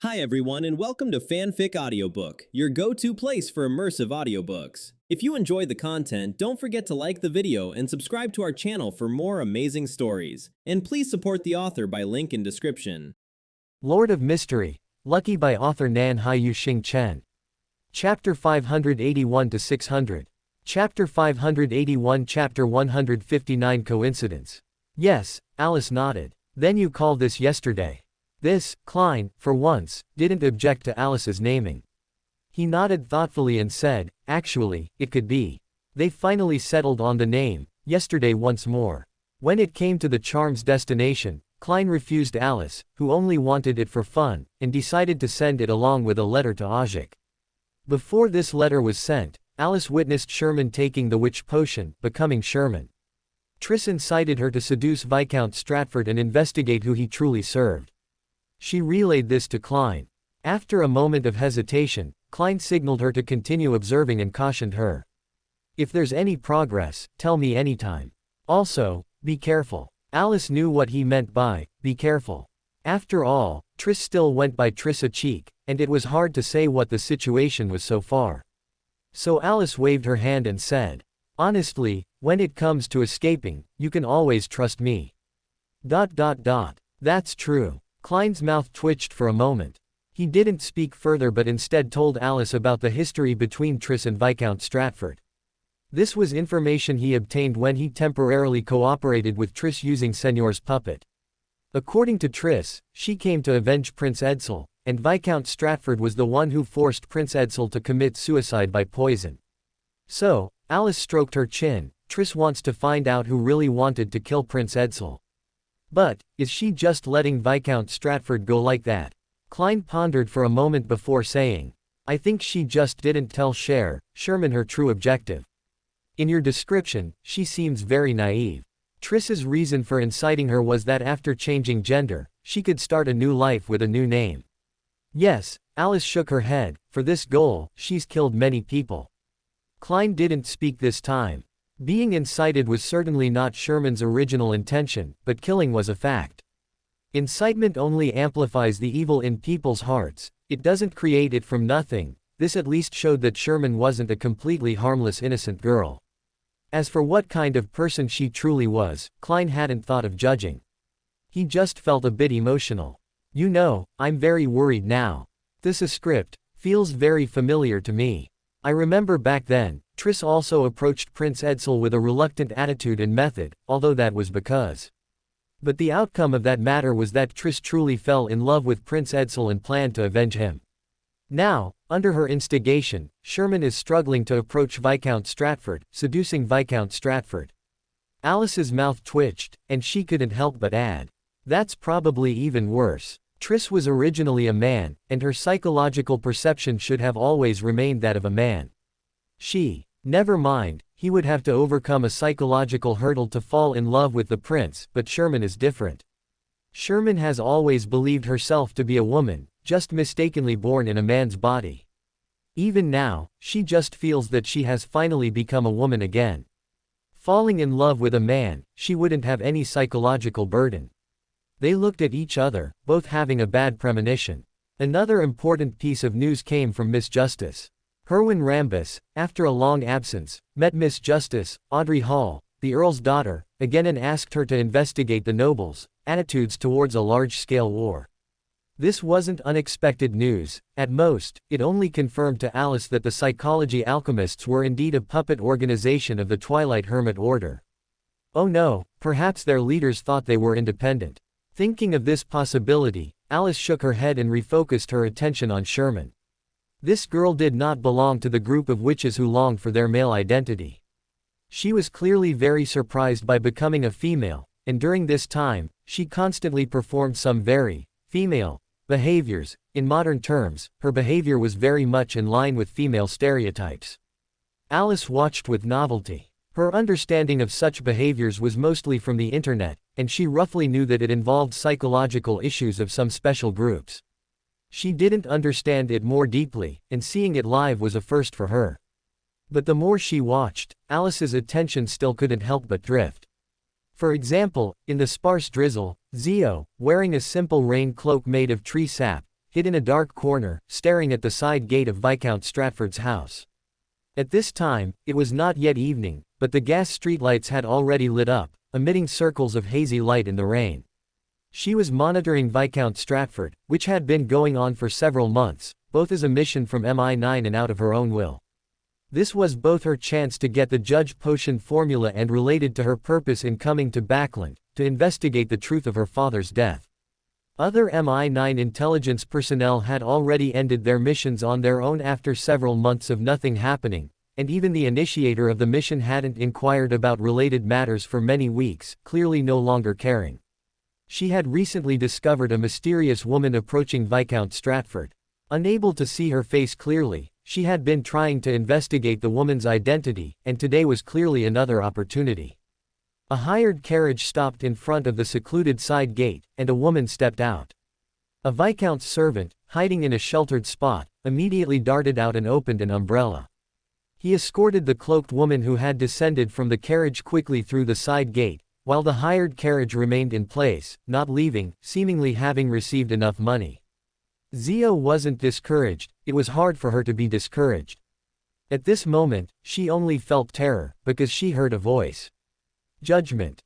Hi everyone and welcome to Fanfic Audiobook, your go-to place for immersive audiobooks. If you enjoy the content, don't forget to like the video and subscribe to our channel for more amazing stories. And please support the author by link in description. Lord of Mystery, Lucky by author Nan Haiyu Xing Chen. Chapter 581-600. Chapter 581 Chapter 159 Coincidence. Yes, Alice nodded. Then you called this yesterday. This, Klein, for once, didn't object to Alice's naming. He nodded thoughtfully and said, actually, it could be. They finally settled on the name, yesterday once more. When it came to the charm's destination, Klein refused Alice, who only wanted it for fun, and decided to send it along with a letter to Ajik. Before this letter was sent, Alice witnessed Sherman taking the witch potion, becoming Sherman. Triss incited her to seduce Viscount Stratford and investigate who he truly served. She relayed this to Klein. After a moment of hesitation, Klein signaled her to continue observing and cautioned her. If there's any progress, tell me anytime. Also, be careful. Alice knew what he meant by, be careful. After all, Triss still went by Trissa Cheek, and it was hard to say what the situation was so far. So Alice waved her hand and said, honestly, when it comes to escaping, you can always trust me. That's true. Klein's mouth twitched for a moment. He didn't speak further but instead told Alice about the history between Triss and Viscount Stratford. This was information he obtained when he temporarily cooperated with Triss using Senor's puppet. According to Triss, she came to avenge Prince Edsel, and Viscount Stratford was the one who forced Prince Edsel to commit suicide by poison. So, Alice stroked her chin, Triss wants to find out who really wanted to kill Prince Edsel. But, is she just letting Viscount Stratford go like that? Klein pondered for a moment before saying, I think she just didn't tell Sherman her true objective. In your description, she seems very naive. Triss's reason for inciting her was that after changing gender, she could start a new life with a new name. Yes, Alice shook her head, for this goal, she's killed many people. Klein didn't speak this time. Being incited was certainly not Sherman's original intention, but killing was a fact. Incitement only amplifies the evil in people's hearts, it doesn't create it from nothing. This at least showed that Sherman wasn't a completely harmless innocent girl. As for what kind of person she truly was, Klein hadn't thought of judging. He just felt a bit emotional. You know, I'm very worried now. This script feels very familiar to me. I remember back then, Triss also approached Prince Edsel with a reluctant attitude and method, although that was because. But the outcome of that matter was that Triss truly fell in love with Prince Edsel and planned to avenge him. Now, under her instigation, Sherman is struggling to approach Viscount Stratford, seducing Viscount Stratford. Alice's mouth twitched, and she couldn't help but add. That's probably even worse. Triss was originally a man, and her psychological perception should have always remained that of a man. Never mind, he would have to overcome a psychological hurdle to fall in love with the prince, but Sherman is different. Sherman has always believed herself to be a woman, just mistakenly born in a man's body. Even now, she just feels that she has finally become a woman again. Falling in love with a man, she wouldn't have any psychological burden. They looked at each other, both having a bad premonition. Another important piece of news came from Miss Justice. Herwin Rambus, after a long absence, met Miss Justice, Audrey Hall, the Earl's daughter, again and asked her to investigate the nobles' attitudes towards a large-scale war. This wasn't unexpected news. At most, it only confirmed to Alice that the psychology alchemists were indeed a puppet organization of the Twilight Hermit Order. Oh no, perhaps their leaders thought they were independent. Thinking of this possibility, Alice shook her head and refocused her attention on Sherman. This girl did not belong to the group of witches who longed for their male identity. She was clearly very surprised by becoming a female, and during this time, she constantly performed some very female behaviors. In modern terms, her behavior was very much in line with female stereotypes. Alice watched with novelty. Her understanding of such behaviors was mostly from the internet, and she roughly knew that it involved psychological issues of some special groups. She didn't understand it more deeply, and seeing it live was a first for her. But the more she watched, Alice's attention still couldn't help but drift. For example, in the sparse drizzle, Zio, wearing a simple rain cloak made of tree sap, hid in a dark corner, staring at the side gate of Viscount Stratford's house. At this time, it was not yet evening, but the gas streetlights had already lit up, emitting circles of hazy light in the rain. She was monitoring Viscount Stratford, which had been going on for several months, both as a mission from MI9 and out of her own will. This was both her chance to get the Judge Potion formula and related to her purpose in coming to Backland, to investigate the truth of her father's death. Other MI9 intelligence personnel had already ended their missions on their own after several months of nothing happening, and even the initiator of the mission hadn't inquired about related matters for many weeks, clearly no longer caring. She had recently discovered a mysterious woman approaching Viscount Stratford. Unable to see her face clearly, she had been trying to investigate the woman's identity, and today was clearly another opportunity. A hired carriage stopped in front of the secluded side gate, and a woman stepped out. A Viscount's servant, hiding in a sheltered spot, immediately darted out and opened an umbrella. He escorted the cloaked woman who had descended from the carriage quickly through the side gate, while the hired carriage remained in place, not leaving, seemingly having received enough money. Zio wasn't discouraged, it was hard for her to be discouraged. At this moment, she only felt terror, because she heard a voice. Judgment.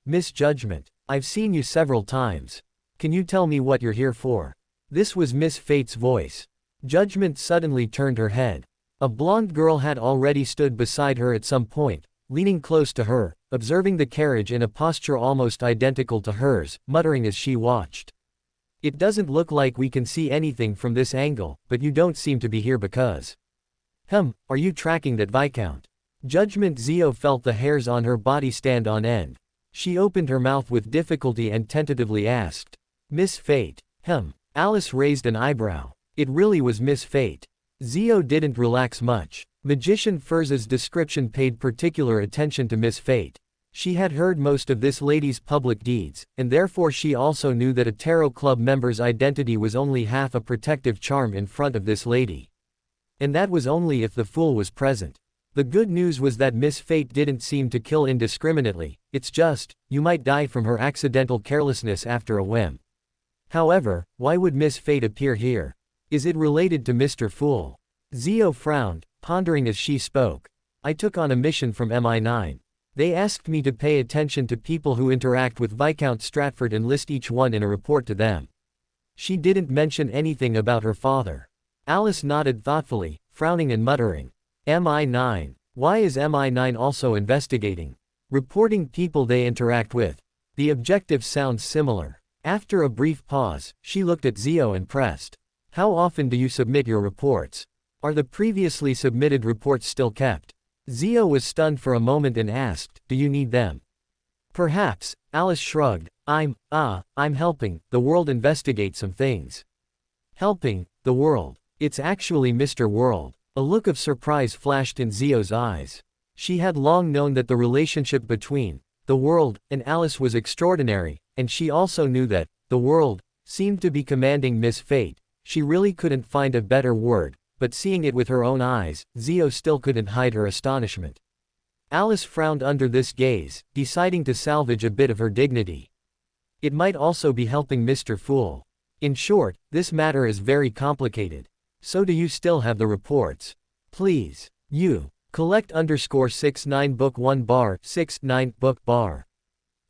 Miss Judgment. I've seen you several times. Can you tell me what you're here for? This was Miss Fate's voice. Judgment suddenly turned her head. A blonde girl had already stood beside her at some point, leaning close to her, observing the carriage in a posture almost identical to hers, muttering as she watched. It doesn't look like we can see anything from this angle, but you don't seem to be here because. Are you tracking that Viscount? Judgment. Zio felt the hairs on her body stand on end. She opened her mouth with difficulty and tentatively asked. Miss Fate. Alice raised an eyebrow. It really was Miss Fate. Zio didn't relax much. Magician Furza's description paid particular attention to Miss Fate. She had heard most of this lady's public deeds, and therefore she also knew that a tarot club member's identity was only half a protective charm in front of this lady. And that was only if the fool was present. The good news was that Miss Fate didn't seem to kill indiscriminately, it's just, you might die from her accidental carelessness after a whim. However, why would Miss Fate appear here? Is it related to Mr. Fool? Zio frowned, pondering as she spoke. I took on a mission from MI9. They asked me to pay attention to people who interact with Viscount Stratford and list each one in a report to them. She didn't mention anything about her father. Alice nodded thoughtfully, frowning and muttering. MI9. Why is MI9 also investigating? Reporting people they interact with. The objective sounds similar. After a brief pause, she looked at Zio and pressed. How often do you submit your reports? Are the previously submitted reports still kept? Zio was stunned for a moment and asked, do you need them? Perhaps. Alice shrugged. I'm helping the world investigate some things. Helping the world. It's actually Mr. World. A look of surprise flashed in Zio's eyes. She had long known that the relationship between the world and Alice was extraordinary, and she also knew that the world seemed to be commanding Miss Fate. She really couldn't find a better word, but seeing it with her own eyes, Zio still couldn't hide her astonishment. Alice frowned under this gaze, deciding to salvage a bit of her dignity. It might also be helping Mr. Fool. In short, this matter is very complicated. So do you still have the reports? Please. You. Collect _69 book 1 bar 69 book bar.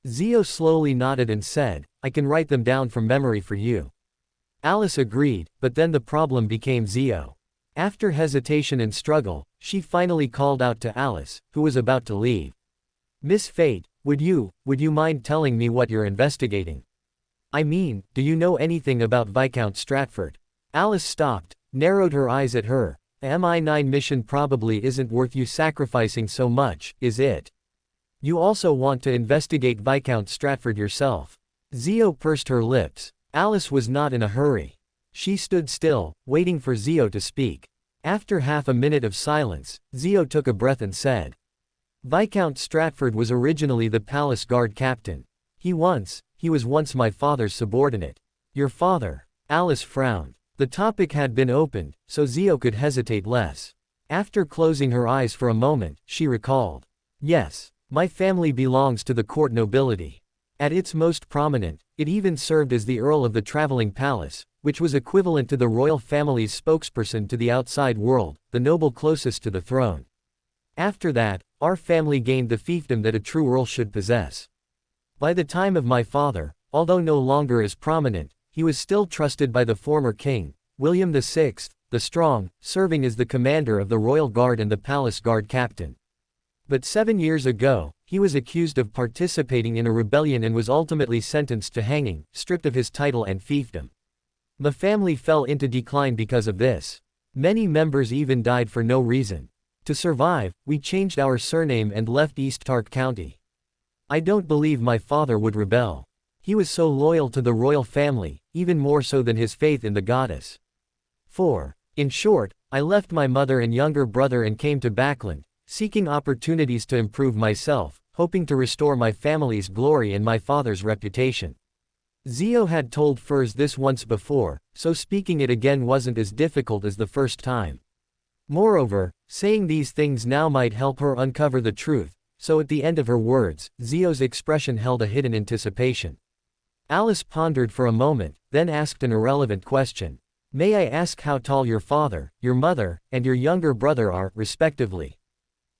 Zio slowly nodded and said, I can write them down from memory for you. Alice agreed, but then the problem became Zio. After hesitation and struggle, she finally called out to Alice, who was about to leave. Miss Fate, would you mind telling me what you're investigating? I mean, do you know anything about Viscount Stratford? Alice stopped, narrowed her eyes at her. MI9 mission probably isn't worth you sacrificing so much, is it? You also want to investigate Viscount Stratford yourself. Zio pursed her lips. Alice was not in a hurry. She stood still, waiting for Zio to speak. After half a minute of silence, Zio took a breath and said. Viscount Stratford was originally the palace guard captain. He was once my father's subordinate. Your father? Alice frowned. The topic had been opened, so Zio could hesitate less. After closing her eyes for a moment, she recalled. Yes, my family belongs to the court nobility. At its most prominent, it even served as the Earl of the Traveling Palace, which was equivalent to the royal family's spokesperson to the outside world, the noble closest to the throne. After that, our family gained the fiefdom that a true earl should possess. By the time of my father, although no longer as prominent, he was still trusted by the former king, William VI, the Strong, serving as the commander of the royal guard and the palace guard captain. But 7 years ago, he was accused of participating in a rebellion and was ultimately sentenced to hanging, stripped of his title and fiefdom. The family fell into decline because of this. Many members even died for no reason. To survive, we changed our surname and left East Tark County. I don't believe my father would rebel. He was so loyal to the royal family, even more so than his faith in the goddess. 4. In short, I left my mother and younger brother and came to Backland, seeking opportunities to improve myself, hoping to restore my family's glory and my father's reputation. Zio had told Furs this once before, so speaking it again wasn't as difficult as the first time. Moreover, saying these things now might help her uncover the truth, so at the end of her words, Zio's expression held a hidden anticipation. Alice pondered for a moment, then asked an irrelevant question. May I ask how tall your father, your mother, and your younger brother are, respectively?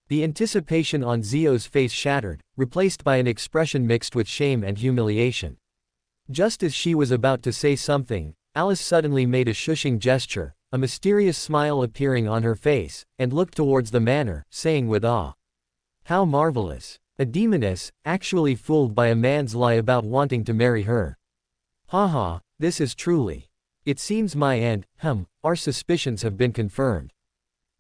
The anticipation on Zio's face shattered, replaced by an expression mixed with shame and humiliation. Just as she was about to say something, Alice suddenly made a shushing gesture, a mysterious smile appearing on her face, and looked towards the manor, saying with awe, "How marvelous! A demoness, actually fooled by a man's lie about wanting to marry her. Ha, this is truly. It seems my and, our suspicions have been confirmed.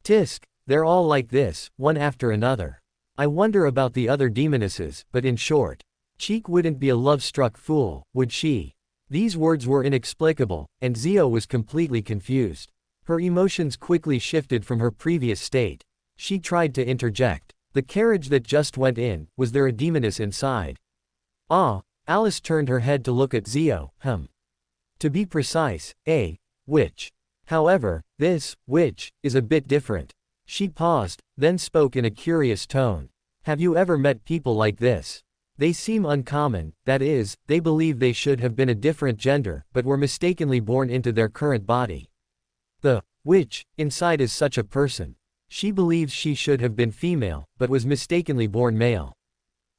Tisk, they're all like this, one after another. I wonder about the other demonesses, but in short, Cheek wouldn't be a love-struck fool, would she?" These words were inexplicable, and Zio was completely confused. Her emotions quickly shifted from her previous state. She tried to interject. The carriage that just went in, was there a demoness inside? Ah, Alice turned her head to look at Zio, To be precise, a witch. However, this witch is a bit different. She paused, then spoke in a curious tone. Have you ever met people like this? They seem uncommon, that is, they believe they should have been a different gender, but were mistakenly born into their current body. The witch inside is such a person. She believes she should have been female, but was mistakenly born male.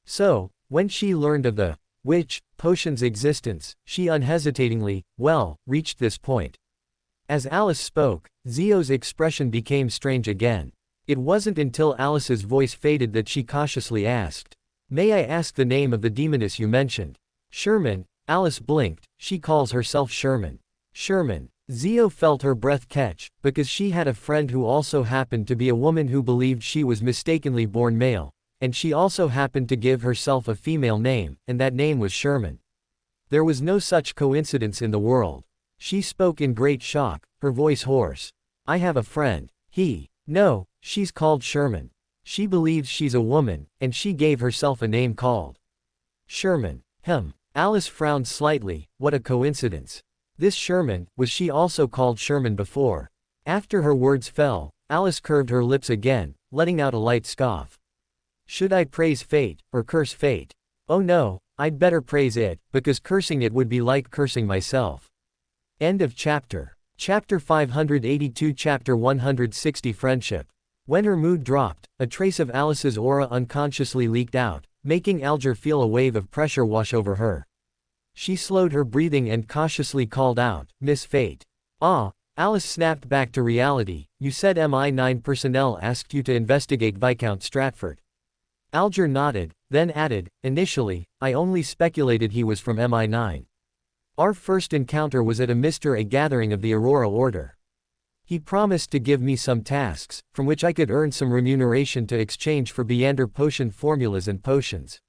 So, when she learned of the witch potion's existence, she unhesitatingly, reached this point. As Alice spoke, Zio's expression became strange again. It wasn't until Alice's voice faded that she cautiously asked, "May I ask the name of the demoness you mentioned?" "Sherman." Alice blinked. She calls herself Sherman. Sherman. Zio felt her breath catch, because she had a friend who also happened to be a woman who believed she was mistakenly born male, and she also happened to give herself a female name, and that name was Sherman. There was no such coincidence in the world. She spoke in great shock, her voice hoarse. "I have a friend. No, she's called Sherman. She believes she's a woman, and she gave herself a name called Sherman." Alice frowned slightly. What a coincidence. This Sherman, was she also called Sherman before? After her words fell, Alice curved her lips again, letting out a light scoff. Should I praise fate, or curse fate? Oh no, I'd better praise it, because cursing it would be like cursing myself. End of chapter. Chapter 582. Chapter 160. Friendship. When her mood dropped, a trace of Alice's aura unconsciously leaked out, making Alger feel a wave of pressure wash over her. She slowed her breathing and cautiously called out, "Miss Fate." "Ah." Alice snapped back to reality. "You said MI9 personnel asked you to investigate Viscount Stratford." Alger nodded, then added, "Initially, I only speculated he was from MI9. Our first encounter was at a Mr. A gathering of the Aurora Order. He promised to give me some tasks, from which I could earn some remuneration to exchange for Beander potion formulas and potions.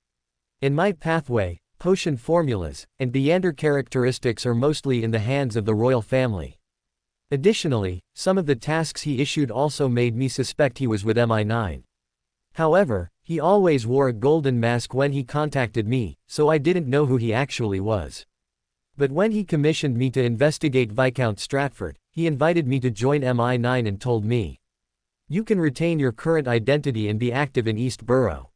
In my pathway, potion formulas and Beander characteristics are mostly in the hands of the royal family. Additionally, some of the tasks he issued also made me suspect he was with MI9. However, he always wore a golden mask when he contacted me, so I didn't know who he actually was. But when he commissioned me to investigate Viscount Stratford, he invited me to join MI9 and told me, "You can retain your current identity and be active in East Borough."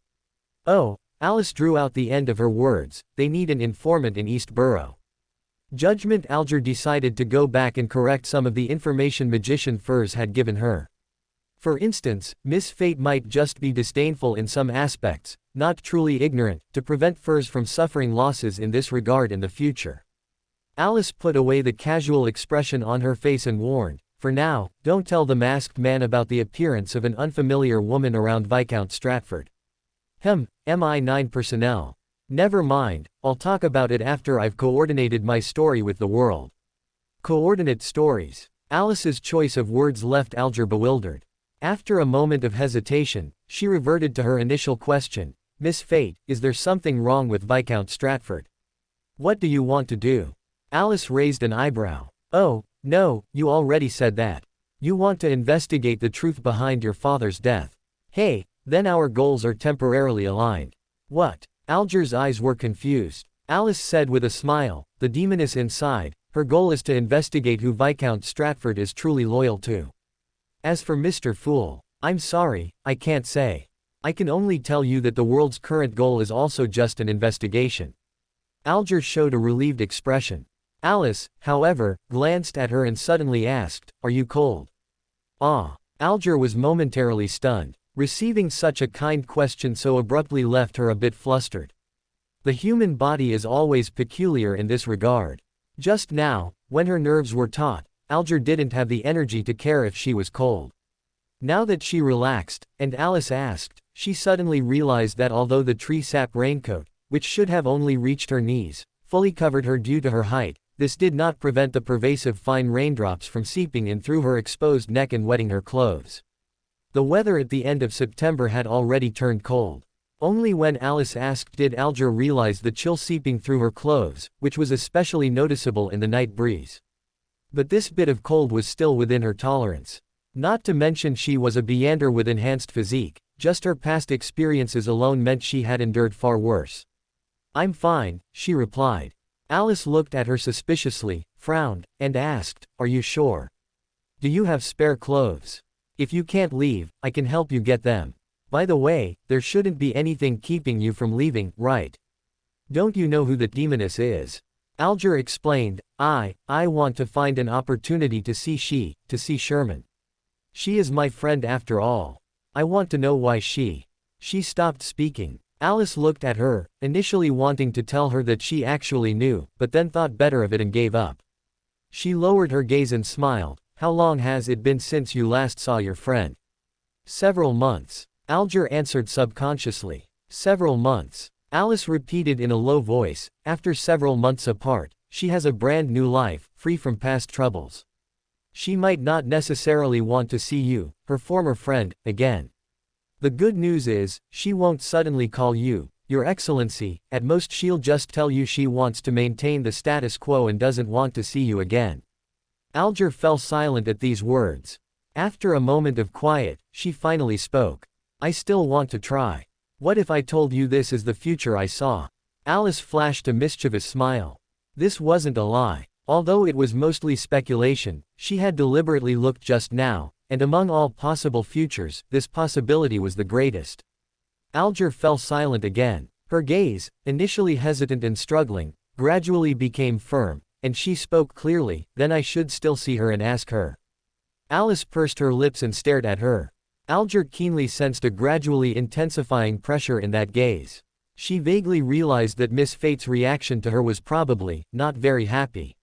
Oh, Alice drew out the end of her words, they need an informant in East Borough. Judgment. Alger decided to go back and correct some of the information Magician Furs had given her. For instance, Miss Fate might just be disdainful in some aspects, not truly ignorant, to prevent Furs from suffering losses in this regard in the future. Alice put away the casual expression on her face and warned, for now, don't tell the masked man about the appearance of an unfamiliar woman around Viscount Stratford. MI9 personnel. Never mind, I'll talk about it after I've coordinated my story with the world. Coordinate stories. Alice's choice of words left Alger bewildered. After a moment of hesitation, she reverted to her initial question, Miss Fate, is there something wrong with Viscount Stratford? What do you want to do? Alice raised an eyebrow. Oh, no, you already said that. You want to investigate the truth behind your father's death. Hey, then our goals are temporarily aligned. What? Alger's eyes were confused. Alice said with a smile, the demoness inside, her goal is to investigate who Viscount Stratford is truly loyal to. As for Mr. Fool, I'm sorry, I can't say. I can only tell you that the world's current goal is also just an investigation. Alger showed a relieved expression. Alice, however, glanced at her and suddenly asked, are you cold? Ah. Alger was momentarily stunned. Receiving such a kind question so abruptly left her a bit flustered. The human body is always peculiar in this regard. Just now, when her nerves were taut, Alger didn't have the energy to care if she was cold. Now that she relaxed, and Alice asked, she suddenly realized that although the tree sap raincoat, which should have only reached her knees, fully covered her due to her height, this did not prevent the pervasive fine raindrops from seeping in through her exposed neck and wetting her clothes. The weather at the end of September had already turned cold. Only when Alice asked did Alger realize the chill seeping through her clothes, which was especially noticeable in the night breeze. But this bit of cold was still within her tolerance. Not to mention she was a Beander with enhanced physique, just her past experiences alone meant she had endured far worse. I'm fine, she replied. Alice looked at her suspiciously, frowned, and asked, are you sure? Do you have spare clothes? If you can't leave, I can help you get them. By the way, there shouldn't be anything keeping you from leaving, right? Don't you know who the demoness is? Alger explained, I want to find an opportunity to see Sherman. She is my friend after all. I want to know why she stopped speaking. Alice looked at her, initially wanting to tell her that she actually knew, but then thought better of it and gave up. She lowered her gaze and smiled. How long has it been since you last saw your friend? Several months. Alger answered subconsciously. Several months. Alice repeated in a low voice, after several months apart, she has a brand new life, free from past troubles. She might not necessarily want to see you, her former friend, again. The good news is, she won't suddenly call you, Your Excellency, at most she'll just tell you she wants to maintain the status quo and doesn't want to see you again. Alger fell silent at these words. After a moment of quiet, she finally spoke. I still want to try. What if I told you this is the future I saw? Alice flashed a mischievous smile. This wasn't a lie. Although it was mostly speculation, she had deliberately looked just now, and among all possible futures, this possibility was the greatest. Alger fell silent again. Her gaze, initially hesitant and struggling, gradually became firm, and she spoke clearly, then I should still see her and ask her. Alice pursed her lips and stared at her. Alger keenly sensed a gradually intensifying pressure in that gaze. She vaguely realized that Miss Fate's reaction to her was probably not very happy.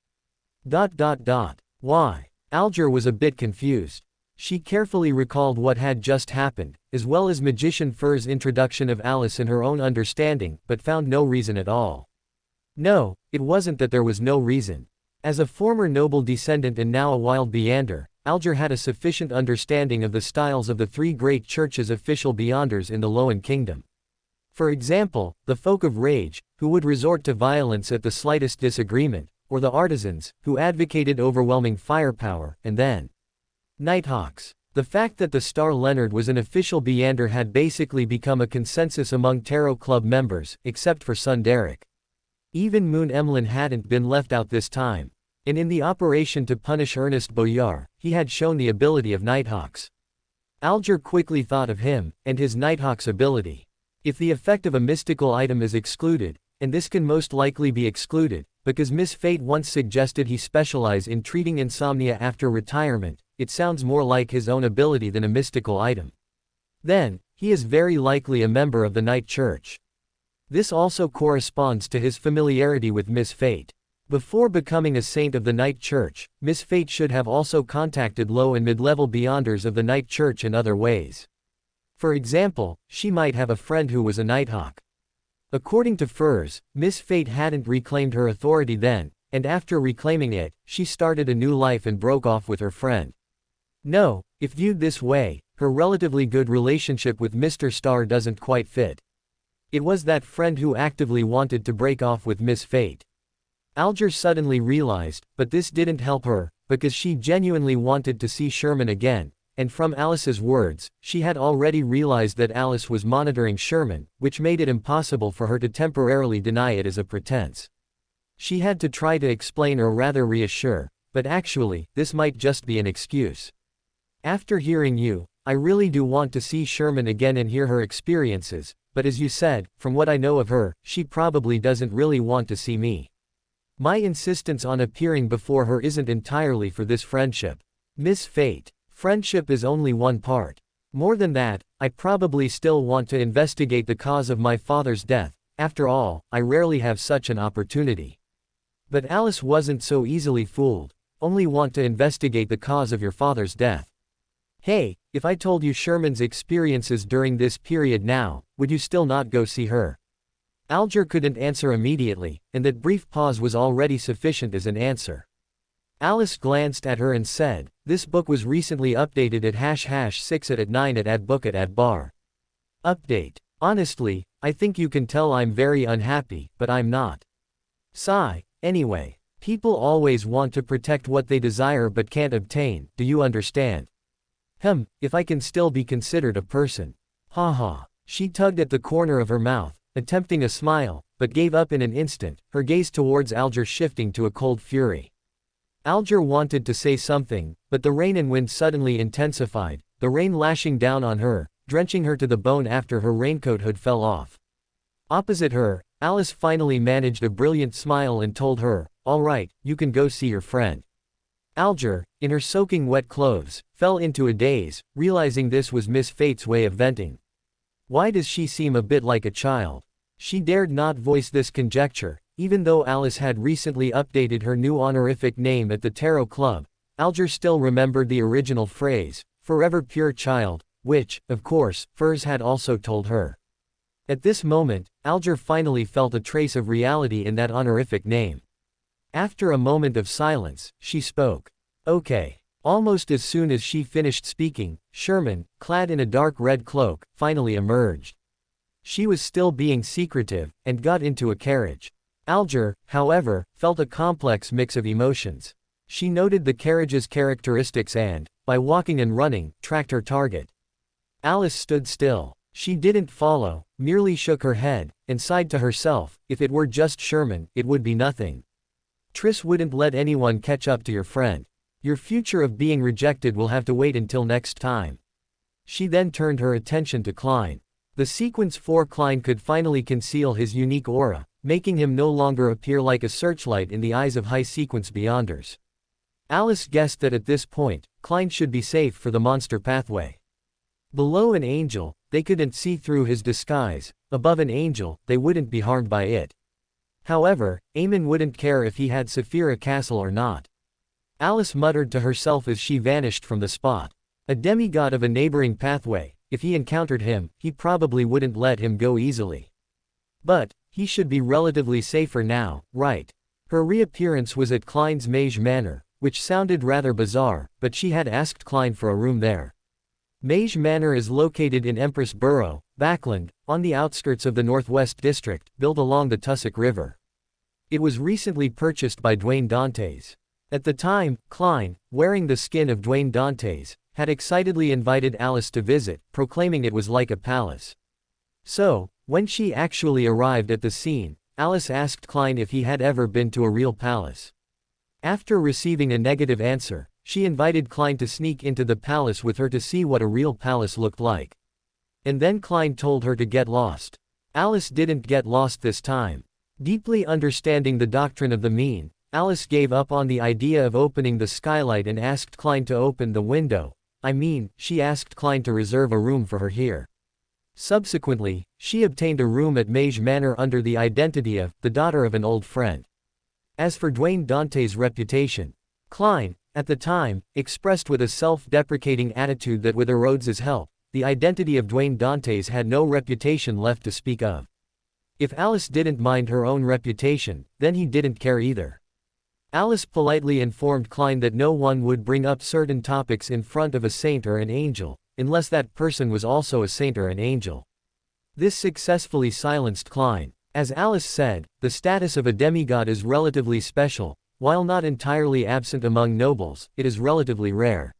Why? Alger was a bit confused. She carefully recalled what had just happened, as well as Magician Fur's introduction of Alice and her own understanding, but found no reason at all. No, it wasn't that there was no reason. As a former noble descendant and now a wild Beander, Alger had a sufficient understanding of the styles of the three great churches official Beyonders in the Loan Kingdom. For example, the folk of rage, who would resort to violence at the slightest disagreement, or the artisans, who advocated overwhelming firepower, and then Nighthawks. The fact that the Star Leonard was an official Beander had basically become a consensus among Tarot Club members, except for son Derek. Even Moon Emlyn hadn't been left out this time. And in the operation to punish Ernest Boyar, he had shown the ability of Nighthawks. Alger quickly thought of him, and his Nighthawks ability. If the effect of a mystical item is excluded, and this can most likely be excluded, because Miss Fate once suggested he specialize in treating insomnia after retirement, it sounds more like his own ability than a mystical item. Then, he is very likely a member of the Night Church. This also corresponds to his familiarity with Miss Fate. Before becoming a saint of the Night Church, Miss Fate should have also contacted low and mid-level beyonders of the Night Church in other ways. For example, she might have a friend who was a Nighthawk. According to Furs, Miss Fate hadn't reclaimed her authority then, and after reclaiming it, she started a new life and broke off with her friend. No, if viewed this way, her relatively good relationship with Mr. Star doesn't quite fit. It was that friend who actively wanted to break off with Miss Fate. Alger suddenly realized, but this didn't help her, because she genuinely wanted to see Sherman again, and from Alice's words, she had already realized that Alice was monitoring Sherman, which made it impossible for her to temporarily deny it as a pretense. She had to try to explain or rather reassure, but actually, this might just be an excuse. After hearing you, I really do want to see Sherman again and hear her experiences, but as you said, from what I know of her, she probably doesn't really want to see me. My insistence on appearing before her isn't entirely for this friendship. Miss Fate. Friendship is only one part. More than that, I probably still want to investigate the cause of my father's death. After all, I rarely have such an opportunity. But Alice wasn't so easily fooled. Only want to investigate the cause of your father's death. Hey, if I told you Sherman's experiences during this period now, would you still not go see her? Alger couldn't answer immediately, and that brief pause was already sufficient as an answer. Alice glanced at her and said, "This book was recently updated at #6 at 9 at book at bar. Update. Honestly, I think you can tell I'm very unhappy, but I'm not. Sigh. Anyway, people always want to protect what they desire but can't obtain, do you understand? If I can still be considered a person. Ha ha." She tugged at the corner of her mouth, attempting a smile, but gave up in an instant, her gaze towards Alger shifting to a cold fury. Alger wanted to say something, but the rain and wind suddenly intensified, the rain lashing down on her, drenching her to the bone after her raincoat hood fell off. Opposite her, Alice finally managed a brilliant smile and told her, "All right, you can go see your friend." Alger, in her soaking wet clothes, fell into a daze, realizing this was Miss Fate's way of venting. Why does she seem a bit like a child? She dared not voice this conjecture, even though Alice had recently updated her new honorific name at the Tarot Club. Alger still remembered the original phrase, "Forever pure child," which, of course, Furs had also told her. At this moment, Alger finally felt a trace of reality in that honorific name. After a moment of silence, she spoke. "Okay." Almost as soon as she finished speaking, Sherman, clad in a dark red cloak, finally emerged. She was still being secretive, and got into a carriage. Alger, however, felt a complex mix of emotions. She noted the carriage's characteristics and, by walking and running, tracked her target. Alice stood still. She didn't follow, merely shook her head, and sighed to herself, if it were just Sherman, it would be nothing. Triss wouldn't let anyone catch up to your friend. Your future of being rejected will have to wait until next time. She then turned her attention to Klein. The Sequence 4 Klein could finally conceal his unique aura, making him no longer appear like a searchlight in the eyes of high sequence beyonders. Alice guessed that at this point, Klein should be safe for the monster pathway. Below an angel, they couldn't see through his disguise. Above an angel, they wouldn't be harmed by it. However, Eamon wouldn't care if he had Saphira Castle or not. Alice muttered to herself as she vanished from the spot. A demigod of a neighboring pathway, if he encountered him, he probably wouldn't let him go easily. But, he should be relatively safer now, right? Her reappearance was at Klein's Mage Manor, which sounded rather bizarre, but she had asked Klein for a room there. Mage Manor is located in Empress Borough, Backland, on the outskirts of the Northwest District, built along the Tussock River. It was recently purchased by Dwayne Dantes. At the time, Klein, wearing the skin of Dwayne Dantes, had excitedly invited Alice to visit, proclaiming it was like a palace. So, when she actually arrived at the scene, Alice asked Klein if he had ever been to a real palace. After receiving a negative answer, she invited Klein to sneak into the palace with her to see what a real palace looked like. and then Klein told her to get lost. Alice didn't get lost this time. Deeply understanding the doctrine of the mean, Alice gave up on the idea of opening the skylight and asked Klein to open the window. She asked Klein to reserve a room for her here. Subsequently, she obtained a room at Mage Manor under the identity of the daughter of an old friend. As for Dwayne Dante's reputation, Klein, at the time, expressed with a self-deprecating attitude that with Rhodes's help, the identity of Dwayne Dante's had no reputation left to speak of. If Alice didn't mind her own reputation, then he didn't care either. Alice politely informed Klein that no one would bring up certain topics in front of a saint or an angel, unless that person was also a saint or an angel. This successfully silenced Klein. As Alice said, the status of a demigod is relatively special. While not entirely absent among nobles, it is relatively rare.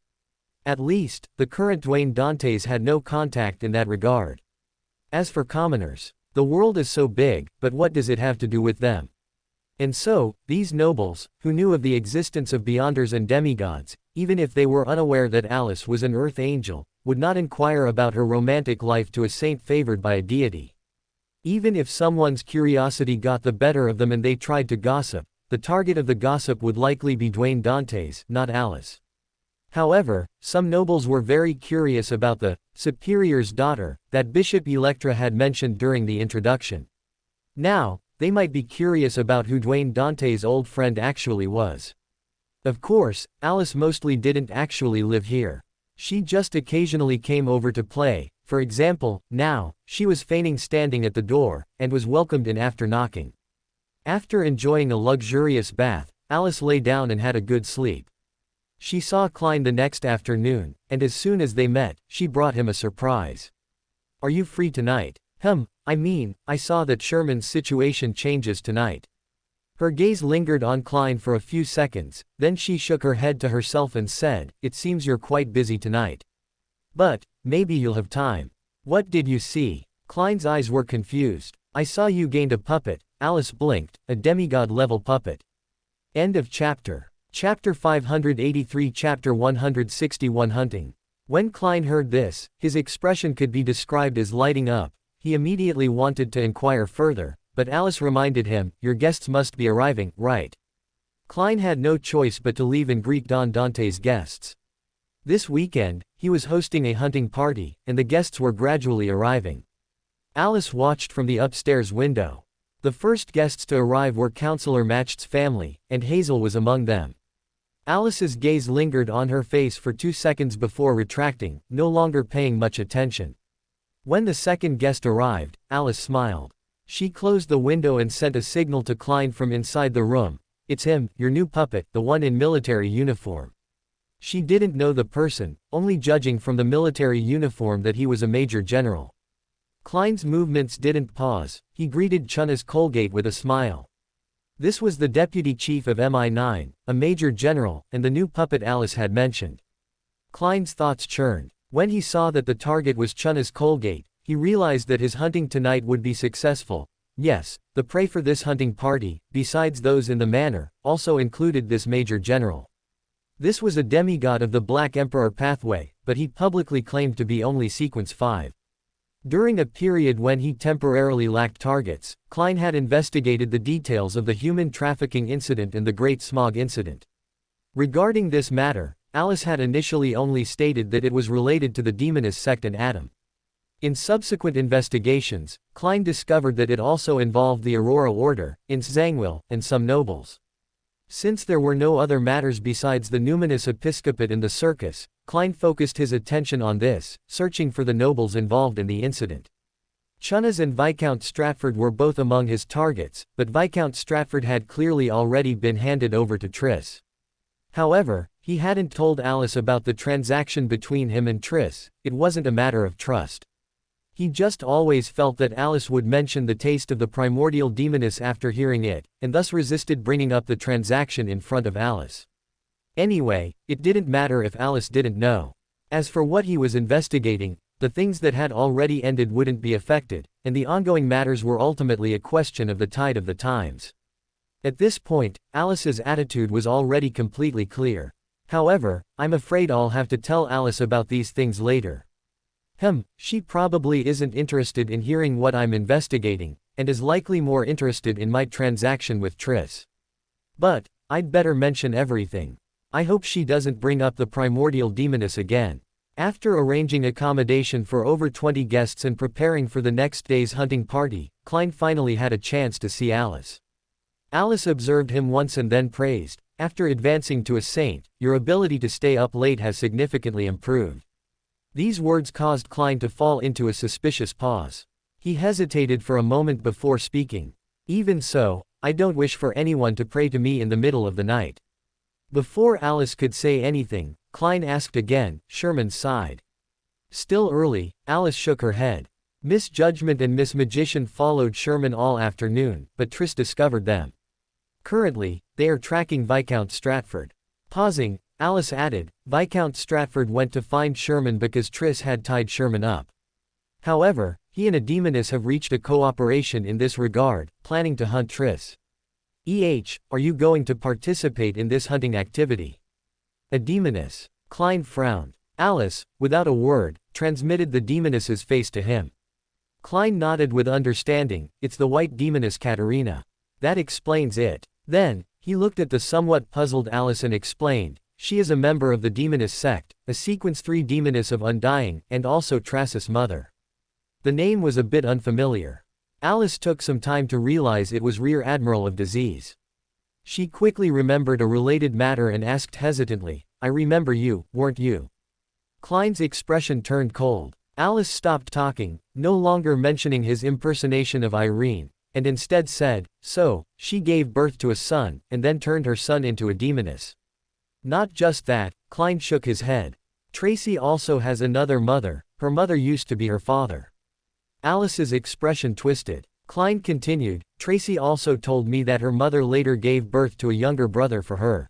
At least, the current Dwayne Dantes had no contact in that regard. As for commoners, the world is so big, but what does it have to do with them? And so, these nobles, who knew of the existence of beyonders and demigods, even if they were unaware that Alice was an earth angel, would not inquire about her romantic life to a saint favored by a deity. Even if someone's curiosity got the better of them and they tried to gossip, the target of the gossip would likely be Dwayne Dantes, not Alice. However, some nobles were very curious about the superior's daughter that Bishop Electra had mentioned during the introduction. Now, they might be curious about who Dwayne Dante's old friend actually was. Of course, Alice mostly didn't actually live here. She just occasionally came over to play. For example, now, she was feigning standing at the door, and was welcomed in after knocking. After enjoying a luxurious bath, Alice lay down and had a good sleep. She saw Klein the next afternoon, and as soon as they met, she brought him a surprise. "Are you free tonight?" I saw that Sherman's situation changes tonight." Her gaze lingered on Klein for a few seconds, then she shook her head to herself and said, "It seems you're quite busy tonight. But, maybe you'll have time." "What did you see?" Klein's eyes were confused. "I saw you gained a puppet." Alice blinked, "A demigod-level puppet." End of chapter. Chapter 583 Chapter 161 Hunting. When Klein heard this, his expression could be described as lighting up. He immediately wanted to inquire further, but Alice reminded him, "Your guests must be arriving, right?" Klein had no choice but to leave and greet Dante's guests. This weekend, he was hosting a hunting party, and the guests were gradually arriving. Alice watched from the upstairs window. The first guests to arrive were Counselor Matched's family, and Hazel was among them. Alice's gaze lingered on her face for 2 seconds before retracting, no longer paying much attention. When the second guest arrived, Alice smiled. She closed the window and sent a signal to Klein from inside the room. "It's him, your new puppet, the one in military uniform." She didn't know the person, only judging from the military uniform that he was a major general. Klein's movements didn't pause. He greeted Chunna's Colgate with a smile. This was the deputy chief of MI9, a major general, and the new puppet Alice had mentioned. Klein's thoughts churned. When he saw that the target was Chunna's Colgate, he realized that his hunting tonight would be successful. Yes, the prey for this hunting party, besides those in the manor, also included this major general. This was a demigod of the Black Emperor pathway, but he publicly claimed to be only Sequence 5. During a period when he temporarily lacked targets, Klein had investigated the details of the human trafficking incident and the Great Smog incident. Regarding this matter, Alice had initially only stated that it was related to the Demonist sect and Adam. In subsequent investigations, Klein discovered that it also involved the Aurora Order, in Zangwill, and some nobles. Since there were no other matters besides the numinous episcopate and the circus, Klein focused his attention on this, searching for the nobles involved in the incident. Chunna's and Viscount Stratford were both among his targets, but Viscount Stratford had clearly already been handed over to Triss. However, he hadn't told Alice about the transaction between him and Triss. It wasn't a matter of trust. He just always felt that Alice would mention the taste of the primordial demoness after hearing it, and thus resisted bringing up the transaction in front of Alice. Anyway, it didn't matter if Alice didn't know. As for what he was investigating, the things that had already ended wouldn't be affected, and the ongoing matters were ultimately a question of the tide of the times. At this point, Alice's attitude was already completely clear. "However, I'm afraid I'll have to tell Alice about these things later." She probably isn't interested in hearing what I'm investigating, and is likely more interested in my transaction with Triss. But, I'd better mention everything. I hope she doesn't bring up the primordial demoness again. After arranging accommodation for over 20 guests and preparing for the next day's hunting party, Klein finally had a chance to see Alice. Alice observed him once and then praised, "After advancing to a saint, your ability to stay up late has significantly improved." These words caused Klein to fall into a suspicious pause. He hesitated for a moment before speaking. "Even so, I don't wish for anyone to pray to me in the middle of the night." Before Alice could say anything, Klein asked again. Sherman sighed. Still early, Alice shook her head. Miss Judgment and Miss Magician followed Sherman all afternoon, but Triss discovered them. Currently, they are tracking Viscount Stratford. Pausing, Alice added, "Viscount Stratford went to find Sherman because Triss had tied Sherman up. However, he and a demoness have reached a cooperation in this regard, planning to hunt Triss. Are you going to participate in this hunting activity?" "A demoness?" Klein frowned. Alice, without a word, transmitted the demoness's face to him. Klein nodded with understanding. "It's the white demoness Katerina. That explains it." Then, he looked at the somewhat puzzled Alice and explained, "She is a member of the demoness sect, a sequence 3 demoness of Undying, and also Trasis' mother." The name was a bit unfamiliar. Alice took some time to realize it was Rear Admiral of Disease. She quickly remembered a related matter and asked hesitantly, "I remember you, weren't you?" Klein's expression turned cold. Alice stopped talking, no longer mentioning his impersonation of Irene, and instead said, "So, she gave birth to a son, and then turned her son into a demoness." "Not just that," Klein shook his head. "Tracy also has another mother, her mother used to be her father." Alice's expression twisted. Klein continued, "Tracy also told me that her mother later gave birth to a younger brother for her."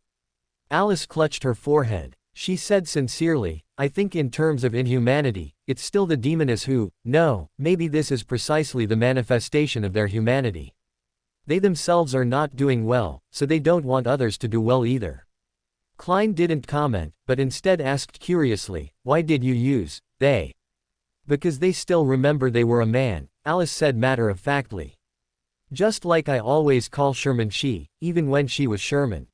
Alice clutched her forehead. She said sincerely, "I think in terms of inhumanity, it's still the demoness who, no, maybe this is precisely the manifestation of their humanity. They themselves are not doing well, so they don't want others to do well either." Klein didn't comment, but instead asked curiously, "Why did you use they?" "Because they still remember they were a man," Alice said matter-of-factly. "Just like I always call Sherman she, even when she was Sherman.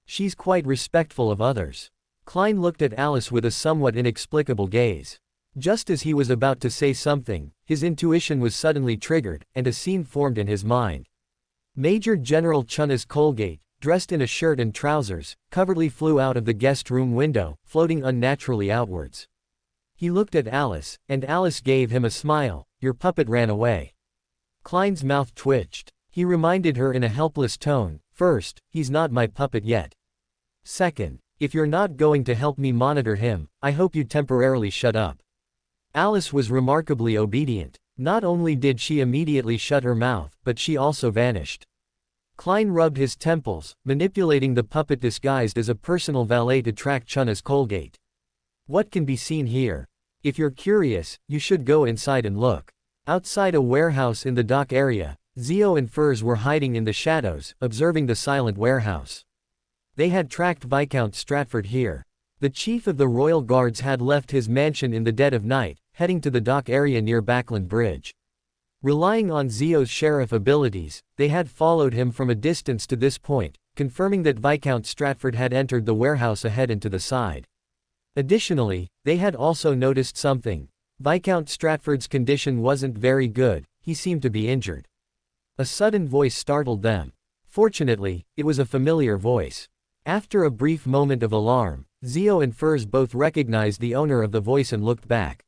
She's quite respectful of others." Klein looked at Alice with a somewhat inexplicable gaze. Just as he was about to say something, his intuition was suddenly triggered, and a scene formed in his mind. Major General Chunnis Colgate, dressed in a shirt and trousers, covertly flew out of the guest room window, floating unnaturally outwards. He looked at Alice, and Alice gave him a smile. "Your puppet ran away." Klein's mouth twitched. He reminded her in a helpless tone, "First, he's not my puppet yet. Second, if you're not going to help me monitor him, I hope you temporarily shut up." Alice was remarkably obedient. Not only did she immediately shut her mouth, but she also vanished. Klein rubbed his temples, manipulating the puppet disguised as a personal valet to track Chunnis Colgate. "What can be seen here? If you're curious, you should go inside and look." Outside a warehouse in the dock area, Zio and Furs were hiding in the shadows, observing the silent warehouse. They had tracked Viscount Stratford here. The chief of the Royal Guards had left his mansion in the dead of night, heading to the dock area near Backland Bridge. Relying on Zio's sheriff abilities, they had followed him from a distance to this point, confirming that Viscount Stratford had entered the warehouse ahead and to the side. Additionally, they had also noticed something. Viscount Stratford's condition wasn't very good, he seemed to be injured. A sudden voice startled them. Fortunately, it was a familiar voice. After a brief moment of alarm, Zio and Furs both recognized the owner of the voice and looked back.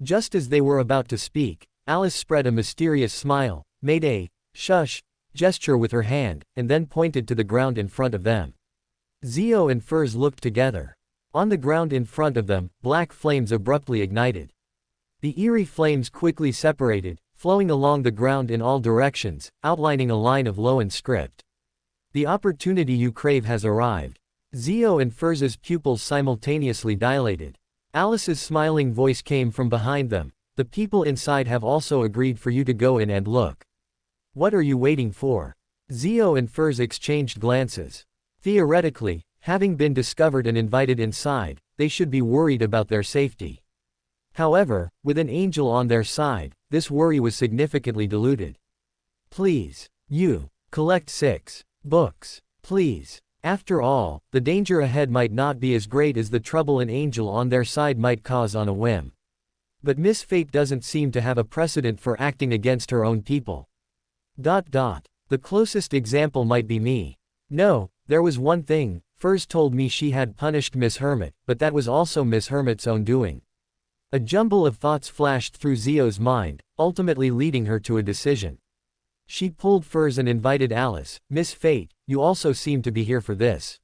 Just as they were about to speak, Alice spread a mysterious smile, made a shush gesture with her hand, and then pointed to the ground in front of them. Zio and Furs looked together. On the ground in front of them, black flames abruptly ignited. The eerie flames quickly separated, flowing along the ground in all directions, outlining a line of Loan script. "The opportunity you crave has arrived." Zio and Furs's pupils simultaneously dilated. Alice's smiling voice came from behind them. "The people inside have also agreed for you to go in and look. What are you waiting for?" Zio and Furs exchanged glances. Theoretically, having been discovered and invited inside, they should be worried about their safety. However, with an angel on their side, this worry was significantly diluted. Please. You. Collect 6 books. Please. After all, the danger ahead might not be as great as the trouble an angel on their side might cause on a whim. But Miss Fate doesn't seem to have a precedent for acting against her own people. The closest example might be me. No, there was one thing, Furs told me she had punished Miss Hermit, but that was also Miss Hermit's own doing. A jumble of thoughts flashed through Zio's mind, ultimately leading her to a decision. She pulled Furs and invited Alice. Miss Fate, you also seem to be here for this.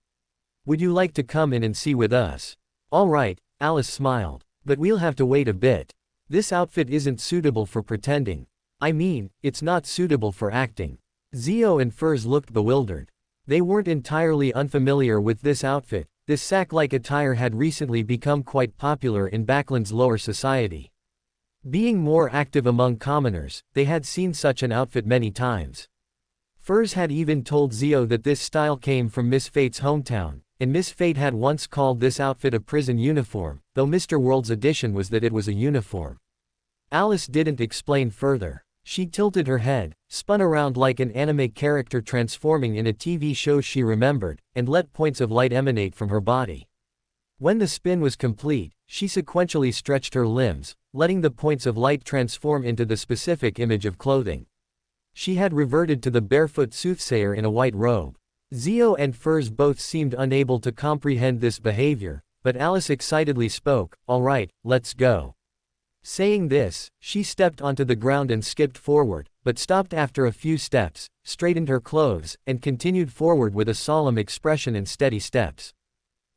Would you like to come in and see with us? All right, Alice smiled. But we'll have to wait a bit. This outfit isn't suitable for pretending. I mean, it's not suitable for acting. Zio and Furs looked bewildered. They weren't entirely unfamiliar with this outfit. This sack-like attire had recently become quite popular in Backland's lower society. Being more active among commoners, they had seen such an outfit many times. Furs had even told Zio that this style came from Miss Fate's hometown, and Miss Fate had once called this outfit a prison uniform, though Mr. World's addition was that it was a uniform. Alice didn't explain further. She tilted her head, spun around like an anime character transforming in a TV show she remembered, and let points of light emanate from her body. When the spin was complete, she sequentially stretched her limbs, letting the points of light transform into the specific image of clothing. She had reverted to the barefoot soothsayer in a white robe. Zio and Furs both seemed unable to comprehend this behavior, but Alice excitedly spoke, "All right, let's go." Saying this, she stepped onto the ground and skipped forward, but stopped after a few steps, straightened her clothes, and continued forward with a solemn expression and steady steps.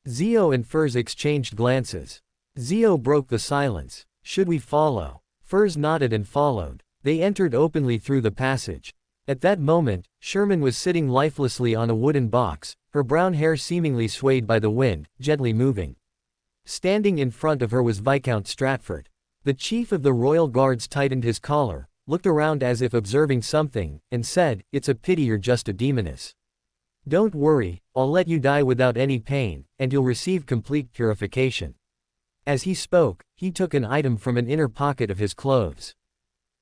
Zio and Furs exchanged glances. Zio broke the silence. "Should we follow?" Furs nodded and followed. They entered openly through the passage. At that moment, Sherman was sitting lifelessly on a wooden box, her brown hair seemingly swayed by the wind, gently moving. Standing in front of her was Viscount Stratford. The chief of the royal guards tightened his collar, looked around as if observing something, and said, "It's a pity you're just a demoness. Don't worry, I'll let you die without any pain, and you'll receive complete purification." As he spoke, he took an item from an inner pocket of his clothes.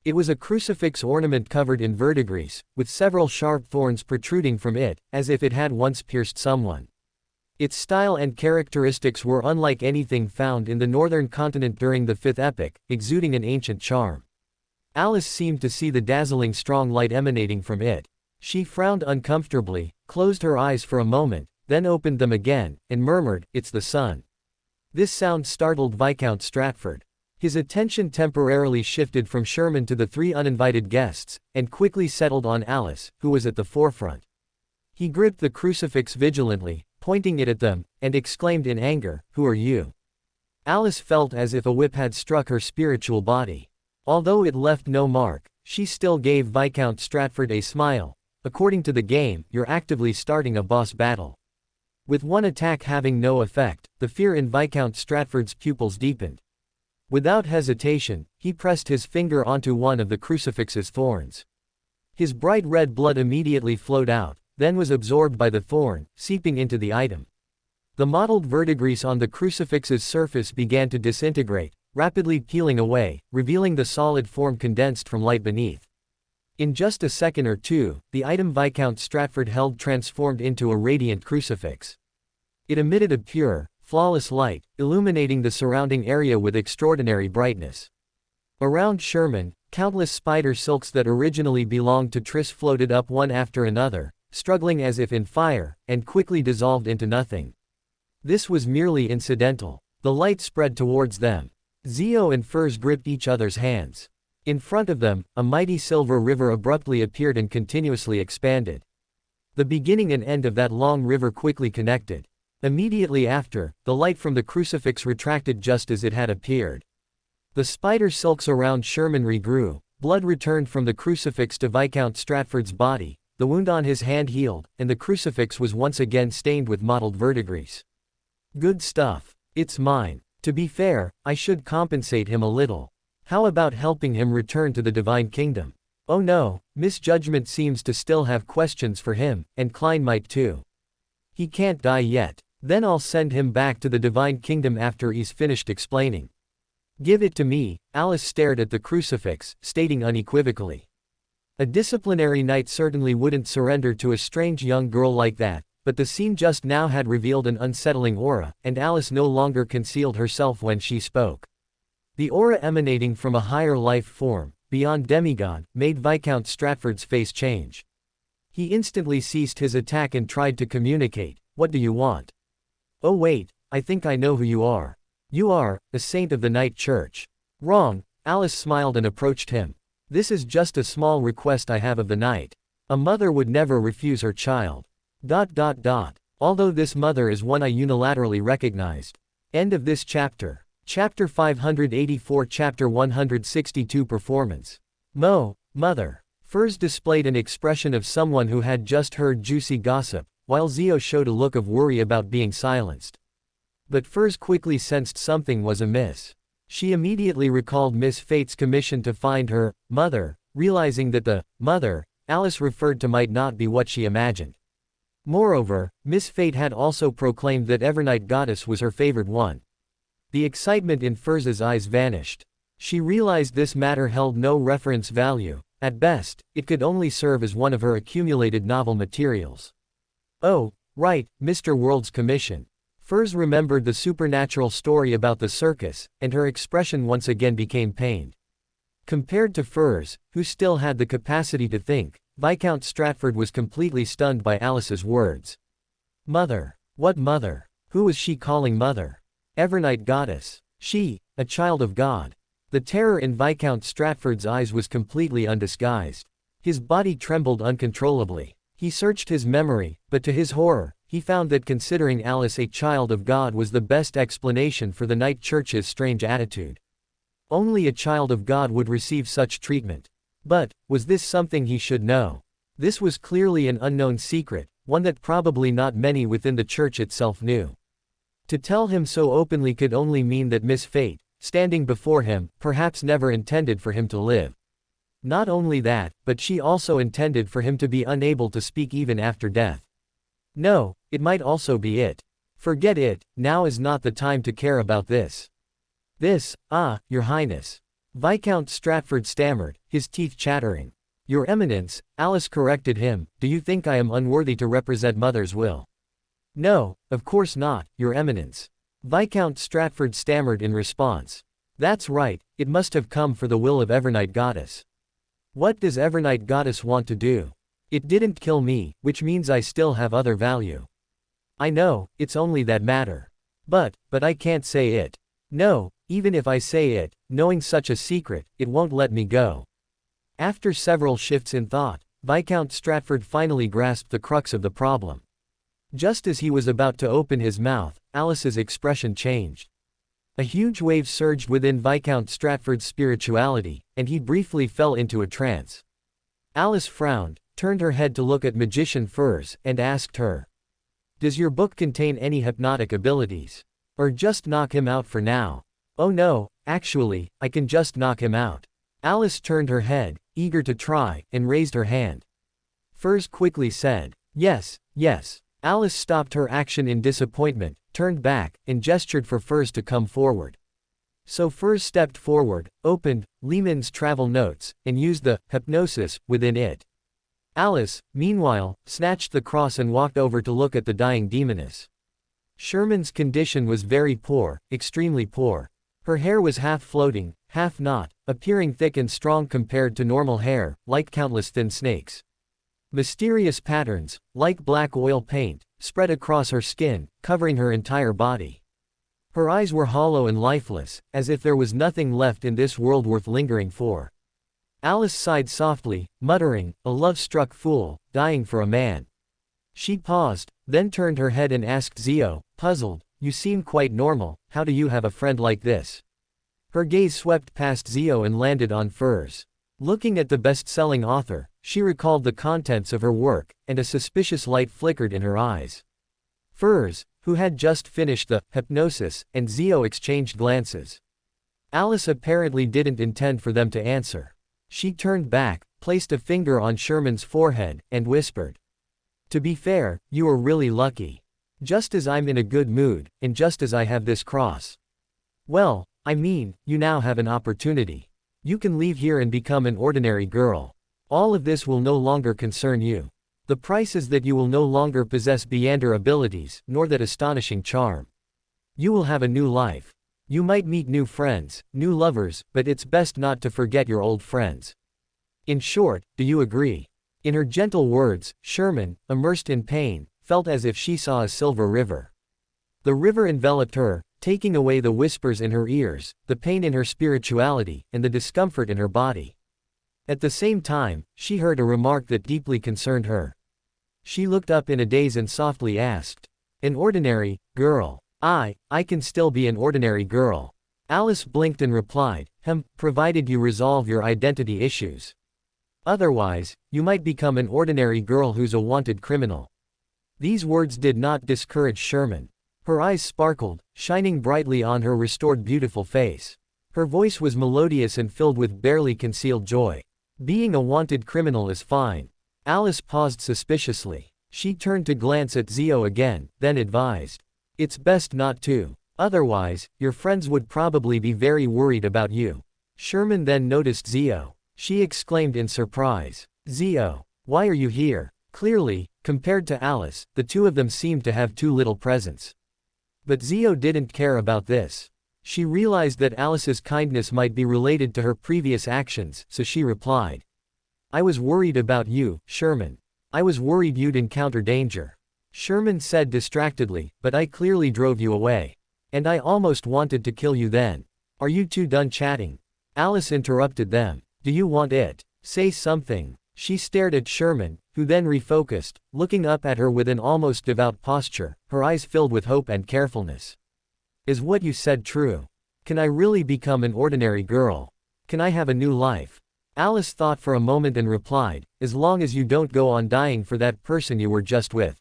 It was a crucifix ornament covered in verdigris, with several sharp thorns protruding from it, as if it had once pierced someone. Its style and characteristics were unlike anything found in the northern continent during the Fifth Epoch, exuding an ancient charm. Alice seemed to see the dazzling strong light emanating from it. She frowned uncomfortably, closed her eyes for a moment, then opened them again, and murmured, "It's the sun." This sound startled Viscount Stratford. His attention temporarily shifted from Sherman to the 3 uninvited guests, and quickly settled on Alice, who was at the forefront. He gripped the crucifix vigilantly, pointing it at them, and exclaimed in anger, "Who are you?" Alice felt as if a whip had struck her spiritual body. Although it left no mark, she still gave Viscount Stratford a smile. "According to the game, you're actively starting a boss battle." With one attack having no effect, the fear in Viscount Stratford's pupils deepened. Without hesitation, he pressed his finger onto one of the crucifix's thorns. His bright red blood immediately flowed out, then was absorbed by the thorn, seeping into the item. The mottled verdigris on the crucifix's surface began to disintegrate, rapidly peeling away, revealing the solid form condensed from light beneath. In just a second or two, the item Viscount Stratford held transformed into a radiant crucifix. It emitted a pure, flawless light, illuminating the surrounding area with extraordinary brightness. Around Sherman, countless spider silks that originally belonged to Triss floated up one after another, struggling as if in fire, and quickly dissolved into nothing. This was merely incidental. The light spread towards them. Zio and Furs gripped each other's hands. In front of them, a mighty silver river abruptly appeared and continuously expanded. The beginning and end of that long river quickly connected. Immediately after, the light from the crucifix retracted just as it had appeared. The spider silks around Sherman regrew, blood returned from the crucifix to Viscount Stratford's body, the wound on his hand healed, and the crucifix was once again stained with mottled verdigris. "Good stuff. It's mine. To be fair, I should compensate him a little. How about helping him return to the divine kingdom?" Oh no, misjudgment seems to still have questions for him, and Klein might too. "He can't die yet. Then I'll send him back to the divine kingdom after he's finished explaining." Give it to me. Alice stared at the crucifix, stating unequivocally. A disciplinary knight certainly wouldn't surrender to a strange young girl like that, but the scene just now had revealed an unsettling aura, and Alice no longer concealed herself when she spoke. The aura emanating from a higher life form, beyond demigod, made Viscount Stratford's face change. He instantly ceased his attack and tried to communicate. What do you want? Oh wait, I think I know who you are. You are a saint of the Knight Church. Wrong. Alice smiled and approached him. This is just a small request I have of the knight. A mother would never refuse her child. Although this mother is one I unilaterally recognized. End of this chapter. Chapter 584. Chapter 162. Performance. Mother. Furs displayed an expression of someone who had just heard juicy gossip, while Zio showed a look of worry about being silenced. But Furs quickly sensed something was amiss. She immediately recalled Miss Fate's commission to find her mother, realizing that the mother Alice referred to might not be what she imagined. Moreover, Miss Fate had also proclaimed that Evernight Goddess was her favored one. The excitement in Furs's eyes vanished. She realized this matter held no reference value. At best, it could only serve as one of her accumulated novel materials. Oh, right, Mr. World's commission. Furs remembered the supernatural story about the circus, and her expression once again became pained. Compared to Furs, who still had the capacity to think, Viscount Stratford was completely stunned by Alice's words. Mother. What mother? Who was she calling mother? Evernight Goddess. She, a child of God. The terror in Viscount Stratford's eyes was completely undisguised. His body trembled uncontrollably. He searched his memory, but to his horror, he found that considering Alice a child of God was the best explanation for the Knight Church's strange attitude. Only a child of God would receive such treatment. But, was this something he should know? This was clearly an unknown secret, one that probably not many within the church itself knew. To tell him so openly could only mean that Miss Fate, standing before him, perhaps never intended for him to live. Not only that, but she also intended for him to be unable to speak even after death. No, it might also be it. Forget it, now is not the time to care about this. Your Highness. Viscount Stratford stammered, his teeth chattering. Your Eminence, Alice corrected him, do you think I am unworthy to represent Mother's will? No, of course not, Your Eminence. Viscount Stratford stammered in response. That's right, it must have come for the will of Evernight Goddess. What does Evernight Goddess want to do? It didn't kill me, which means I still have other value. I know, it's only that matter. But I can't say it. No, even if I say it, knowing such a secret, it won't let me go. After several shifts in thought, Viscount Stratford finally grasped the crux of the problem. Just as he was about to open his mouth, Alice's expression changed. A huge wave surged within Viscount Stratford's spirituality, and he briefly fell into a trance. Alice frowned, turned her head to look at Magician Furs, and asked her. Does your book contain any hypnotic abilities? Or just knock him out for now? Oh no, actually, I can just knock him out. Alice turned her head, eager to try, and raised her hand. Furs quickly said, yes. Alice stopped her action in disappointment, turned back, and gestured for Furs to come forward. So Furs stepped forward, opened Lehman's travel notes, and used the hypnosis within it. Alice, meanwhile, snatched the cross and walked over to look at the dying demoness. Sherman's condition was very poor, extremely poor. Her hair was half floating, half not, appearing thick and strong compared to normal hair, like countless thin snakes. Mysterious patterns, like black oil paint, spread across her skin, covering her entire body. Her eyes were hollow and lifeless, as if there was nothing left in this world worth lingering for. Alice sighed softly, muttering, a love-struck fool, dying for a man. She paused, then turned her head and asked Zio, puzzled, you seem quite normal, how do you have a friend like this? Her gaze swept past Zio and landed on Furs. Looking at the best-selling author, she recalled the contents of her work, and a suspicious light flickered in her eyes. Furs, who had just finished the hypnosis, and Zio exchanged glances. Alice apparently didn't intend for them to answer. She turned back, placed a finger on Sherman's forehead, and whispered. To be fair, you are really lucky. Just as I'm in a good mood, and just as I have this cross. Well, I mean, you now have an opportunity. You can leave here and become an ordinary girl. All of this will no longer concern you. The price is that you will no longer possess Beyonder abilities, nor that astonishing charm. You will have a new life. You might meet new friends, new lovers, but it's best not to forget your old friends. In short, do you agree? In her gentle words, Sherman, immersed in pain, felt as if she saw a silver river. The river enveloped her, taking away the whispers in her ears, the pain in her spirituality, and the discomfort in her body. At the same time, she heard a remark that deeply concerned her. She looked up in a daze and softly asked, "An ordinary girl? I can still be an ordinary girl." Alice blinked and replied, provided you resolve your identity issues. Otherwise, you might become an ordinary girl who's a wanted criminal." These words did not discourage Sherman. Her eyes sparkled, shining brightly on her restored beautiful face. Her voice was melodious and filled with barely concealed joy. "Being a wanted criminal is fine." Alice paused suspiciously. She turned to glance at Zio again, then advised, "It's best not to. Otherwise, your friends would probably be very worried about you." Sherman then noticed Zio. She exclaimed in surprise, "Zio, why are you here?" Clearly, compared to Alice, the two of them seemed to have too little presence. But Zio didn't care about this. She realized that Alice's kindness might be related to her previous actions, so she replied, "I was worried about you, Sherman. I was worried you'd encounter danger." Sherman said distractedly, "But I clearly drove you away. And I almost wanted to kill you then. Are you two done chatting?" Alice interrupted them. "Do you want it? Say something." She stared at Sherman, who then refocused, looking up at her with an almost devout posture, her eyes filled with hope and carefulness. "Is what you said true? Can I really become an ordinary girl? Can I have a new life?" Alice thought for a moment and replied, "As long as you don't go on dying for that person you were just with."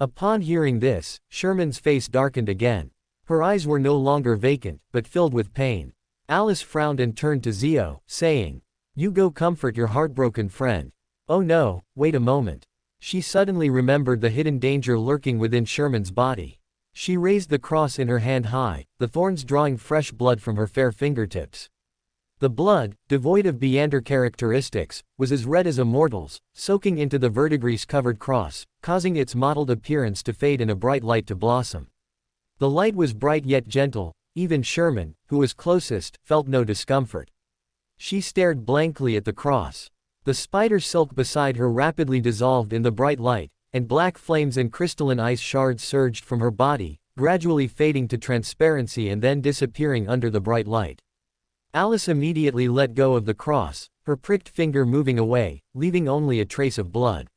Upon hearing this, Sherman's face darkened again. Her eyes were no longer vacant, but filled with pain. Alice frowned and turned to Zio, saying, "You go comfort your heartbroken friend." Oh no, wait a moment. She suddenly remembered the hidden danger lurking within Sherman's body. She raised the cross in her hand high, the thorns drawing fresh blood from her fair fingertips. The blood, devoid of Beyonder characteristics, was as red as a mortal's, soaking into the verdigris-covered cross, causing its mottled appearance to fade and a bright light to blossom. The light was bright yet gentle. Even Sherman, who was closest, felt no discomfort. She stared blankly at the cross. The spider silk beside her rapidly dissolved in the bright light, and black flames and crystalline ice shards surged from her body, gradually fading to transparency and then disappearing under the bright light. Alice immediately let go of the cross, her pricked finger moving away, leaving only a trace of blood.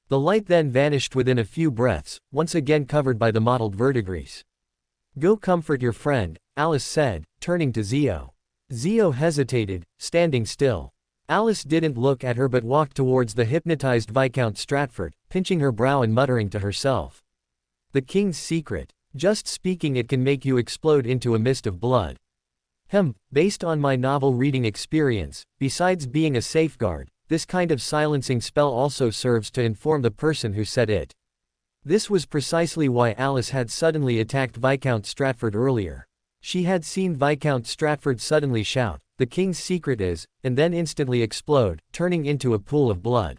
The light then vanished within a few breaths, once again covered by the mottled verdigris. "Go comfort your friend," Alice said, turning to Zio. Zio hesitated, standing still. Alice didn't look at her but walked towards the hypnotized Viscount Stratford, pinching her brow and muttering to herself, "The king's secret. Just speaking it can make you explode into a mist of blood." Based on my novel reading experience, besides being a safeguard, this kind of silencing spell also serves to inform the person who said it. This was precisely why Alice had suddenly attacked Viscount Stratford earlier. She had seen Viscount Stratford suddenly shout, "The king's secret is," and then instantly explode, turning into a pool of blood.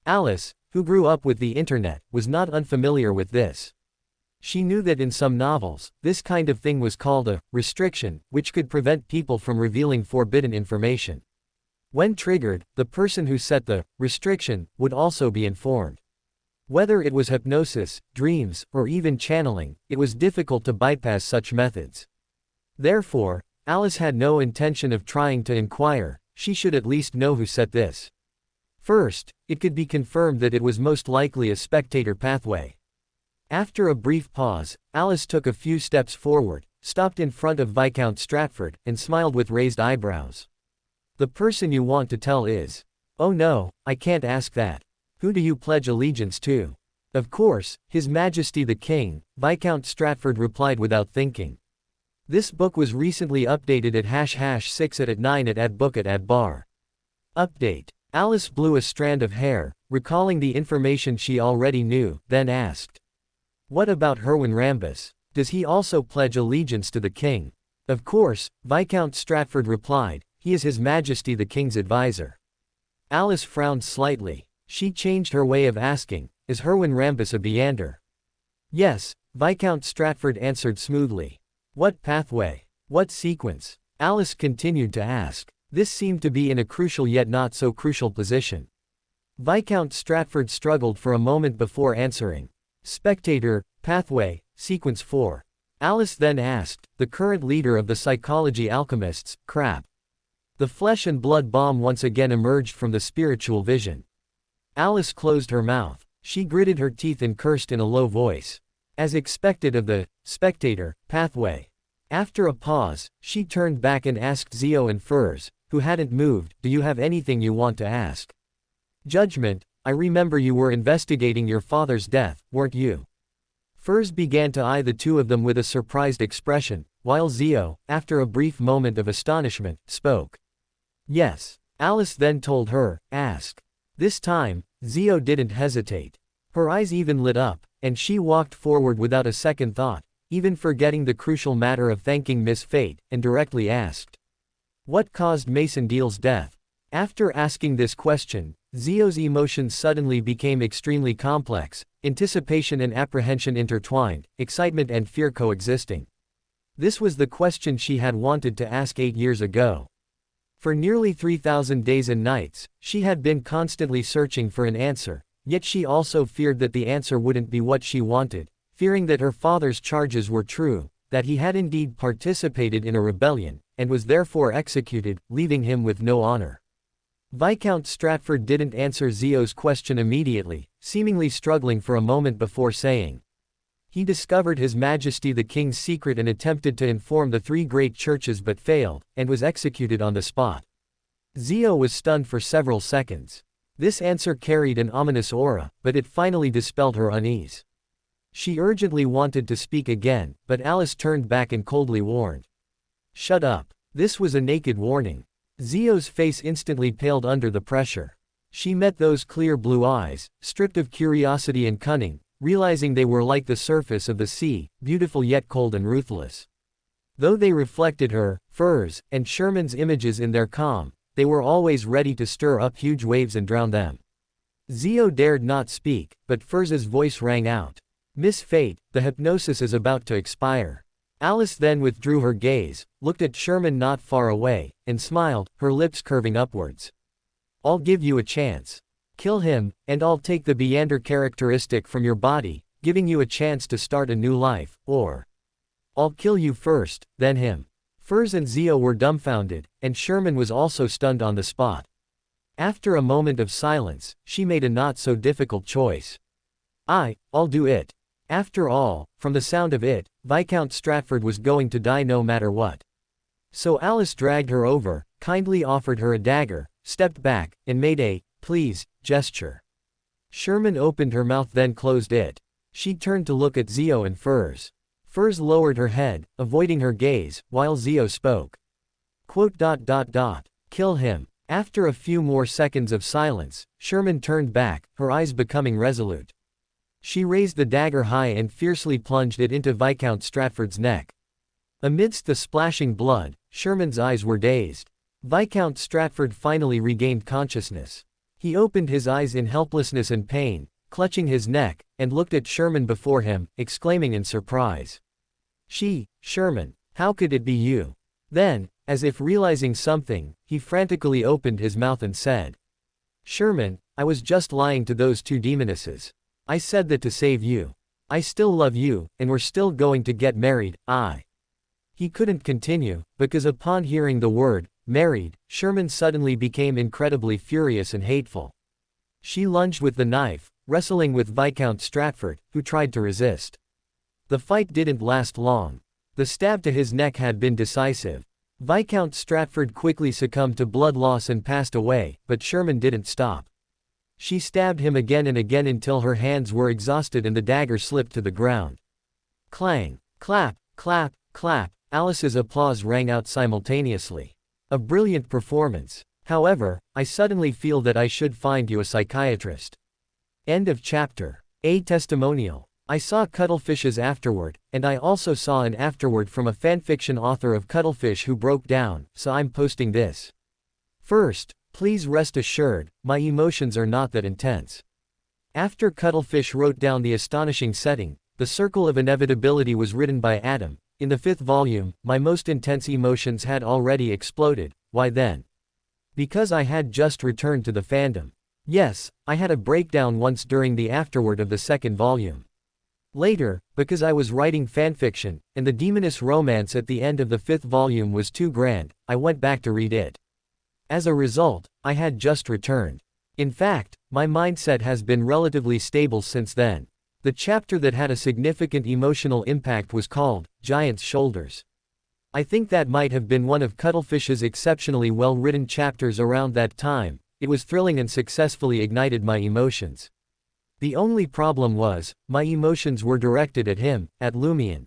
Alice, who grew up with the internet, was not unfamiliar with this. She knew that in some novels, this kind of thing was called a restriction, which could prevent people from revealing forbidden information. When triggered, the person who set the restriction would also be informed. Whether it was hypnosis, dreams, or even channeling, it was difficult to bypass such methods. Therefore, Alice had no intention of trying to inquire. She should at least know who set this. First, it could be confirmed that it was most likely a spectator pathway. After a brief pause, Alice took a few steps forward, stopped in front of Viscount Stratford, and smiled with raised eyebrows. "The person you want to tell is..." "Oh no, I can't ask that. Who do you pledge allegiance to?" "Of course, His Majesty the King," Viscount Stratford replied without thinking. This book was recently updated at #6@9 @book@bar. Update. Alice blew a strand of hair, recalling the information she already knew, then asked, "What about Herwin Rambus? Does he also pledge allegiance to the king?" Of course, Viscount Stratford replied, he is His Majesty the King's advisor. Alice frowned slightly. She changed her way of asking, is Herwin Rambus a Beander? Yes, Viscount Stratford answered smoothly. What pathway? What sequence? Alice continued to ask. This seemed to be in a crucial yet not so crucial position. Viscount Stratford struggled for a moment before answering. Spectator, pathway, sequence 4. Alice then asked, the current leader of the psychology alchemists, crap. The flesh and blood bomb once again emerged from the spiritual vision. Alice closed her mouth. She gritted her teeth and cursed in a low voice. As expected of the spectator, pathway. After a pause, she turned back and asked Zio and Furs, who hadn't moved, do you have anything you want to ask? Judgment, I remember you were investigating your father's death, weren't you? Furs began to eye the two of them with a surprised expression, while Zio, after a brief moment of astonishment, spoke. Yes. Alice then told her, ask. This time, Zio didn't hesitate. Her eyes even lit up, and she walked forward without a second thought, even forgetting the crucial matter of thanking Miss Fate, and directly asked. What caused Mason Deal's death? After asking this question, Zio's emotions suddenly became extremely complex, anticipation and apprehension intertwined, excitement and fear coexisting. This was the question she had wanted to ask 8 years ago. For nearly 3,000 days and nights, she had been constantly searching for an answer, yet she also feared that the answer wouldn't be what she wanted, fearing that her father's charges were true, that he had indeed participated in a rebellion, and was therefore executed, leaving him with no honor. Viscount Stratford didn't answer Zio's question immediately, seemingly struggling for a moment before saying. He discovered His Majesty the King's secret and attempted to inform the 3 great churches but failed, and was executed on the spot. Zio was stunned for several seconds. This answer carried an ominous aura, but it finally dispelled her unease. She urgently wanted to speak again, but Alice turned back and coldly warned. Shut up. This was a naked warning. Zio's face instantly paled under the pressure. She met those clear blue eyes, stripped of curiosity and cunning, realizing they were like the surface of the sea, beautiful yet cold and ruthless. Though they reflected her, Furs, and Sherman's images in their calm, they were always ready to stir up huge waves and drown them. Zio dared not speak, but Furs's voice rang out. Miss Fate, the hypnosis is about to expire. Alice then withdrew her gaze, looked at Sherman not far away, and smiled, her lips curving upwards. I'll give you a chance. Kill him, and I'll take the Beander characteristic from your body, giving you a chance to start a new life, or I'll kill you first, then him. Furs and Zio were dumbfounded, and Sherman was also stunned on the spot. After a moment of silence, she made a not-so-difficult choice. I'll do it. After all, from the sound of it, Viscount Stratford was going to die no matter what. So Alice dragged her over, kindly offered her a dagger, stepped back, and made a, please, gesture. Sherman opened her mouth then closed it. She turned to look at Zio and Furs. Furs lowered her head, avoiding her gaze, while Zio spoke. Kill him. After a few more seconds of silence, Sherman turned back, her eyes becoming resolute. She raised the dagger high and fiercely plunged it into Viscount Stratford's neck. Amidst the splashing blood, Sherman's eyes were dazed. Viscount Stratford finally regained consciousness. He opened his eyes in helplessness and pain, clutching his neck, and looked at Sherman before him, exclaiming in surprise. Sherman, how could it be you? Then, as if realizing something, he frantically opened his mouth and said. Sherman, I was just lying to those 2 demonesses. I said that to save you. I still love you, and we're still going to get married. He couldn't continue, because upon hearing the word, married, Sherman suddenly became incredibly furious and hateful. She lunged with the knife, wrestling with Viscount Stratford, who tried to resist. The fight didn't last long. The stab to his neck had been decisive. Viscount Stratford quickly succumbed to blood loss and passed away, but Sherman didn't stop. She stabbed him again and again until her hands were exhausted and the dagger slipped to the ground. Clang! Clap! Clap! Clap! Alice's applause rang out simultaneously. A brilliant performance. However, I suddenly feel that I should find you a psychiatrist. End of chapter. A testimonial. I saw Cuttlefish's afterword, and I also saw an afterword from a fanfiction author of Cuttlefish who broke down, so I'm posting this. First, please rest assured, my emotions are not that intense. After Cuttlefish wrote down the astonishing setting, The Circle of Inevitability was written by Adam. In the 5th volume, my most intense emotions had already exploded. Why then? Because I had just returned to the fandom. Yes, I had a breakdown once during the afterword of the 2nd volume. Later, because I was writing fanfiction, and the demoness romance at the end of the 5th volume was too grand, I went back to read it. As a result, I had just returned. In fact, my mindset has been relatively stable since then. The chapter that had a significant emotional impact was called Giant's Shoulders. I think that might have been one of Cuttlefish's exceptionally well-written chapters around that time. It was thrilling and successfully ignited my emotions. The only problem was, my emotions were directed at him, at Lumion.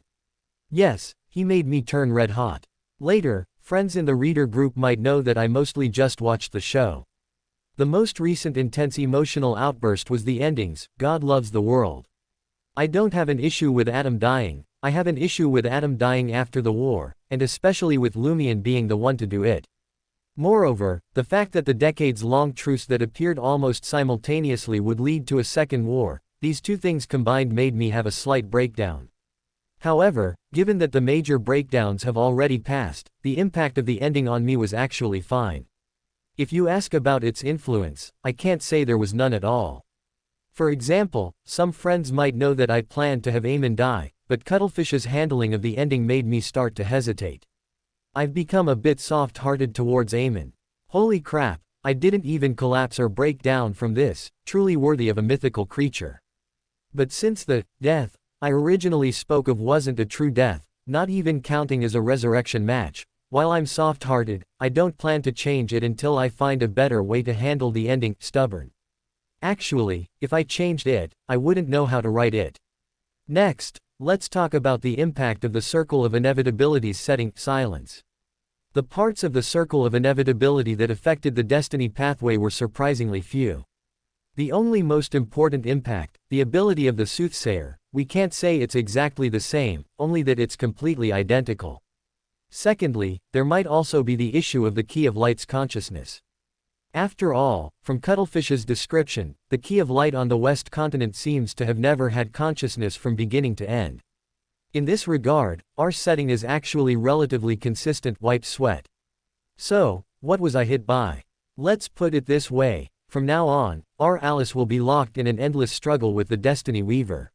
Yes, he made me turn red hot. Later, friends in the reader group might know that I mostly just watched the show. The most recent intense emotional outburst was the endings, God loves the world. I don't have an issue with Adam dying, I have an issue with Adam dying after the war, and especially with Lumion being the one to do it. Moreover, the fact that the decades-long truce that appeared almost simultaneously would lead to a second war, these two things combined made me have a slight breakdown. However, given that the major breakdowns have already passed, the impact of the ending on me was actually fine. If you ask about its influence, I can't say there was none at all. For example, some friends might know that I planned to have Eamon die, but Cuttlefish's handling of the ending made me start to hesitate. I've become a bit soft-hearted towards Eamon. Holy crap, I didn't even collapse or break down from this, truly worthy of a mythical creature. But since the death I originally spoke of wasn't a true death, not even counting as a resurrection match, while I'm soft-hearted, I don't plan to change it until I find a better way to handle the ending, stubborn. Actually, if I changed it, I wouldn't know how to write it. Next, let's talk about the impact of the Circle of Inevitability's setting, silence. The parts of the Circle of Inevitability that affected the destiny pathway were surprisingly few. The only most important impact, the ability of the soothsayer, we can't say it's exactly the same, only that it's completely identical. Secondly, there might also be the issue of the Key of Light's consciousness. After all, from Cuttlefish's description, the Key of Light on the West Continent seems to have never had consciousness from beginning to end. In this regard, our setting is actually relatively consistent, wipe sweat. So, what was I hit by? Let's put it this way, from now on, our Alice will be locked in an endless struggle with the Destiny Weaver.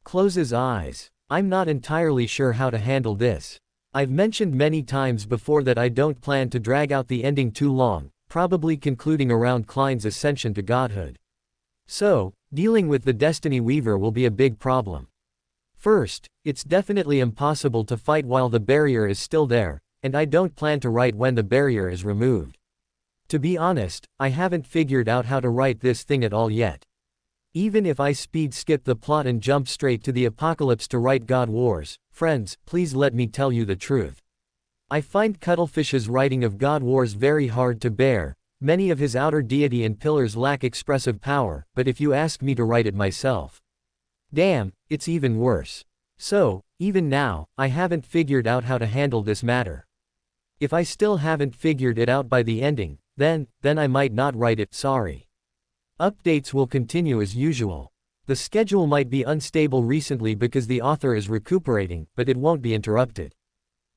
Closes eyes. I'm not entirely sure how to handle this. I've mentioned many times before that I don't plan to drag out the ending too long, probably concluding around Klein's ascension to godhood. So, dealing with the Destiny Weaver will be a big problem. First, it's definitely impossible to fight while the barrier is still there, and I don't plan to write when the barrier is removed. To be honest, I haven't figured out how to write this thing at all yet. Even if I speed skip the plot and jump straight to the apocalypse to write God Wars, friends, please let me tell you the truth. I find Cuttlefish's writing of God Wars very hard to bear. Many of his outer deity and pillars lack expressive power, but if you ask me to write it myself, damn, it's even worse. So, even now, I haven't figured out how to handle this matter. If I still haven't figured it out by the ending, then I might not write it, sorry. Updates will continue as usual. The schedule might be unstable recently because the author is recuperating, but it won't be interrupted.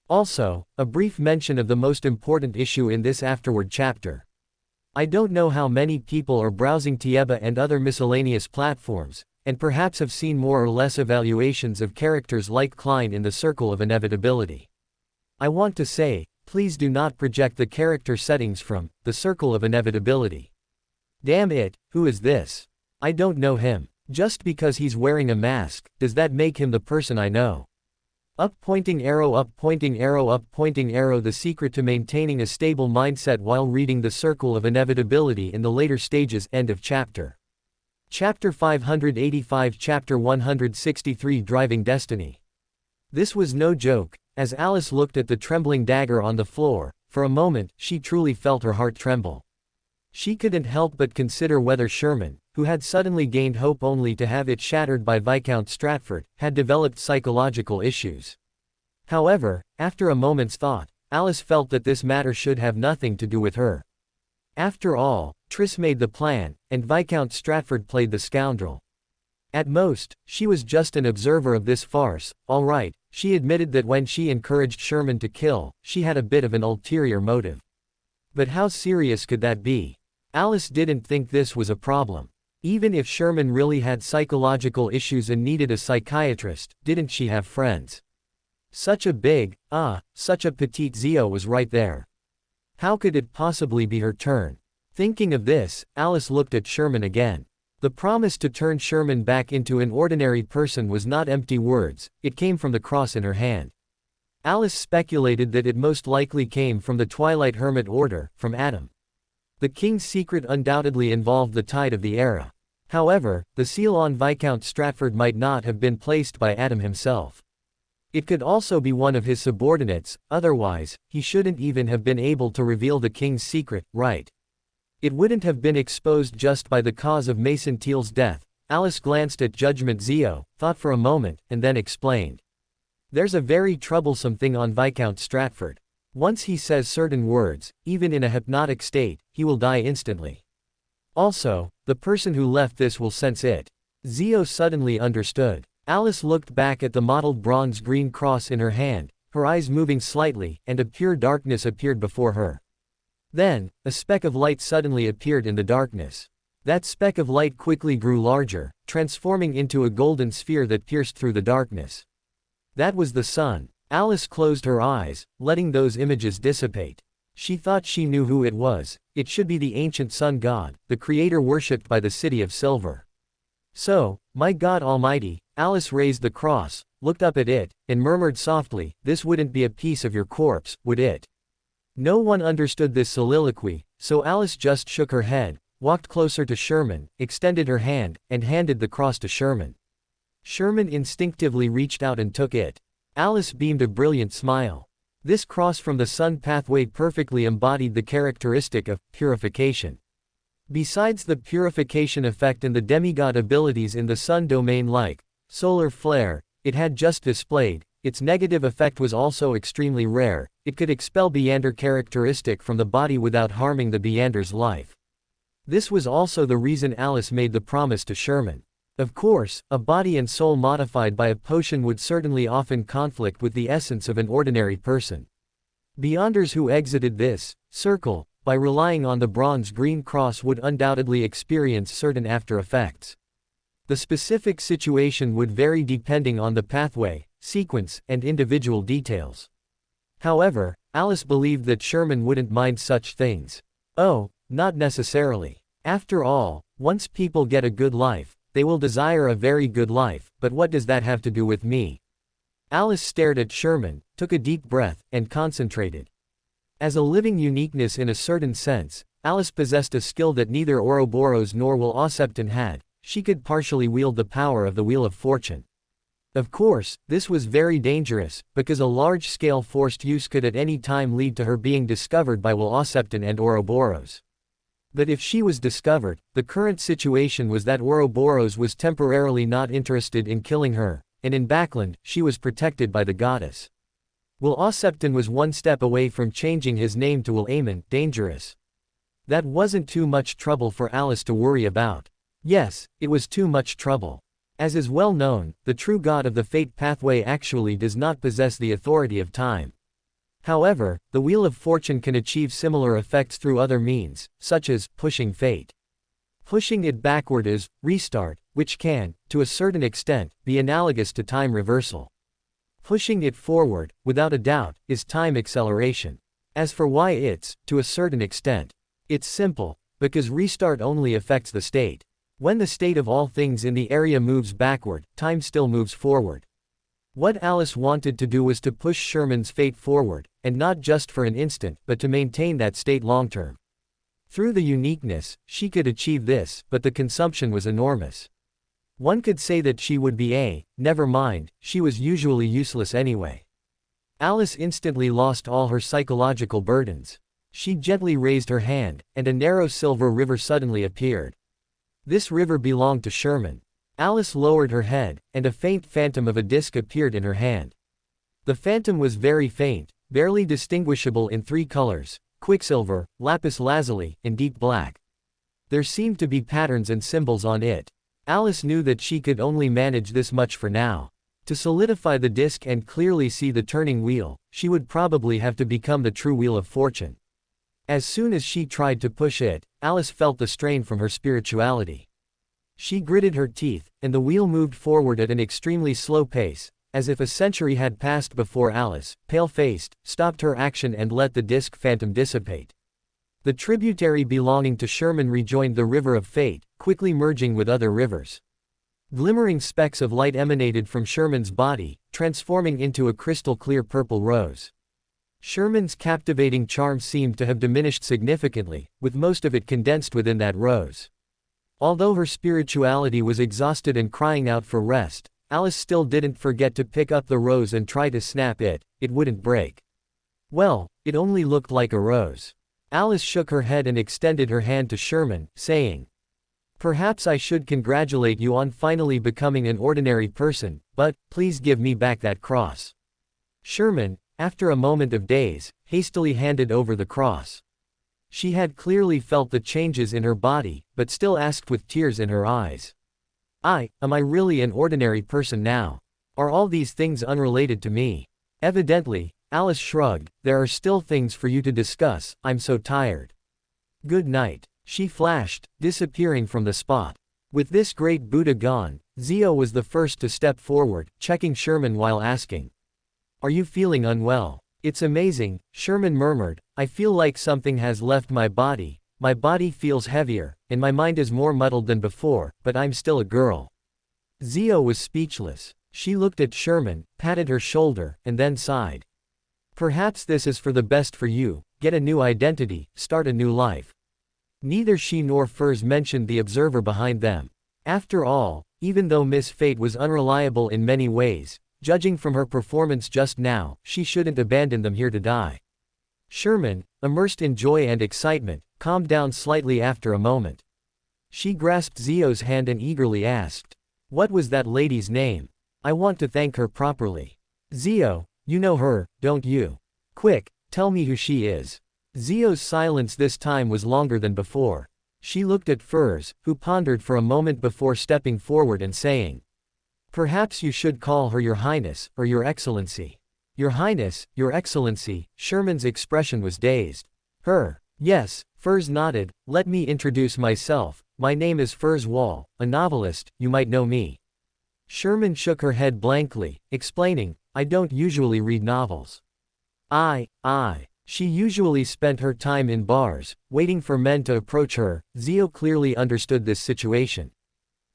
Also, a brief mention of the most important issue in this afterward chapter. I don't know how many people are browsing Tieba and other miscellaneous platforms, and perhaps have seen more or less evaluations of characters like Klein in the Circle of Inevitability. I want to say, please do not project the character settings from the Circle of Inevitability. Damn it, who is this? I don't know him. Just because he's wearing a mask, does that make him the person I know? Up pointing arrow, up pointing arrow, up pointing arrow. The secret to maintaining a stable mindset while reading the Circle of Inevitability in the later stages. End of chapter. Chapter 585, Chapter 163, Driving Destiny. This was no joke. As Alice looked at the trembling dagger on the floor, for a moment, she truly felt her heart tremble. She couldn't help but consider whether Sherman, who had suddenly gained hope only to have it shattered by Viscount Stratford, had developed psychological issues. However, after a moment's thought, Alice felt that this matter should have nothing to do with her. After all, Triss made the plan, and Viscount Stratford played the scoundrel. At most, she was just an observer of this farce. All right, she admitted that when she encouraged Sherman to kill, she had a bit of an ulterior motive. But how serious could that be? Alice didn't think this was a problem. Even if Sherman really had psychological issues and needed a psychiatrist, didn't she have friends? Such a petite Zio was right there. How could it possibly be her turn? Thinking of this, Alice looked at Sherman again. The promise to turn Sherman back into an ordinary person was not empty words, it came from the cross in her hand. Alice speculated that it most likely came from the Twilight Hermit Order, from Adam. The king's secret undoubtedly involved the tide of the era. However, the seal on Viscount Stratford might not have been placed by Adam himself. It could also be one of his subordinates, otherwise, he shouldn't even have been able to reveal the king's secret, right? It wouldn't have been exposed just by the cause of Mason Teal's death. Alice glanced at Judgment Zio, thought for a moment, and then explained. There's a very troublesome thing on Viscount Stratford. Once he says certain words, even in a hypnotic state, he will die instantly. Also, the person who left this will sense it. Zio suddenly understood. Alice looked back at the mottled bronze green cross in her hand, her eyes moving slightly, and a pure darkness appeared before her. Then, a speck of light suddenly appeared in the darkness. That speck of light quickly grew larger, transforming into a golden sphere that pierced through the darkness. That was the sun. Alice closed her eyes, letting those images dissipate. She thought she knew who it was. It should be the ancient sun god, the creator worshipped by the City of Silver. So, my God Almighty, Alice raised the cross, looked up at it, and murmured softly, this wouldn't be a piece of your corpse, would it? No one understood this soliloquy, so Alice just shook her head, walked closer to Sherman, extended her hand, and handed the cross to Sherman. Sherman instinctively reached out and took it. Alice beamed a brilliant smile. This cross from the sun pathway perfectly embodied the characteristic of purification. Besides the purification effect and the demigod abilities in the sun domain like solar flare, it had just displayed, its negative effect was also extremely rare. It could expel Beander characteristic from the body without harming the Beander's life. This was also the reason Alice made the promise to Sherman. Of course, a body and soul modified by a potion would certainly often conflict with the essence of an ordinary person. Beanders who exited this circle by relying on the bronze-green cross would undoubtedly experience certain after-effects. The specific situation would vary depending on the pathway, sequence, and individual details. However, Alice believed that Sherman wouldn't mind such things. Oh, not necessarily. After all, once people get a good life, they will desire a very good life, but what does that have to do with me? Alice stared at Sherman, took a deep breath, and concentrated. As a living uniqueness in a certain sense, Alice possessed a skill that neither Ouroboros nor Will Ossepton had. She could partially wield the power of the Wheel of Fortune. Of course, this was very dangerous, because a large-scale forced use could at any time lead to her being discovered by Will Ossepton and Ouroboros. But if she was discovered, the current situation was that Ouroboros was temporarily not interested in killing her, and in Backland, she was protected by the goddess. Will Ossepton was one step away from changing his name to Will Aemon, dangerous. That wasn't too much trouble for Alice to worry about. Yes, it was too much trouble. As is well known, the true god of the fate pathway actually does not possess the authority of time. However, the Wheel of Fortune can achieve similar effects through other means, such as pushing fate. Pushing it backward is restart, which can, to a certain extent, be analogous to time reversal. Pushing it forward, without a doubt, is time acceleration. As for why it's, to a certain extent, it's simple, because restart only affects the state. When the state of all things in the area moves backward, time still moves forward. What Alice wanted to do was to push Sherman's fate forward, and not just for an instant, but to maintain that state long-term. Through the uniqueness, she could achieve this, but the consumption was enormous. One could say that she would be never mind, she was usually useless anyway. Alice instantly lost all her psychological burdens. She gently raised her hand, and a narrow silver river suddenly appeared. This river belonged to Sherman. Alice lowered her head, and a faint phantom of a disc appeared in her hand. The phantom was very faint, barely distinguishable in 3 colors: quicksilver, lapis lazuli, and deep black. There seemed to be patterns and symbols on it. Alice knew that she could only manage this much for now. To solidify the disc and clearly see the turning wheel, she would probably have to become the true Wheel of Fortune. As soon as she tried to push it, Alice felt the strain from her spirituality. She gritted her teeth, and the wheel moved forward at an extremely slow pace, as if a century had passed before Alice, pale-faced, stopped her action and let the disc phantom dissipate. The tributary belonging to Sherman rejoined the River of Fate, quickly merging with other rivers. Glimmering specks of light emanated from Sherman's body, transforming into a crystal-clear purple rose. Sherman's captivating charm seemed to have diminished significantly, with most of it condensed within that rose. Although her spirituality was exhausted and crying out for rest, Alice still didn't forget to pick up the rose and try to snap it. It wouldn't break. Well, it only looked like a rose. Alice shook her head and extended her hand to Sherman, saying, "Perhaps I should congratulate you on finally becoming an ordinary person, but please give me back that cross." Sherman, after a moment of daze, hastily handed over the cross. She had clearly felt the changes in her body, but still asked with tears in her eyes, Am I really an ordinary person now? Are all these things unrelated to me?" Evidently, Alice shrugged, "There are still things for you to discuss, I'm so tired. Good night." She flashed, disappearing from the spot. With this great Buddha gone, Zio was the first to step forward, checking Sherman while asking, "Are you feeling unwell?" "It's amazing," Sherman murmured, "I feel like something has left my body feels heavier, and my mind is more muddled than before, but I'm still a girl." Zio was speechless. She looked at Sherman, patted her shoulder, and then sighed. "Perhaps this is for the best for you, get a new identity, start a new life." Neither she nor Furs mentioned the observer behind them. After all, even though Miss Fate was unreliable in many ways, judging from her performance just now, she shouldn't abandon them here to die. Sherman, immersed in joy and excitement, calmed down slightly after a moment. She grasped Zio's hand and eagerly asked, "What was that lady's name? I want to thank her properly." "Zio, you know her, don't you? Quick, tell me who she is." Zio's silence this time was longer than before. She looked at Furs, who pondered for a moment before stepping forward and saying, "Perhaps you should call her Your Highness, or Your Excellency." "Your Highness, Your Excellency," Sherman's expression was dazed. "Her." "Yes," Furs nodded, "let me introduce myself, my name is Furs Wall, a novelist, you might know me." Sherman shook her head blankly, explaining, "I don't usually read novels." I. She usually spent her time in bars, waiting for men to approach her. Zio clearly understood this situation.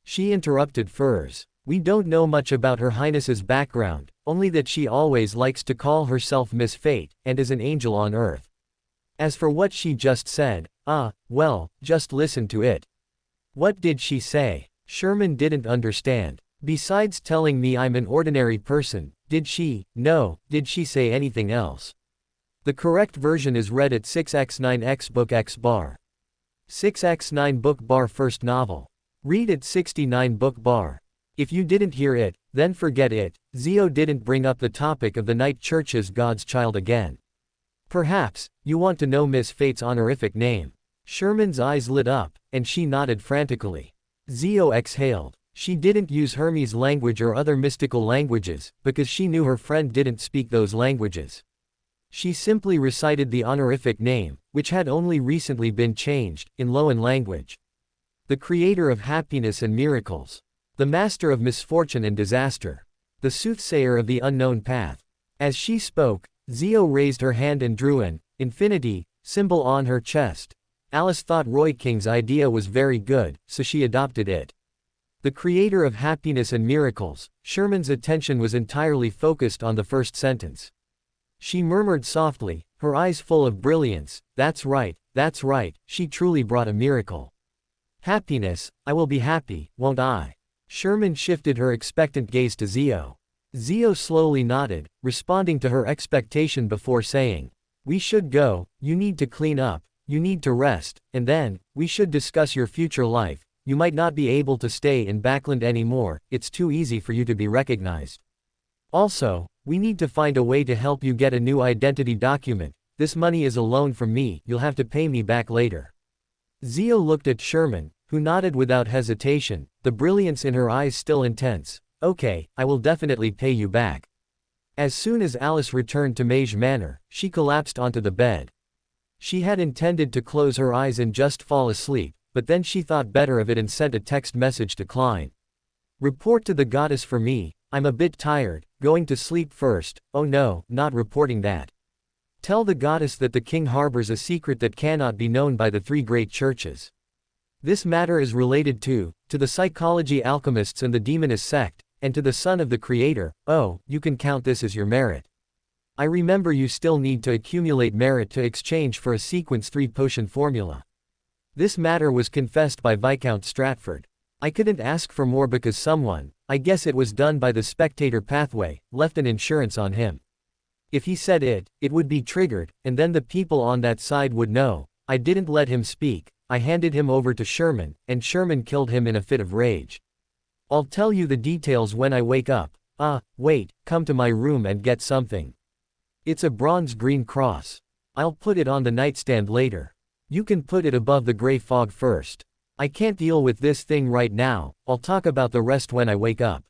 She interrupted Furs. "We don't know much about Her Highness's background, only that she always likes to call herself Miss Fate, and is an angel on earth. As for what she just said, well, just listen to it." "What did she say?" Sherman didn't understand. "Besides telling me I'm an ordinary person, did she say anything else?" The correct version is read at 6x9x book x bar. 6x9 book bar first novel. Read at 69 book bar. If you didn't hear it, then forget it. Zio didn't bring up the topic of the night church's God's child again. "Perhaps, you want to know Miss Fate's honorific name." Sherman's eyes lit up, and she nodded frantically. Zio exhaled. She didn't use Hermes language or other mystical languages, because she knew her friend didn't speak those languages. She simply recited the honorific name, which had only recently been changed, in Loan language. The creator of happiness and miracles. The master of misfortune and disaster. The soothsayer of the unknown path. As she spoke, Zio raised her hand and drew an infinity symbol on her chest. Alice thought Roy King's idea was very good, so she adopted it. The creator of happiness and miracles. Sherman's attention was entirely focused on the first sentence. She murmured softly, her eyes full of brilliance, that's right, she truly brought a miracle. Happiness, I will be happy, won't I?" Sherman shifted her expectant gaze to Zio. Zio slowly nodded, responding to her expectation before saying, We should go, you need to clean up, you need to rest, and then, we should discuss your future life. You might not be able to stay in Backland anymore, it's too easy for you to be recognized. Also, we need to find a way to help you get a new identity document. This money is a loan from me, you'll have to pay me back later. Zio looked at Sherman, who nodded without hesitation, the brilliance in her eyes still intense. Okay, I will definitely pay you back. As soon as Alice returned to Mage Manor, she collapsed onto the bed. She had intended to close her eyes and just fall asleep, but then she thought better of it and sent a text message to Klein. Report to the goddess for me, I'm a bit tired, going to sleep first. Oh no, not reporting that. Tell the goddess that the king harbors a secret that cannot be known by the three great churches. This matter is related to the psychology alchemists and the demonist sect, and to the son of the creator. Oh, you can count this as your merit. I remember you still need to accumulate merit to exchange for a sequence 3 potion formula. This matter was confessed by Viscount Stratford. I couldn't ask for more because someone, I guess it was done by the spectator pathway, left an insurance on him. If he said it, it would be triggered, and then the people on that side would know. I didn't let him speak, I handed him over to Sherman, and Sherman killed him in a fit of rage. I'll tell you the details when I wake up. Wait, come to my room and get something. It's a bronze green cross. I'll put it on the nightstand later. You can put it above the gray fog first. I can't deal with this thing right now, I'll talk about the rest when I wake up.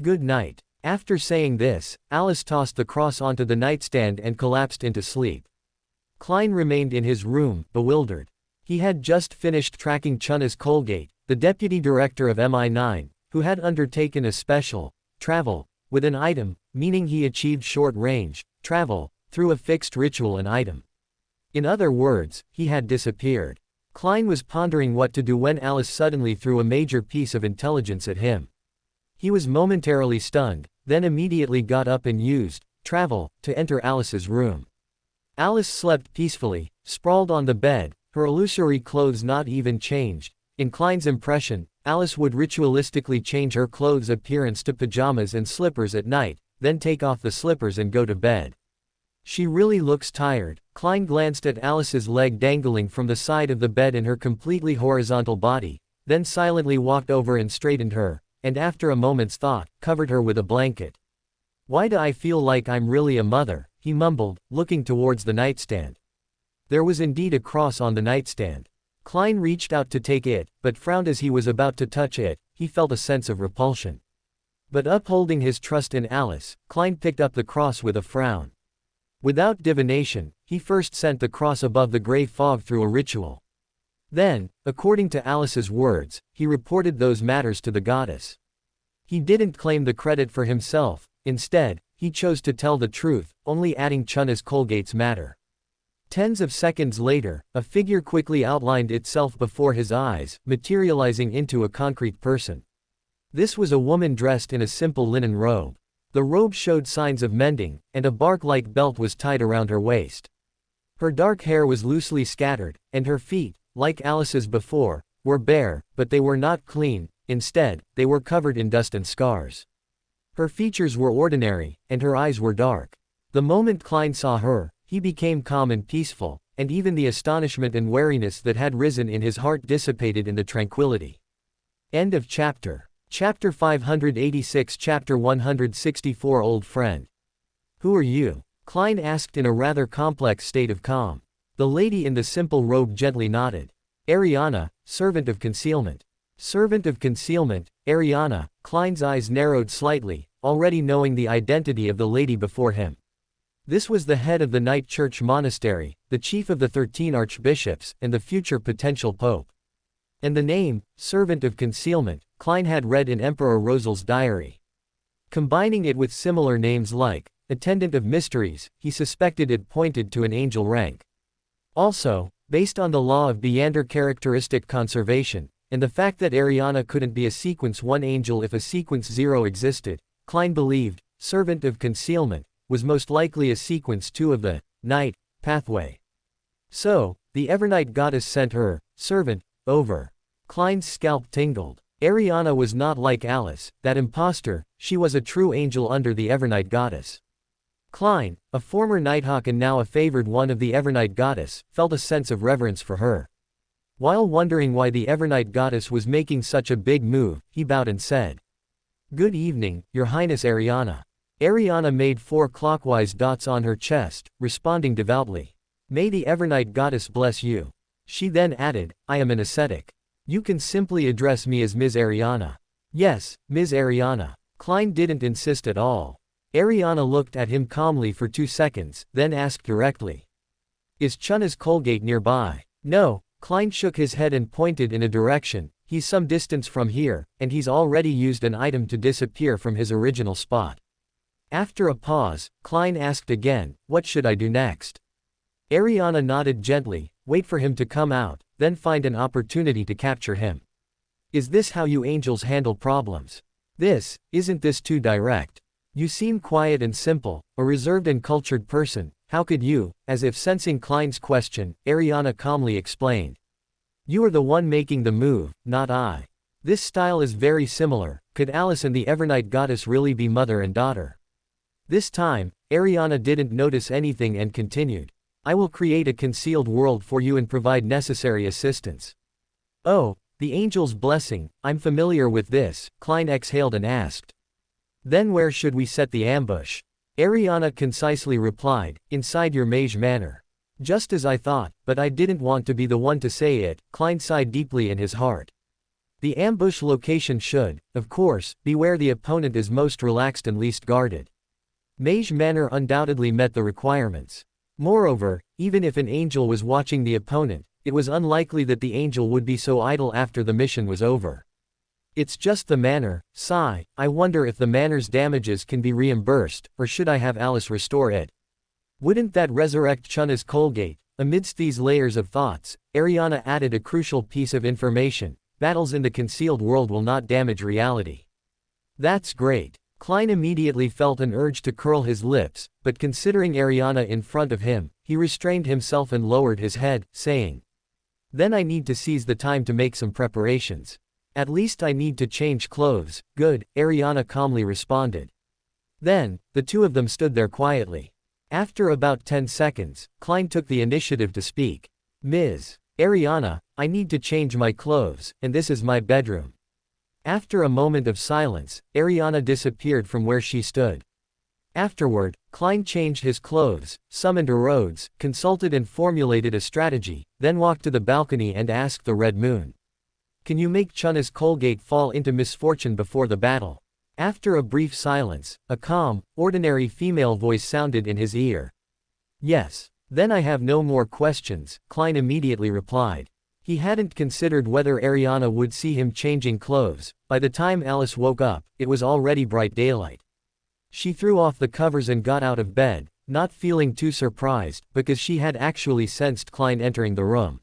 Good night. After saying this, Alice tossed the cross onto the nightstand and collapsed into sleep. Klein remained in his room, bewildered. He had just finished tracking Chunna's Colgate, the deputy director of MI9, who had undertaken a special travel with an item, meaning he achieved short-range travel through a fixed ritual and item. In other words, he had disappeared. Klein was pondering what to do when Alice suddenly threw a major piece of intelligence at him. He was momentarily stunned, then immediately got up and used travel to enter Alice's room. Alice slept peacefully, sprawled on the bed, her illusory clothes not even changed. In Klein's impression, Alice would ritualistically change her clothes' appearance to pajamas and slippers at night, then take off the slippers and go to bed. She really looks tired. Klein glanced at Alice's leg dangling from the side of the bed and her completely horizontal body, then silently walked over and straightened her, and after a moment's thought, covered her with a blanket. Why do I feel like I'm really a mother? He mumbled, looking towards the nightstand. There was indeed a cross on the nightstand. Klein reached out to take it, but frowned as he was about to touch it. He felt a sense of repulsion. But upholding his trust in Alice, Klein picked up the cross with a frown. Without divination, he first sent the cross above the gray fog through a ritual. Then, according to Alice's words, he reported those matters to the goddess. He didn't claim the credit for himself, instead, he chose to tell the truth, only adding Chunna's Colgate's matter. Tens of seconds later, a figure quickly outlined itself before his eyes, materializing into a concrete person. This was a woman dressed in a simple linen robe. The robe showed signs of mending, and a bark-like belt was tied around her waist. Her dark hair was loosely scattered, and her feet, like Alice's before, were bare, but they were not clean. Instead, they were covered in dust and scars. Her features were ordinary, and her eyes were dark. The moment Klein saw her, he became calm and peaceful, and even the astonishment and wariness that had risen in his heart dissipated in the tranquility. End of chapter. Chapter 586. Chapter 164. Old friend. Who are you? Klein asked in a rather complex state of calm. The lady in the simple robe gently nodded. Ariana, servant of concealment. Servant of concealment, Ariana. Klein's eyes narrowed slightly, already knowing the identity of the lady before him. This was the head of the Knight Church Monastery, the chief of the 13 archbishops, and the future potential pope. And the name, Servant of Concealment, Klein had read in Emperor Rosel's diary. Combining it with similar names like Attendant of Mysteries, he suspected it pointed to an angel rank. Also, based on the law of Beander characteristic conservation, and the fact that Ariana couldn't be a sequence 1 angel if a sequence 0 existed, Klein believed Servant of Concealment was most likely a sequence 2 of the Night pathway. So, the Evernight goddess sent her servant over. Klein's scalp tingled. Ariana was not like Alice, that imposter, she was a true angel under the Evernight goddess. Klein, a former Nighthawk and now a favored one of the Evernight Goddess, felt a sense of reverence for her. While wondering why the Evernight Goddess was making such a big move, he bowed and said, "Good evening, Your Highness Ariana." Ariana made 4 clockwise dots on her chest, responding devoutly. "May the Evernight Goddess bless you." She then added, "I am an ascetic. You can simply address me as Ms. Ariana." "Yes, Ms. Ariana." Klein didn't insist at all. Ariana looked at him calmly for 2 seconds, then asked directly, "Is Chun's Colgate nearby?" "No." Klein shook his head and pointed in a direction. "He's some distance from here, and he's already used an item to disappear from his original spot." After a pause, Klein asked again, "What should I do next?" Ariana nodded gently, "Wait for him to come out, then find an opportunity to capture him." "Is this how you angels handle problems? Isn't this too direct? You seem quiet and simple, a reserved and cultured person. How could you?" As if sensing Klein's question, Ariana calmly explained, "You are the one making the move, not I. This style is very similar. Could Alice and the Evernight Goddess really be mother and daughter?" This time, Ariana didn't notice anything and continued, "I will create a concealed world for you and provide necessary assistance." "Oh, the angel's blessing, I'm familiar with this," Klein exhaled and asked. "Then where should we set the ambush?" Ariana concisely replied, "Inside your mage manor." "Just as I thought, but I didn't want to be the one to say it," Klein sighed deeply in his heart. The ambush location should, of course, be where the opponent is most relaxed and least guarded. Mage Manor undoubtedly met the requirements. Moreover, even if an angel was watching the opponent, it was unlikely that the angel would be so idle after the mission was over. "It's just the manor." Sigh, "I wonder if the manor's damages can be reimbursed, or should I have Alice restore it? Wouldn't that resurrect Chun's Colgate?" Amidst these layers of thoughts, Ariana added a crucial piece of information: battles in the concealed world will not damage reality. "That's great." Klein immediately felt an urge to curl his lips, but considering Ariana in front of him, he restrained himself and lowered his head, saying, "Then I need to seize the time to make some preparations. At least I need to change clothes." "Good," Ariana calmly responded. Then, the two of them stood there quietly. After about 10 seconds, Klein took the initiative to speak. "Ms. Ariana, I need to change my clothes, and this is my bedroom." After a moment of silence, Ariana disappeared from where she stood. Afterward, Klein changed his clothes, summoned a Rhodes, consulted and formulated a strategy, then walked to the balcony and asked the Red Moon, "Can you make Chun's Colgate fall into misfortune before the battle?" After a brief silence, a calm, ordinary female voice sounded in his ear. "Yes." "Then I have no more questions," Klein immediately replied. He hadn't considered whether Ariana would see him changing clothes. By the time Alice woke up, it was already bright daylight. She threw off the covers and got out of bed, not feeling too surprised, because she had actually sensed Klein entering the room.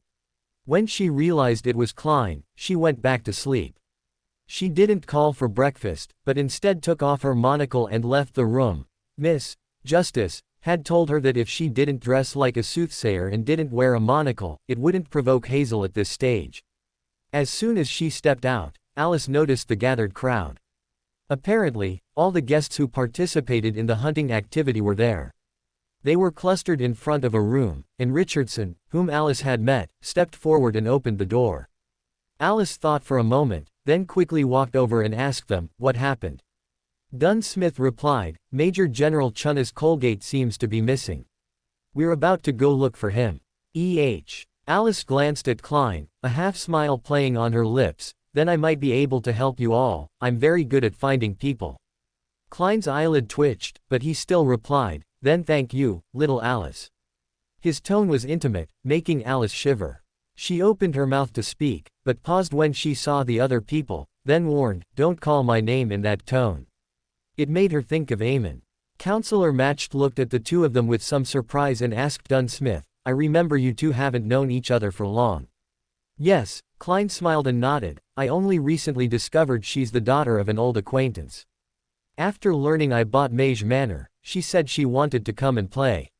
When she realized it was Klein, she went back to sleep. She didn't call for breakfast, but instead took off her monocle and left the room. Miss Justice had told her that if she didn't dress like a soothsayer and didn't wear a monocle, it wouldn't provoke Hazel at this stage. As soon as she stepped out, Alice noticed the gathered crowd. Apparently, all the guests who participated in the hunting activity were there. They were clustered in front of a room, and Richardson, whom Alice had met, stepped forward and opened the door. Alice thought for a moment, then quickly walked over and asked them, "What happened?" Dunn Smith replied, "Major General Chun's Colgate seems to be missing. We're about to go look for him." Alice glanced at Klein, a half-smile playing on her lips. "Then I might be able to help you all. I'm very good at finding people." Klein's eyelid twitched, but he still replied, "Then thank you, little Alice." His tone was intimate, making Alice shiver. She opened her mouth to speak, but paused when she saw the other people, then warned, "Don't call my name in that tone." It made her think of Eamon. Counselor Matched looked at the two of them with some surprise and asked Dunn Smith, "I remember you two haven't known each other for long." "Yes," Klein smiled and nodded, "I only recently discovered she's the daughter of an old acquaintance. After learning I bought Mage Manor, she said she wanted to come and play."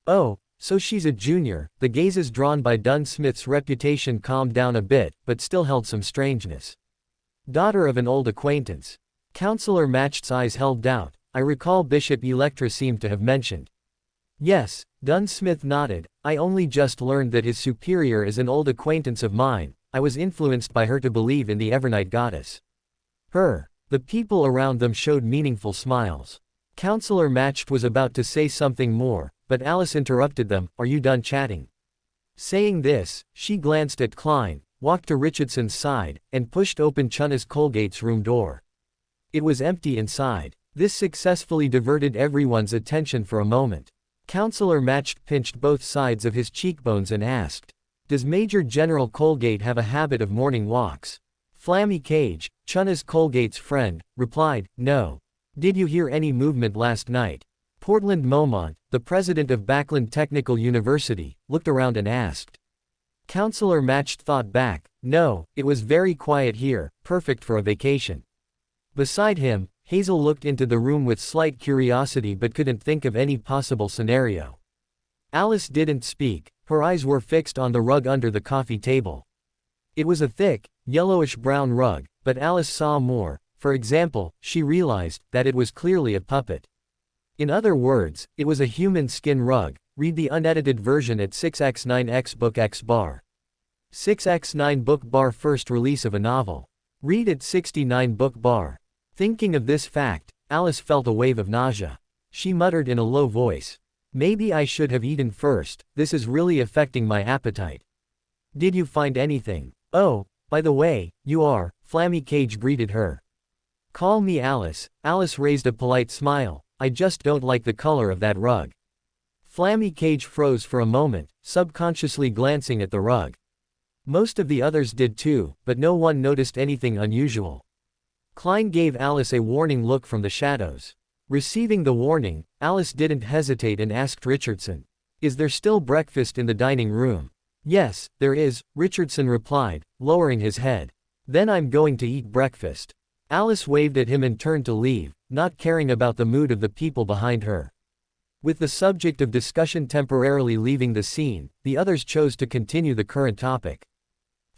"Oh, so she's a junior." The gazes drawn by Dunn Smith's reputation calmed down a bit, but still held some strangeness. "Daughter of an old acquaintance." Counselor Matched's eyes held doubt. I recall Bishop Electra seemed to have mentioned. Yes, Dunsmith nodded. I only just learned that his superior is an old acquaintance of mine. I was influenced by her to believe in the Evernight goddess. Her. The people around them showed meaningful smiles. Counselor Matched was about to say something more, but Alice interrupted them. Are you done chatting? Saying this, she glanced at Klein, walked to Richardson's side, and pushed open Chunna's Colgate's room door. It was empty inside. This successfully diverted everyone's attention for a moment. Counselor Matched pinched both sides of his cheekbones and asked, does Major General Colgate have a habit of morning walks? Flammy Cage, Chunna's Colgate's friend, replied, no. Did you hear any movement last night? Portland Momont, the president of Backland Technical University, looked around and asked. Counselor Matched thought back, no, it was very quiet here, perfect for a vacation. Beside him, Hazel looked into the room with slight curiosity but couldn't think of any possible scenario. Alice didn't speak, her eyes were fixed on the rug under the coffee table. It was a thick, yellowish-brown rug, but Alice saw more. For example, she realized that it was clearly a puppet. In other words, it was a human skin rug. Read the unedited version at 6x9x book x bar. 6x9 book bar first release of a novel. Read at 69 book bar. Thinking of this fact, Alice felt a wave of nausea. She muttered in a low voice. Maybe I should have eaten first, this is really affecting my appetite. Did you find anything? Oh, by the way, you are, Flammy Cage greeted her. Call me Alice. Alice raised a polite smile. I just don't like the color of that rug. Flammy Cage froze for a moment, subconsciously glancing at the rug. Most of the others did too, but no one noticed anything unusual. Klein gave Alice a warning look from the shadows. Receiving the warning, Alice didn't hesitate and asked Richardson, is there still breakfast in the dining room? Yes, there is, Richardson replied, lowering his head. Then I'm going to eat breakfast. Alice waved at him and turned to leave, not caring about the mood of the people behind her. With the subject of discussion temporarily leaving the scene, the others chose to continue the current topic.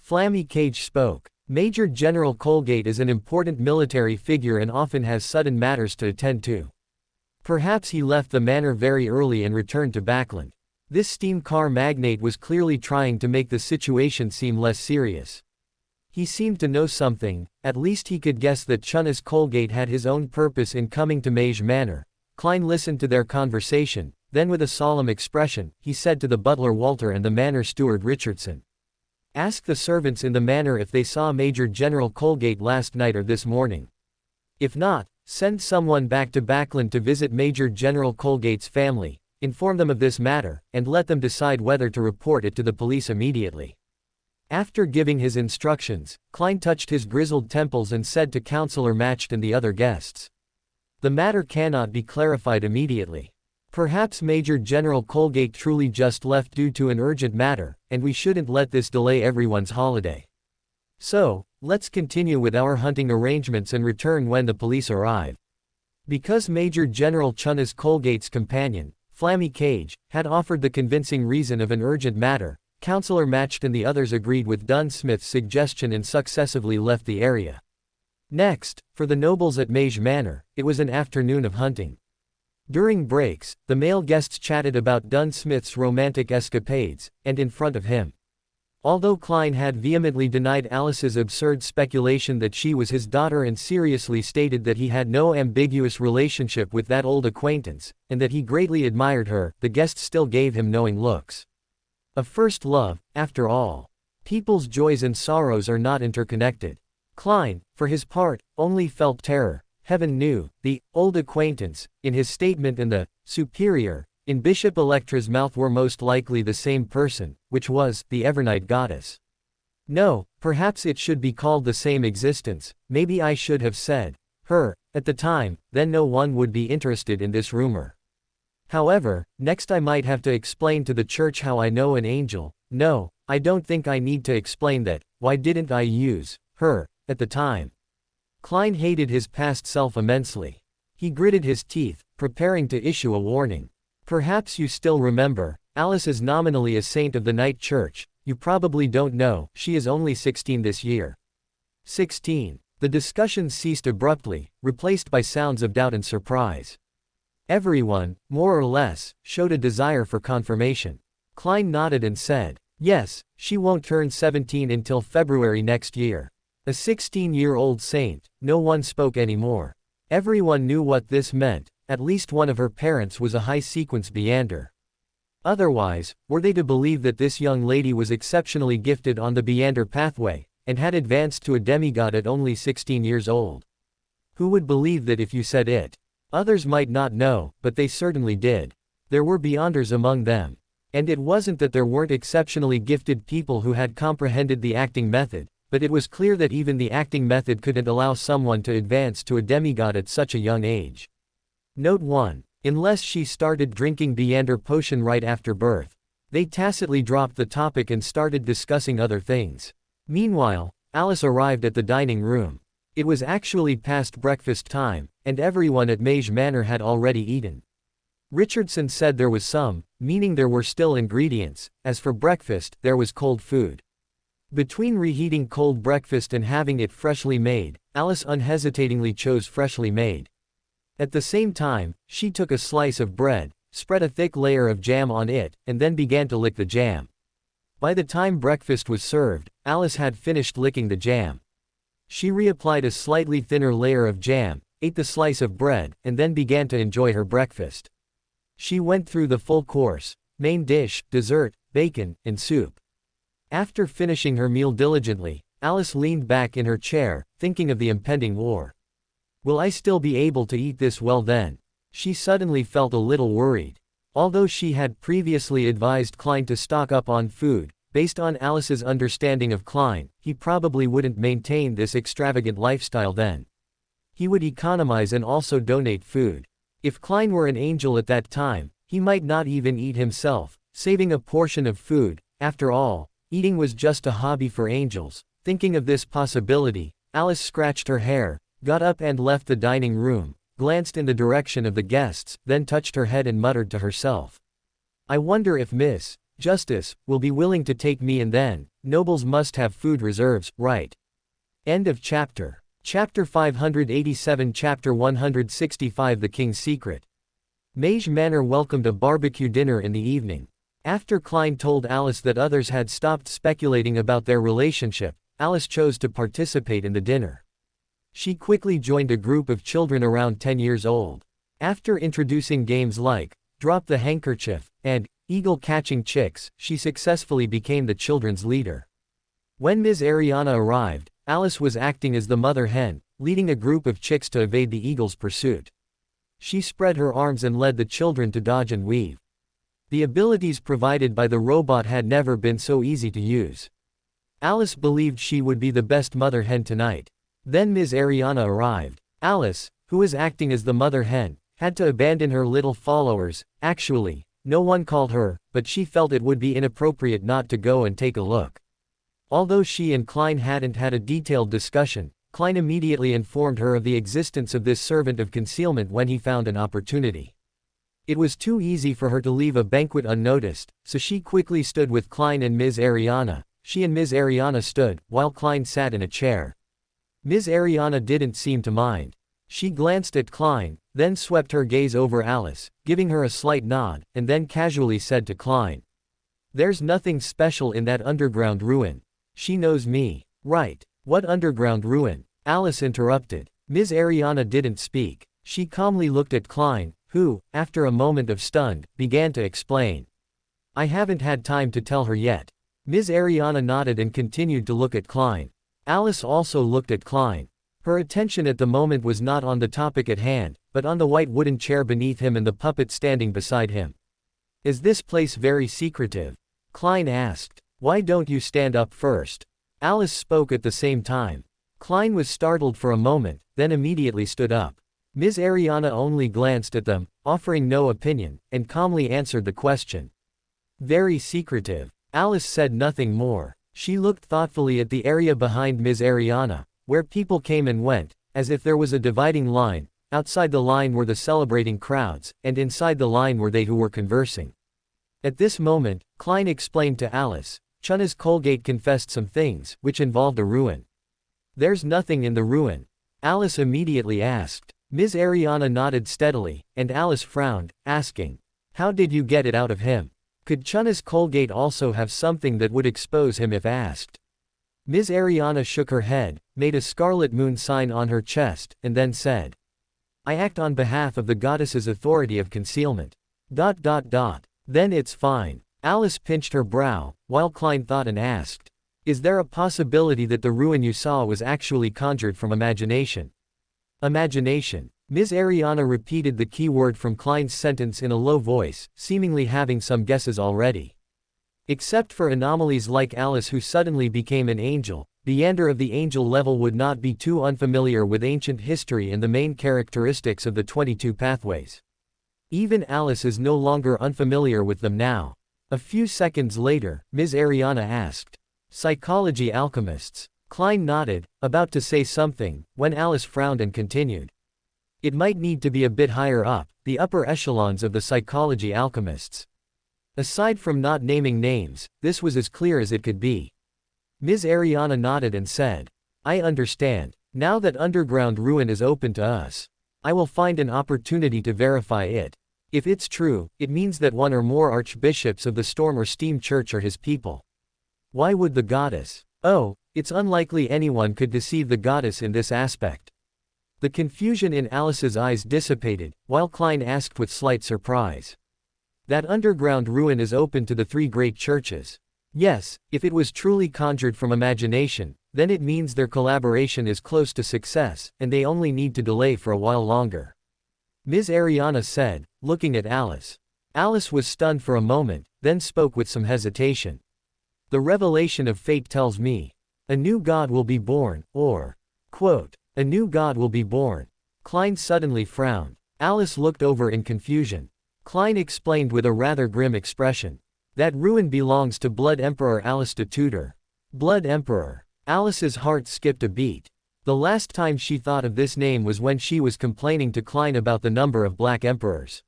Flammy Cage spoke. Major General Colgate is an important military figure and often has sudden matters to attend to. Perhaps he left the manor very early and returned to Backland. This steam car magnate was clearly trying to make the situation seem less serious. He seemed to know something, at least he could guess that Chunna's Colgate had his own purpose in coming to Mage Manor. Klein listened to their conversation, then with a solemn expression, he said to the butler Walter and the manor steward Richardson. Ask the servants in the manor if they saw Major General Colgate last night or this morning. If not, send someone back to Backland to visit Major General Colgate's family, inform them of this matter, and let them decide whether to report it to the police immediately. After giving his instructions, Klein touched his grizzled temples and said to Counselor Matched and the other guests. The matter cannot be clarified immediately. Perhaps Major General Colgate truly just left due to an urgent matter, and we shouldn't let this delay everyone's holiday. So, let's continue with our hunting arrangements and return when the police arrive. Because Major General Chunna's Colgate's companion, Flammy Cage, had offered the convincing reason of an urgent matter, Counselor Matched and the others agreed with Dunsmith's suggestion and successively left the area. Next, for the nobles at Mage Manor, it was an afternoon of hunting. During breaks, the male guests chatted about Dunsmith's romantic escapades, and in front of him. Although Klein had vehemently denied Alice's absurd speculation that she was his daughter and seriously stated that he had no ambiguous relationship with that old acquaintance, and that he greatly admired her, the guests still gave him knowing looks. A first love, after all. People's joys and sorrows are not interconnected. Klein, for his part, only felt terror. Heaven knew, the old acquaintance, in his statement and the superior, in Bishop Electra's mouth were most likely the same person, which was the Evernight goddess. No, perhaps it should be called the same existence, maybe I should have said, her, at the time, then no one would be interested in this rumor. However, next I might have to explain to the church how I know an angel. No, I don't think I need to explain that. Why didn't I use her at the time? Klein hated his past self immensely. He gritted his teeth, preparing to issue a warning. Perhaps you still remember, Alice is nominally a saint of the night church. You probably don't know, she is only 16 this year. 16. The discussion ceased abruptly, replaced by sounds of doubt and surprise. Everyone, more or less, showed a desire for confirmation. Klein nodded and said, "Yes, she won't turn 17 until February next year." A 16-year-old saint. No one spoke anymore. Everyone knew what this meant. At least one of her parents was a high-sequence Beander. Otherwise, were they to believe that this young lady was exceptionally gifted on the Beander pathway, and had advanced to a demigod at only 16 years old? Who would believe that if you said it? Others might not know, but they certainly did. There were Beanders among them. And it wasn't that there weren't exceptionally gifted people who had comprehended the acting method, but it was clear that even the acting method couldn't allow someone to advance to a demigod at such a young age. Note 1. Unless she started drinking Beander potion right after birth. They tacitly dropped the topic and started discussing other things. Meanwhile, Alice arrived at the dining room. It was actually past breakfast time, and everyone at Mage Manor had already eaten. Richardson said there was some, meaning there were still ingredients. As for breakfast, there was cold food. Between reheating cold breakfast and having it freshly made, Alice unhesitatingly chose freshly made. At the same time, she took a slice of bread, spread a thick layer of jam on it, and then began to lick the jam. By the time breakfast was served, Alice had finished licking the jam. She reapplied a slightly thinner layer of jam, ate the slice of bread, and then began to enjoy her breakfast. She went through the full course: main dish, dessert, bacon, and soup. After finishing her meal diligently, Alice leaned back in her chair, thinking of the impending war. Will I still be able to eat this well then? She suddenly felt a little worried. Although she had previously advised Klein to stock up on food, based on Alice's understanding of Klein, he probably wouldn't maintain this extravagant lifestyle then. He would economize and also donate food. If Klein were an angel at that time, he might not even eat himself, saving a portion of food. After all, eating was just a hobby for angels. Thinking of this possibility, Alice scratched her hair, got up and left the dining room, glanced in the direction of the guests, then touched her head and muttered to herself, "I wonder if Miss Justice will be willing to take me, and then, nobles must have food reserves, right?" End of chapter. Chapter 587. Chapter 165. The King's Secret. Mage Manor welcomed a barbecue dinner in the evening. After Klein told Alice that others had stopped speculating about their relationship, Alice chose to participate in the dinner. She quickly joined a group of children around 10 years old. After introducing games like Drop the Handkerchief and Eagle Catching Chicks, she successfully became the children's leader. When Ms. Ariana arrived, Alice was acting as the mother hen, leading a group of chicks to evade the eagle's pursuit. She spread her arms and led the children to dodge and weave. The abilities provided by the robot had never been so easy to use. Alice believed she would be the best mother hen tonight. Then Ms. Ariana arrived. Alice, who was acting as the mother hen, had to abandon her little followers. Actually, no one called her, but she felt it would be inappropriate not to go and take a look. Although she and Klein hadn't had a detailed discussion, Klein immediately informed her of the existence of this servant of concealment when he found an opportunity. It was too easy for her to leave a banquet unnoticed, so she quickly stood with Klein and Ms. Ariana. She and Ms. Ariana stood, while Klein sat in a chair. Ms. Ariana didn't seem to mind. She glanced at Klein, then swept her gaze over Alice, giving her a slight nod, and then casually said to Klein, "There's nothing special in that underground ruin. She knows me, right?" "What underground ruin?" Alice interrupted. Ms. Ariana didn't speak. She calmly looked at Klein, who, after a moment of stunned, began to explain. "I haven't had time to tell her yet." Ms. Ariana nodded and continued to look at Klein. Alice also looked at Klein. Her attention at the moment was not on the topic at hand, but on the white wooden chair beneath him and the puppet standing beside him. "Is this place very secretive?" Klein asked. "Why don't you stand up first?" Alice spoke at the same time. Klein was startled for a moment, then immediately stood up. Ms. Ariana only glanced at them, offering no opinion, and calmly answered the question. "Very secretive." Alice said nothing more. She looked thoughtfully at the area behind Ms. Ariana, where people came and went, as if there was a dividing line. Outside the line were the celebrating crowds, and inside the line were they who were conversing. At this moment, Klein explained to Alice, Chunna's Colgate confessed some things, which involved a ruin. There's nothing in the ruin? Alice immediately asked. Ms. Ariana nodded steadily, and Alice frowned, asking, how did you get it out of him? Could Chunna's Colgate also have something that would expose him if asked? Ms. Ariana shook her head, made a scarlet moon sign on her chest, and then said, I act on behalf of the goddess's authority of concealment. Then it's fine. Alice pinched her brow, while Klein thought and asked, is there a possibility that the ruin you saw was actually conjured from imagination? Imagination. Ms. Ariana repeated the key word from Klein's sentence in a low voice, seemingly having some guesses already. Except for anomalies like Alice who suddenly became an angel, the Yander of the angel level would not be too unfamiliar with ancient history and the main characteristics of the 22 pathways. Even Alice is no longer unfamiliar with them now. A few seconds later, Ms. Ariana asked, psychology alchemists. Klein nodded, about to say something, when Alice frowned and continued. It might need to be a bit higher up, the upper echelons of the psychology alchemists. Aside from not naming names, this was as clear as it could be. Ms. Ariana nodded and said, I understand. Now that underground ruin is open to us, I will find an opportunity to verify it. If it's true, it means that one or more archbishops of the Storm or Steam Church are his people. Why would the goddess? Oh, it's unlikely anyone could deceive the goddess in this aspect. The confusion in Alice's eyes dissipated, while Klein asked with slight surprise. That underground ruin is open to the 3 great churches. Yes, if it was truly conjured from imagination, then it means their collaboration is close to success, and they only need to delay for a while longer. Ms. Ariana said, looking at Alice. Alice was stunned for a moment, then spoke with some hesitation. The revelation of fate tells me, a new god will be born, or, quote, a new god will be born. Klein suddenly frowned. Alice looked over in confusion. Klein explained with a rather grim expression. That ruin belongs to Blood Emperor Alistair Tudor. Blood Emperor. Alice's heart skipped a beat. The last time she thought of this name was when she was complaining to Klein about the number of Black Emperors.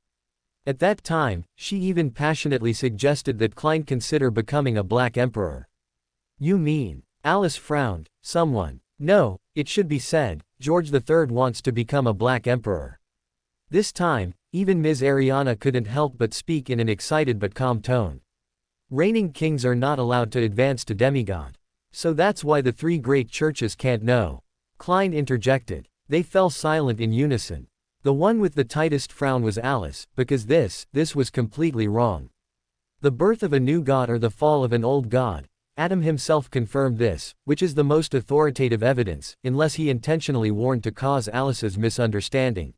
At that time, she even passionately suggested that Klein consider becoming a Black Emperor. You mean? Alice frowned. Someone. No, it should be said, George III wants to become a Black Emperor. This time, even Ms. Ariana couldn't help but speak in an excited but calm tone. Reigning kings are not allowed to advance to demigod. So that's why the 3 great churches can't know. Klein interjected. They fell silent in unison. The one with the tightest frown was Alice, because this was completely wrong. The birth of a new god or the fall of an old god. Adam himself confirmed this, which is the most authoritative evidence, unless he intentionally warned to cause Alice's misunderstanding.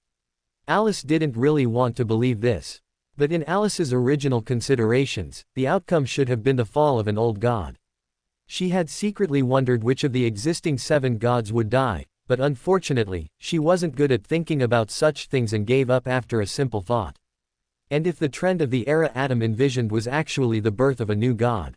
Alice didn't really want to believe this. But in Alice's original considerations, the outcome should have been the fall of an old god. She had secretly wondered which of the existing 7 gods would die, but unfortunately, she wasn't good at thinking about such things and gave up after a simple thought. And if the trend of the era Adam envisioned was actually the birth of a new god?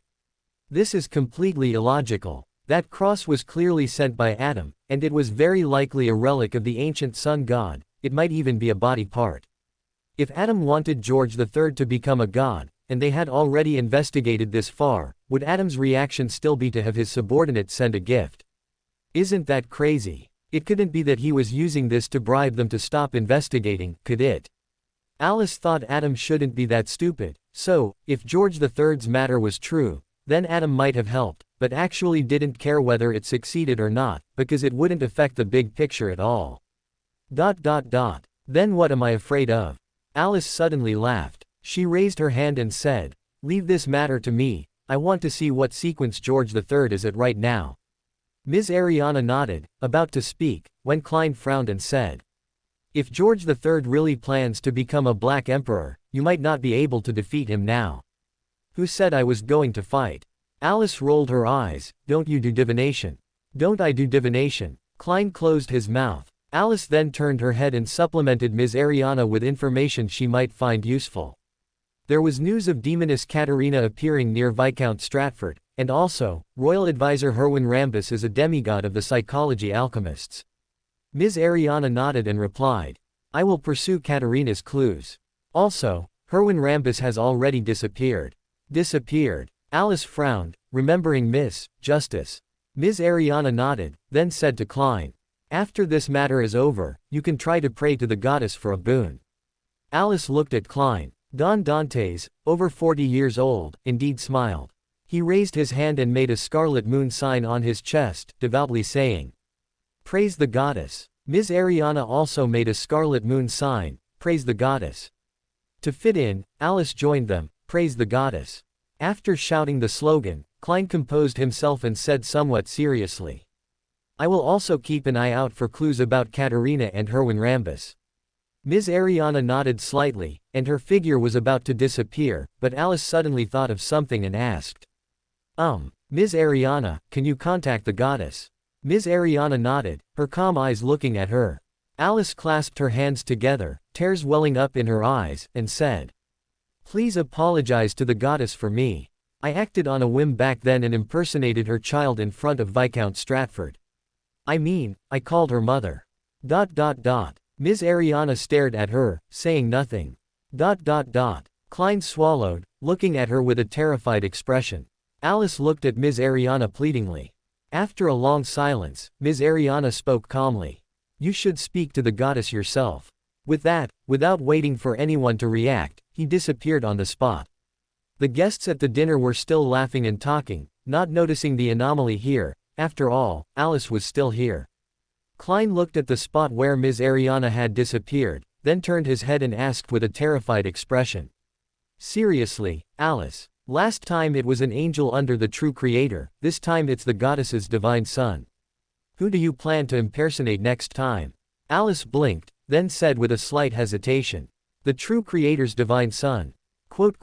This is completely illogical. That cross was clearly sent by Adam, and it was very likely a relic of the ancient sun god. It might even be a body part. If Adam wanted George III to become a god, and they had already investigated this far, would Adam's reaction still be to have his subordinate send a gift? Isn't that crazy? It couldn't be that he was using this to bribe them to stop investigating, could it? Alice thought Adam shouldn't be that stupid, so, if George III's matter was true, then Adam might have helped, but actually didn't care whether it succeeded or not, because it wouldn't affect the big picture at all. Then what am I afraid of? Alice suddenly laughed. She raised her hand and said, leave this matter to me, I want to see what sequence George III is at right now. Ms. Ariana nodded, about to speak, when Klein frowned and said, if George III really plans to become a Black Emperor, you might not be able to defeat him now. Who said I was going to fight? Alice rolled her eyes. Don't you do divination? Don't I do divination? Klein closed his mouth. Alice then turned her head and supplemented Ms. Ariana with information she might find useful. There was news of Demoness Katerina appearing near Viscount Stratford, and also, Royal Advisor Herwin Rambus is a demigod of the psychology alchemists. Ms. Ariana nodded and replied, I will pursue Katerina's clues. Also, Herwin Rambus has already disappeared. Disappeared. Alice frowned, remembering Miss Justice. Ms. Ariana nodded, then said to Klein. After this matter is over, you can try to pray to the goddess for a boon. Alice looked at Klein. Don Dantes, over 40 years old, indeed smiled. He raised his hand and made a scarlet moon sign on his chest, devoutly saying, "Praise the goddess." Ms. Ariana also made a scarlet moon sign, "Praise the goddess." To fit in, Alice joined them, "Praise the goddess." After shouting the slogan, Klein composed himself and said somewhat seriously, "I will also keep an eye out for clues about Katerina and Herwin Rambus." Ms. Ariana nodded slightly, and her figure was about to disappear, but Alice suddenly thought of something and asked, Ms. Ariana, can you contact the goddess?" Ms. Ariana nodded, her calm eyes looking at her. Alice clasped her hands together, tears welling up in her eyes, and said, "Please apologize to the goddess for me. I acted on a whim back then and impersonated her child in front of Viscount Stratford. I called her mother." Ms. Ariana stared at her, saying nothing. Klein swallowed, looking at her with a terrified expression. Alice looked at Ms. Ariana pleadingly. After a long silence, Ms. Ariana spoke calmly. "You should speak to the goddess yourself." With that, without waiting for anyone to react, he disappeared on the spot. The guests at the dinner were still laughing and talking, not noticing the anomaly here. After all, Alice was still here. Klein looked at the spot where Ms. Ariana had disappeared, then turned his head and asked with a terrified expression, "Seriously, Alice? Last time it was an angel under the true creator, this time it's the goddess's divine son. Who do you plan to impersonate next time?" Alice blinked, then said with a slight hesitation, "The true creator's divine son." Klein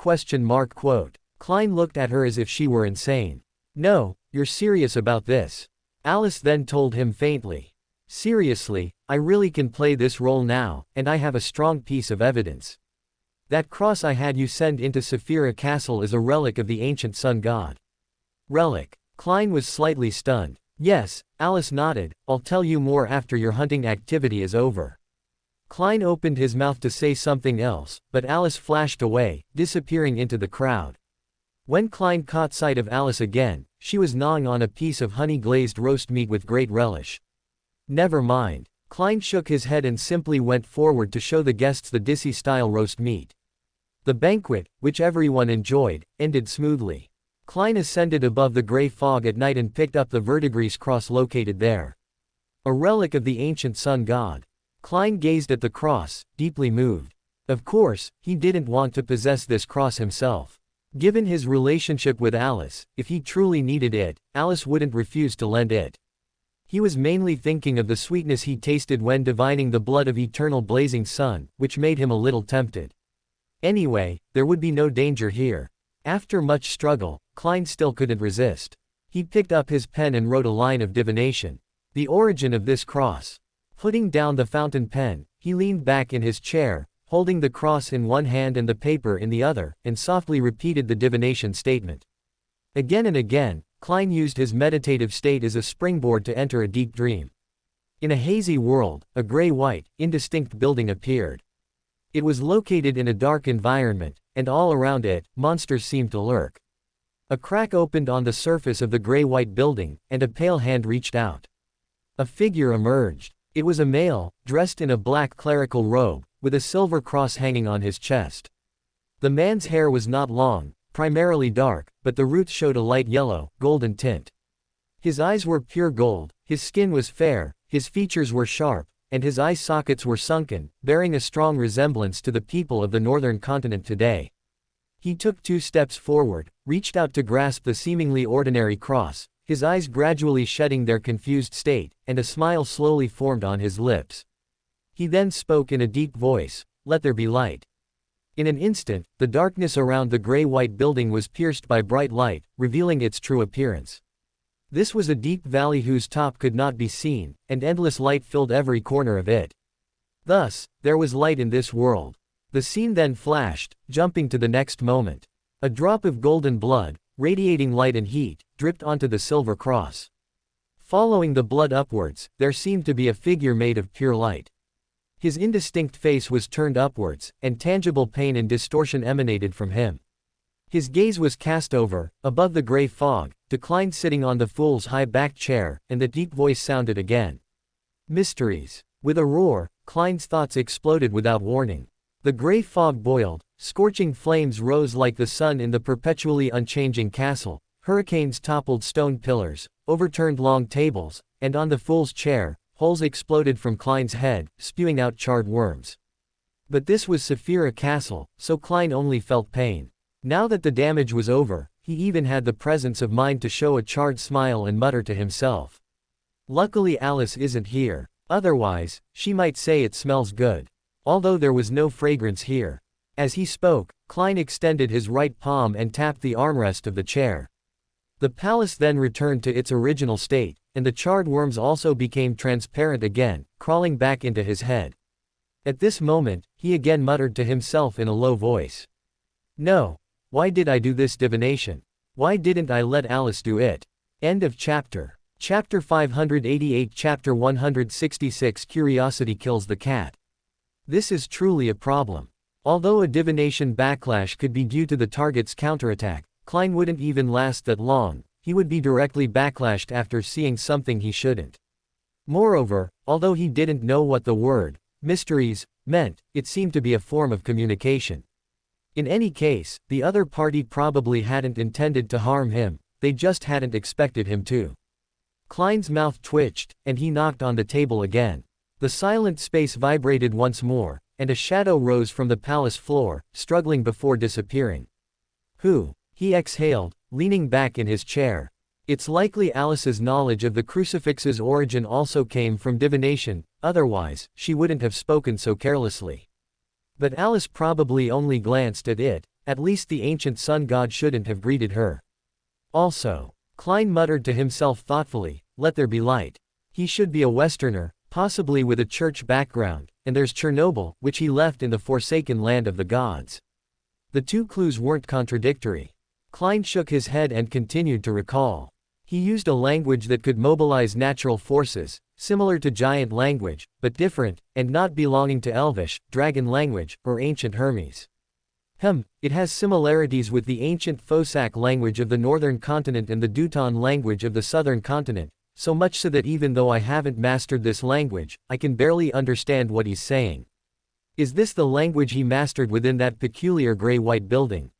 looked at her as if she were insane. "No, you're serious about this?" Alice then told him faintly, "Seriously, I really can play this role now, and I have a strong piece of evidence. That cross I had you send into Saphira Castle is a relic of the ancient sun god." "Relic?" Klein was slightly stunned. "Yes," Alice nodded, "I'll tell you more after your hunting activity is over." Klein opened his mouth to say something else, but Alice flashed away, disappearing into the crowd. When Klein caught sight of Alice again, she was gnawing on a piece of honey-glazed roast meat with great relish. "Never mind." Klein shook his head and simply went forward to show the guests the Dissy-style roast meat. The banquet, which everyone enjoyed, ended smoothly. Klein ascended above the gray fog at night and picked up the verdigris cross located there. A relic of the ancient sun god. Klein gazed at the cross, deeply moved. Of course, he didn't want to possess this cross himself. Given his relationship with Alice, if he truly needed it, Alice wouldn't refuse to lend it. He was mainly thinking of the sweetness he tasted when divining the blood of eternal blazing sun, which made him a little tempted. Anyway, there would be no danger here. After much struggle, Klein still couldn't resist. He picked up his pen and wrote a line of divination. The origin of this cross. Putting down the fountain pen, he leaned back in his chair, holding the cross in one hand and the paper in the other, and softly repeated the divination statement. Again and again, Klein used his meditative state as a springboard to enter a deep dream. In a hazy world, a gray-white, indistinct building appeared. It was located in a dark environment, and all around it, monsters seemed to lurk. A crack opened on the surface of the gray-white building, and a pale hand reached out. A figure emerged. It was a male, dressed in a black clerical robe, with a silver cross hanging on his chest. The man's hair was not long, primarily dark, but the roots showed a light yellow, golden tint. His eyes were pure gold, his skin was fair, his features were sharp, and his eye sockets were sunken, bearing a strong resemblance to the people of the northern continent today. He took 2 steps forward, reached out to grasp the seemingly ordinary cross, his eyes gradually shedding their confused state, and a smile slowly formed on his lips. He then spoke in a deep voice, "Let there be light." In an instant, the darkness around the gray-white building was pierced by bright light, revealing its true appearance. This was a deep valley whose top could not be seen, and endless light filled every corner of it. Thus, there was light in this world. The scene then flashed, jumping to the next moment. A drop of golden blood, radiating light and heat, dripped onto the silver cross. Following the blood upwards, there seemed to be a figure made of pure light. His indistinct face was turned upwards, and tangible pain and distortion emanated from him. His gaze was cast over, above the gray fog, to Klein sitting on the fool's high-backed chair, and the deep voice sounded again. Mysteries. With a roar, Klein's thoughts exploded without warning. The gray fog boiled, scorching flames rose like the sun in the perpetually unchanging castle, hurricanes toppled stone pillars, overturned long tables, and on the fool's chair, holes exploded from Klein's head, spewing out charred worms. But this was Saphira Castle, so Klein only felt pain. Now that the damage was over, he even had the presence of mind to show a charred smile and mutter to himself. Luckily Alice isn't here. Otherwise, she might say it smells good. Although there was no fragrance here. As he spoke, Klein extended his right palm and tapped the armrest of the chair. The palace then returned to its original state, and the charred worms also became transparent again, crawling back into his head. At this moment, he again muttered to himself in a low voice. No. Why did I do this divination? Why didn't I let Alice do it? End of chapter. Chapter 588. Chapter 166. Curiosity kills the cat. This is truly a problem. Although a divination backlash could be due to the target's counterattack, Klein wouldn't even last that long. He would be directly backlashed after seeing something he shouldn't. Moreover, although he didn't know what the word mysteries meant, it seemed to be a form of communication. In any case, the other party probably hadn't intended to harm him, they just hadn't expected him to. Klein's mouth twitched, and he knocked on the table again. The silent space vibrated once more, and a shadow rose from the palace floor, struggling before disappearing. Who? He exhaled, leaning back in his chair. It's likely Alice's knowledge of the crucifix's origin also came from divination, otherwise, she wouldn't have spoken so carelessly. But Alice probably only glanced at it, at least the ancient sun god shouldn't have greeted her. Also, Klein muttered to himself thoughtfully, let there be light. He should be a Westerner, possibly with a church background, and there's Chernobyl, which he left in the forsaken land of the gods. The two clues weren't contradictory. Klein shook his head and continued to recall. He used a language that could mobilize natural forces, similar to giant language, but different, and not belonging to Elvish, dragon language, or ancient Hermes. It has similarities with the ancient Fosak language of the northern continent and the Dutan language of the southern continent, so much so that even though I haven't mastered this language, I can barely understand what he's saying. Is this the language he mastered within that peculiar gray-white building?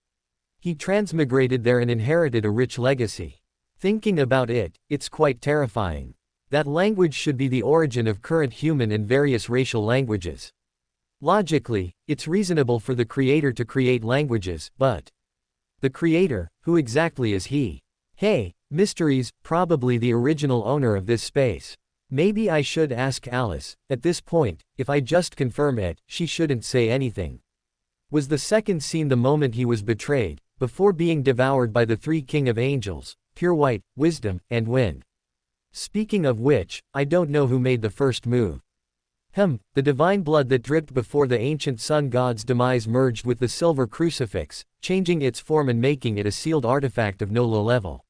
He transmigrated there and inherited a rich legacy. Thinking about it, it's quite terrifying. That language should be the origin of current human and various racial languages. Logically, it's reasonable for the creator to create languages, but the creator, who exactly is he? Hey, Mysteries, probably the original owner of this space. Maybe I should ask Alice. At this point, if I just confirm it, she shouldn't say anything. Was the second scene the moment he was betrayed, before being devoured by the three king of angels, pure white, wisdom, and wind? Speaking of which, I don't know who made the first move. The divine blood that dripped before the ancient sun god's demise merged with the silver crucifix, changing its form and making it a sealed artifact of no low level.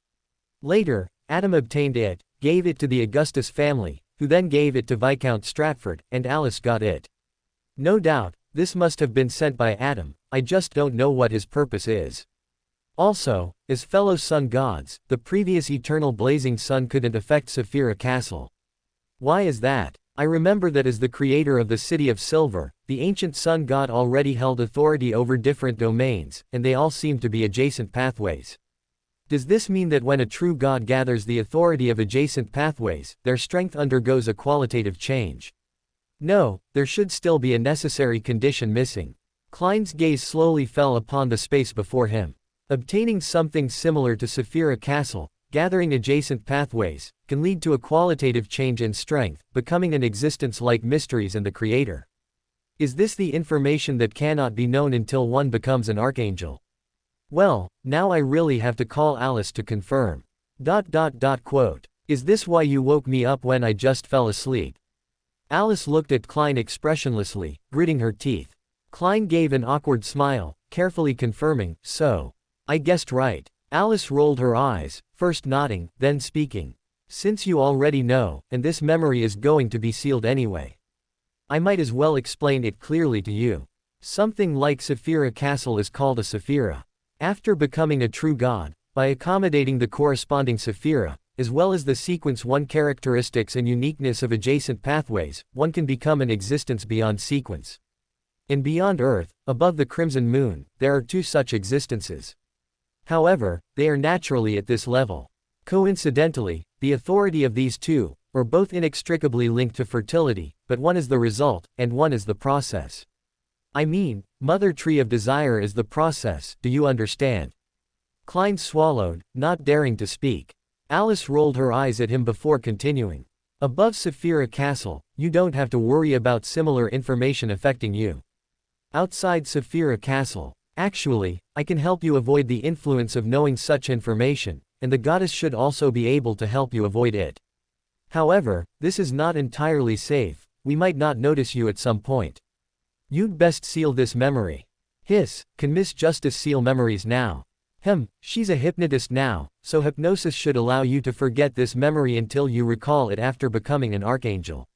Later, Adam obtained it, gave it to the Augustus family, who then gave it to Viscount Stratford, and Alice got it. No doubt, this must have been sent by Adam, I just don't know what his purpose is. Also, as fellow sun gods, the previous eternal blazing sun couldn't affect Saphira Castle. Why is that? I remember that as the creator of the City of Silver, the ancient sun god already held authority over different domains, and they all seemed to be adjacent pathways. Does this mean that when a true god gathers the authority of adjacent pathways, their strength undergoes a qualitative change? No, there should still be a necessary condition missing. Klein's gaze slowly fell upon the space before him. Obtaining something similar to Saphira Castle, gathering adjacent pathways, can lead to a qualitative change in strength, becoming an existence like Mysteries and the Creator. Is this the information that cannot be known until one becomes an archangel? Well, now I really have to call Alice to confirm. Quote. Is this why you woke me up when I just fell asleep? Alice looked at Klein expressionlessly, gritting her teeth. Klein gave an awkward smile, carefully confirming, so. I guessed right. Alice rolled her eyes, first nodding, then speaking. Since you already know, and this memory is going to be sealed anyway, I might as well explain it clearly to you. Something like Saphira Castle is called a Saphira. After becoming a true god, by accommodating the corresponding Sephira, as well as the sequence 1 characteristics and uniqueness of adjacent pathways, one can become an existence beyond sequence. And beyond Earth, above the crimson moon, there are 2 such existences. However, they are naturally at this level. Coincidentally, the authority of these 2 are both inextricably linked to fertility, but one is the result, and one is the process. I mean, Mother Tree of Desire is the process, do you understand? Klein swallowed, not daring to speak. Alice rolled her eyes at him before continuing. Above Sephira Castle, you don't have to worry about similar information affecting you. Outside Sephira Castle, actually, I can help you avoid the influence of knowing such information, and the goddess should also be able to help you avoid it. However, this is not entirely safe, we might not notice you at some point. You'd best seal this memory. Hiss, can Miss Justice seal memories now? She's a hypnotist now, so hypnosis should allow you to forget this memory until you recall it after becoming an archangel.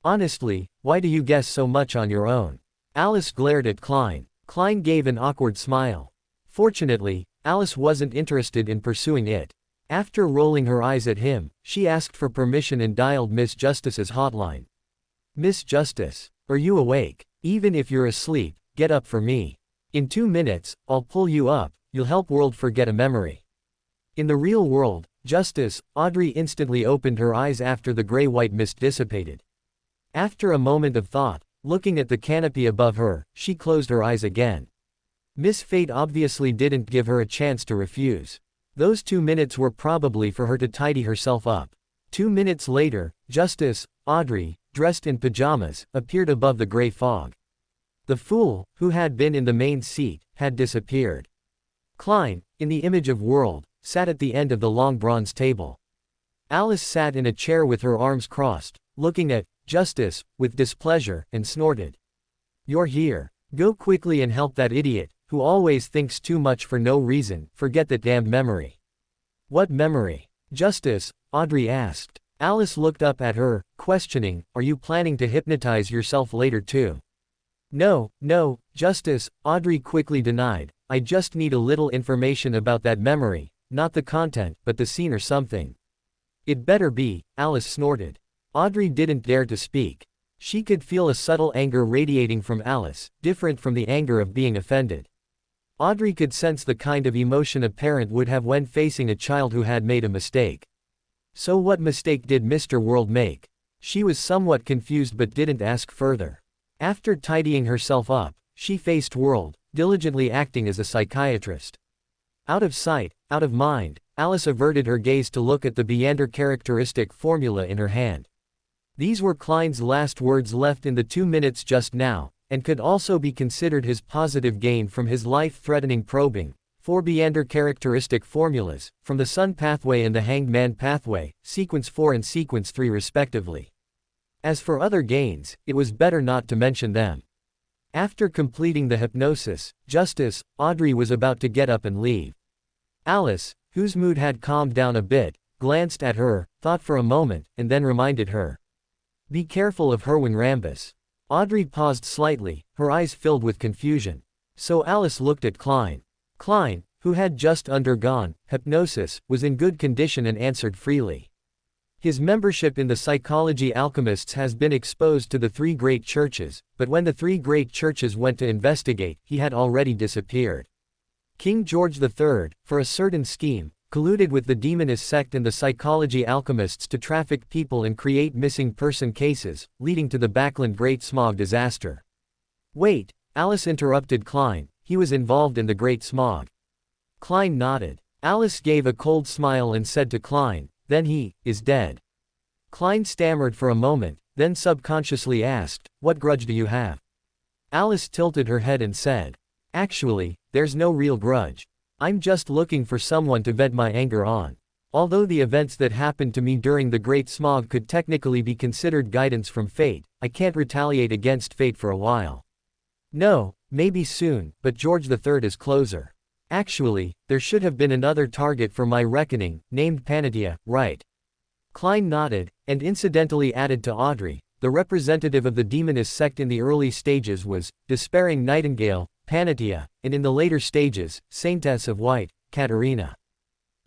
Honestly, why do you guess so much on your own? Alice glared at Klein. Klein gave an awkward smile. Fortunately, Alice wasn't interested in pursuing it. After rolling her eyes at him, she asked for permission and dialed Miss Justice's hotline. Miss Justice, are you awake? Even if you're asleep, get up for me. In 2 minutes, I'll pull you up, you'll help world forget a memory. In the real world, Justice, Audrey instantly opened her eyes after the gray-white mist dissipated. After a moment of thought, looking at the canopy above her, she closed her eyes again. Miss Fate obviously didn't give her a chance to refuse. Those 2 minutes were probably for her to tidy herself up. 2 minutes later, Justice, Audrey, dressed in pajamas, appeared above the gray fog. The fool, who had been in the main seat, had disappeared. Klein, in the image of world, sat at the end of the long bronze table. Alice sat in a chair with her arms crossed, looking at Justice with displeasure, and snorted. You're here. Go quickly and help that idiot, who always thinks too much for no reason, forget that damned memory. What memory? Justice, Audrey asked. Alice looked up at her, questioning, are you planning to hypnotize yourself later too? No, Justice, Audrey quickly denied, I just need a little information about that memory, not the content, but the scene or something. It better be, Alice snorted. Audrey didn't dare to speak. She could feel a subtle anger radiating from Alice, different from the anger of being offended. Audrey could sense the kind of emotion a parent would have when facing a child who had made a mistake. So what mistake did Mr. World make? She was somewhat confused but didn't ask further. After tidying herself up, she faced World, diligently acting as a psychiatrist. Out of sight, out of mind, Alice averted her gaze to look at the Beander characteristic formula in her hand. These were Klein's last words left in the 2 minutes just now, and could also be considered his positive gain from his life-threatening probing. 4 Beander characteristic formulas, from the Sun pathway and the Hanged Man pathway, sequence 4 and sequence 3 respectively. As for other gains, it was better not to mention them. After completing the hypnosis, Justice, Audrey was about to get up and leave. Alice, whose mood had calmed down a bit, glanced at her, thought for a moment, and then reminded her. Be careful of Herwin Rambus. Audrey paused slightly, her eyes filled with confusion. So Alice looked at Klein. Klein, who had just undergone hypnosis, was in good condition and answered freely. His membership in the Psychology Alchemists has been exposed to the 3 great churches, but when the 3 great churches went to investigate, he had already disappeared. King George III, for a certain scheme, colluded with the demonist sect and the Psychology Alchemists to traffic people and create missing person cases, leading to the Backland Great Smog disaster. Wait, Alice interrupted Klein, he was involved in the Great Smog. Klein nodded. Alice gave a cold smile and said to Klein, then he is dead. Klein stammered for a moment, then subconsciously asked, what grudge do you have? Alice tilted her head and said, actually, there's no real grudge. I'm just looking for someone to vent my anger on. Although the events that happened to me during the Great Smog could technically be considered guidance from fate, I can't retaliate against fate for a while. No, maybe soon, but George III is closer. Actually, there should have been another target for my reckoning, named Panatia, right? Klein nodded, and incidentally added to Audrey, the representative of the demonist sect in the early stages was, Despairing Nightingale, Panatia, and in the later stages, Saintess of White, Katerina.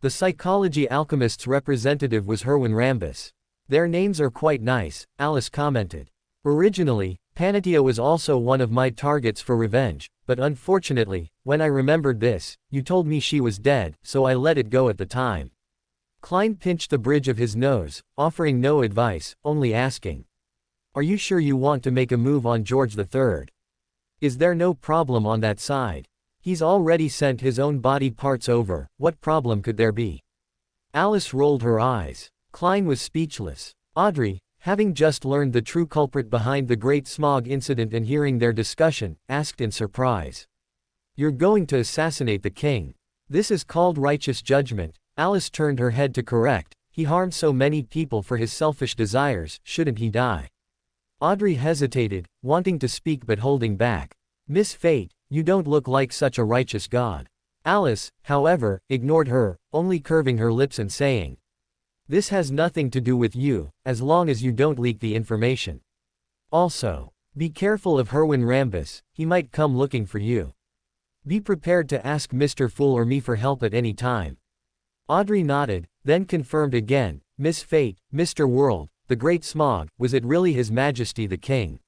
The psychology alchemist's representative was Herwin Rambus. Their names are quite nice, Alice commented. Originally, Panatia was also one of my targets for revenge, but unfortunately, when I remembered this, you told me she was dead, so I let it go at the time. Klein pinched the bridge of his nose, offering no advice, only asking. Are you sure you want to make a move on George III? Is there no problem on that side? He's already sent his own body parts over, what problem could there be? Alice rolled her eyes. Klein was speechless. Audrey, having just learned the true culprit behind the Great Smog incident and hearing their discussion, asked in surprise. You're going to assassinate the king. This is called righteous judgment. Alice turned her head to correct. He harmed so many people for his selfish desires, shouldn't he die? Audrey hesitated, wanting to speak but holding back. Miss Fate, you don't look like such a righteous god. Alice, however, ignored her, only curving her lips and saying. This has nothing to do with you, as long as you don't leak the information. Also, be careful of Herwin Rambus, he might come looking for you. Be prepared to ask Mr. Fool or me for help at any time. Audrey nodded, then confirmed again, Miss Fate, Mr. World, the Great Smog, was it really His Majesty the King?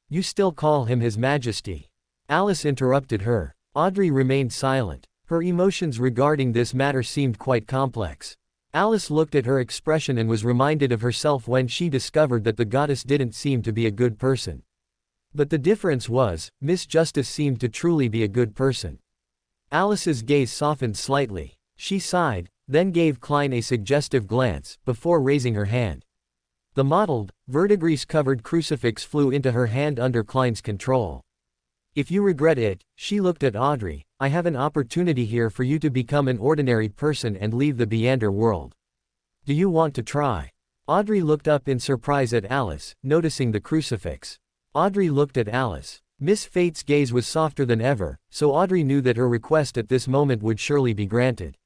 You still call him His Majesty? Alice interrupted her. Audrey remained silent. Her emotions regarding this matter seemed quite complex. Alice looked at her expression and was reminded of herself when she discovered that the goddess didn't seem to be a good person. But the difference was, Miss Justice seemed to truly be a good person. Alice's gaze softened slightly. She sighed, then gave Klein a suggestive glance, before raising her hand. The mottled, verdigris-covered crucifix flew into her hand under Klein's control. If you regret it, she looked at Audrey, I have an opportunity here for you to become an ordinary person and leave the Beander world. Do you want to try? Audrey looked up in surprise at Alice, noticing the crucifix. Audrey looked at Alice. Miss Fate's gaze was softer than ever, so Audrey knew that her request at this moment would surely be granted.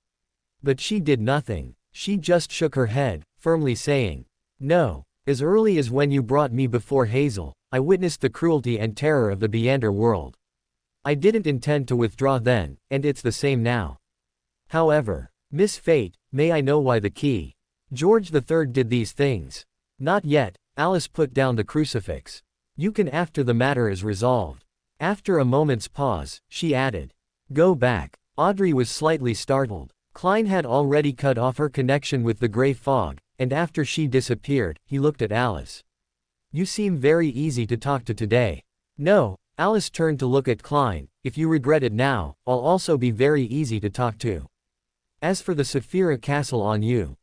But she did nothing. She just shook her head, firmly saying, no. As early as when you brought me before Hazel, I witnessed the cruelty and terror of the Beander world. I didn't intend to withdraw then, and it's the same now. However, Miss Fate, may I know why the key? George III did these things. Not yet, Alice put down the crucifix. You can after the matter is resolved. After a moment's pause, she added. Go back. Audrey was slightly startled. Klein had already cut off her connection with the gray fog, and after she disappeared, he looked at Alice. You seem very easy to talk to today. No, Alice turned to look at Klein, if you regret it now, I'll also be very easy to talk to. As for the Saphira Castle on you.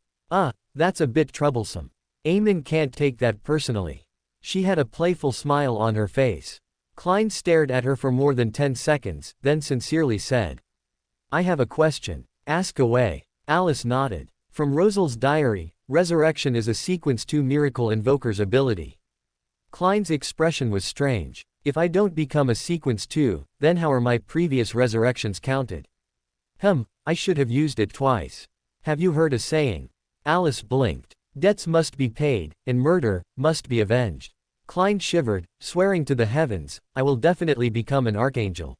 That's a bit troublesome. Eamon can't take that personally. She had a playful smile on her face. Klein stared at her for more than 10 seconds, then sincerely said. I have a question. Ask away. Alice nodded. From Rosal's diary, resurrection is a sequence 2 miracle invoker's ability. Klein's expression was strange. If I don't become a sequence 2, then how are my previous resurrections counted? I should have used it twice. Have you heard a saying? Alice blinked. Debts must be paid, and murder must be avenged. Klein shivered, swearing to the heavens, I will definitely become an archangel.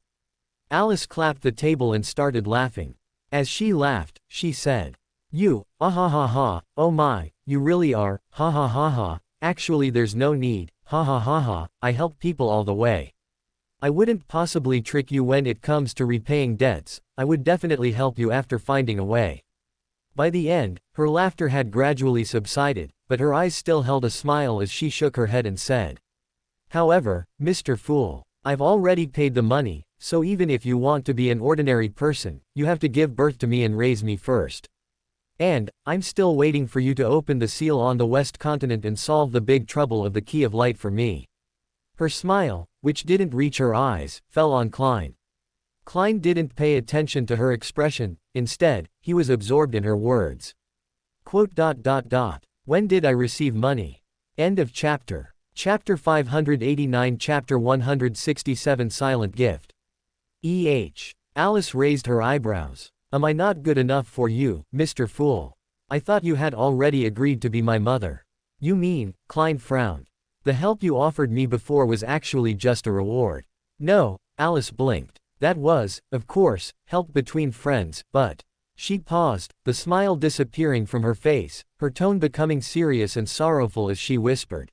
Alice clapped the table and started laughing. As she laughed, she said, you, ah ha ha ha, oh my, you really are, ha ha ha ha, actually there's no need, ha ha ha ha, I help people all the way. I wouldn't possibly trick you when it comes to repaying debts, I would definitely help you after finding a way. By the end, her laughter had gradually subsided, but her eyes still held a smile as she shook her head and said. However, Mr. Fool, I've already paid the money, so even if you want to be an ordinary person, you have to give birth to me and raise me first. And, I'm still waiting for you to open the seal on the West Continent and solve the big trouble of the Key of Light for me. Her smile, which didn't reach her eyes, fell on Klein. Klein didn't pay attention to her expression, instead, he was absorbed in her words. Quote. When did I receive money? End of chapter. Chapter 589 Chapter 167 Silent Gift. Alice raised her eyebrows. Am I not good enough for you, Mr. Fool? I thought you had already agreed to be my mother. You mean, Klein frowned. The help you offered me before was actually just a reward. No, Alice blinked. That was, of course, help between friends, but. She paused, the smile disappearing from her face, her tone becoming serious and sorrowful as she whispered.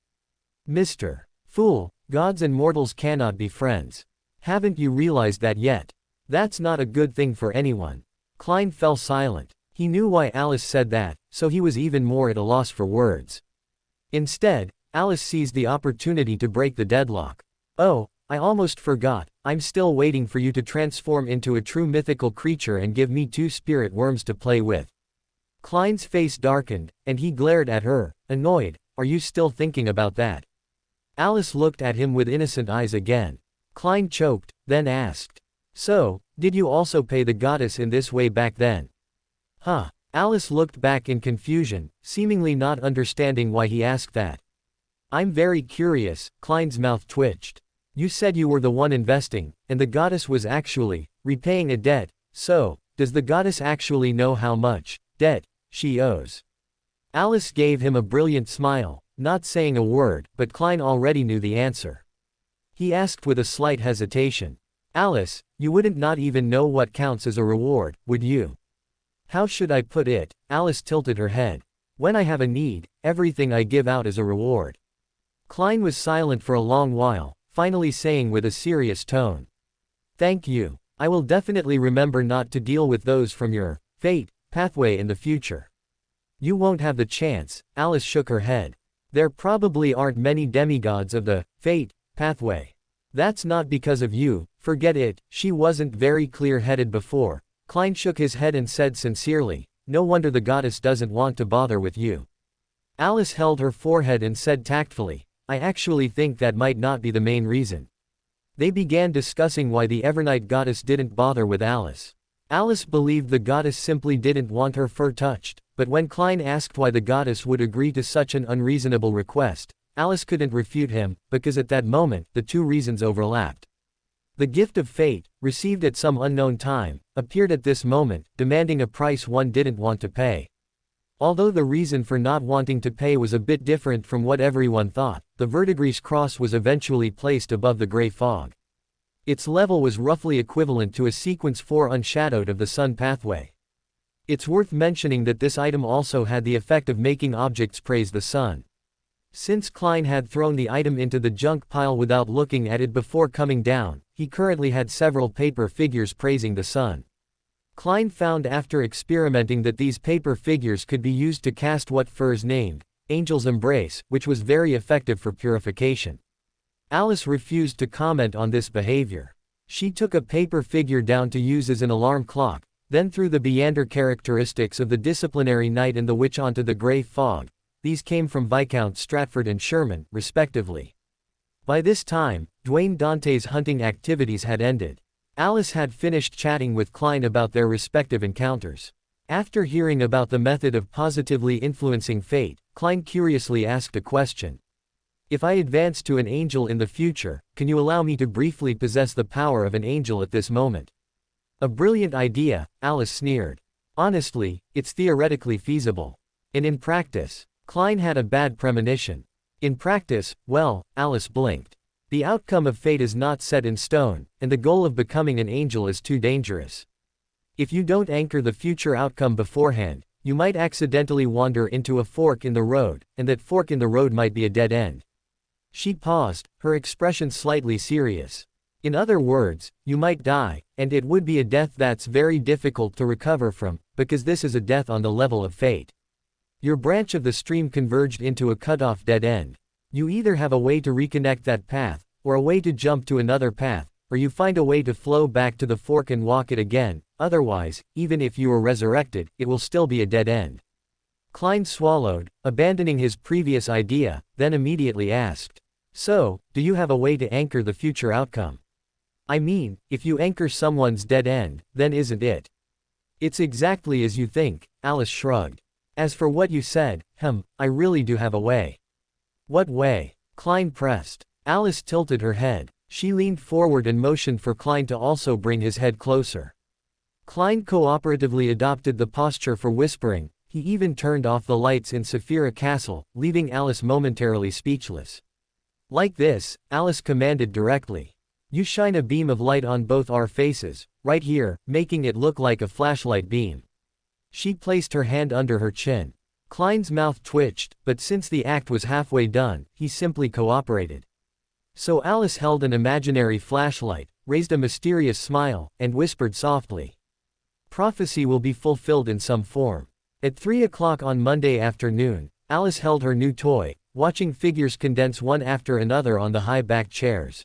Mr. Fool, gods and mortals cannot be friends. Haven't you realized that yet? That's not a good thing for anyone. Klein fell silent. He knew why Alice said that, so he was even more at a loss for words. Instead, Alice seized the opportunity to break the deadlock. Oh, I almost forgot, I'm still waiting for you to transform into a true mythical creature and give me 2 spirit worms to play with. Klein's face darkened, and he glared at her, annoyed. Are you still thinking about that? Alice looked at him with innocent eyes again. Klein choked, then asked. So, did you also pay the goddess in this way back then? Huh. Alice looked back in confusion, seemingly not understanding why he asked that. I'm very curious, Klein's mouth twitched. You said you were the one investing, and the goddess was actually repaying a debt, so, does the goddess actually know how much debt she owes? Alice gave him a brilliant smile, not saying a word, but Klein already knew the answer. He asked with a slight hesitation. Alice, you wouldn't not even know what counts as a reward, would you? How should I put it? Alice tilted her head. When I have a need, everything I give out is a reward. Klein was silent for a long while, finally saying with a serious tone. Thank you. I will definitely remember not to deal with those from your fate pathway in the future. You won't have the chance, Alice shook her head. There probably aren't many demigods of the fate pathway. That's not because of you, forget it. She wasn't very clear-headed before. Klein shook his head and said sincerely, no wonder the goddess doesn't want to bother with you. Alice held her forehead and said tactfully, I actually think that might not be the main reason. They began discussing why the Evernight goddess didn't bother with Alice. Alice believed the goddess simply didn't want her fur touched, but when Klein asked why the goddess would agree to such an unreasonable request, Alice couldn't refute him, because at that moment, the 2 reasons overlapped. The gift of fate, received at some unknown time, appeared at this moment, demanding a price one didn't want to pay. Although the reason for not wanting to pay was a bit different from what everyone thought, the verdigris cross was eventually placed above the gray fog. Its level was roughly equivalent to a sequence 4 unshadowed of the sun pathway. It's worth mentioning that this item also had the effect of making objects praise the sun. Since Klein had thrown the item into the junk pile without looking at it before coming down, he currently had several paper figures praising the sun. Klein found after experimenting that these paper figures could be used to cast what Furs named Angel's Embrace, which was very effective for purification. Alice refused to comment on this behavior. She took a paper figure down to use as an alarm clock, then threw the Beander characteristics of the disciplinary knight and the witch onto the gray fog. These came from Viscount Stratford and Sherman, respectively. By this time, Dwayne Dante's hunting activities had ended. Alice had finished chatting with Klein about their respective encounters. After hearing about the method of positively influencing fate, Klein curiously asked a question. If I advance to an angel in the future, can you allow me to briefly possess the power of an angel at this moment? A brilliant idea, Alice sneered. Honestly, it's theoretically feasible. And in practice, Klein had a bad premonition. In practice, well, Alice blinked. The outcome of fate is not set in stone, and the goal of becoming an angel is too dangerous. If you don't anchor the future outcome beforehand, you might accidentally wander into a fork in the road, and that fork in the road might be a dead end. She paused, her expression slightly serious. In other words, you might die, and it would be a death that's very difficult to recover from, because this is a death on the level of fate. Your branch of the stream converged into a cut-off dead end. You either have a way to reconnect that path, or a way to jump to another path, or you find a way to flow back to the fork and walk it again, otherwise, even if you are resurrected, it will still be a dead end. Klein swallowed, abandoning his previous idea, then immediately asked. So, do you have a way to anchor the future outcome? I mean, if you anchor someone's dead end, then isn't it? It's exactly as you think, Alice shrugged. As for what you said, I really do have a way. What way? Klein pressed. Alice tilted her head. She leaned forward and motioned for Klein to also bring his head closer. Klein cooperatively adopted the posture for whispering. He even turned off the lights in Saphira Castle, leaving Alice momentarily speechless. Like this, Alice commanded directly. You shine a beam of light on both our faces, right here, making it look like a flashlight beam. She placed her hand under her chin. Klein's mouth twitched, but since the act was halfway done, he simply cooperated. So Alice held an imaginary flashlight, raised a mysterious smile, and whispered softly. Prophecy will be fulfilled in some form. At 3 o'clock on Monday afternoon, Alice held her new toy, watching figures condense one after another on the high-backed chairs.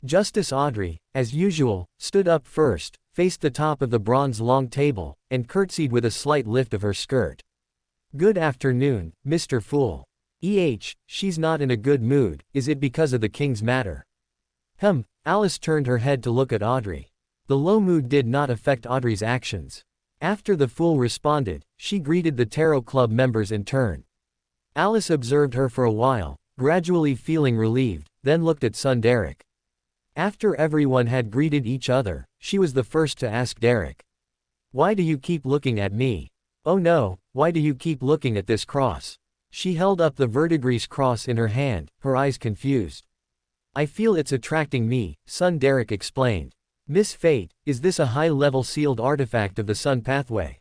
Justice Audrey, as usual, stood up first, faced the top of the bronze long table, and curtsied with a slight lift of her skirt. Good afternoon, Mr. Fool. She's not in a good mood, is it because of the king's matter? Alice turned her head to look at Audrey. The low mood did not affect Audrey's actions. After the fool responded, she greeted the Tarot Club members in turn. Alice observed her for a while, gradually feeling relieved, then looked at son Derek. After everyone had greeted each other, she was the first to ask Derek. Why do you keep looking at me? Oh no, why do you keep looking at this cross? She held up the verdigris cross in her hand, her eyes confused. I feel it's attracting me, son Derek explained. Miss Fate, is this a high-level sealed artifact of the Sun Pathway?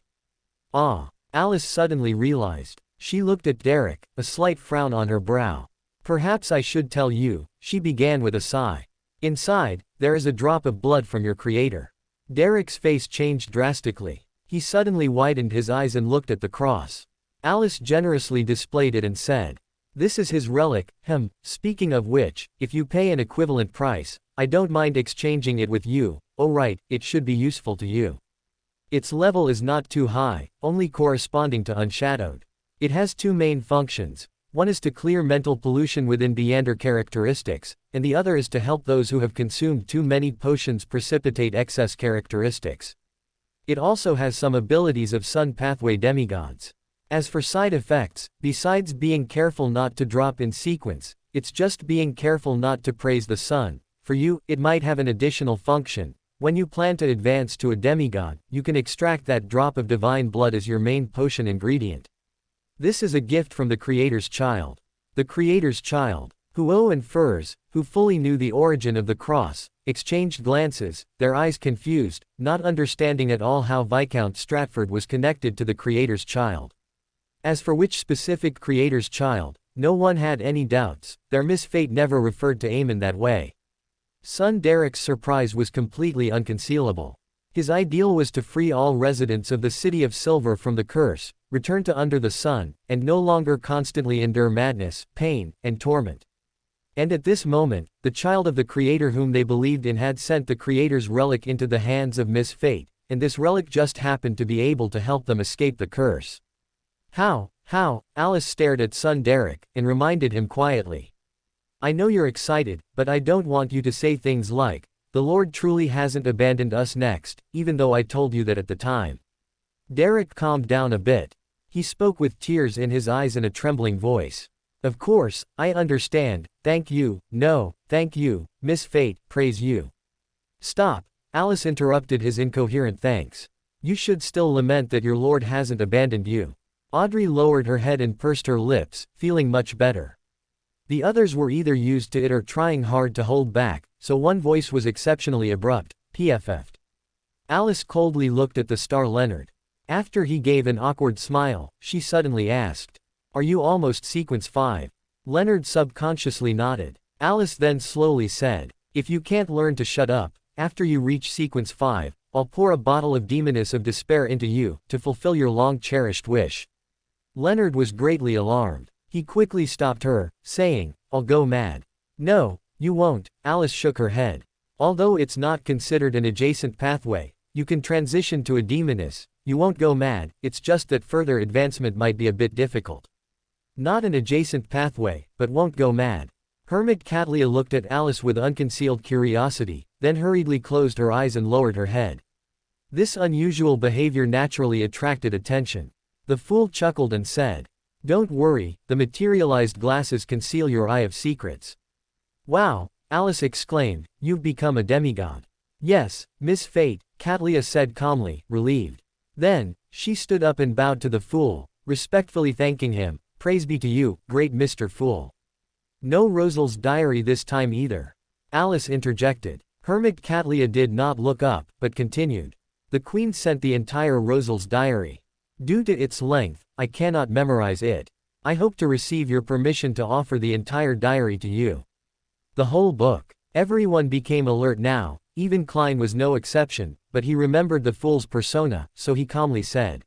Alice suddenly realized. She looked at Derek, a slight frown on her brow. Perhaps I should tell you, she began with a sigh. Inside, there is a drop of blood from your creator. Derek's face changed drastically. He suddenly widened his eyes and looked at the cross. Alice generously displayed it and said, this is his relic, speaking of which, if you pay an equivalent price, I don't mind exchanging it with you. Oh right, it should be useful to you. Its level is not too high, only corresponding to unshadowed. It has two main functions. One is to clear mental pollution within Beander characteristics, and the other is to help those who have consumed too many potions precipitate excess characteristics. It also has some abilities of Sun Pathway demigods. As for side effects, besides being careful not to drop in sequence, it's just being careful not to praise the sun. For you, it might have an additional function. When you plan to advance to a demigod, you can extract that drop of divine blood as your main potion ingredient. This is a gift from the Creator's child. The Creator's child, Huo and Furs, who fully knew the origin of the cross, exchanged glances, their eyes confused, not understanding at all how Viscount Stratford was connected to the Creator's child. As for which specific Creator's child, no one had any doubts. Their Miss Fate never referred to Eamon that way. Son Derek's surprise was completely unconcealable. His ideal was to free all residents of the City of Silver from the curse, return to under the sun, and no longer constantly endure madness, pain, and torment. And at this moment, the child of the Creator whom they believed in had sent the Creator's relic into the hands of Miss Fate, and this relic just happened to be able to help them escape the curse. How? Alice stared at son Derek, and reminded him quietly. I know you're excited, but I don't want you to say things like, the Lord truly hasn't abandoned us next, even though I told you that at the time. Derek calmed down a bit. He spoke with tears in his eyes and a trembling voice. Of course, I understand, thank you, no, thank you, Miss Fate, praise you. Stop, Alice interrupted his incoherent thanks. You should still lament that your Lord hasn't abandoned you. Audrey lowered her head and pursed her lips, feeling much better. The others were either used to it or trying hard to hold back, so one voice was exceptionally abrupt, PFF'd. Alice coldly looked at the star Leonard. After he gave an awkward smile, she suddenly asked, are you almost sequence 5? Leonard subconsciously nodded. Alice then slowly said, if you can't learn to shut up, after you reach sequence 5, I'll pour a bottle of demoness of despair into you, to fulfill your long-cherished wish. Leonard was greatly alarmed. He quickly stopped her, saying, I'll go mad. No, you won't, Alice shook her head. Although it's not considered an adjacent pathway, you can transition to a demoness. You won't go mad, it's just that further advancement might be a bit difficult. Not an adjacent pathway, but won't go mad. Hermit Catlia looked at Alice with unconcealed curiosity, then hurriedly closed her eyes and lowered her head. This unusual behavior naturally attracted attention. The fool chuckled and said, don't worry, the materialized glasses conceal your eye of secrets. Wow, Alice exclaimed, you've become a demigod. Yes, Miss Fate, Catlia said calmly, relieved. Then, she stood up and bowed to the fool, respectfully thanking him, praise be to you, great Mr. Fool. No Rosal's diary this time either. Alice interjected. Hermit Catlia did not look up, but continued. The Queen sent the entire Rosal's diary. Due to its length, I cannot memorize it. I hope to receive your permission to offer the entire diary to you. The whole book. Everyone became alert now, even Klein was no exception, but he remembered the fool's persona, so he calmly said.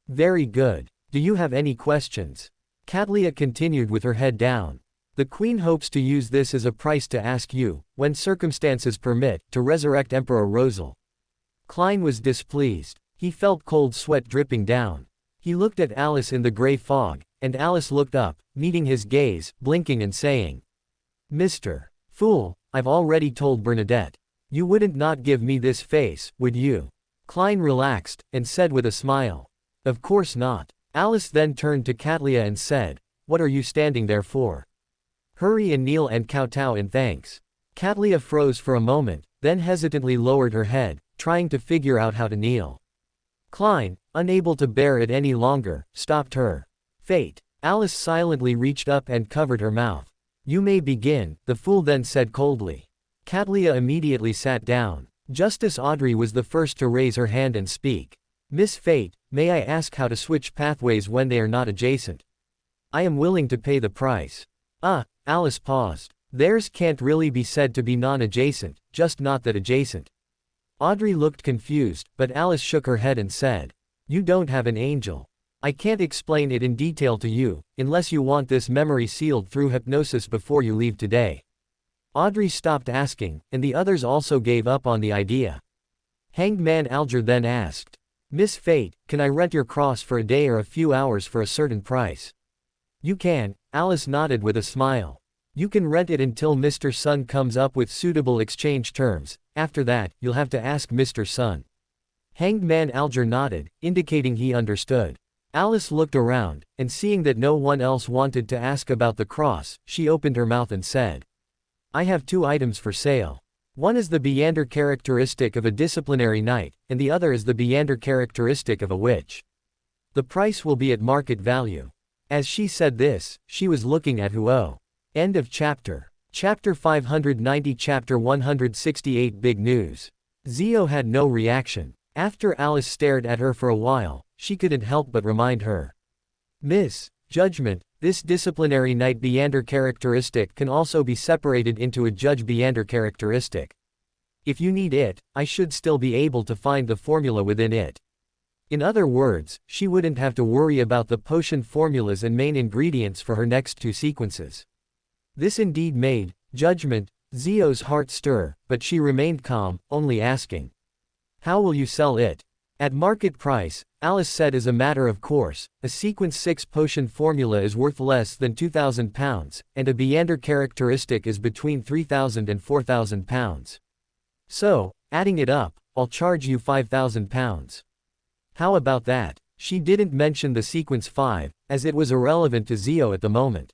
Very good. Do you have any questions? Catlia continued with her head down. The Queen hopes to use this as a price to ask you, when circumstances permit, to resurrect Emperor Rosal. Klein was displeased. He felt cold sweat dripping down. He looked at Alice in the gray fog, and Alice looked up, meeting his gaze, blinking and saying, Mr. Fool, I've already told Bernadette. You wouldn't not give me this face, would you? Klein relaxed, and said with a smile. Of course not. Alice then turned to Catlia and said, What are you standing there for? Hurry and kneel and kowtow in thanks. Catlia froze for a moment, then hesitantly lowered her head, trying to figure out how to kneel. Klein, unable to bear it any longer, stopped her. Fate. Alice silently reached up and covered her mouth. You may begin, the fool then said coldly. Catlia immediately sat down. Justice Audrey was the first to raise her hand and speak. Miss Fate, may I ask how to switch pathways when they are not adjacent? I am willing to pay the price. Alice paused. Theirs can't really be said to be non-adjacent, just not that adjacent. Audrey looked confused, but Alice shook her head and said, You don't have an angel. I can't explain it in detail to you, unless you want this memory sealed through hypnosis before you leave today. Audrey stopped asking, and the others also gave up on the idea. Hanged Man Alger then asked, Miss Fate, can I rent your cross for a day or a few hours for a certain price? You can, Alice nodded with a smile. You can rent it until Mr. Sun comes up with suitable exchange terms. After that, you'll have to ask Mr. Sun. Hanged Man Alger nodded, indicating he understood. Alice looked around, and seeing that no one else wanted to ask about the cross, she opened her mouth and said, I have 2 items for sale. One is the Beander characteristic of a disciplinary knight, and the other is the Beander characteristic of a witch. The price will be at market value. As she said this, she was looking at Huo. End of chapter. Chapter 590. Chapter 168. Big news. Zio had no reaction. After Alice stared at her for a while, she couldn't help but remind her. Miss Judgment, this disciplinary knight Beander characteristic can also be separated into a Judge Beander characteristic. If you need it, I should still be able to find the formula within it. In other words, she wouldn't have to worry about the potion formulas and main ingredients for her next 2 sequences. This indeed made Judgment Zio's heart stir, but she remained calm, only asking, How will you sell it? At market price, Alice said as a matter of course, a sequence 6 potion formula is worth less than £2,000, and a Beander characteristic is between £3,000 and £4,000. So, adding it up, I'll charge you £5,000. How about that? She didn't mention the sequence 5, as it was irrelevant to Zio at the moment.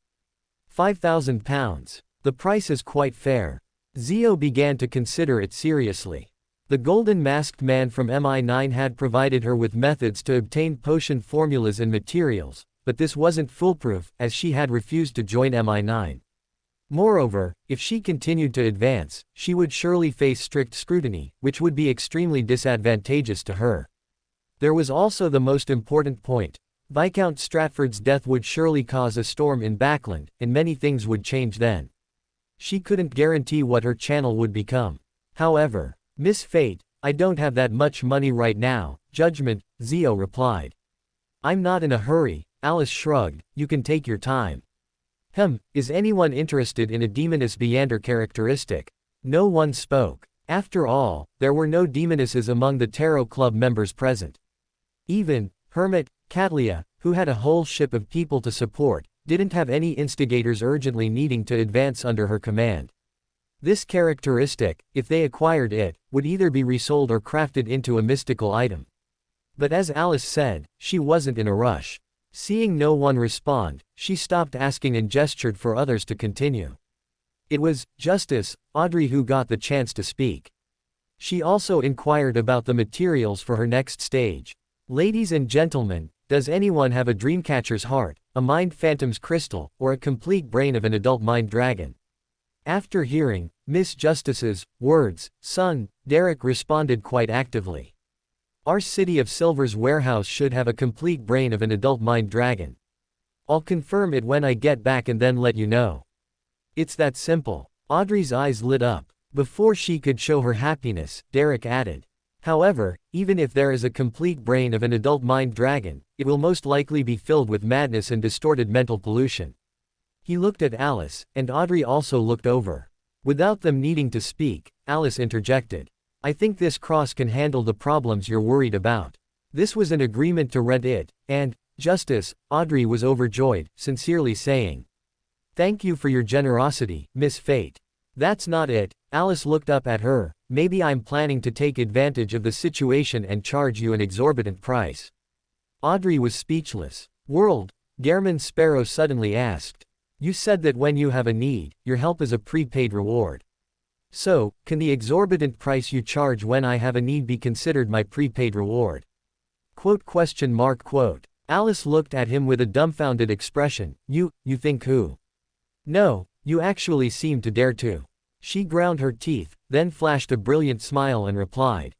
£5,000. The price is quite fair. Zio began to consider it seriously. The golden masked man from MI9 had provided her with methods to obtain potion formulas and materials, but this wasn't foolproof, as she had refused to join MI9. Moreover, if she continued to advance, she would surely face strict scrutiny, which would be extremely disadvantageous to her. There was also the most important point. Viscount Stratford's death would surely cause a storm in Backland, and many things would change then. She couldn't guarantee what her channel would become. However, Miss Fate, I don't have that much money right now, Judgment, Zio replied. I'm not in a hurry, Alice shrugged, you can take your time. Is anyone interested in a demoness Beander characteristic? No one spoke. After all, there were no demonesses among the Tarot Club members present. Even Hermit Catlia, who had a whole ship of people to support, didn't have any instigators urgently needing to advance under her command. This characteristic, if they acquired it, would either be resold or crafted into a mystical item. But as Alice said, she wasn't in a rush. Seeing no one respond, she stopped asking and gestured for others to continue. It was Justice Audrey who got the chance to speak. She also inquired about the materials for her next stage. Ladies and gentlemen, does anyone have a dreamcatcher's heart, a mind phantom's crystal, or a complete brain of an adult mind dragon? After hearing Miss Justice's words, son, Derek responded quite actively. Our City of Silver's warehouse should have a complete brain of an adult mind dragon. I'll confirm it when I get back and then let you know. It's that simple. Audrey's eyes lit up. Before she could show her happiness, Derek added. However, even if there is a complete brain of an adult mind dragon, it will most likely be filled with madness and distorted mental pollution. He looked at Alice, and Audrey also looked over. Without them needing to speak, Alice interjected. I think this cross can handle the problems you're worried about. This was an agreement to rent it, and, Justice, Audrey was overjoyed, sincerely saying. Thank you for your generosity, Miss Fate. That's not it. Alice looked up at her. Maybe I'm planning to take advantage of the situation and charge you an exorbitant price. Audrey was speechless. World, Gehrman Sparrow suddenly asked. You said that when you have a need, your help is a prepaid reward. So, can the exorbitant price you charge when I have a need be considered my prepaid reward? Quote. Alice looked at him with a dumbfounded expression. You think who? No, you actually seem to dare to. She ground her teeth, then flashed a brilliant smile and replied.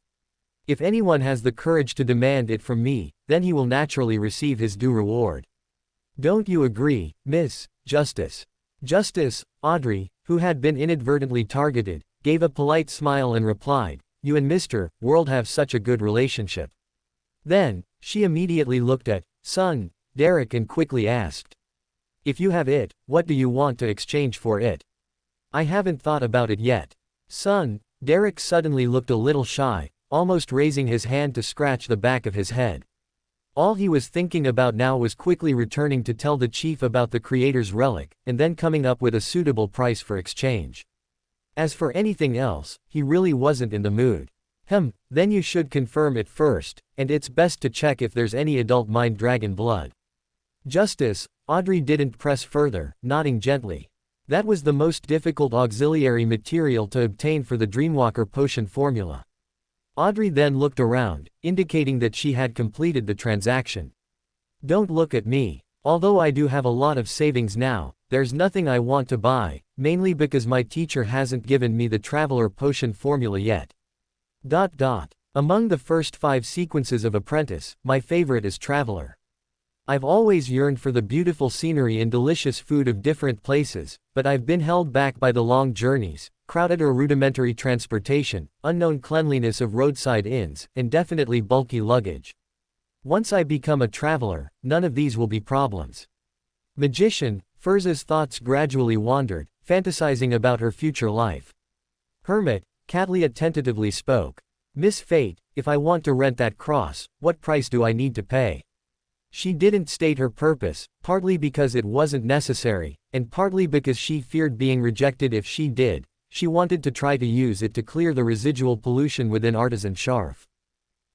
If anyone has the courage to demand it from me, then he will naturally receive his due reward. Don't you agree, Miss Justice? Justice, Audrey, who had been inadvertently targeted, gave a polite smile and replied, you and Mr. World have such a good relationship. Then, she immediately looked at, son, Derek and quickly asked. If you have it, what do you want to exchange for it? I haven't thought about it yet. Son, Derek suddenly looked a little shy, almost raising his hand to scratch the back of his head. All he was thinking about now was quickly returning to tell the chief about the creator's relic, and then coming up with a suitable price for exchange. As for anything else, he really wasn't in the mood. Then you should confirm it first, and it's best to check if there's any adult mind dragon blood. Justice, Audrey didn't press further, nodding gently. That was the most difficult auxiliary material to obtain for the Dreamwalker potion formula. Audrey then looked around, indicating that she had completed the transaction. Don't look at me. Although I do have a lot of savings now, there's nothing I want to buy, mainly because my teacher hasn't given me the Traveler potion formula yet. Among the first 5 sequences of Apprentice, my favorite is Traveler. I've always yearned for the beautiful scenery and delicious food of different places, but I've been held back by the long journeys, crowded or rudimentary transportation, unknown cleanliness of roadside inns, and definitely bulky luggage. Once I become a traveler, none of these will be problems. Magician, Furza's thoughts gradually wandered, fantasizing about her future life. Hermit, Catlia tentatively spoke. Miss Fate, if I want to rent that cross, what price do I need to pay? She didn't state her purpose, partly because it wasn't necessary, and partly because she feared being rejected if she did. She wanted to try to use it to clear the residual pollution within Artisan Sharf.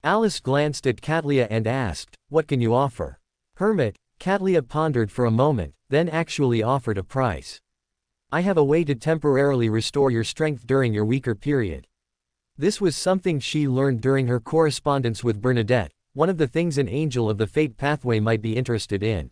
Alice glanced at Catlia and asked, what can you offer? Hermit, Catlia pondered for a moment, then actually offered a price. I have a way to temporarily restore your strength during your weaker period. This was something she learned during her correspondence with Bernadette, one of the things an angel of the fate pathway might be interested in.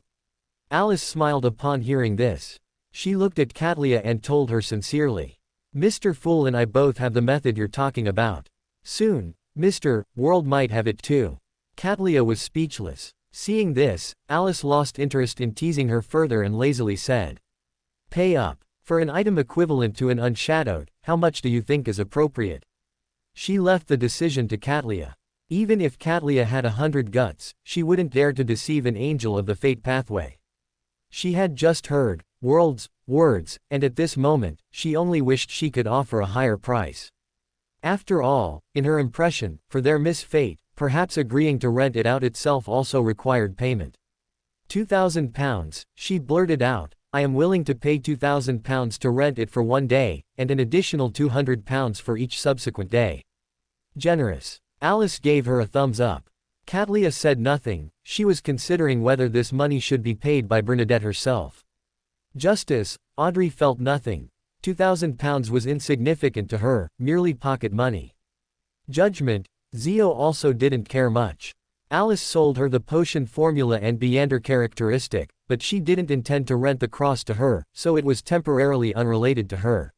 Alice smiled upon hearing this. She looked at Catlia and told her sincerely. Mr. Fool and I both have the method you're talking about. Soon, Mr. World might have it too. Catlia was speechless. Seeing this, Alice lost interest in teasing her further and lazily said. Pay up. For an item equivalent to an unshadowed, how much do you think is appropriate? She left the decision to Catlia. Even if Catlia had 100 guts, she wouldn't dare to deceive an angel of the fate pathway. She had just heard World's words, and at this moment, she only wished she could offer a higher price. After all, in her impression, for their Miss Fate, perhaps agreeing to rent it out itself also required payment. £2,000, she blurted out. I am willing to pay £2,000 to rent it for one day, and an additional £200 for each subsequent day. Generous. Alice gave her a thumbs up. Catlia said nothing. She was considering whether this money should be paid by Bernadette herself. Justice, Audrey felt nothing. £2,000 was insignificant to her, merely pocket money. Judgment, Zio also didn't care much. Alice sold her the potion formula and Beander characteristic, but she didn't intend to rent the cross to her, so it was temporarily unrelated to her.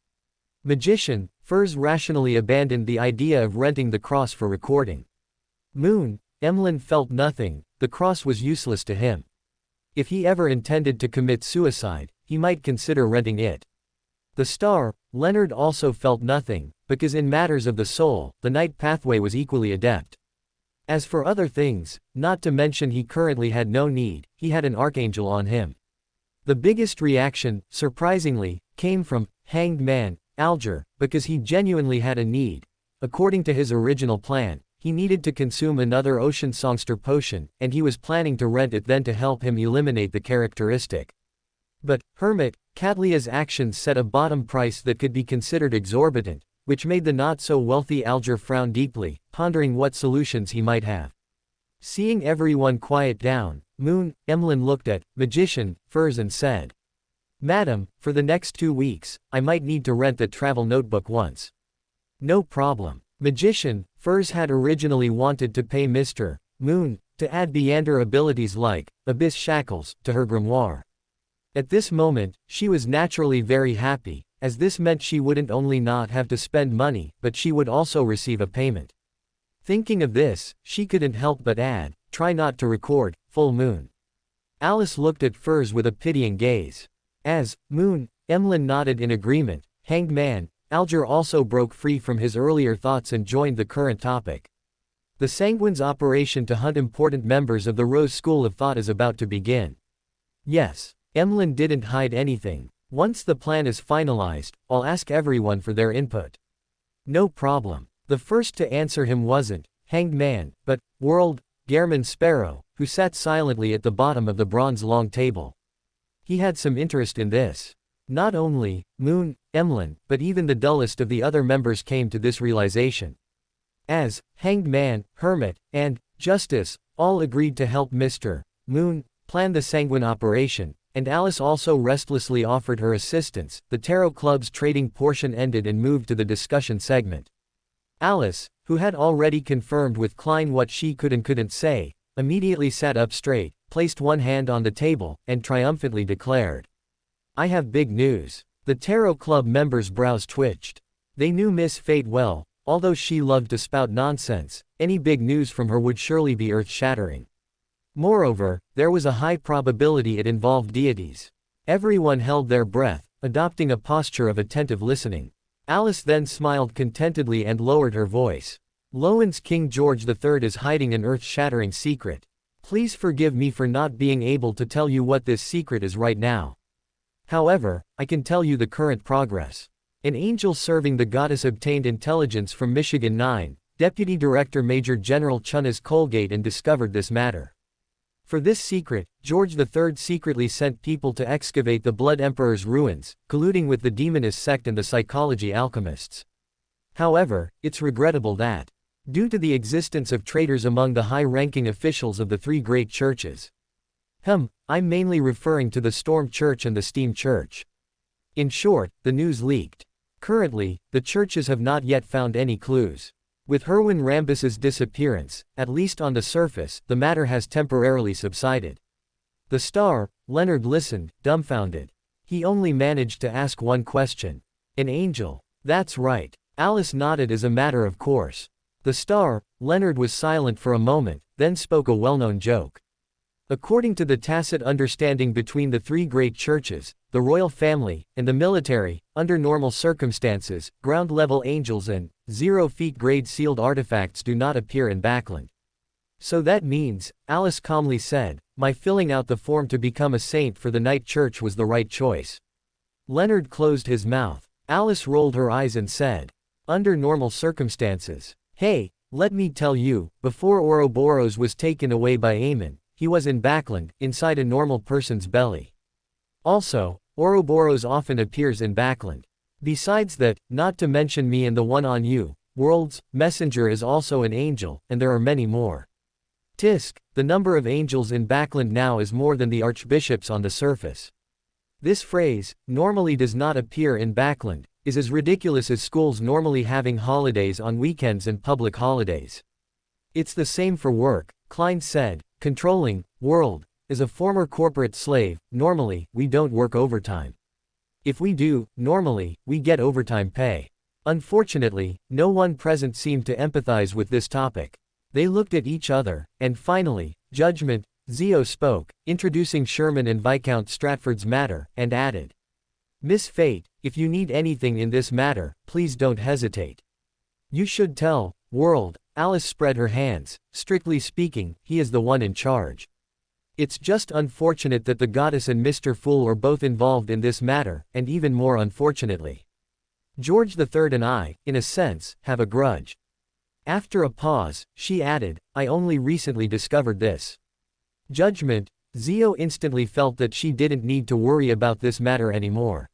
Magician, Furs rationally abandoned the idea of renting the cross for recording. Moon, Emlyn felt nothing, the cross was useless to him. If he ever intended to commit suicide, he might consider renting it. The star, Leonard also felt nothing, because in matters of the soul, the night pathway was equally adept. As for other things, not to mention he currently had no need, he had an archangel on him. The biggest reaction, surprisingly, came from Hanged Man, Alger, because he genuinely had a need. According to his original plan, he needed to consume another ocean songster potion, and he was planning to rent it then to help him eliminate the characteristic. But, Hermit, Catlia's actions set a bottom price that could be considered exorbitant, which made the not-so-wealthy Alger frown deeply, pondering what solutions he might have. Seeing everyone quiet down, Moon, Emlyn looked at Magician, Furs and said, "Madam, for the next 2 weeks, I might need to rent that travel notebook once." "No problem." Magician, Furs had originally wanted to pay Mr. Moon to add Beander abilities like Abyss Shackles to her grimoire. At this moment, she was naturally very happy, as this meant she wouldn't only not have to spend money, but she would also receive a payment. Thinking of this, she couldn't help but add, "Try not to record, full moon." Alice looked at Furs with a pitying gaze. As Moon, Emlyn nodded in agreement, Hanged Man, Alger also broke free from his earlier thoughts and joined the current topic. The Sanguine's operation to hunt important members of the Rose School of Thought is about to begin. Yes, Emlyn didn't hide anything. Once the plan is finalized, I'll ask everyone for their input. No problem. The first to answer him wasn't Hanged Man, but World, Gehrman Sparrow, who sat silently at the bottom of the bronze long table. He had some interest in this. Not only Moon, Emlyn, but even the dullest of the other members came to this realization. As Hanged Man, Hermit, and Justice all agreed to help Mr. Moon plan the Sanguine operation, and Alice also restlessly offered her assistance, the Tarot Club's trading portion ended and moved to the discussion segment. Alice, who had already confirmed with Klein what she could and couldn't say, immediately sat up straight, placed one hand on the table, and triumphantly declared, "I have big news." The Tarot Club members' brows twitched. They knew Miss Fate well, although she loved to spout nonsense, any big news from her would surely be earth-shattering. Moreover, there was a high probability it involved deities. Everyone held their breath, adopting a posture of attentive listening. Alice then smiled contentedly and lowered her voice. "Lowen's King George III is hiding an earth-shattering secret. Please forgive me for not being able to tell you what this secret is right now. However, I can tell you the current progress. An angel serving the goddess obtained intelligence from Michigan 9, Deputy Director Major General Chunnis Colgate and discovered this matter. For this secret, George III secretly sent people to excavate the Blood Emperor's ruins, colluding with the demonist sect and the psychology alchemists. However, it's regrettable that, due to the existence of traitors among the high-ranking officials of the three great churches. I'm mainly referring to the Storm Church and the Steam Church. In short, the news leaked. Currently, the churches have not yet found any clues. With Herwin Rambus's disappearance, at least on the surface, the matter has temporarily subsided." The star, Leonard listened, dumbfounded. He only managed to ask one question. "An angel?" "That's right." Alice nodded as a matter of course. The star, Leonard was silent for a moment, then spoke a well-known joke. According to the tacit understanding between the three great churches, the royal family, and the military, under normal circumstances, ground-level angels and 0-feet grade sealed artifacts do not appear in Backland. "So that means," Alice calmly said, "my filling out the form to become a saint for the night church was the right choice." Leonard closed his mouth. Alice rolled her eyes and said, "Under normal circumstances. Hey, let me tell you, before Ouroboros was taken away by Aemon, he was in Backland, inside a normal person's belly. Also, Ouroboros often appears in Backland. Besides that, not to mention me and the one on you, World's Messenger is also an angel, and there are many more. Tisk, the number of angels in Backland now is more than the archbishops on the surface. This phrase, normally does not appear in Backland, is as ridiculous as schools normally having holidays on weekends and public holidays. It's the same for work," Klein said, controlling, World, as a former corporate slave, normally, we don't work overtime. If we do, normally, we get overtime pay. Unfortunately, no one present seemed to empathize with this topic. They looked at each other, and finally, Judgment, Zio spoke, introducing Sherman and Viscount Stratford's matter, and added, Miss Fate, if you need anything in this matter, please don't hesitate. You should tell, World. Alice spread her hands. Strictly speaking, he is the one in charge. It's just unfortunate that the goddess and Mr. Fool are both involved in this matter, and even more unfortunately, George III and I, in a sense, have a grudge. After a pause, she added, I only recently discovered this. Judgment. Zio instantly felt that she didn't need to worry about this matter anymore.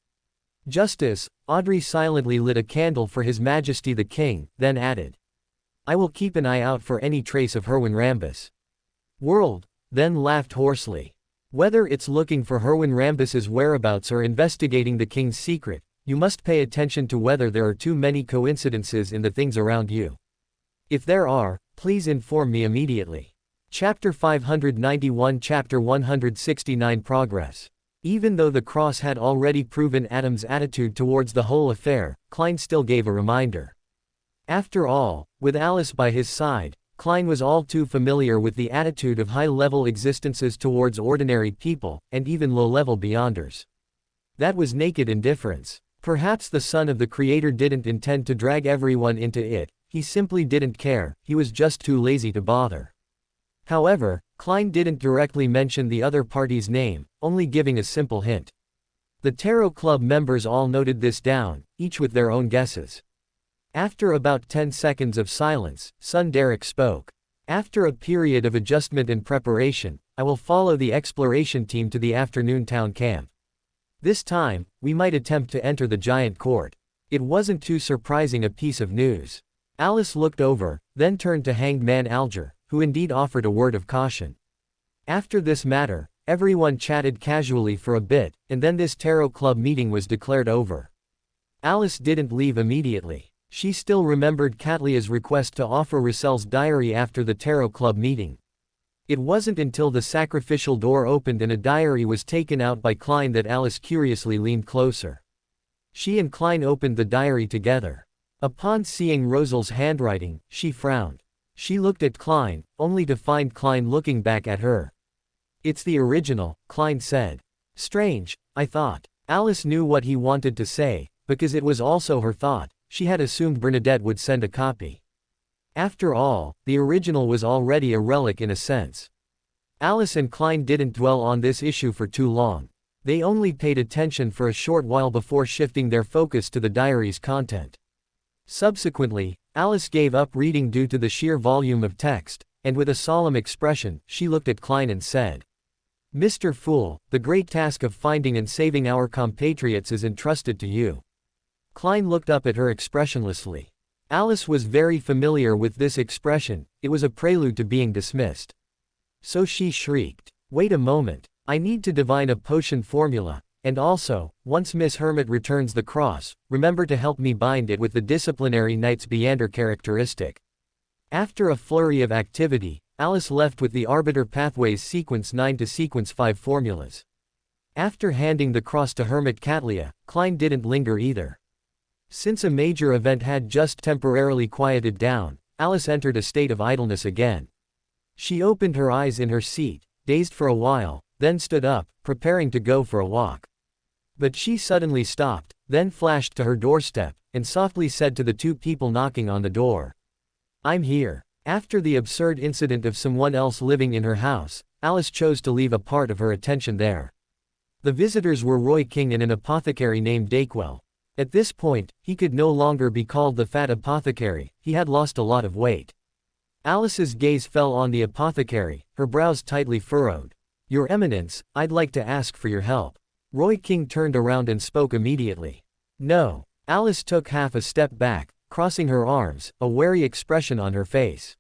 Justice. Audrey silently lit a candle for His Majesty the King, then added, I will keep an eye out for any trace of Herwin Rambus. World. Then laughed hoarsely. Whether it's looking for Herwin Rambus's whereabouts or investigating the king's secret, you must pay attention to whether there are too many coincidences in the things around you. If there are, please inform me immediately. Chapter 591 Chapter 169 Progress. Even though the cross had already proven Adam's attitude towards the whole affair, Klein still gave a reminder. After all, with Alice by his side, Klein was all too familiar with the attitude of high-level existences towards ordinary people, and even low-level beyonders. That was naked indifference. Perhaps the son of the Creator didn't intend to drag everyone into it, he simply didn't care, he was just too lazy to bother. However, Klein didn't directly mention the other party's name, only giving a simple hint. The Tarot Club members all noted this down, each with their own guesses. After about 10 seconds of silence, son Derek spoke. After a period of adjustment and preparation, I will follow the exploration team to the afternoon town camp. This time, we might attempt to enter the giant court. It wasn't too surprising a piece of news. Alice looked over, then turned to Hanged Man Alger, who indeed offered a word of caution. After this matter, everyone chatted casually for a bit, and then this Tarot Club meeting was declared over. Alice didn't leave immediately. She still remembered Catlia's request to offer Russell's diary after the Tarot Club meeting. It wasn't until the sacrificial door opened and a diary was taken out by Klein that Alice curiously leaned closer. She and Klein opened the diary together. Upon seeing Rosal's handwriting, she frowned. She looked at Klein, only to find Klein looking back at her. It's the original, Klein said. Strange, I thought. Alice knew what he wanted to say, because it was also her thought. She had assumed Bernadette would send a copy. After all, the original was already a relic in a sense. Alice and Klein didn't dwell on this issue for too long. They only paid attention for a short while before shifting their focus to the diary's content. Subsequently, Alice gave up reading due to the sheer volume of text, and with a solemn expression, she looked at Klein and said, Mr. Fool, the great task of finding and saving our compatriots is entrusted to you. Klein looked up at her expressionlessly. Alice was very familiar with this expression, it was a prelude to being dismissed. So she shrieked, Wait a moment, I need to divine a potion formula, and also, once Miss Hermit returns the cross, remember to help me bind it with the disciplinary Knight's Beander characteristic. After a flurry of activity, Alice left with the Arbiter Pathways Sequence 9 to Sequence 5 formulas. After handing the cross to Hermit Catlia, Klein didn't linger either. Since a major event had just temporarily quieted down, Alice entered a state of idleness again. She opened her eyes in her seat, dazed for a while, then stood up, preparing to go for a walk. But she suddenly stopped, then flashed to her doorstep, and softly said to the two people knocking on the door, I'm here. After the absurd incident of someone else living in her house, Alice chose to leave a part of her attention there. The visitors were Roy King and an apothecary named Dacquell. At this point, he could no longer be called the fat apothecary, he had lost a lot of weight. Alice's gaze fell on the apothecary, her brows tightly furrowed. Your Eminence, I'd like to ask for your help. Roy King turned around and spoke immediately. No. Alice took half a step back, crossing her arms, a wary expression on her face.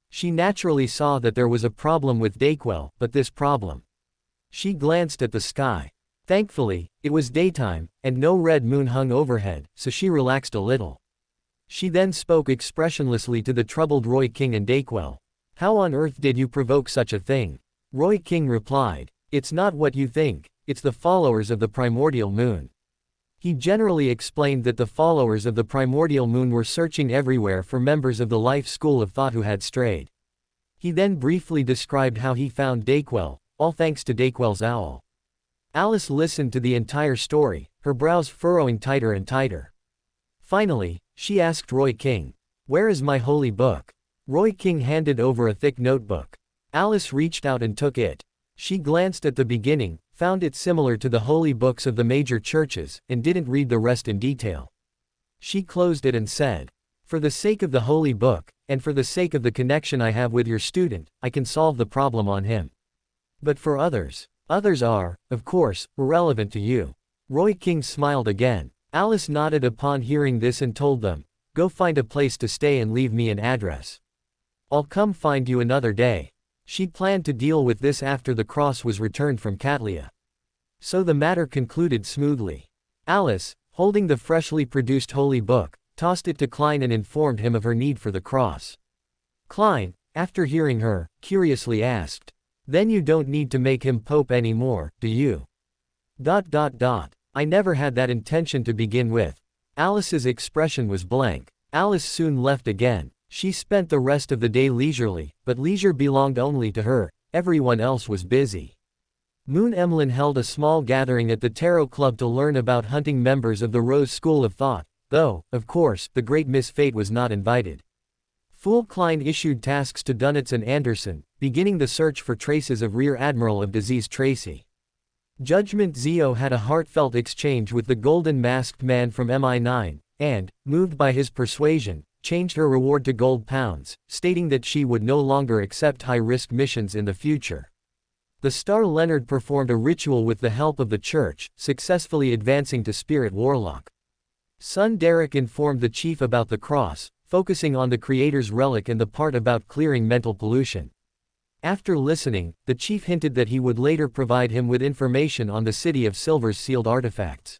She naturally saw that there was a problem with Dacquell, but this problem. She glanced at the sky. Thankfully, it was daytime, and no red moon hung overhead, so she relaxed a little. She then spoke expressionlessly to the troubled Roy King and Dacquell. How on earth did you provoke such a thing? Roy King replied, It's not what you think, it's the followers of the primordial moon. He generally explained that the followers of the primordial moon were searching everywhere for members of the life school of thought who had strayed. He then briefly described how he found Dayquil, all thanks to Dayquil's owl. Alice listened to the entire story, her brows furrowing tighter and tighter. Finally, she asked Roy King, "Where is my holy book?" Roy King handed over a thick notebook. Alice reached out and took it. She glanced at the beginning, found it similar to the holy books of the major churches, and didn't read the rest in detail. She closed it and said, "For the sake of the holy book, and for the sake of the connection I have with your student, I can solve the problem on him. But for others are, of course, irrelevant to you." Roy King smiled again. Alice nodded upon hearing this and told them, "Go find a place to stay and leave me an address. I'll come find you another day." She planned to deal with this after the cross was returned from Catlia. So the matter concluded smoothly. Alice, holding the freshly produced holy book, tossed it to Klein and informed him of her need for the cross. Klein, after hearing her, curiously asked, "Then you don't need to make him Pope anymore, do you?" I never had that intention to begin with." Alice's expression was blank. Alice soon left again. She spent the rest of the day leisurely, but leisure belonged only to her, everyone else was busy. Moon Emlyn held a small gathering at the Tarot Club to learn about hunting members of the Rose School of Thought, though, of course, the great Miss Fate was not invited. Fool Klein issued tasks to Dunitz and Anderson, beginning the search for traces of Rear Admiral of Disease Tracy. Judgment Zio had a heartfelt exchange with the golden masked man from MI9, and, moved by his persuasion, changed her reward to gold pounds, stating that she would no longer accept high-risk missions in the future. The Star Leonard performed a ritual with the help of the church, successfully advancing to Spirit Warlock. Son Derek informed the chief about the cross, focusing on the creator's relic and the part about clearing mental pollution. After listening, the chief hinted that he would later provide him with information on the City of Silver's sealed artifacts.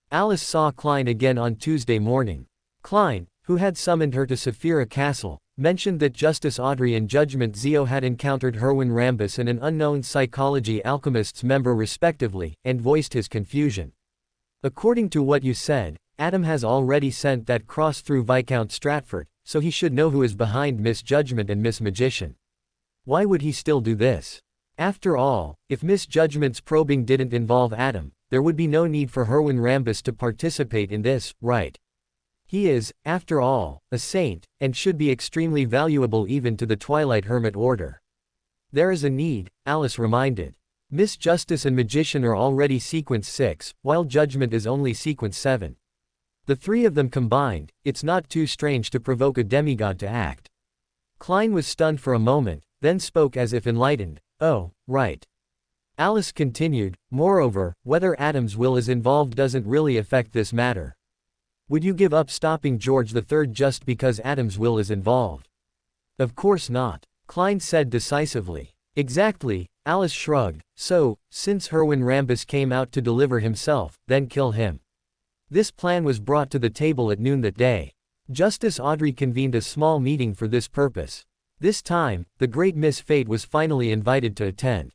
Alice saw Klein again on Tuesday morning. Klein, who had summoned her to Saphira Castle, mentioned that Justice Audrey and Judgment Zio had encountered Herwin Rambus and an unknown Psychology Alchemists member respectively, and voiced his confusion. "According to what you said, Adam has already sent that cross through Viscount Stratford, so he should know who is behind Miss Judgment and Miss Magician. Why would he still do this? After all, if Miss Judgment's probing didn't involve Adam, there would be no need for Herwin Rambus to participate in this, right? He is, after all, a saint, and should be extremely valuable even to the Twilight Hermit Order." "There is a need," Alice reminded. "Miss Justice and Magician are already Sequence 6, while Judgment is only Sequence 7. The three of them combined, it's not too strange to provoke a demigod to act." Klein was stunned for a moment, then spoke as if enlightened. "Oh, right." Alice continued, "Moreover, whether Adam's will is involved doesn't really affect this matter. Would you give up stopping George III just because Adam's will is involved?" "Of course not," Klein said decisively. "Exactly," Alice shrugged. "So, since Herwin Rambus came out to deliver himself, then kill him." This plan was brought to the table at noon that day. Justice Audrey convened a small meeting for this purpose. This time, the great Miss Fate was finally invited to attend.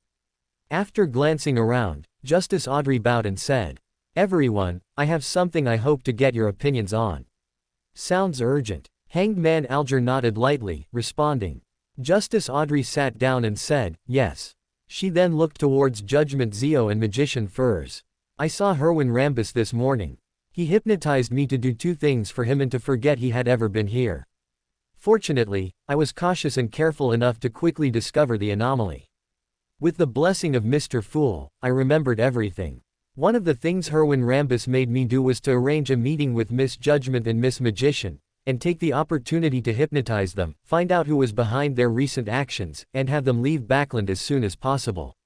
After glancing around, Justice Audrey bowed and said, "Everyone, I have something I hope to get your opinions on." "Sounds urgent." Hanged Man Alger nodded lightly, responding. Justice Audrey sat down and said, "Yes." She then looked towards Judgment Zio and Magician Furs. "I saw Herwin Rambus this morning. He hypnotized me to do two things for him and to forget he had ever been here. Fortunately, I was cautious and careful enough to quickly discover the anomaly. With the blessing of Mr. Fool, I remembered everything. One of the things Herwin Rambus made me do was to arrange a meeting with Miss Judgment and Miss Magician, and take the opportunity to hypnotize them, find out who was behind their recent actions, and have them leave Backland as soon as possible."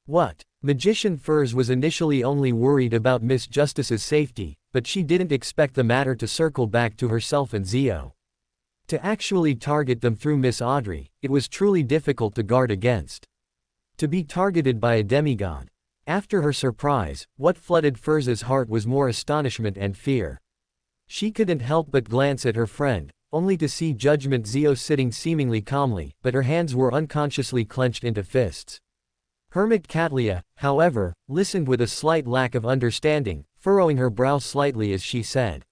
"What?" Magician Furs was initially only worried about Miss Justice's safety, but she didn't expect the matter to circle back to herself and Zio. To actually target them through Miss Audrey, it was truly difficult to guard against. To be targeted by a demigod. After her surprise, what flooded Furz's heart was more astonishment and fear. She couldn't help but glance at her friend, only to see Judgment Zio sitting seemingly calmly, but her hands were unconsciously clenched into fists. Hermit Catlia, however, listened with a slight lack of understanding, furrowing her brow slightly as she said.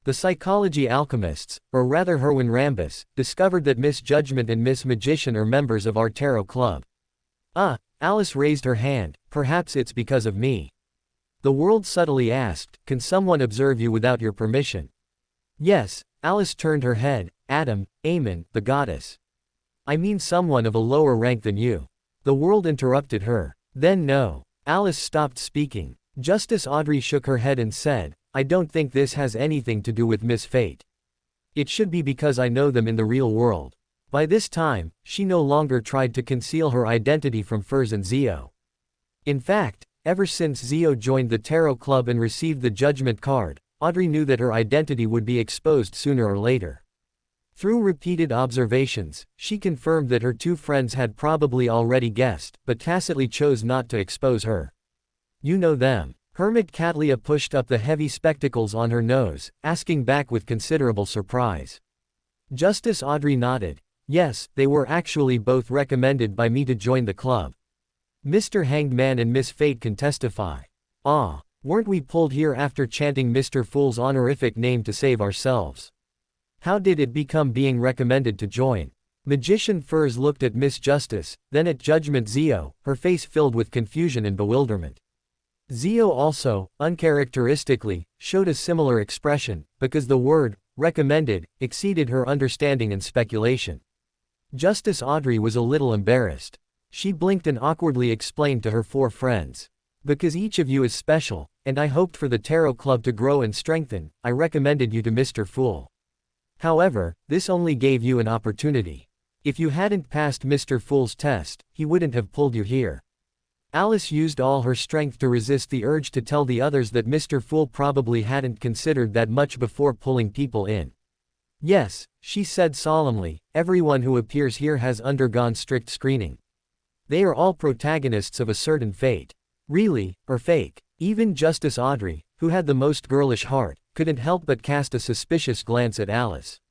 The psychology alchemists, or rather Herwin Rambus, discovered that Miss Judgment and Miss Magician are members of our tarot club. Alice raised her hand. Perhaps it's because of me. The world subtly asked, can someone observe you without your permission? Yes, Alice turned her head. Adam, Amen, the goddess. I mean someone of a lower rank than you. The world interrupted her. Then no. Alice stopped speaking. Justice Audrey shook her head and said, I don't think this has anything to do with Miss Fate. It should be because I know them in the real world. By this time, she no longer tried to conceal her identity from Furs and Zio. In fact, ever since Zio joined the Tarot Club and received the Judgment card, Audrey knew that her identity would be exposed sooner or later. Through repeated observations, she confirmed that her two friends had probably already guessed, but tacitly chose not to expose her. You know them. Hermit Catlia pushed up the heavy spectacles on her nose, asking back with considerable surprise. Justice Audrey nodded. Yes, they were actually both recommended by me to join the club. Mr. Hanged Man and Miss Fate can testify. Weren't we pulled here after chanting Mr. Fool's honorific name to save ourselves? How did it become being recommended to join? Magician Furs looked at Miss Justice, then at Judgment Zio, her face filled with confusion and bewilderment. Zio also, uncharacteristically, showed a similar expression, because the word, recommended, exceeded her understanding and speculation. Justice Audrey was a little embarrassed. She blinked and awkwardly explained to her four friends. Because each of you is special, and I hoped for the Tarot Club to grow and strengthen, I recommended you to Mr. Fool. However, this only gave you an opportunity. If you hadn't passed Mr. Fool's test, he wouldn't have pulled you here. Alice used all her strength to resist the urge to tell the others that Mr. Fool probably hadn't considered that much before pulling people in. Yes, she said solemnly, everyone who appears here has undergone strict screening. They are all protagonists of a certain fate. Really, or fake. Even Justice Audrey, who had the most girlish heart, couldn't help but cast a suspicious glance at Alice.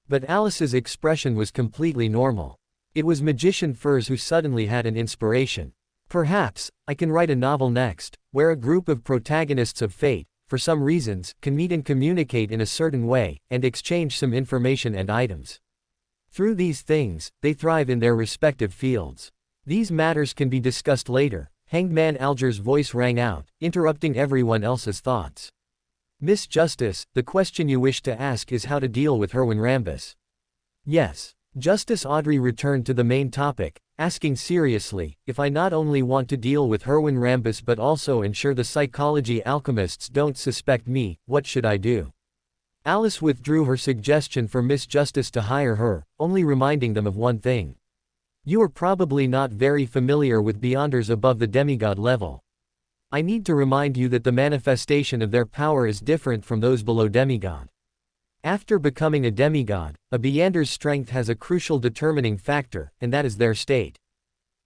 But Alice's expression was completely normal. It was Magician Furs who suddenly had an inspiration. Perhaps, I can write a novel next, where a group of protagonists of fate, for some reasons, can meet and communicate in a certain way, and exchange some information and items. Through these things, they thrive in their respective fields. These matters can be discussed later. Hanged Man Alger's voice rang out, interrupting everyone else's thoughts. Miss Justice, the question you wish to ask is how to deal with Herwin Rambus. Yes. Justice Audrey returned to the main topic, asking seriously, if I not only want to deal with Herwin Rambus but also ensure the psychology alchemists don't suspect me, what should I do? Alice withdrew her suggestion for Miss Justice to hire her, only reminding them of one thing. You are probably not very familiar with Beyonders above the demigod level. I need to remind you that the manifestation of their power is different from those below demigod. After becoming a demigod, a Beyander's strength has a crucial determining factor, and that is their state.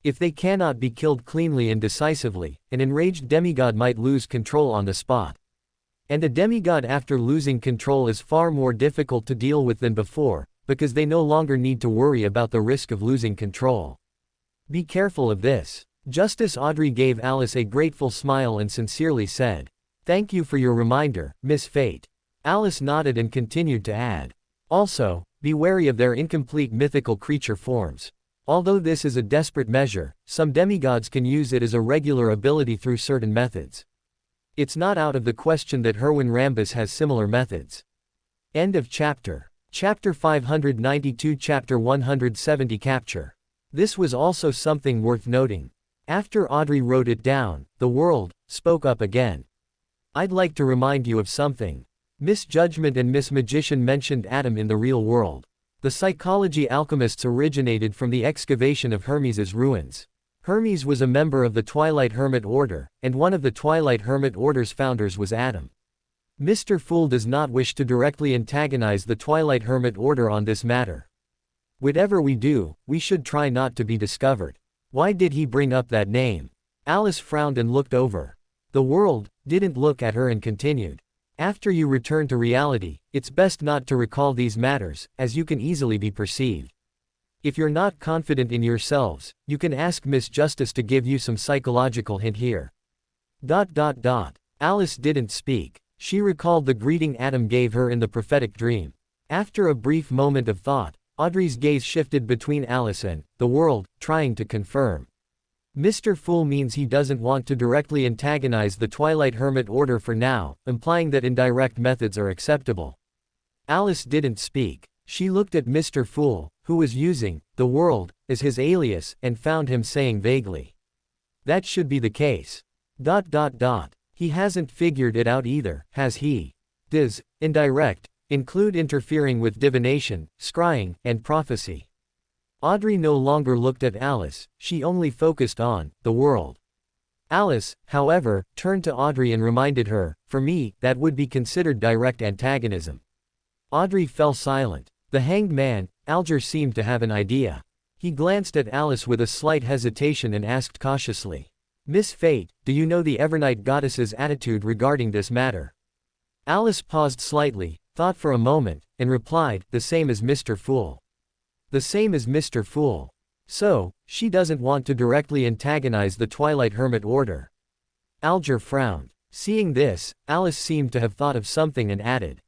If they cannot be killed cleanly and decisively, an enraged demigod might lose control on the spot. And a demigod after losing control is far more difficult to deal with than before, because they no longer need to worry about the risk of losing control. Be careful of this. Justice Audrey gave Alice a grateful smile and sincerely said, "Thank you for your reminder, Miss Fate." Alice nodded and continued to add, "Also, be wary of their incomplete mythical creature forms. Although this is a desperate measure, some demigods can use it as a regular ability through certain methods. It's not out of the question that Herwin Rambus has similar methods." End of chapter. Chapter 592 Chapter 170 Capture. This was also something worth noting. After Audrey wrote it down, the world spoke up again. "I'd like to remind you of something. Miss Judgment and Miss Magician mentioned Adam in the real world. The psychology alchemists originated from the excavation of Hermes's ruins. Hermes was a member of the Twilight Hermit Order, and one of the Twilight Hermit Order's founders was Adam. Mr. Fool does not wish to directly antagonize the Twilight Hermit Order on this matter. Whatever we do, we should try not to be discovered. Why did he bring up that name?" Alice frowned and looked over. The world didn't look at her and continued. "After you return to reality, it's best not to recall these matters, as you can easily be perceived. If you're not confident in yourselves, you can ask Miss Justice to give you some psychological hint here." Alice didn't speak. She recalled the greeting Adam gave her in the prophetic dream. After a brief moment of thought, Audrey's gaze shifted between Alice and the world, trying to confirm. Mr. Fool means he doesn't want to directly antagonize the Twilight Hermit Order for now, implying that indirect methods are acceptable. Alice didn't speak. She looked at Mr. Fool, who was using the world as his alias, and found him saying vaguely, "That should be the case. He hasn't figured it out either, has he? Does indirect include interfering with divination, scrying, and prophecy?" Audrey no longer looked at Alice, she only focused on the world. Alice, however, turned to Audrey and reminded her, "For me, that would be considered direct antagonism." Audrey fell silent. The hanged man, Alger, seemed to have an idea. He glanced at Alice with a slight hesitation and asked cautiously, "Miss Fate, do you know the Evernight Goddess's attitude regarding this matter?" Alice paused slightly, thought for a moment, and replied, "The same as Mr. Fool." "The same as Mr. Fool. So, she doesn't want to directly antagonize the Twilight Hermit Order." Alger frowned. Seeing this, Alice seemed to have thought of something and added,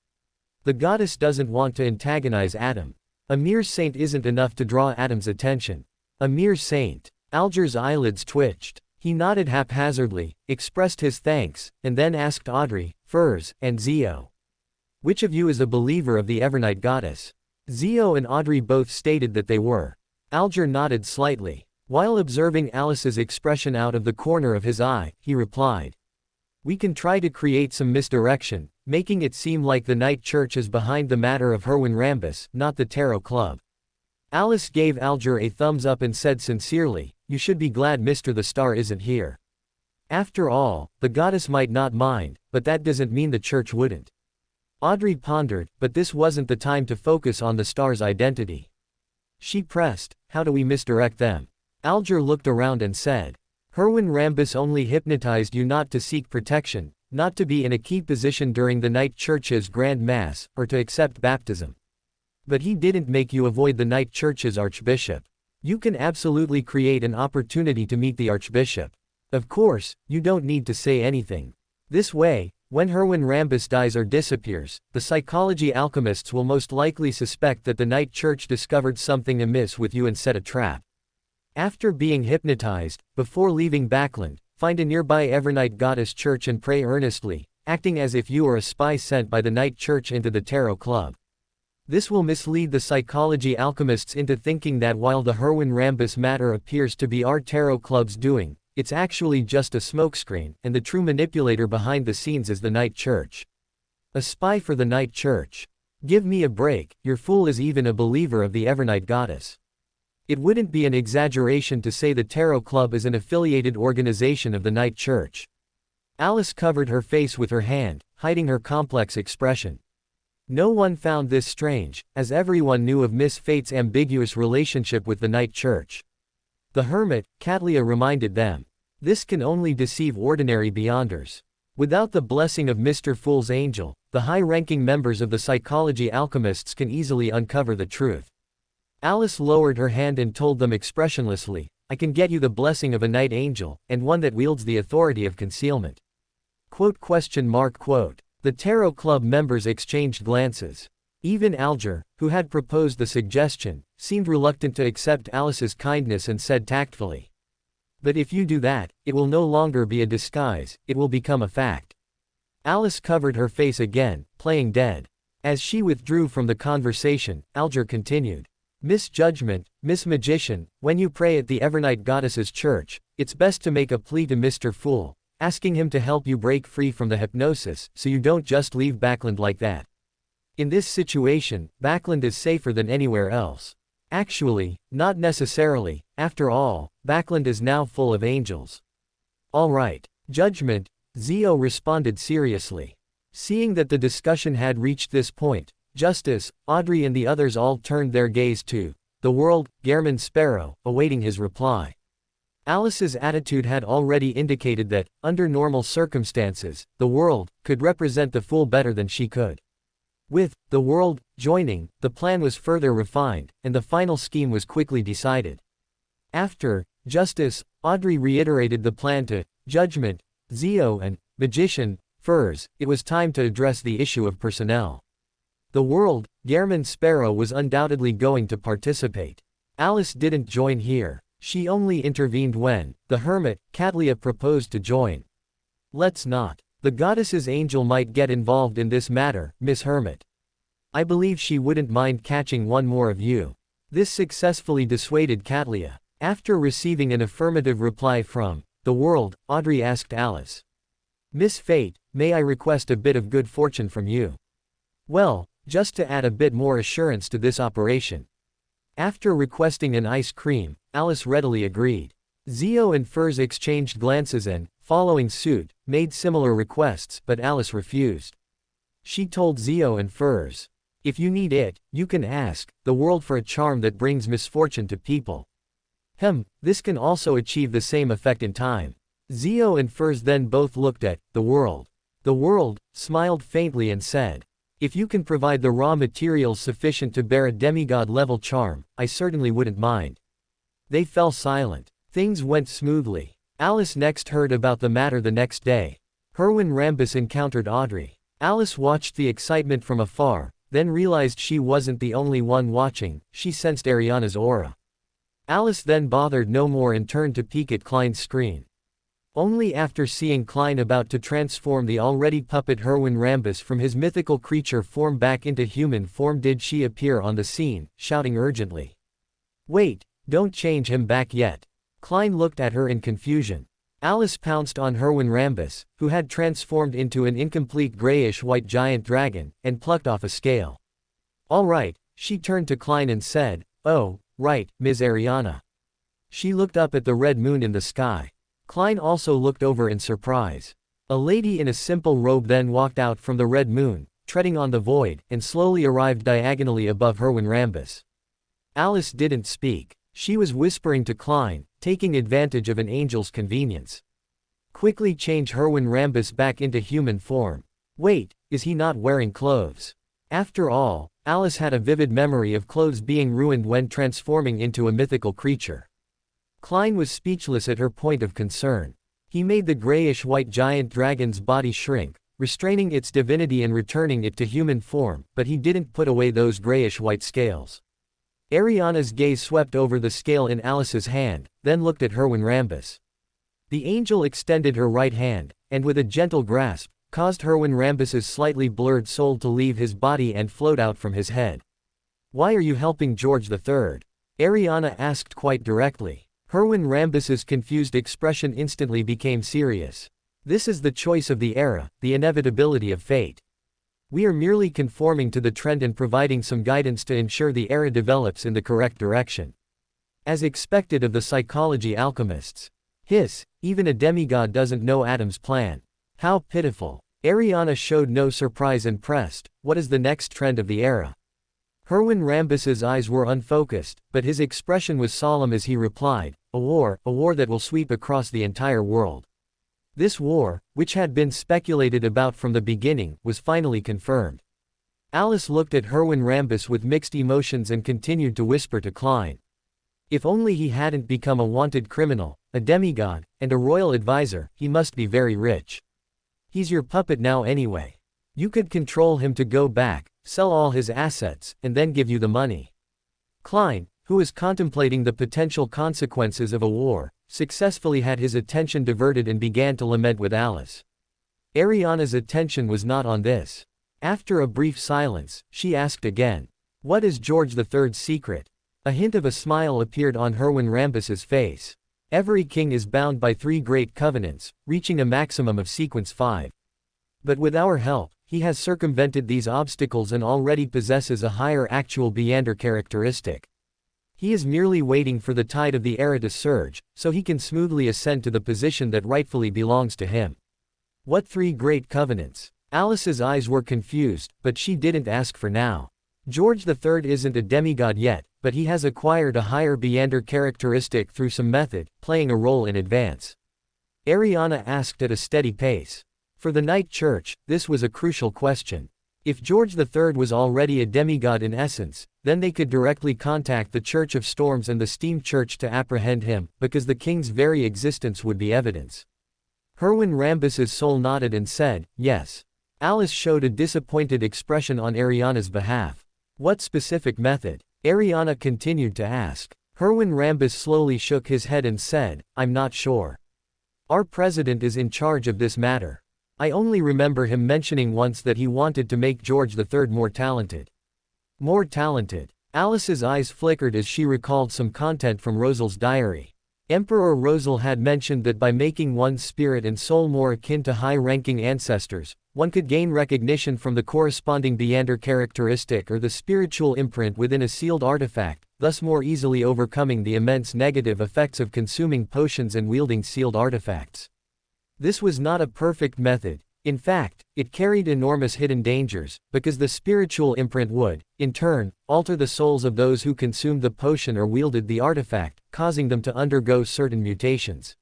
"The goddess doesn't want to antagonize Adam. A mere saint isn't enough to draw Adam's attention." "A mere saint?" Alger's eyelids twitched. He nodded haphazardly, expressed his thanks, and then asked Audrey, Furs, and Zio, "Which of you is a believer of the Evernight Goddess?" Zio and Audrey both stated that they were. Alger nodded slightly. While observing Alice's expression out of the corner of his eye, he replied, "We can try to create some misdirection, making it seem like the Night Church is behind the matter of Herwin Rambus, not the Tarot Club." Alice gave Alger a thumbs up and said sincerely, "You should be glad Mr. the Star isn't here. After all, the goddess might not mind, but that doesn't mean the church wouldn't." Audrey pondered, but this wasn't the time to focus on the Star's identity. She pressed, "How do we misdirect them?" Alger looked around and said, "Herwin Rambus only hypnotized you not to seek protection, not to be in a key position during the Night Church's Grand Mass, or to accept baptism. But he didn't make you avoid the Night Church's Archbishop. You can absolutely create an opportunity to meet the Archbishop. Of course, you don't need to say anything. This way, when Herwin Rambus dies or disappears, the psychology alchemists will most likely suspect that the Night Church discovered something amiss with you and set a trap. After being hypnotized, before leaving Backland, find a nearby Evernight Goddess church and pray earnestly, acting as if you are a spy sent by the Night Church into the Tarot Club. This will mislead the psychology alchemists into thinking that while the Herwin Rambus matter appears to be our Tarot Club's doing, it's actually just a smokescreen, and the true manipulator behind the scenes is the Night Church. A spy for the Night Church. Give me a break, your fool is even a believer of the Evernight Goddess. It wouldn't be an exaggeration to say the Tarot Club is an affiliated organization of the Night Church." Alice covered her face with her hand, hiding her complex expression. No one found this strange, as everyone knew of Miss Fate's ambiguous relationship with the Night Church. The hermit, Catlia reminded them. This can only deceive ordinary beyonders. Without the blessing of Mr. Fool's angel, the high-ranking members of the psychology alchemists can easily uncover the truth. Alice lowered her hand and told them expressionlessly, "I can get you the blessing of a night angel, and one that wields the authority of concealment." The Tarot Club members exchanged glances. Even Alger, who had proposed the suggestion, seemed reluctant to accept Alice's kindness and said tactfully, "But if you do that, it will no longer be a disguise, it will become a fact." Alice covered her face again, playing dead. As she withdrew from the conversation, Alger continued, "Miss Judgment, Miss Magician, when you pray at the Evernight Goddess's church, it's best to make a plea to Mr. Fool, asking him to help you break free from the hypnosis, so you don't just leave Backland like that. In this situation, Backland is safer than anywhere else. Actually, not necessarily, after all, Backland is now full of angels." "All right, Judgment," Zio responded seriously. Seeing that the discussion had reached this point, Justice, Audrey and the others all turned their gaze to the world, Gehrman Sparrow, awaiting his reply. Alice's attitude had already indicated that, under normal circumstances, the world could represent the fool better than she could. With the world joining, the plan was further refined, and the final scheme was quickly decided. After Justice, Audrey reiterated the plan to Judgment, Zio and magician, furs, it was time to address the issue of personnel. The world, Gehrman Sparrow was undoubtedly going to participate. Alice didn't join here. She only intervened when, the hermit, Catlia proposed to join. Let's not. The goddess's angel might get involved in this matter, Miss Hermit. I believe she wouldn't mind catching one more of you. This successfully dissuaded Catlia. After receiving an affirmative reply from the world, Audrey asked Alice. Miss Fate, may I request a bit of good fortune from you? Well, just to add a bit more assurance to this operation. After requesting an ice cream, Alice readily agreed. Zio and Furs exchanged glances and, following suit, made similar requests, but Alice refused. She told Zio and Furs, if you need it, you can ask the world for a charm that brings misfortune to people. This can also achieve the same effect in time. Zio and Furs then both looked at the world. The world smiled faintly and said, if you can provide the raw materials sufficient to bear a demigod-level charm, I certainly wouldn't mind. They fell silent. Things went smoothly. Alice next heard about the matter the next day. Herwin Rambus encountered Audrey. Alice watched the excitement from afar, then realized she wasn't the only one watching. She sensed Ariana's aura. Alice then bothered no more and turned to peek at Klein's screen. Only after seeing Klein about to transform the already puppet Herwin Rambus from his mythical creature form back into human form did she appear on the scene, shouting urgently. Wait, don't change him back yet. Klein looked at her in confusion. Alice pounced on Herwin Rambus, who had transformed into an incomplete grayish-white giant dragon, and plucked off a scale. All right, she turned to Klein and said, oh, right, Ms. Ariana. She looked up at the red moon in the sky. Klein also looked over in surprise. A lady in a simple robe then walked out from the red moon, treading on the void, and slowly arrived diagonally above Herwin Rambus. Alice didn't speak. She was whispering to Klein, taking advantage of an angel's convenience. Quickly change Herwin Rambus back into human form. Wait, is he not wearing clothes? After all, Alice had a vivid memory of clothes being ruined when transforming into a mythical creature. Klein was speechless at her point of concern. He made the grayish-white giant dragon's body shrink, restraining its divinity and returning it to human form, but he didn't put away those grayish-white scales. Ariana's gaze swept over the scale in Alice's hand, then looked at Herwin Rambus. The angel extended her right hand, and with a gentle grasp, caused Herwin Rambus's slightly blurred soul to leave his body and float out from his head. Why are you helping George III? Ariana asked quite directly. Herwin Rambus's confused expression instantly became serious. This is the choice of the era, the inevitability of fate. We are merely conforming to the trend and providing some guidance to ensure the era develops in the correct direction. As expected of the psychology alchemists. Even a demigod doesn't know Adam's plan. How pitiful. Ariana showed no surprise and pressed, what is the next trend of the era? Herwin Rambus's eyes were unfocused, but his expression was solemn as he replied, a war that will sweep across the entire world. This war, which had been speculated about from the beginning, was finally confirmed. Alice looked at Herwin Rambus with mixed emotions and continued to whisper to Klein. If only he hadn't become a wanted criminal, a demigod, and a royal advisor, he must be very rich. He's your puppet now anyway. You could control him to go back, sell all his assets, and then give you the money. Klein, who was contemplating the potential consequences of a war, successfully had his attention diverted and began to lament with Alice. Ariana's attention was not on this. After a brief silence, she asked again, what is George III's secret? A hint of a smile appeared on Herwin Rambus's face. Every king is bound by 3 great covenants, reaching a maximum of sequence 5. But with our help, he has circumvented these obstacles and already possesses a higher actual Beander characteristic. He is merely waiting for the tide of the era to surge, so he can smoothly ascend to the position that rightfully belongs to him. What 3 great covenants? Alice's eyes were confused, but she didn't ask for now. George III isn't a demigod yet, but he has acquired a higher Beander characteristic through some method, playing a role in advance. Ariana asked at a steady pace. For the Night Church, this was a crucial question. If George III was already a demigod in essence, then they could directly contact the Church of Storms and the Steam Church to apprehend him, because the king's very existence would be evidence. Herwin Rambus's soul nodded and said, yes. Alice showed a disappointed expression on Ariana's behalf. What specific method? Ariana continued to ask. Herwin Rambus slowly shook his head and said, I'm not sure. Our president is in charge of this matter. I only remember him mentioning once that he wanted to make George III more talented. More talented. Alice's eyes flickered as she recalled some content from Rosal's diary. Emperor Rosal had mentioned that by making one's spirit and soul more akin to high-ranking ancestors, one could gain recognition from the corresponding Beander characteristic or the spiritual imprint within a sealed artifact, thus more easily overcoming the immense negative effects of consuming potions and wielding sealed artifacts. This was not a perfect method. In fact, it carried enormous hidden dangers, because the spiritual imprint would, in turn, alter the souls of those who consumed the potion or wielded the artifact, causing them to undergo certain mutations.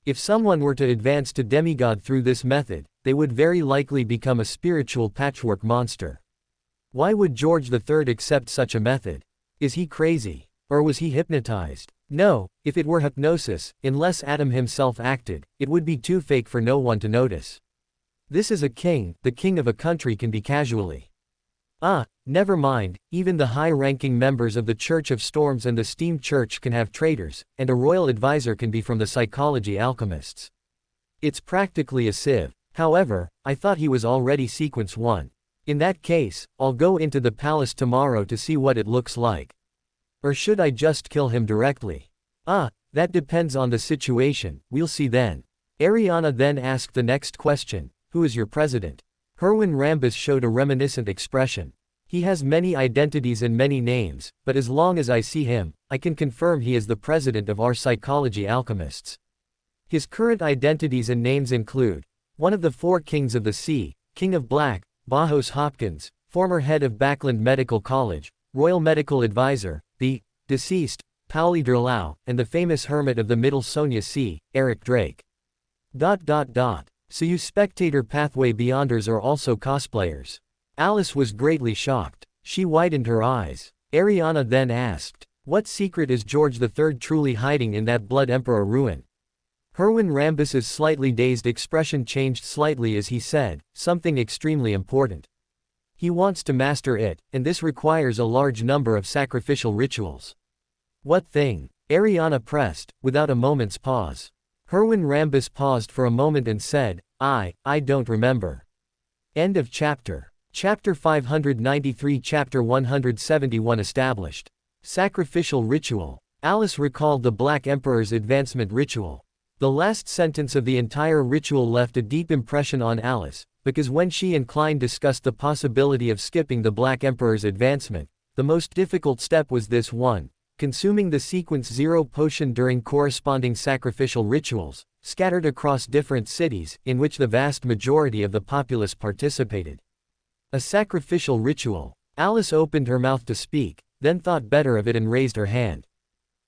If someone were to advance to demigod through this method, they would very likely become a spiritual patchwork monster. Why would George III accept such a method? Is he crazy? Or was he hypnotized? No, if it were hypnosis, unless Adam himself acted, it would be too fake for no one to notice. This is a king, the king of a country can be casually. Never mind, even the high-ranking members of the Church of Storms and the Steam Church can have traitors, and a royal advisor can be from the psychology alchemists. It's practically a sieve. However, I thought he was already sequence 1. In that case, I'll go into the palace tomorrow to see what it looks like. Or should I just kill him directly? That depends on the situation, we'll see then. Ariana then asked the next question. Who is your president? Herwin Rambus showed a reminiscent expression. He has many identities and many names, but as long as I see him, I can confirm he is the president of our psychology alchemists. His current identities and names include one of the 4 kings of the sea, King of Black, Bajos Hopkins, former head of Backland Medical College, royal medical advisor, the deceased, Pauli Derlau, and the famous hermit of the Middle Sonia Sea, Eric Drake. So you spectator pathway beyonders are also cosplayers. Alice was greatly shocked. She widened her eyes. Ariana then asked, what secret is George III truly hiding in that Blood Emperor ruin? Herwin Rambus's slightly dazed expression changed slightly as he said, something extremely important. He wants to master it, and this requires a large number of sacrificial rituals. What thing? Ariana pressed, without a moment's pause. Herwin Rambus paused for a moment and said, I don't remember. End of chapter. Chapter 593 Chapter 171 Established. Sacrificial Ritual. Alice recalled the Black Emperor's advancement ritual. The last sentence of the entire ritual left a deep impression on Alice, because when she and Klein discussed the possibility of skipping the Black Emperor's advancement, the most difficult step was this one. Consuming the sequence 0 potion during corresponding sacrificial rituals, scattered across different cities, in which the vast majority of the populace participated. A sacrificial ritual. Alice opened her mouth to speak, then thought better of it and raised her hand.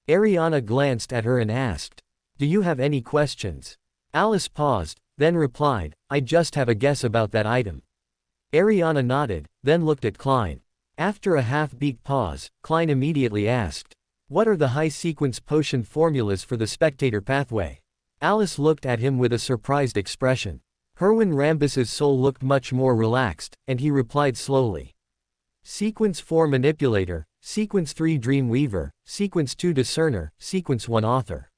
Ariana glanced at her and asked, do you have any questions? Alice paused, then replied, I just have a guess about that item. Ariana nodded, then looked at Klein. After a half-beat pause, Klein immediately asked, what are the high-sequence potion formulas for the spectator pathway? Alice looked at him with a surprised expression. Herwin Rambus's soul looked much more relaxed, and he replied slowly. Sequence 4 Manipulator, Sequence 3 Dream Weaver, Sequence 2 Discerner, Sequence 1 Author.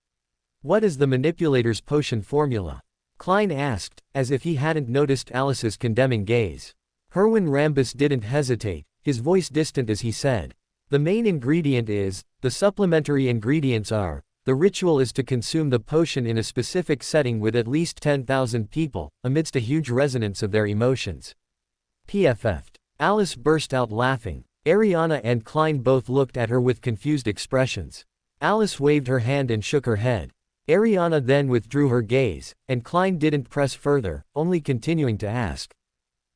What is the manipulator's potion formula? Klein asked, as if he hadn't noticed Alice's condemning gaze. Herwin Rambus didn't hesitate, his voice distant as he said. The main ingredient is, the supplementary ingredients are, the ritual is to consume the potion in a specific setting with at least 10,000 people, amidst a huge resonance of their emotions. PFF'd. Alice burst out laughing. Ariana and Klein both looked at her with confused expressions. Alice waved her hand and shook her head. Ariana then withdrew her gaze, and Klein didn't press further, only continuing to ask.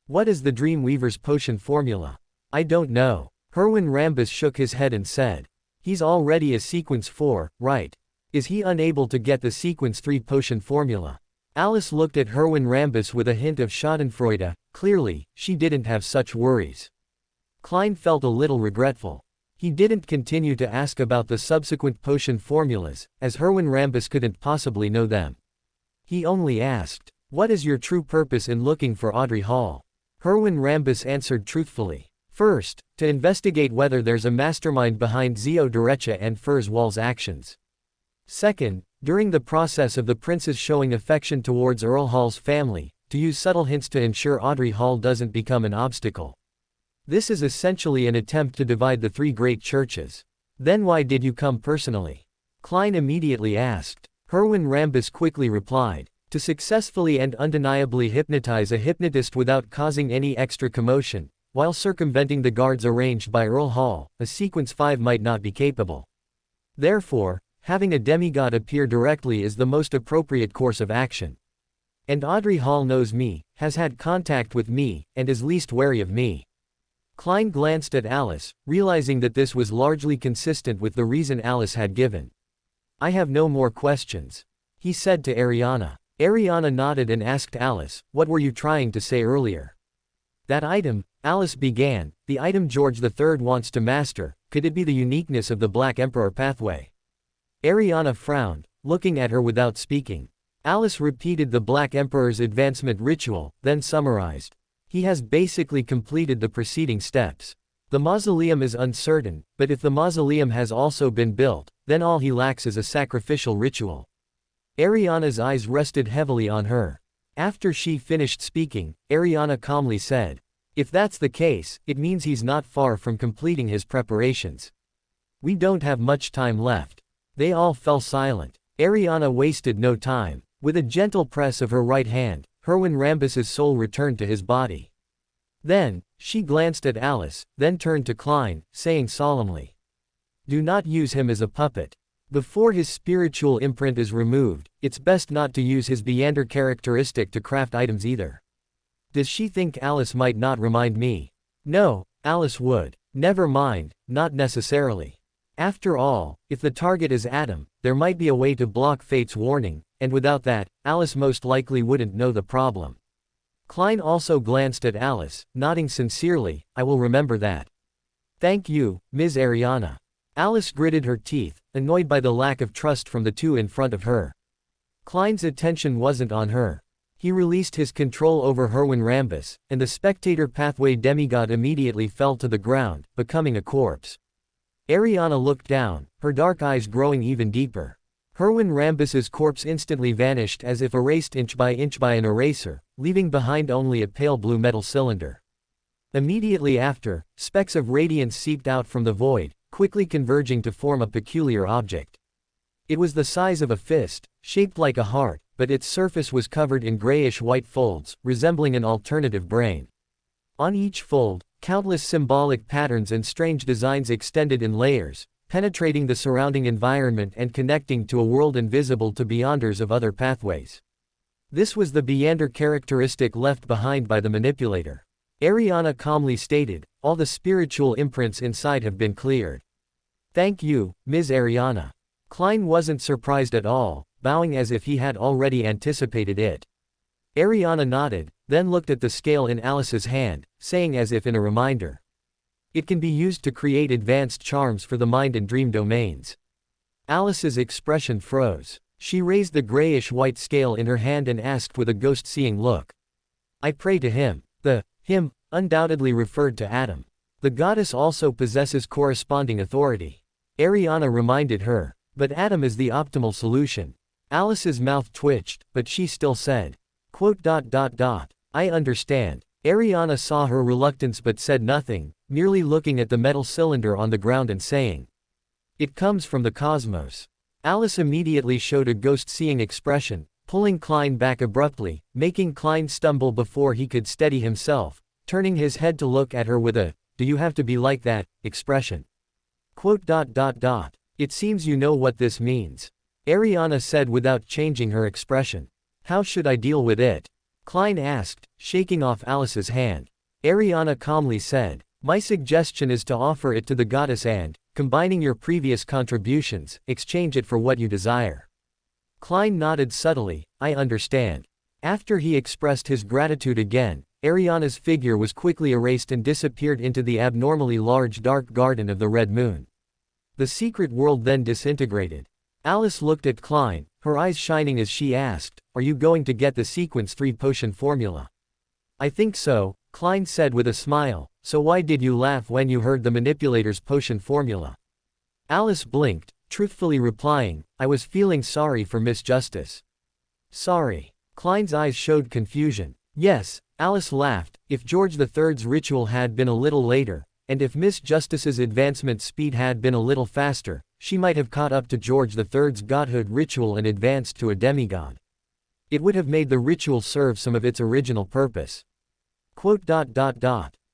What is the Dreamweaver's potion formula? I don't know. Herwin Rambus shook his head and said. He's already a Sequence 4, right? Is he unable to get the Sequence 3 potion formula? Alice looked at Herwin Rambus with a hint of schadenfreude. Clearly, she didn't have such worries. Klein felt a little regretful. He didn't continue to ask about the subsequent potion formulas, as Herwin Rambus couldn't possibly know them. He only asked, "What is your true purpose in looking for Audrey Hall?" Herwin Rambus answered truthfully. "First, to investigate whether there's a mastermind behind Zio Derecha and Furzwall's actions. Second, during the process of the prince's showing affection towards Earl Hall's family, to use subtle hints to ensure Audrey Hall doesn't become an obstacle. This is essentially an attempt to divide the three great churches." "Then why did you come personally?" Klein immediately asked. Herwin Rambus quickly replied, "To successfully and undeniably hypnotize a hypnotist without causing any extra commotion, while circumventing the guards arranged by Earl Hall, a sequence 5 might not be capable. Therefore, having a demigod appear directly is the most appropriate course of action. And Audrey Hall knows me, has had contact with me, and is least wary of me." Klein glanced at Alice, realizing that this was largely consistent with the reason Alice had given. "I have no more questions," he said to Ariana. Ariana nodded and asked Alice, "What were you trying to say earlier?" "That item," Alice began, "the item George III wants to master, could it be the uniqueness of the Black Emperor pathway?" Ariana frowned, looking at her without speaking. Alice repeated the Black Emperor's advancement ritual, then summarized. "He has basically completed the preceding steps. The mausoleum is uncertain, but if the mausoleum has also been built, then all he lacks is a sacrificial ritual." Ariana's eyes rested heavily on her. After she finished speaking, Ariana calmly said, "If that's the case, it means he's not far from completing his preparations. We don't have much time left." They all fell silent. Ariana wasted no time. With a gentle press of her right hand, Herwin Rambus's soul returned to his body. Then, she glanced at Alice, then turned to Klein, saying solemnly, "Do not use him as a puppet. Before his spiritual imprint is removed, it's best not to use his Beander characteristic to craft items either." "Does she think Alice might not remind me?" "No, Alice would. Never mind, not necessarily. After all, if the target is Adam, there might be a way to block Fate's warning, and without that, Alice most likely wouldn't know the problem." Klein also glanced at Alice, nodding sincerely, "I will remember that." "Thank you, Ms. Ariana." Alice gritted her teeth, annoyed by the lack of trust from the two in front of her. Klein's attention wasn't on her. He released his control over Herwin Rambus, and the spectator pathway demigod immediately fell to the ground, becoming a corpse. Ariana looked down, her dark eyes growing even deeper. Herwin Rambus's corpse instantly vanished as if erased inch by an eraser, leaving behind only a pale blue metal cylinder. Immediately after, specks of radiance seeped out from the void, quickly converging to form a peculiar object. It was the size of a fist, shaped like a heart, but its surface was covered in grayish-white folds, resembling an alternative brain. On each fold, countless symbolic patterns and strange designs extended in layers, penetrating the surrounding environment and connecting to a world invisible to Beyonders of other pathways. This was the Beander characteristic left behind by the manipulator. Ariana calmly stated, "All the spiritual imprints inside have been cleared." "Thank you, Ms. Ariana." Klein wasn't surprised at all, bowing as if he had already anticipated it. Ariana nodded, then looked at the scale in Alice's hand, saying as if in a reminder, "It can be used to create advanced charms for the mind and dream domains." Alice's expression froze. She raised the grayish-white scale in her hand and asked with a ghost-seeing look, "I pray to him." The him undoubtedly referred to Adam. The goddess also possesses corresponding authority. Ariana reminded her, "But Adam is the optimal solution." Alice's mouth twitched, but she still said, "I understand." Ariana saw her reluctance but said nothing, merely looking at the metal cylinder on the ground and saying, "It comes from the cosmos." Alice immediately showed a ghost-seeing expression, pulling Klein back abruptly, making Klein stumble before he could steady himself, turning his head to look at her with a, "Do you have to be like that?" expression. "It seems you know what this means," Ariana said without changing her expression. "How should I deal with it?" Klein asked, shaking off Alice's hand. Ariana calmly said, "My suggestion is to offer it to the goddess and, combining your previous contributions, exchange it for what you desire." Klein nodded subtly, "I understand." After he expressed his gratitude again, Ariana's figure was quickly erased and disappeared into the abnormally large dark garden of the Red Moon. The secret world then disintegrated. Alice looked at Klein, her eyes shining as she asked, "Are you going to get the Sequence 3 potion formula?" "I think so," Klein said with a smile. "So why did you laugh when you heard the manipulator's potion formula?" Alice blinked, truthfully replying, "I was feeling sorry for Miss Justice." "Sorry?" Klein's eyes showed confusion. "Yes," Alice laughed, "if George III's ritual had been a little later, and if Miss Justice's advancement speed had been a little faster, she might have caught up to George III's godhood ritual and advanced to a demigod. It would have made the ritual serve some of its original purpose."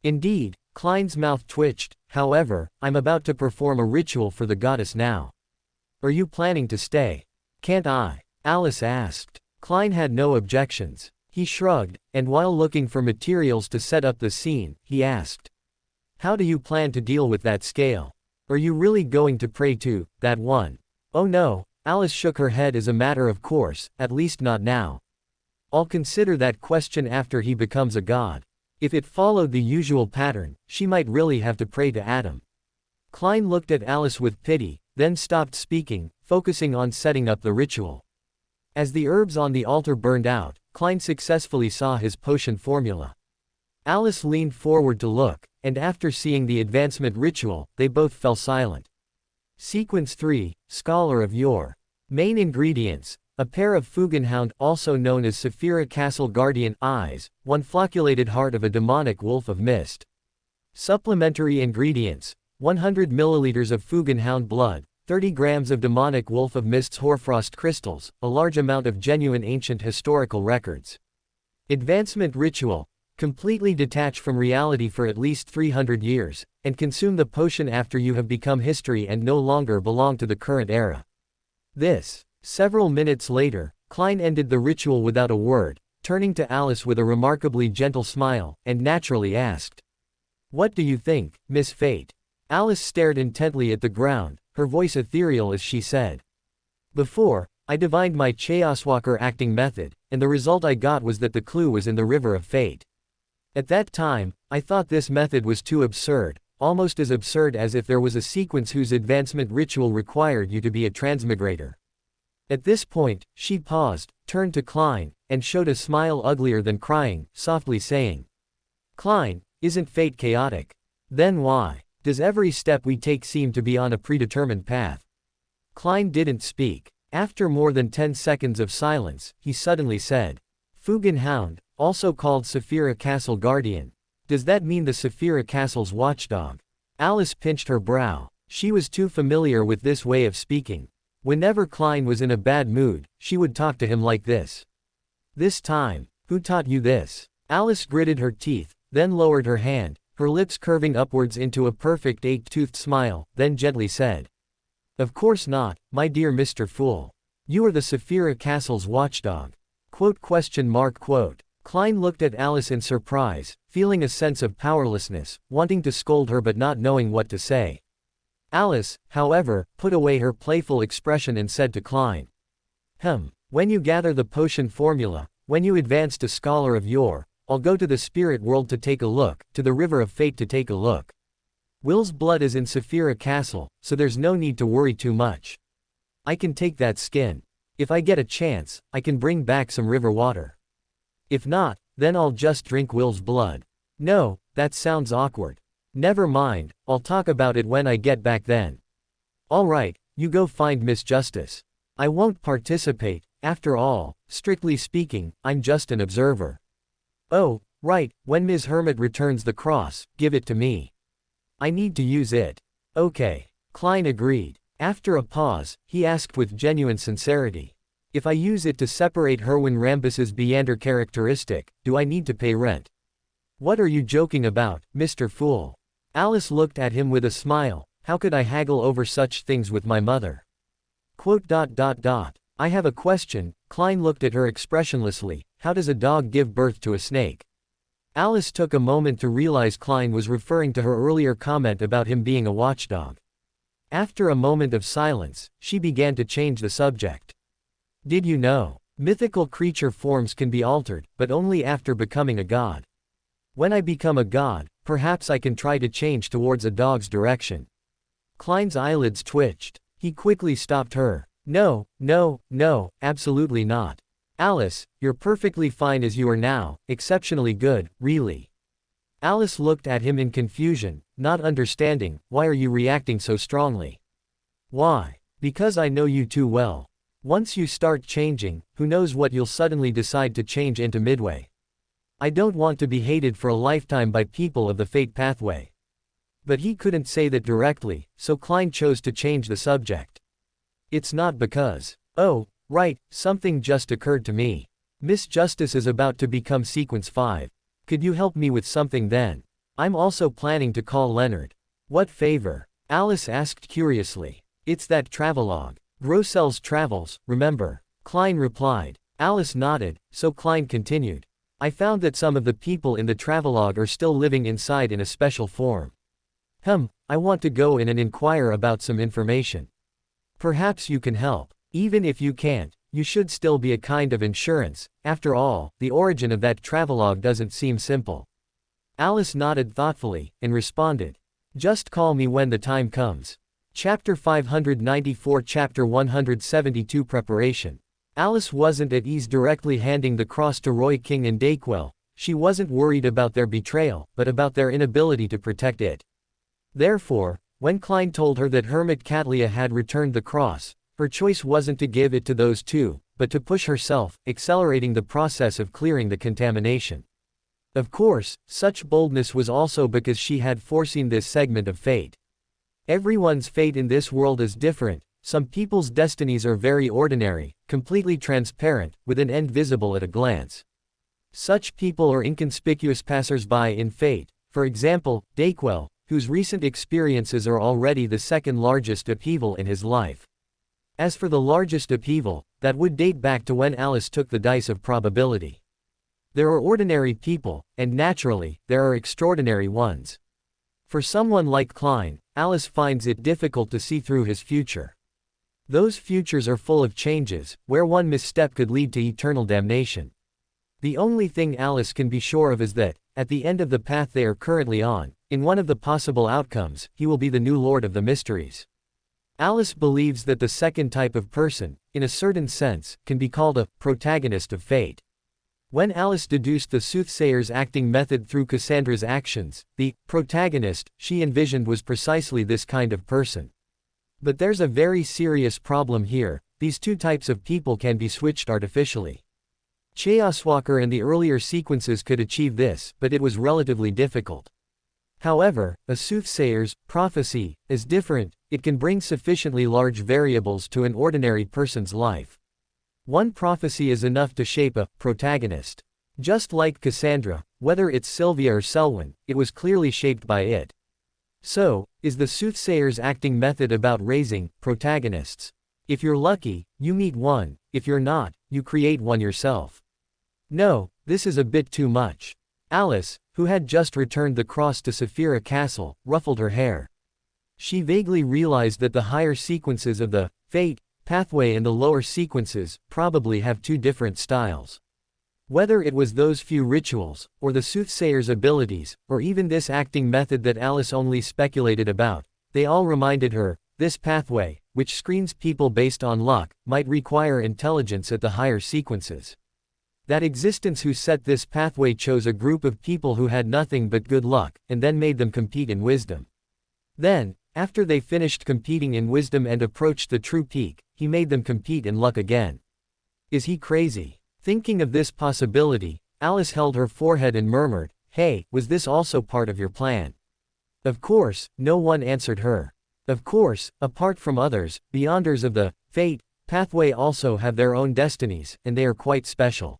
Indeed, Klein's mouth twitched. "However, I'm about to perform a ritual for the goddess now. Are you planning to stay?" "Can't I?" Alice asked. Klein had no objections. He shrugged, and while looking for materials to set up the scene, he asked, "How do you plan to deal with that scale? Are you really going to pray to that one?" "Oh no," Alice shook her head, "as a matter of course, at least not now. I'll consider that question after he becomes a god. If it followed the usual pattern, she might really have to pray to Adam." Klein looked at Alice with pity, then stopped speaking, focusing on setting up the ritual. As the herbs on the altar burned out, Klein successfully saw his potion formula. Alice leaned forward to look, and after seeing the advancement ritual, they both fell silent. Sequence 3, Scholar of Yore. Main ingredients: a pair of Fugenhound, also known as Saphira Castle Guardian, eyes, one flocculated heart of a demonic wolf of mist. Supplementary ingredients: 100 milliliters of Fugenhound blood, 30 grams of demonic wolf of mist's hoarfrost crystals, a large amount of genuine ancient historical records. Advancement ritual: completely detach from reality for at least 300 years, and consume the potion after you have become history and no longer belong to the current era. This. Several minutes later, Klein ended the ritual without a word, turning to Alice with a remarkably gentle smile, and naturally asked, "What do you think, Miss Fate?" Alice stared intently at the ground, her voice ethereal as she said, "Before, I divined my Chaoswalker acting method, and the result I got was that the clue was in the River of Fate. At that time, I thought this method was too absurd, almost as absurd as if there was a sequence whose advancement ritual required you to be a transmigrator." At this point, she paused, turned to Klein, and showed a smile uglier than crying, softly saying, "Klein, isn't fate chaotic? Then why does every step we take seem to be on a predetermined path?" Klein didn't speak. After more than 10 seconds of silence, he suddenly said, "Fugenhound, also called Saphira Castle Guardian. Does that mean the Saphira Castle's watchdog?" Alice pinched her brow. She was too familiar with this way of speaking. Whenever Klein was in a bad mood, she would talk to him like this. "This time, who taught you this?" Alice gritted her teeth, then lowered her hand, her lips curving upwards into a perfect 8-toothed smile, then gently said, "Of course not, my dear Mr. Fool. You are the Saphira Castle's watchdog." Klein looked at Alice in surprise, feeling a sense of powerlessness, wanting to scold her but not knowing what to say. Alice, however, put away her playful expression and said to Klein, "When you gather the potion formula, when you advance to Scholar of Yore, I'll go to the spirit world to take a look, to the River of Fate to take a look. Will's blood is in Saphira Castle, so there's no need to worry too much. I can take that skin. If I get a chance, I can bring back some river water. If not, then I'll just drink Will's blood. No, that sounds awkward. Never mind, I'll talk about it when I get back then. All right, you go find Miss Justice. I won't participate, after all, strictly speaking, I'm just an observer. Oh, right, when Ms. Hermit returns the cross, give it to me. I need to use it." "Okay." Klein agreed. After a pause, he asked with genuine sincerity, "If I use it to separate Herwin Rambus's Beander characteristic, do I need to pay rent?" "What are you joking about, Mr. Fool?" Alice looked at him with a smile. "How could I haggle over such things with my mother?" "I have a question." Klein looked at her expressionlessly. "How does a dog give birth to a snake?" Alice took a moment to realize Klein was referring to her earlier comment about him being a watchdog. After a moment of silence, she began to change the subject. "Did you know? Mythical creature forms can be altered, but only after becoming a god. When I become a god, perhaps I can try to change towards a dog's direction." Klein's eyelids twitched. He quickly stopped her. No, no, no, absolutely not. Alice, you're perfectly fine as you are now, exceptionally good, really. Alice looked at him in confusion, not understanding, why are you reacting so strongly? Why? Because I know you too well. Once you start changing, who knows what you'll suddenly decide to change into midway. I don't want to be hated for a lifetime by people of the fate pathway. But he couldn't say that directly, so Klein chose to change the subject. It's not because, oh, right, something just occurred to me. Miss Justice is about to become Sequence 5. Could you help me with something then? I'm also planning to call Leonard. What favor? Alice asked curiously. It's that travelogue. Grossel's Travels, remember? Klein replied. Alice nodded, so Klein continued. I found that some of the people in the travelogue are still living inside in a special form. I want to go in and inquire about some information. Perhaps you can help. Even if you can't, you should still be a kind of insurance. After all, the origin of that travelogue doesn't seem simple. Alice nodded thoughtfully, and responded. Just call me when the time comes. Chapter 594 Chapter 172 Preparation. Alice wasn't at ease directly handing the cross to Roy King and Dayquil. She wasn't worried about their betrayal, but about their inability to protect it. Therefore, when Klein told her that Hermit Catlia had returned the cross, her choice wasn't to give it to those two, but to push herself, accelerating the process of clearing the contamination. Of course, such boldness was also because she had foreseen this segment of fate. Everyone's fate in this world is different. Some people's destinies are very ordinary, completely transparent, with an end visible at a glance. Such people are inconspicuous passers-by in fate, for example, Dayquil, whose recent experiences are already the second largest upheaval in his life. As for the largest upheaval, that would date back to when Alice took the dice of probability. There are ordinary people, and naturally, there are extraordinary ones. For someone like Klein, Alice finds it difficult to see through his future. Those futures are full of changes, where one misstep could lead to eternal damnation. The only thing Alice can be sure of is that, at the end of the path they are currently on, in one of the possible outcomes, he will be the new Lord of the Mysteries. Alice believes that the second type of person, in a certain sense, can be called a protagonist of fate. When Alice deduced the soothsayer's acting method through Cassandra's actions, the protagonist she envisioned was precisely this kind of person. But there's a very serious problem here. These two types of people can be switched artificially. Chayaswalker and the earlier sequences could achieve this, but it was relatively difficult. However, a soothsayer's prophecy is different. It can bring sufficiently large variables to an ordinary person's life. One prophecy is enough to shape a protagonist. Just like Cassandra, whether it's Sylvia or Selwyn, it was clearly shaped by it. So, is the soothsayer's acting method about raising protagonists? If you're lucky, you meet one. If you're not, you create one yourself. No, this is a bit too much. Alice, who had just returned the cross to Saphira Castle, ruffled her hair. She vaguely realized that the higher sequences of the fate pathway and the lower sequences probably have two different styles. Whether it was those few rituals, or the soothsayer's abilities, or even this acting method that Alice only speculated about, they all reminded her, this pathway, which screens people based on luck, might require intelligence at the higher sequences. That existence who set this pathway chose a group of people who had nothing but good luck, and then made them compete in wisdom. Then, after they finished competing in wisdom and approached the true peak, he made them compete in luck again. Is he crazy? Thinking of this possibility, Alice held her forehead and murmured, "Hey, was this also part of your plan?" Of course, no one answered her. Of course, apart from others, beyonders of the fate pathway also have their own destinies, and they are quite special.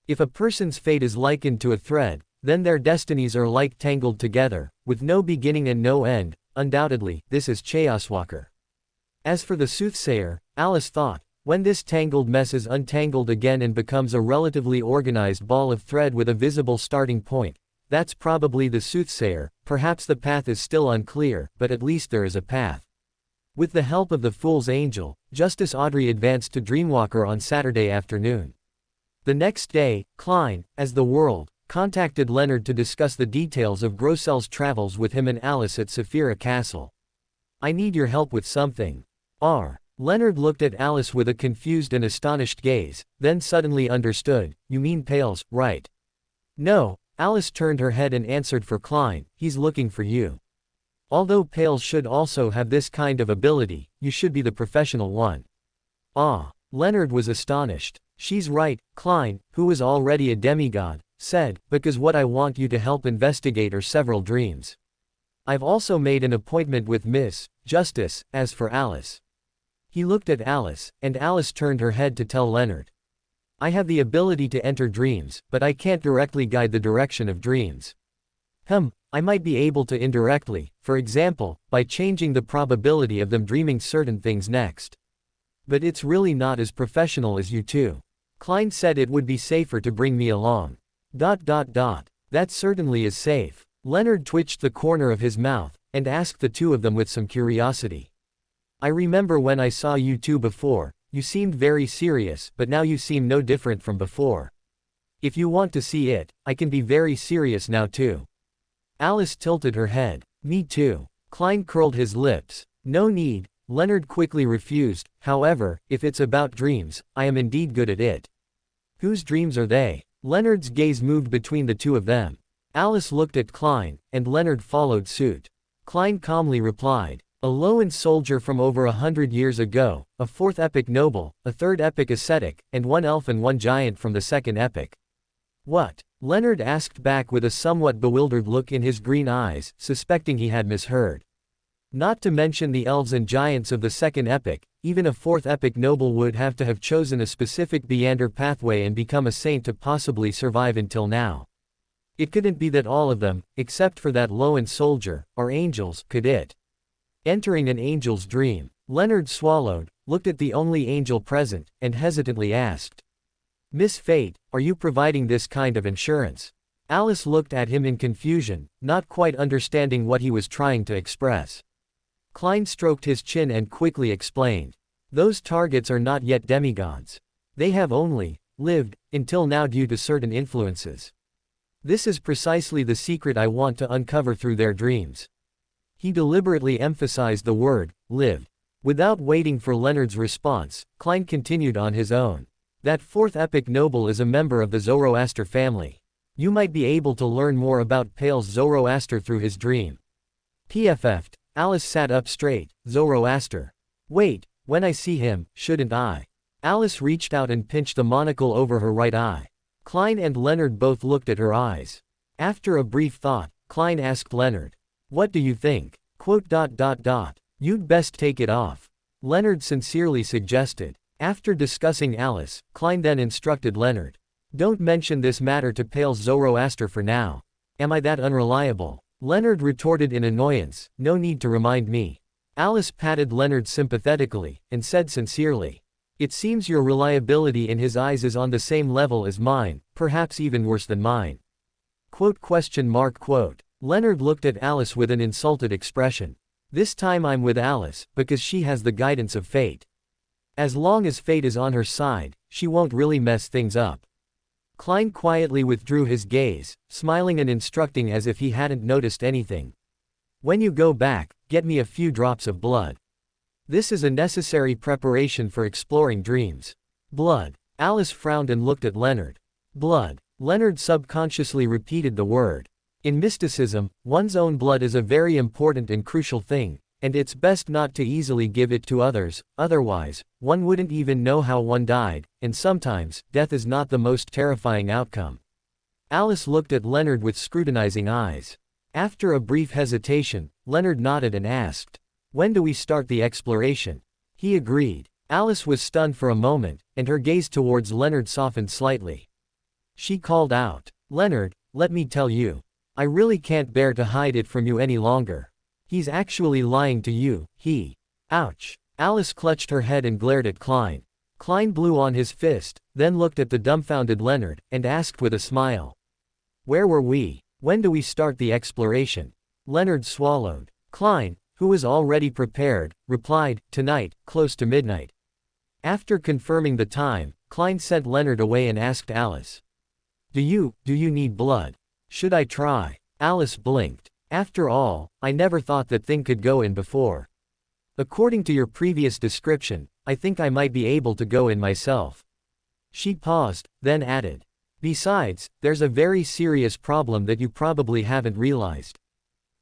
If a person's fate is likened to a thread, then their destinies are like tangled together, with no beginning and no end. Undoubtedly, this is Chayaswalker. As for the soothsayer, Alice thought, when this tangled mess is untangled again and becomes a relatively organized ball of thread with a visible starting point, that's probably the soothsayer. Perhaps the path is still unclear, but at least there is a path. With the help of the Fool's Angel, Justice Audrey advanced to Dreamwalker on Saturday afternoon. The next day, Klein, as the World, contacted Leonard to discuss the details of Grossel's travels with him and Alice at Saphira Castle. I need your help with something. Leonard looked at Alice with a confused and astonished gaze, then suddenly understood. You mean Pales, right? No, Alice turned her head and answered for Klein, he's looking for you. Although Pales should also have this kind of ability, you should be the professional one. Ah, Leonard was astonished. She's right, Klein, who was already a demigod, said, because what I want you to help investigate are several dreams. I've also made an appointment with Miss Justice, as for Alice. He looked at Alice, and Alice turned her head to tell Leonard. I have the ability to enter dreams, but I can't directly guide the direction of dreams. I might be able to indirectly, for example, by changing the probability of them dreaming certain things next. But it's really not as professional as you two. Klein said it would be safer to bring me along. That certainly is safe. Leonard twitched the corner of his mouth, and asked the two of them with some curiosity. I remember when I saw you two before, you seemed very serious, but now you seem no different from before. If you want to see it, I can be very serious now too. Alice tilted her head. Me too. Klein curled his lips. No need. Leonard quickly refused. However, if it's about dreams, I am indeed good at it. Whose dreams are they? Leonard's gaze moved between the two of them. Alice looked at Klein, and Leonard followed suit. Klein calmly replied. A lone soldier from over 100 years ago, a fourth epic noble, a third epic ascetic, and one elf and one giant from the second epic. What? Leonard asked back with a somewhat bewildered look in his green eyes, suspecting he had misheard. Not to mention the elves and giants of the second epic, even a fourth epic noble would have to have chosen a specific Beander pathway and become a saint to possibly survive until now. It couldn't be that all of them, except for that lone soldier, are angels, could it? Entering an angel's dream, Leonard swallowed, looked at the only angel present, and hesitantly asked. Miss Fate, are you providing this kind of insurance? Alice looked at him in confusion, not quite understanding what he was trying to express. Klein stroked his chin and quickly explained. Those targets are not yet demigods. They have only lived until now due to certain influences. This is precisely the secret I want to uncover through their dreams. He deliberately emphasized the word, lived. Without waiting for Leonard's response, Klein continued on his own. That fourth epic noble is a member of the Zoroaster family. You might be able to learn more about Pale's Zoroaster through his dream. PFF'd. Alice sat up straight. Zoroaster. Wait, when I see him, shouldn't I? Alice reached out and pinched the monocle over her right eye. Klein and Leonard both looked at her eyes. After a brief thought, Klein asked Leonard. What do you think? You'd best take it off. Leonard sincerely suggested. After discussing Alice, Klein then instructed Leonard. Don't mention this matter to Pale's Zoroaster for now. Am I that unreliable? Leonard retorted in annoyance, no need to remind me. Alice patted Leonard sympathetically, and said sincerely. It seems your reliability in his eyes is on the same level as mine, perhaps even worse than mine. Leonard looked at Alice with an insulted expression. This time I'm with Alice, because she has the guidance of fate. As long as fate is on her side, she won't really mess things up. Klein quietly withdrew his gaze, smiling and instructing as if he hadn't noticed anything. When you go back, get me a few drops of blood. This is a necessary preparation for exploring dreams. Blood. Alice frowned and looked at Leonard. Blood. Leonard subconsciously repeated the word. In mysticism, one's own blood is a very important and crucial thing, and it's best not to easily give it to others, otherwise, one wouldn't even know how one died, and sometimes, death is not the most terrifying outcome. Alice looked at Leonard with scrutinizing eyes. After a brief hesitation, Leonard nodded and asked, when do we start the exploration? He agreed. Alice was stunned for a moment, and her gaze towards Leonard softened slightly. She called out, Leonard, let me tell you. I really can't bear to hide it from you any longer. He's actually lying to you, he. Ouch. Alice clutched her head and glared at Klein. Klein blew on his fist, then looked at the dumbfounded Leonard, and asked with a smile. Where were we? When do we start the exploration? Leonard swallowed. Klein, who was already prepared, replied, tonight, close to midnight. After confirming the time, Klein sent Leonard away and asked Alice. Do you need blood? Should I try? Alice blinked. After all, I never thought that thing could go in before. According to your previous description, I think I might be able to go in myself. She paused, then added. Besides, there's a very serious problem that you probably haven't realized.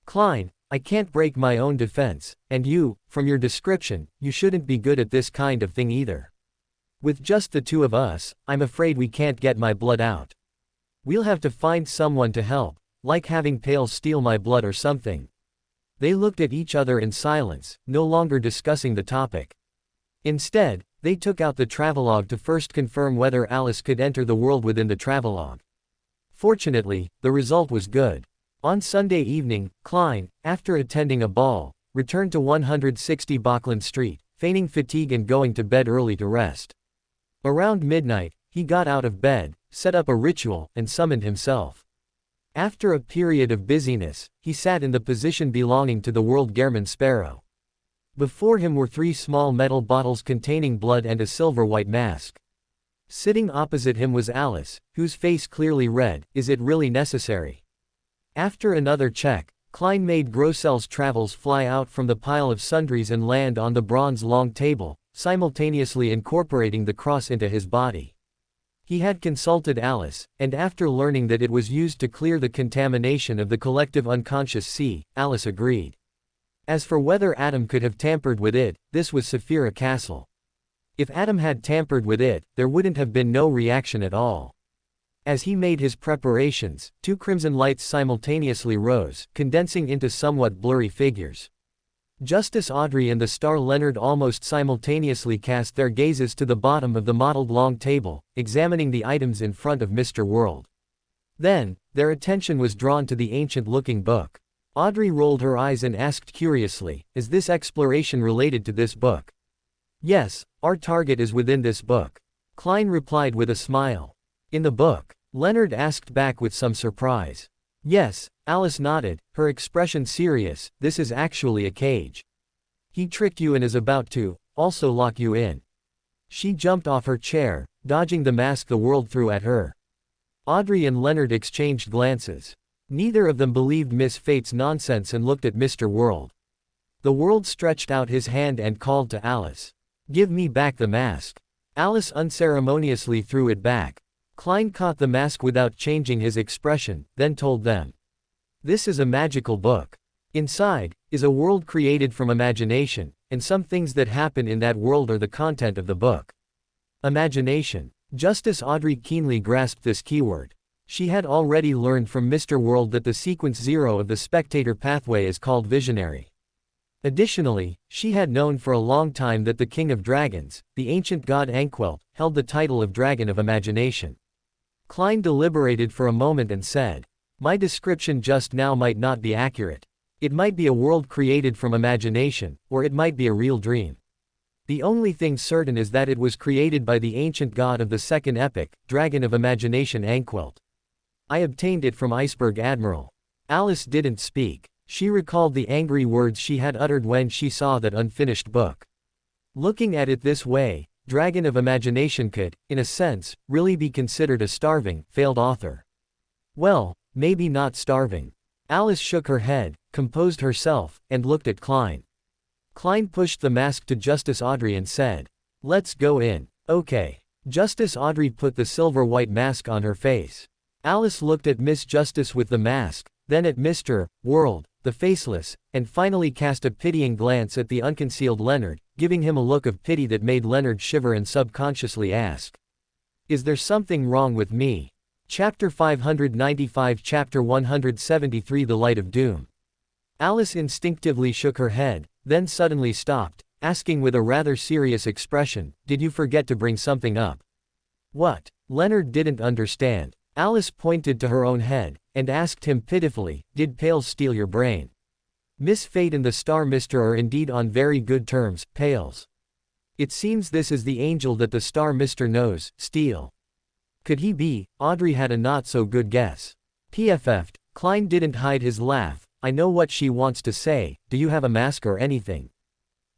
Klein, I can't break my own defense, and you, from your description, you shouldn't be good at this kind of thing either. With just the two of us, I'm afraid we can't get my blood out. We'll have to find someone to help, like having Pale steal my blood or something. They looked at each other in silence, no longer discussing the topic. Instead, they took out the travelogue to first confirm whether Alice could enter the world within the travelogue. Fortunately, the result was good. On Sunday evening, Klein, after attending a ball, returned to 160 Bachland Street, feigning fatigue and going to bed early to rest. Around midnight, he got out of bed, set up a ritual, and summoned himself. After a period of busyness, he sat in the position belonging to the world German Sparrow. Before him were 3 small metal bottles containing blood and a silver-white mask. Sitting opposite him was Alice, whose face clearly read, "Is it really necessary?" After another check, Klein made Grossel's travels fly out from the pile of sundries and land on the bronze long table, simultaneously incorporating the cross into his body. He had consulted Alice, and after learning that it was used to clear the contamination of the collective unconscious sea, Alice agreed. As for whether Adam could have tampered with it, this was Saphira Castle. If Adam had tampered with it, there wouldn't have been no reaction at all. As he made his preparations, 2 crimson lights simultaneously rose, condensing into somewhat blurry figures. Justice Audrey and the star Leonard almost simultaneously cast their gazes to the bottom of the mottled long table, examining the items in front of Mr. World. Then, their attention was drawn to the ancient-looking book. Audrey rolled her eyes and asked curiously, "Is this exploration related to this book?" "Yes, our target is within this book," Klein replied with a smile. "In the book?" Leonard asked back with some surprise. "Yes," Alice nodded, her expression serious, "this is actually a cage. He tricked you and is about to, also lock you in." She jumped off her chair, dodging the mask the world threw at her. Audrey and Leonard exchanged glances. Neither of them believed Miss Fate's nonsense and looked at Mr. World. The world stretched out his hand and called to Alice. "Give me back the mask." Alice unceremoniously threw it back. Klein caught the mask without changing his expression, then told them. "This is a magical book. Inside is a world created from imagination, and some things that happen in that world are the content of the book." Imagination. Justice Audrey keenly grasped this keyword. She had already learned from Mr. World that the sequence 0 of the spectator pathway is called visionary. Additionally, she had known for a long time that the King of Dragons, the ancient god Anquelt, held the title of Dragon of Imagination. Klein deliberated for a moment and said, "My description just now might not be accurate. It might be a world created from imagination, or it might be a real dream. The only thing certain is that it was created by the ancient god of the second epoch, Dragon of Imagination Anquelt. I obtained it from Iceberg Admiral." Alice didn't speak. She recalled the angry words she had uttered when she saw that unfinished book. Looking at it this way, Dragon of Imagination could, in a sense, really be considered a starving, failed author. Well, maybe not starving. Alice shook her head, composed herself, and looked at Klein. Klein pushed the mask to Justice Audrey and said, "Let's go in." "Okay." Justice Audrey put the silver-white mask on her face. Alice looked at Miss Justice with the mask, then at Mr. World, the faceless, and finally cast a pitying glance at the unconcealed Leonard, giving him a look of pity that made Leonard shiver and subconsciously ask, "Is there something wrong with me?" Chapter 595 Chapter 173 The Light of Doom. Alice instinctively shook her head, then suddenly stopped, asking with a rather serious expression, "Did you forget to bring something up?" "What?" Leonard didn't understand. Alice pointed to her own head, and asked him pitifully, "Did Pale steal your brain?" Miss Fate and the Star Mister are indeed on very good terms, Pales. It seems this is the angel that the Star Mister knows, Steele. Could he be? Audrey had a not-so-good guess. PFF'd, Klein didn't hide his laugh. "I know what she wants to say, do you have a mask or anything?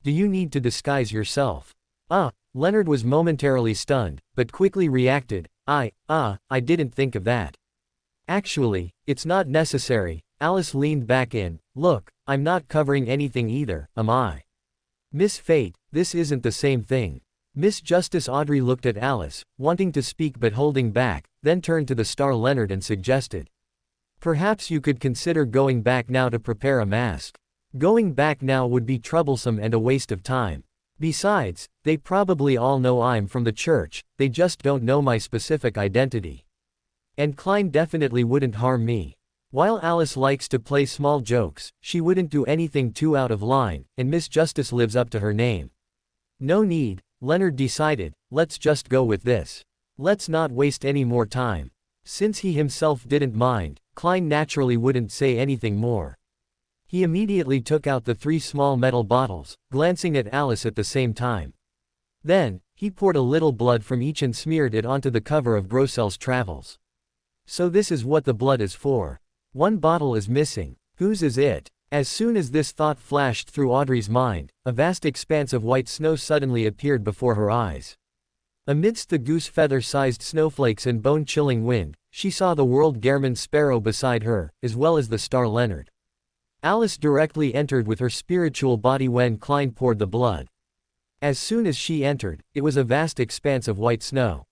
Do you need to disguise yourself?" Leonard was momentarily stunned, but quickly reacted, I didn't think of that. Actually, it's not necessary." Alice leaned back in. "Look, I'm not covering anything either, am I?" Miss Fate, this isn't the same thing. Miss Justice Audrey looked at Alice, wanting to speak but holding back, then turned to the star Leonard and suggested. Perhaps you could consider going back now to prepare a mask. Going back now would be troublesome and a waste of time. Besides, they probably all know I'm from the church, they just don't know my specific identity. And Klein definitely wouldn't harm me. While Alice likes to play small jokes, she wouldn't do anything too out of line, and Miss Justice lives up to her name. No need, Leonard decided, let's just go with this. Let's not waste any more time. Since he himself didn't mind, Klein naturally wouldn't say anything more. He immediately took out the 3 small metal bottles, glancing at Alice at the same time. Then, he poured a little blood from each and smeared it onto the cover of Grossel's Travels. So this is what the blood is for. 1 bottle is missing. Whose is it? As soon as this thought flashed through Audrey's mind, a vast expanse of white snow suddenly appeared before her eyes. Amidst the goose feather-sized snowflakes and bone-chilling wind, she saw the World Gehrman Sparrow beside her, as well as the star Leonard. Alice directly entered with her spiritual body when Klein poured the blood. As soon as she entered, it was a vast expanse of white snow.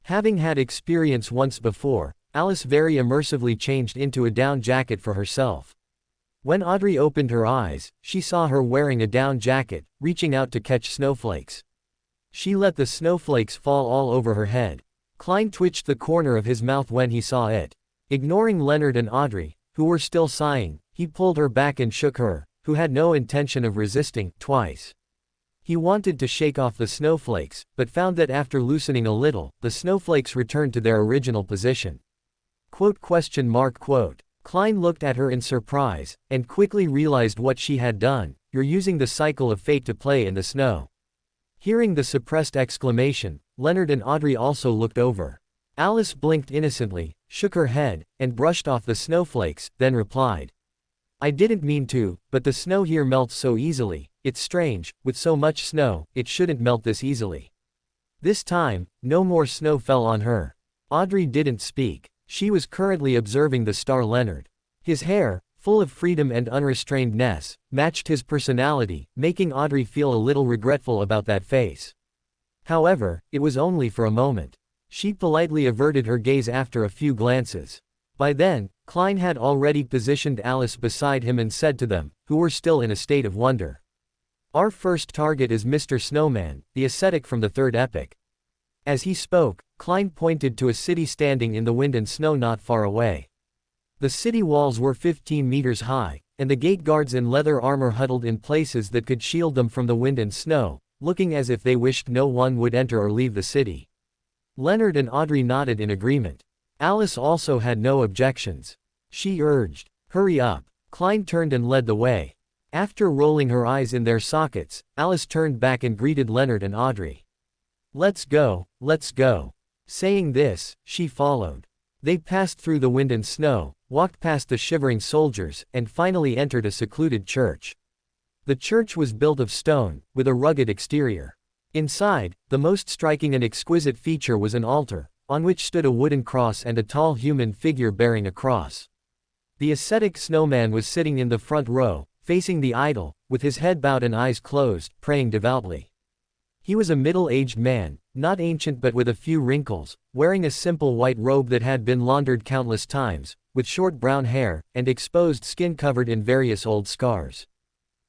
Having had experience once before, Alice very immersively changed into a down jacket for herself. When Audrey opened her eyes, she saw her wearing a down jacket, reaching out to catch snowflakes. She let the snowflakes fall all over her head. Klein twitched the corner of his mouth when he saw it. Ignoring Leonard and Audrey, who were still sighing, he pulled her back and shook her, who had no intention of resisting, twice. He wanted to shake off the snowflakes, but found that after loosening a little, the snowflakes returned to their original position. Quote. Klein looked at her in surprise, and quickly realized what she had done. You're using the cycle of fate to play in the snow. Hearing the suppressed exclamation, Leonard and Audrey also looked over. Alice blinked innocently, shook her head, and brushed off the snowflakes, then replied. I didn't mean to, but the snow here melts so easily. It's strange, with so much snow, it shouldn't melt this easily. This time, no more snow fell on her. Audrey didn't speak. She was currently observing the star Leonard. His hair, full of freedom and unrestrainedness, matched his personality, making Audrey feel a little regretful about that face. However, it was only for a moment. She politely averted her gaze after a few glances. By then, Klein had already positioned Alice beside him and said to them, who were still in a state of wonder. Our first target is Mr. Snowman, the ascetic from the third epoch. As he spoke, Klein pointed to a city standing in the wind and snow not far away. The city walls were 15 meters high, and the gate guards in leather armor huddled in places that could shield them from the wind and snow, looking as if they wished no one would enter or leave the city. Leonard and Audrey nodded in agreement. Alice also had no objections. She urged, hurry up. Klein turned and led the way. After rolling her eyes in their sockets, Alice turned back and greeted Leonard and Audrey. Let's go, let's go. Saying this, she followed. They passed through the wind and snow, walked past the shivering soldiers, and finally entered a secluded church. The church was built of stone, with a rugged exterior. Inside, the most striking and exquisite feature was an altar, on which stood a wooden cross and a tall human figure bearing a cross. The ascetic snowman was sitting in the front row, facing the idol, with his head bowed and eyes closed, praying devoutly. He was a middle-aged man, not ancient but with a few wrinkles, wearing a simple white robe that had been laundered countless times, with short brown hair, and exposed skin covered in various old scars.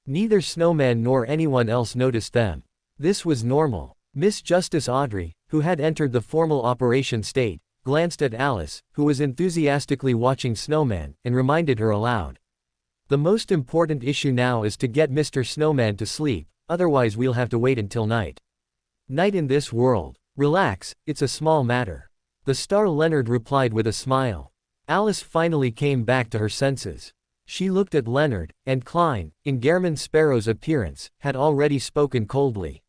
Neither Snowman nor anyone else noticed them. This was normal. Miss Justice Audrey, who had entered the formal operation state, glanced at Alice, who was enthusiastically watching Snowman, and reminded her aloud. The most important issue now is to get Mr. Snowman to sleep, otherwise we'll have to wait until night. Night in this world. Relax, it's a small matter. The star Leonard replied with a smile. Alice finally came back to her senses. She looked at Leonard, and Klein, in Gehrman Sparrow's appearance, had already spoken coldly.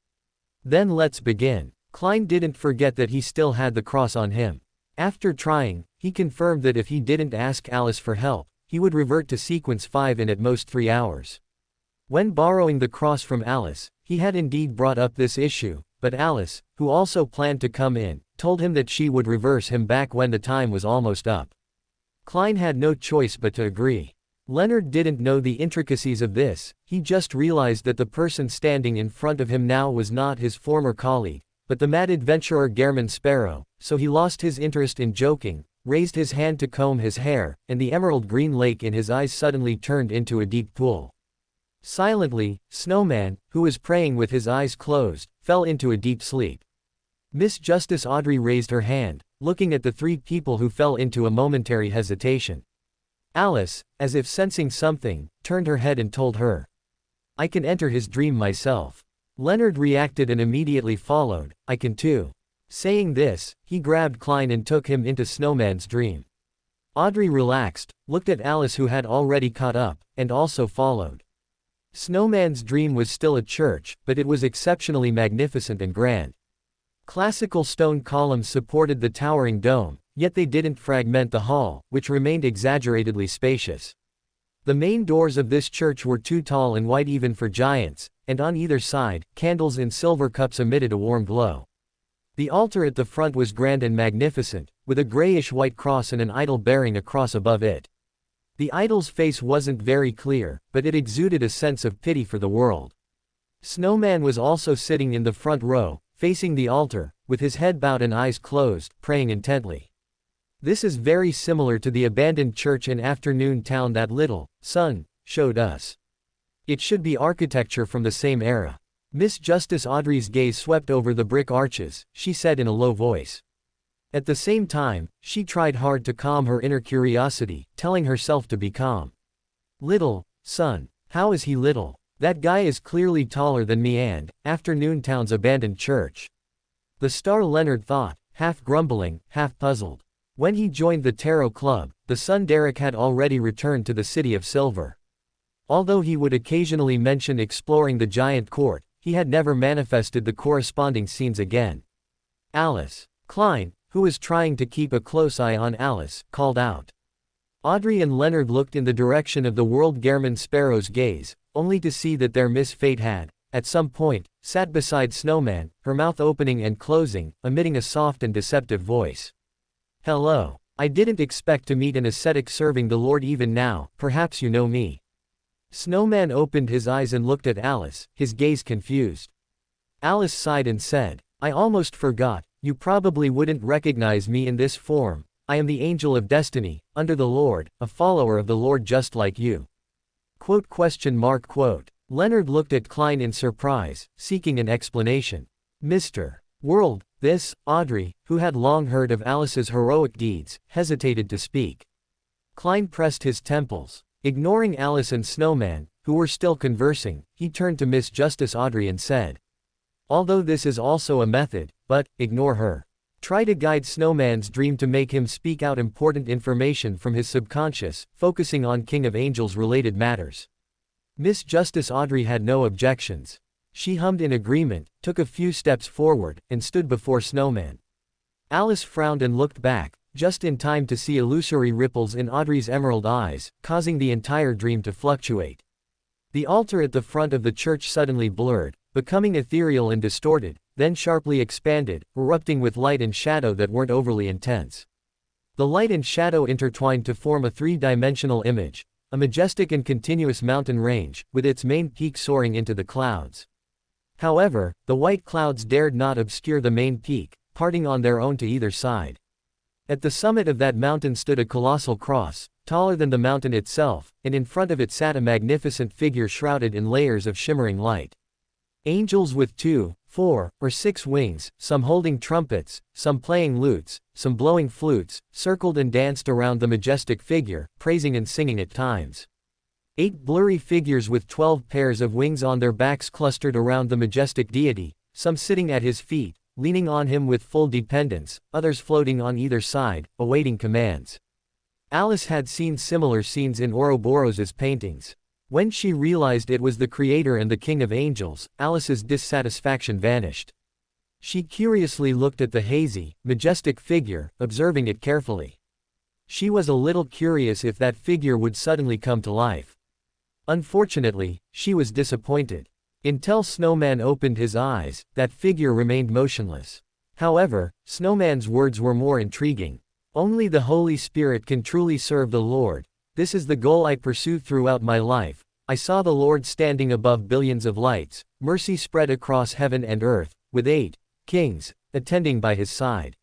Then let's begin. Klein didn't forget that he still had the cross on him. After trying, he confirmed that if he didn't ask Alice for help, he would revert to sequence 5 in at most 3 hours. When borrowing the cross from Alice, he had indeed brought up this issue, but Alice, who also planned to come in, told him that she would reverse him back when the time was almost up. Klein had no choice but to agree. Leonard didn't know the intricacies of this, he just realized that the person standing in front of him now was not his former colleague, but the mad adventurer Gehrman Sparrow, so he lost his interest in joking, raised his hand to comb his hair, and the emerald green lake in his eyes suddenly turned into a deep pool. Silently, Snowman, who was praying with his eyes closed, fell into a deep sleep. Miss Justice Audrey raised her hand, looking at the three people who fell into a momentary hesitation. Alice, as if sensing something, turned her head and told her, "I can enter his dream myself." Leonard reacted and immediately followed, "I can too." Saying this, he grabbed Klein and took him into Snowman's dream. Audrey relaxed, looked at Alice who had already caught up, and also followed. Snowman's dream was still a church, but it was exceptionally magnificent and grand. Classical stone columns supported the towering dome, yet they didn't fragment the hall, which remained exaggeratedly spacious. The main doors of this church were too tall and wide even for giants, and on either side, candles in silver cups emitted a warm glow. The altar at the front was grand and magnificent, with a grayish-white cross and an idol bearing a cross above it. The idol's face wasn't very clear, but it exuded a sense of pity for the world. Snowman was also sitting in the front row, facing the altar, with his head bowed and eyes closed, praying intently. This is very similar to the abandoned church in Afternoon Town that Little Sun showed us. It should be architecture from the same era. Miss Justice Audrey's gaze swept over the brick arches, she said in a low voice. At the same time, she tried hard to calm her inner curiosity, telling herself to be calm. "Little Sun, how is he little? That guy is clearly taller than me and Afternoon Town's abandoned church." The star, Leonard thought, half grumbling, half puzzled. When he joined the Tarot Club, the son Derek had already returned to the City of Silver. Although he would occasionally mention exploring the giant court, he had never manifested the corresponding scenes again. Alice. Klein, who was trying to keep a close eye on Alice, called out. Audrey and Leonard looked in the direction of the world Gehrman Sparrow's gaze, only to see that their Miss Fate had, at some point, sat beside Snowman, her mouth opening and closing, emitting a soft and deceptive voice. "Hello. I didn't expect to meet an ascetic serving the Lord even now, perhaps you know me." Snowman opened his eyes and looked at Alice, his gaze confused. Alice sighed and said, "I almost forgot, you probably wouldn't recognize me in this form. I am the Angel of Destiny, under the Lord, a follower of the Lord just like you." Quote. Leonard looked at Klein in surprise, seeking an explanation. "Mr. World, this," Audrey, who had long heard of Alice's heroic deeds, hesitated to speak. Klein pressed his temples. Ignoring Alice and Snowman, who were still conversing, he turned to Miss Justice Audrey and said, "Although this is also a method, but, ignore her. Try to guide Snowman's dream to make him speak out important information from his subconscious, focusing on King of Angels related matters." Miss Justice Audrey had no objections. She hummed in agreement, took a few steps forward, and stood before Snowman. Alice frowned and looked back, just in time to see illusory ripples in Audrey's emerald eyes, causing the entire dream to fluctuate. The altar at the front of the church suddenly blurred, becoming ethereal and distorted, then sharply expanded, erupting with light and shadow that weren't overly intense. The light and shadow intertwined to form a three-dimensional image, a majestic and continuous mountain range, with its main peak soaring into the clouds. However, the white clouds dared not obscure the main peak, parting on their own to either side. At the summit of that mountain stood a colossal cross, taller than the mountain itself, and in front of it sat a magnificent figure shrouded in layers of shimmering light. Angels with 2, 4, or 6 wings, some holding trumpets, some playing lutes, some blowing flutes, circled and danced around the majestic figure, praising and singing at times. 8 blurry figures with 12 pairs of wings on their backs clustered around the majestic deity, some sitting at his feet, leaning on him with full dependence, others floating on either side, awaiting commands. Alice had seen similar scenes in Ouroboros's paintings. When she realized it was the Creator and the King of Angels, Alice's dissatisfaction vanished. She curiously looked at the hazy, majestic figure, observing it carefully. She was a little curious if that figure would suddenly come to life. Unfortunately, she was disappointed. Until Snowman opened his eyes, that figure remained motionless. However, Snowman's words were more intriguing. "Only the Holy Spirit can truly serve the Lord. This is the goal I pursue throughout my life. I saw the Lord standing above billions of lights, mercy spread across heaven and earth, with 8 kings attending by his side.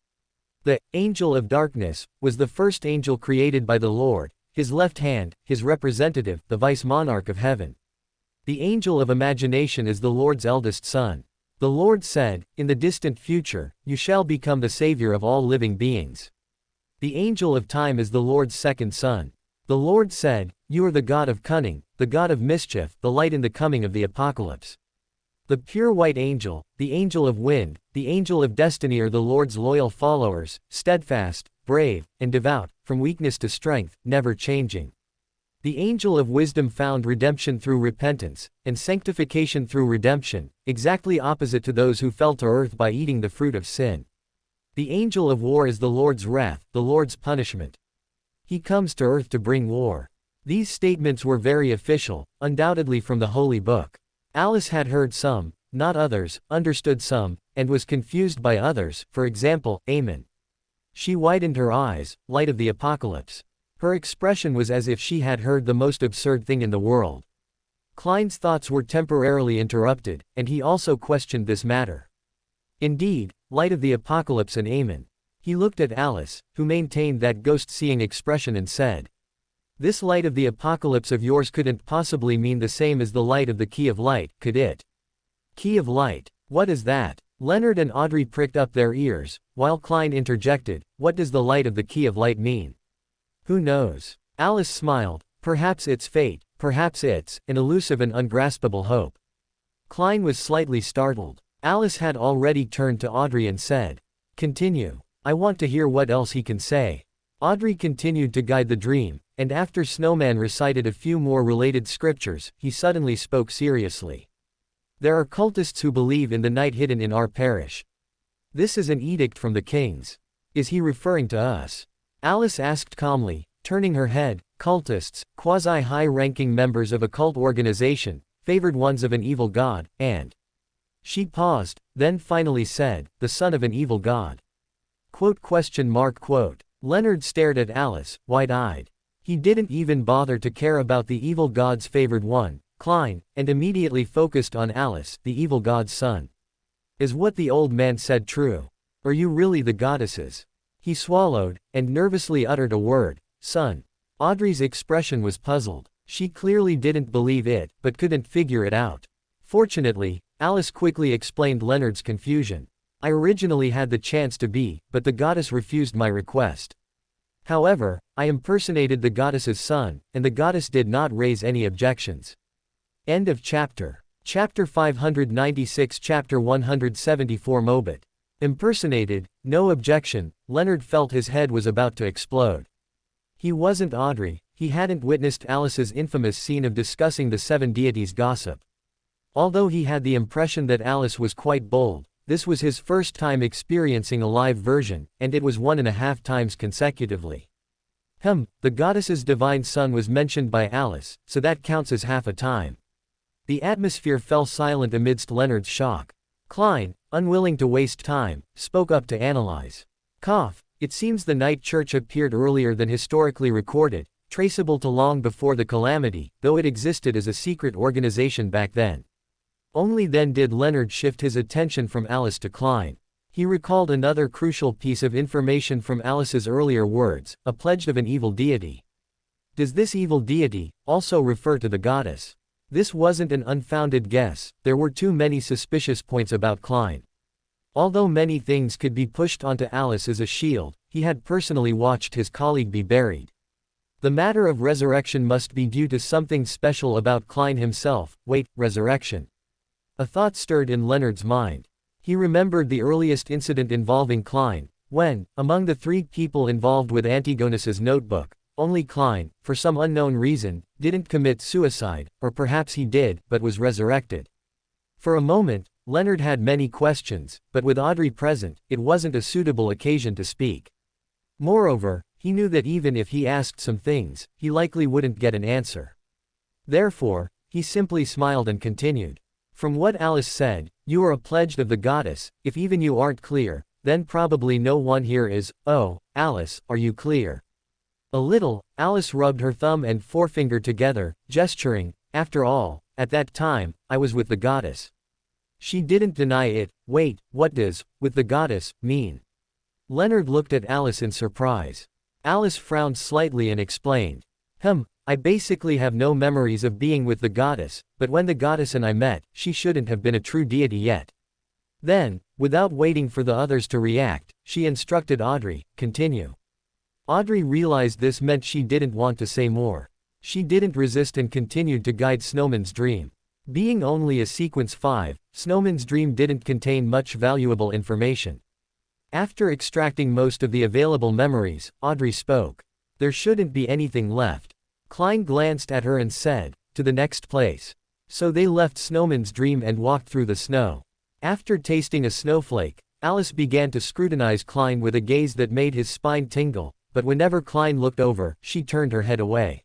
The angel of darkness was the first angel created by the Lord, his left hand, his representative, the vice monarch of heaven. The angel of imagination is the Lord's eldest son. The Lord said, in the distant future, you shall become the savior of all living beings. The angel of time is the Lord's second son. The Lord said, you are the God of cunning, the God of mischief, the light in the coming of the apocalypse. The pure white angel, the angel of wind, the angel of destiny are the Lord's loyal followers, steadfast, brave, and devout, from weakness to strength, never changing. The angel of wisdom found redemption through repentance, and sanctification through redemption, exactly opposite to those who fell to earth by eating the fruit of sin. The angel of war is the Lord's wrath, the Lord's punishment. He comes to earth to bring war. These statements were very official, undoubtedly from the Holy Book. Alice had heard some, not others, understood some, and was confused by others, for example, Amen. She widened her eyes, light of the apocalypse. Her expression was as if she had heard the most absurd thing in the world. Klein's thoughts were temporarily interrupted, and he also questioned this matter. Indeed, light of the apocalypse and Amen. He looked at Alice, who maintained that ghost-seeing expression and said, this light of the apocalypse of yours couldn't possibly mean the same as the light of the key of light, could it? Key of light. What is that? Leonard and Audrey pricked up their ears, while Klein interjected, what does the light of the key of light mean? Who knows? Alice smiled, perhaps it's fate, perhaps it's an elusive and ungraspable hope. Klein was slightly startled. Alice had already turned to Audrey and said, continue. I want to hear what else he can say. Audrey continued to guide the dream, and after Snowman recited a few more related scriptures, he suddenly spoke seriously. There are cultists who believe in the night hidden in our parish. This is an edict from the kings. Is he referring to us? Alice asked calmly, turning her head. Cultists, quasi-high-ranking members of a cult organization, favored ones of an evil god, and... She paused, then finally said, the son of an evil god. Quote. Leonard stared at Alice, wide-eyed. He didn't even bother to care about the evil god's favored one, Klein, and immediately focused on Alice, the evil god's son. Is what the old man said true? Are you really the goddesses? He swallowed, and nervously uttered a word, son. Audrey's expression was puzzled. She clearly didn't believe it, but couldn't figure it out. Fortunately, Alice quickly explained Leonard's confusion. I originally had the chance to be, but the goddess refused my request. However, I impersonated the goddess's son, and the goddess did not raise any objections. End of chapter. Chapter 596. Chapter 174. Mobit. Impersonated, no objection. Leonard felt his head was about to explode. He wasn't Audrey, he hadn't witnessed Alice's infamous scene of discussing the 7 deities gossip. Although he had the impression that Alice was quite bold, this was his first time experiencing a live version, and it was 1.5 times consecutively. The goddess's divine son was mentioned by Alice, so that counts as half a time. The atmosphere fell silent amidst Leonard's shock. Klein, unwilling to waste time, spoke up to analyze. It seems the night church appeared earlier than historically recorded, traceable to long before the calamity, though it existed as a secret organization back then. Only then did Leonard shift his attention from Alice to Klein. He recalled another crucial piece of information from Alice's earlier words, a pledge of an evil deity. Does this evil deity also refer to the goddess? This wasn't an unfounded guess, there were too many suspicious points about Klein. Although many things could be pushed onto Alice as a shield, he had personally watched his colleague be buried. The matter of resurrection must be due to something special about Klein himself. Wait, resurrection. A thought stirred in Leonard's mind. He remembered the earliest incident involving Klein, when, among the 3 people involved with Antigonus's notebook, only Klein, for some unknown reason, didn't commit suicide, or perhaps he did, but was resurrected. For a moment, Leonard had many questions, but with Audrey present, it wasn't a suitable occasion to speak. Moreover, he knew that even if he asked some things, he likely wouldn't get an answer. Therefore, he simply smiled and continued. From what Alice said, you are a pledged of the goddess. If even you aren't clear, then probably no one here is. Oh, Alice, are you clear? A little, Alice rubbed her thumb and forefinger together, gesturing, after all, at that time, I was with the goddess. She didn't deny it. Wait, what does, with the goddess, mean? Leonard looked at Alice in surprise. Alice frowned slightly and explained. I basically have no memories of being with the goddess, but when the goddess and I met, she shouldn't have been a true deity yet. Then, without waiting for the others to react, she instructed Audrey, continue. Audrey realized this meant she didn't want to say more. She didn't resist and continued to guide Snowman's dream. Being only a sequence 5, Snowman's dream didn't contain much valuable information. After extracting most of the available memories, Audrey spoke. There shouldn't be anything left. Klein glanced at her and said, to the next place. So they left Snowman's dream and walked through the snow. After tasting a snowflake, Alice began to scrutinize Klein with a gaze that made his spine tingle, but whenever Klein looked over, she turned her head away.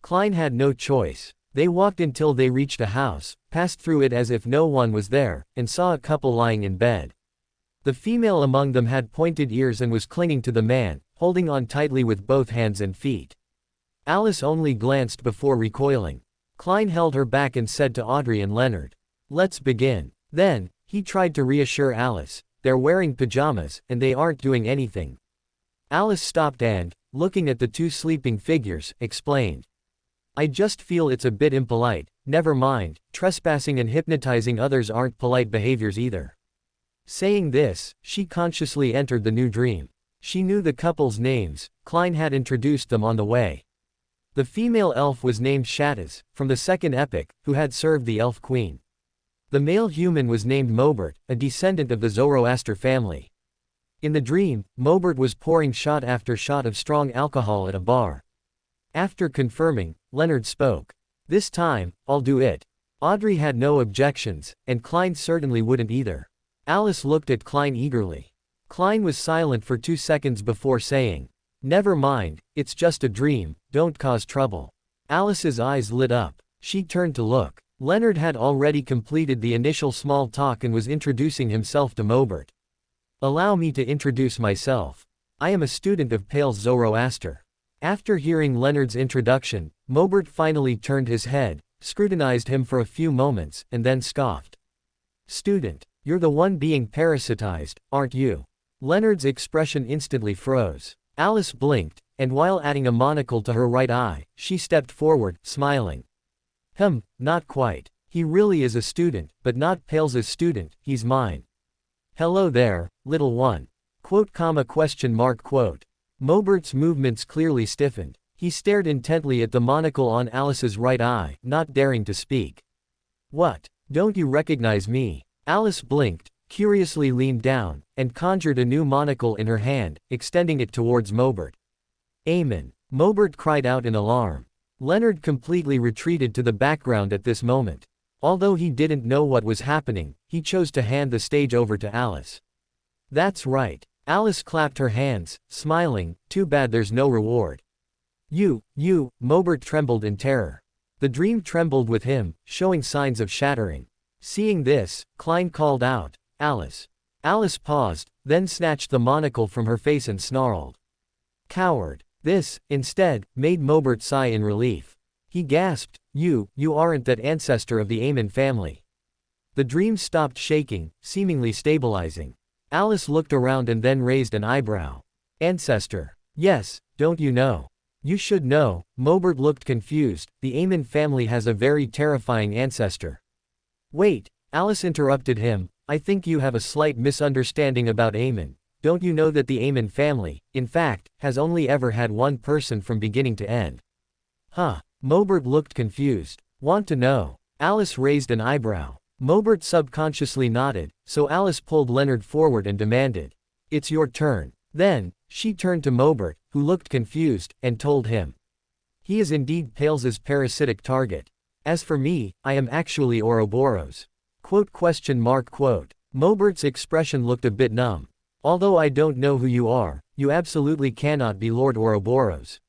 Klein had no choice. They walked until they reached a house, passed through it as if no one was there, and saw a couple lying in bed. The female among them had pointed ears and was clinging to the man, holding on tightly with both hands and feet. Alice only glanced before recoiling. Klein held her back and said to Audrey and Leonard, let's begin. Then, he tried to reassure Alice, they're wearing pajamas, and they aren't doing anything. Alice stopped and, looking at the two sleeping figures, explained. I just feel it's a bit impolite. Never mind, trespassing and hypnotizing others aren't polite behaviors either. Saying this, she consciously entered the new dream. She knew the couple's names. Klein had introduced them on the way. The female elf was named Shattaz, from the second epic, who had served the elf queen. The male human was named Mobert, a descendant of the Zoroaster family. In the dream, Mobert was pouring shot after shot of strong alcohol at a bar. After confirming, Leonard spoke. This time, I'll do it. Audrey had no objections, and Klein certainly wouldn't either. Alice looked at Klein eagerly. Klein was silent for 2 seconds before saying, never mind, it's just a dream, don't cause trouble. Alice's eyes lit up. She turned to look. Leonard had already completed the initial small talk and was introducing himself to Mobert. Allow me to introduce myself. I am a student of Pale Zoroaster. After hearing Leonard's introduction, Mobert finally turned his head, scrutinized him for a few moments, and then scoffed. Student, you're the one being parasitized, aren't you? Leonard's expression instantly froze. Alice blinked, and while adding a monocle to her right eye, she stepped forward, smiling. Not quite. He really is a student, but not Pale's student, he's mine. Hello there, little one. Question mark. Mobert's movements clearly stiffened. He stared intently at the monocle on Alice's right eye, not daring to speak. What? Don't you recognize me? Alice blinked, curiously leaned down, and conjured a new monocle in her hand, extending it towards Mobert. Amen. Mobert cried out in alarm. Leonard completely retreated to the background at this moment. Although he didn't know what was happening, he chose to hand the stage over to Alice. That's right. Alice clapped her hands, smiling, too bad there's no reward. You, Mobert trembled in terror. The dream trembled with him, showing signs of shattering. Seeing this, Klein called out, Alice. Alice paused, then snatched the monocle from her face and snarled. Coward. This, instead, made Mobert sigh in relief. He gasped, You aren't that ancestor of the Aemon family. The dream stopped shaking, seemingly stabilizing. Alice looked around and then raised an eyebrow. Ancestor. Yes, don't you know? You should know. Mobert looked confused. The Aemon family has a very terrifying ancestor. Wait, Alice interrupted him. I think you have a slight misunderstanding about Aemon. Don't you know that the Aemon family, in fact, has only ever had one person from beginning to end? Huh. Mobert looked confused. Want to know? Alice raised an eyebrow. Mobert subconsciously nodded, so Alice pulled Leonard forward and demanded. It's your turn. Then, she turned to Mobert, who looked confused, and told him. He is indeed Pale's parasitic target. As for me, I am actually Ouroboros. Mobert's expression looked a bit numb. Although I don't know who you are, you absolutely cannot be Lord Ouroboros.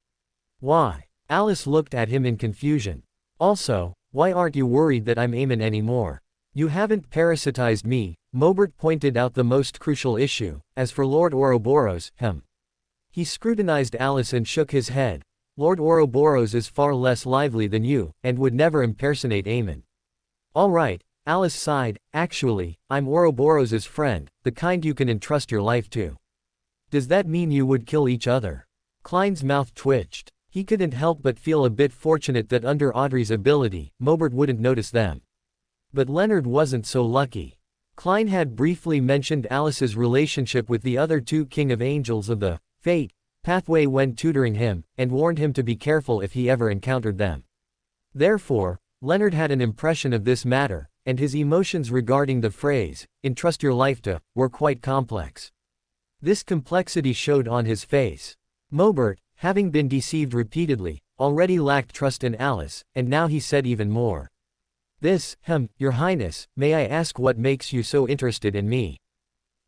Why? Alice looked at him in confusion. Also, why aren't you worried that I'm Aemon anymore? You haven't parasitized me. Mobert pointed out the most crucial issue. As for Lord Ouroboros, He scrutinized Alice and shook his head. Lord Ouroboros is far less lively than you, and would never impersonate Aemon. All right, Alice sighed, actually, I'm Ouroboros' friend, the kind you can entrust your life to. Does that mean you would kill each other? Klein's mouth twitched. He couldn't help but feel a bit fortunate that under Audrey's ability, Mobert wouldn't notice them. But Leonard wasn't so lucky. Klein had briefly mentioned Alice's relationship with the other two King of Angels of the Fate pathway when tutoring him, and warned him to be careful if he ever encountered them. Therefore, Leonard had an impression of this matter, and his emotions regarding the phrase, entrust your life to, were quite complex. This complexity showed on his face. Mobert, having been deceived repeatedly, already lacked trust in Alice, and now he said even more. Your Highness, may I ask what makes you so interested in me?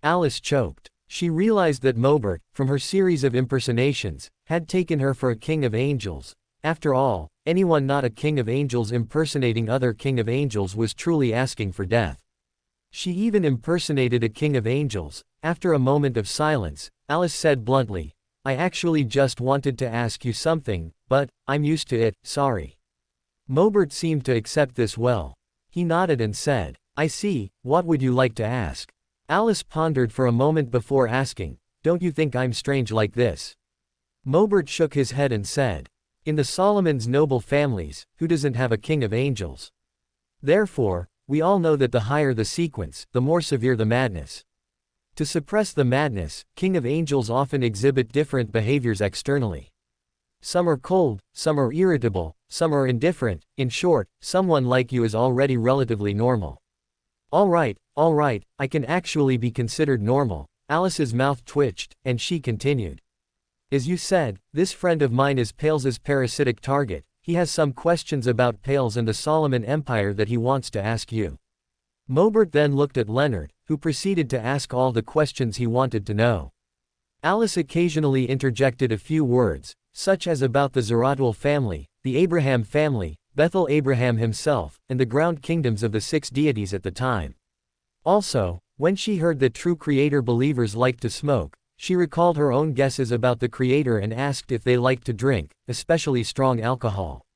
Alice choked. She realized that Mobert, from her series of impersonations, had taken her for a King of Angels. After all, anyone not a King of Angels impersonating other King of Angels was truly asking for death. She even impersonated a King of Angels. After a moment of silence, Alice said bluntly, I actually just wanted to ask you something, but I'm used to it, sorry. Mobert seemed to accept this well. He nodded and said, I see, what would you like to ask? Alice pondered for a moment before asking, don't you think I'm strange like this? Mobert shook his head and said, in the Solomon's noble families, who doesn't have a King of Angels? Therefore, we all know that the higher the sequence, the more severe the madness. To suppress the madness, King of Angels often exhibit different behaviors externally. Some are cold, some are irritable, some are indifferent. In short, someone like you is already relatively normal. All right, I can actually be considered normal. Alice's mouth twitched, and she continued. As you said, this friend of mine is Pales's parasitic target. He has some questions about Pales and the Solomon Empire that he wants to ask you. Mobert then looked at Leonard, who proceeded to ask all the questions he wanted to know. Alice occasionally interjected a few words, such as about the Zeratul family, the Abraham family, Bethel Abraham himself, and the ground kingdoms of the 6 deities at the time. Also, when she heard that true Creator believers liked to smoke, she recalled her own guesses about the Creator and asked if they liked to drink, especially strong alcohol.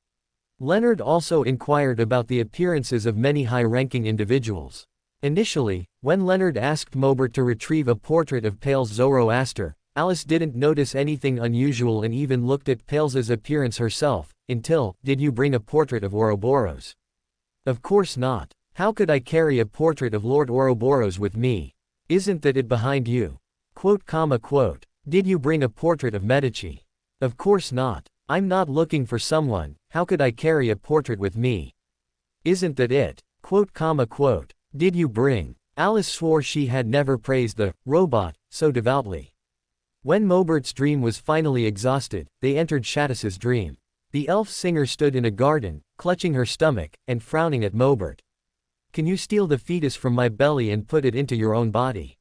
Leonard also inquired about the appearances of many high-ranking individuals. Initially, when Leonard asked Mobert to retrieve a portrait of Pales Zoroaster, Alice didn't notice anything unusual and even looked at Pales's appearance herself, until, did you bring a portrait of Ouroboros? Of course not. How could I carry a portrait of Lord Ouroboros with me? Isn't that it behind you? Quote. Did you bring a portrait of Medici? Of course not. I'm not looking for someone, how could I carry a portrait with me? Isn't that it? Quote. Did you bring? Alice swore she had never praised the robot so devoutly. When Mobert's dream was finally exhausted, they entered Shattus's dream. The elf singer stood in a garden, clutching her stomach, and frowning at Mobert. Can you steal the fetus from my belly and put it into your own body?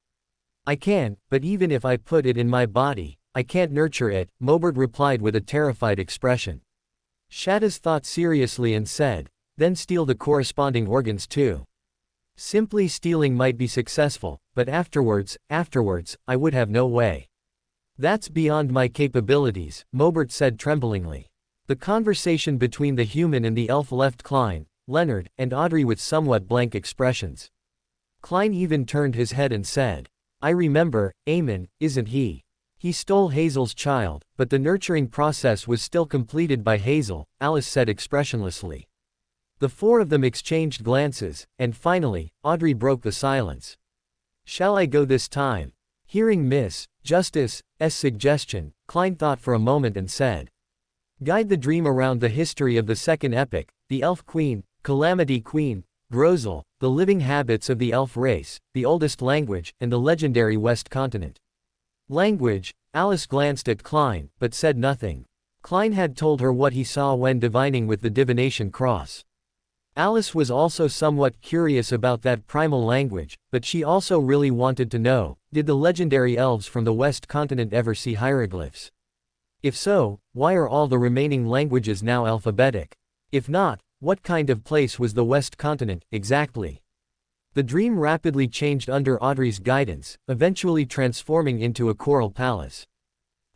I can, but even if I put it in my body, I can't nurture it, Mobert replied with a terrified expression. Shattus thought seriously and said, then steal the corresponding organs too. Simply stealing might be successful, but afterwards, I would have no way. That's beyond my capabilities, Mobert said tremblingly. The conversation between the human and the elf left Klein, Leonard, and Audrey with somewhat blank expressions. Klein even turned his head and said, I remember, Aemon, isn't he? He stole Hazel's child, but the nurturing process was still completed by Hazel, Alice said expressionlessly. The 4 of them exchanged glances, and finally, Audrey broke the silence. Shall I go this time? Hearing Miss Justice's suggestion, Klein thought for a moment and said, guide the dream around the history of the second epoch, the Elf Queen, Calamity Queen, Grozel, the living habits of the elf race, the oldest language, and the legendary West Continent. Language, Alice glanced at Klein, but said nothing. Klein had told her what he saw when divining with the divination cross. Alice was also somewhat curious about that primal language, but she also really wanted to know, did the legendary elves from the West Continent ever see hieroglyphs? If so, why are all the remaining languages now alphabetic? If not, what kind of place was the West Continent, exactly? The dream rapidly changed under Audrey's guidance, eventually transforming into a coral palace.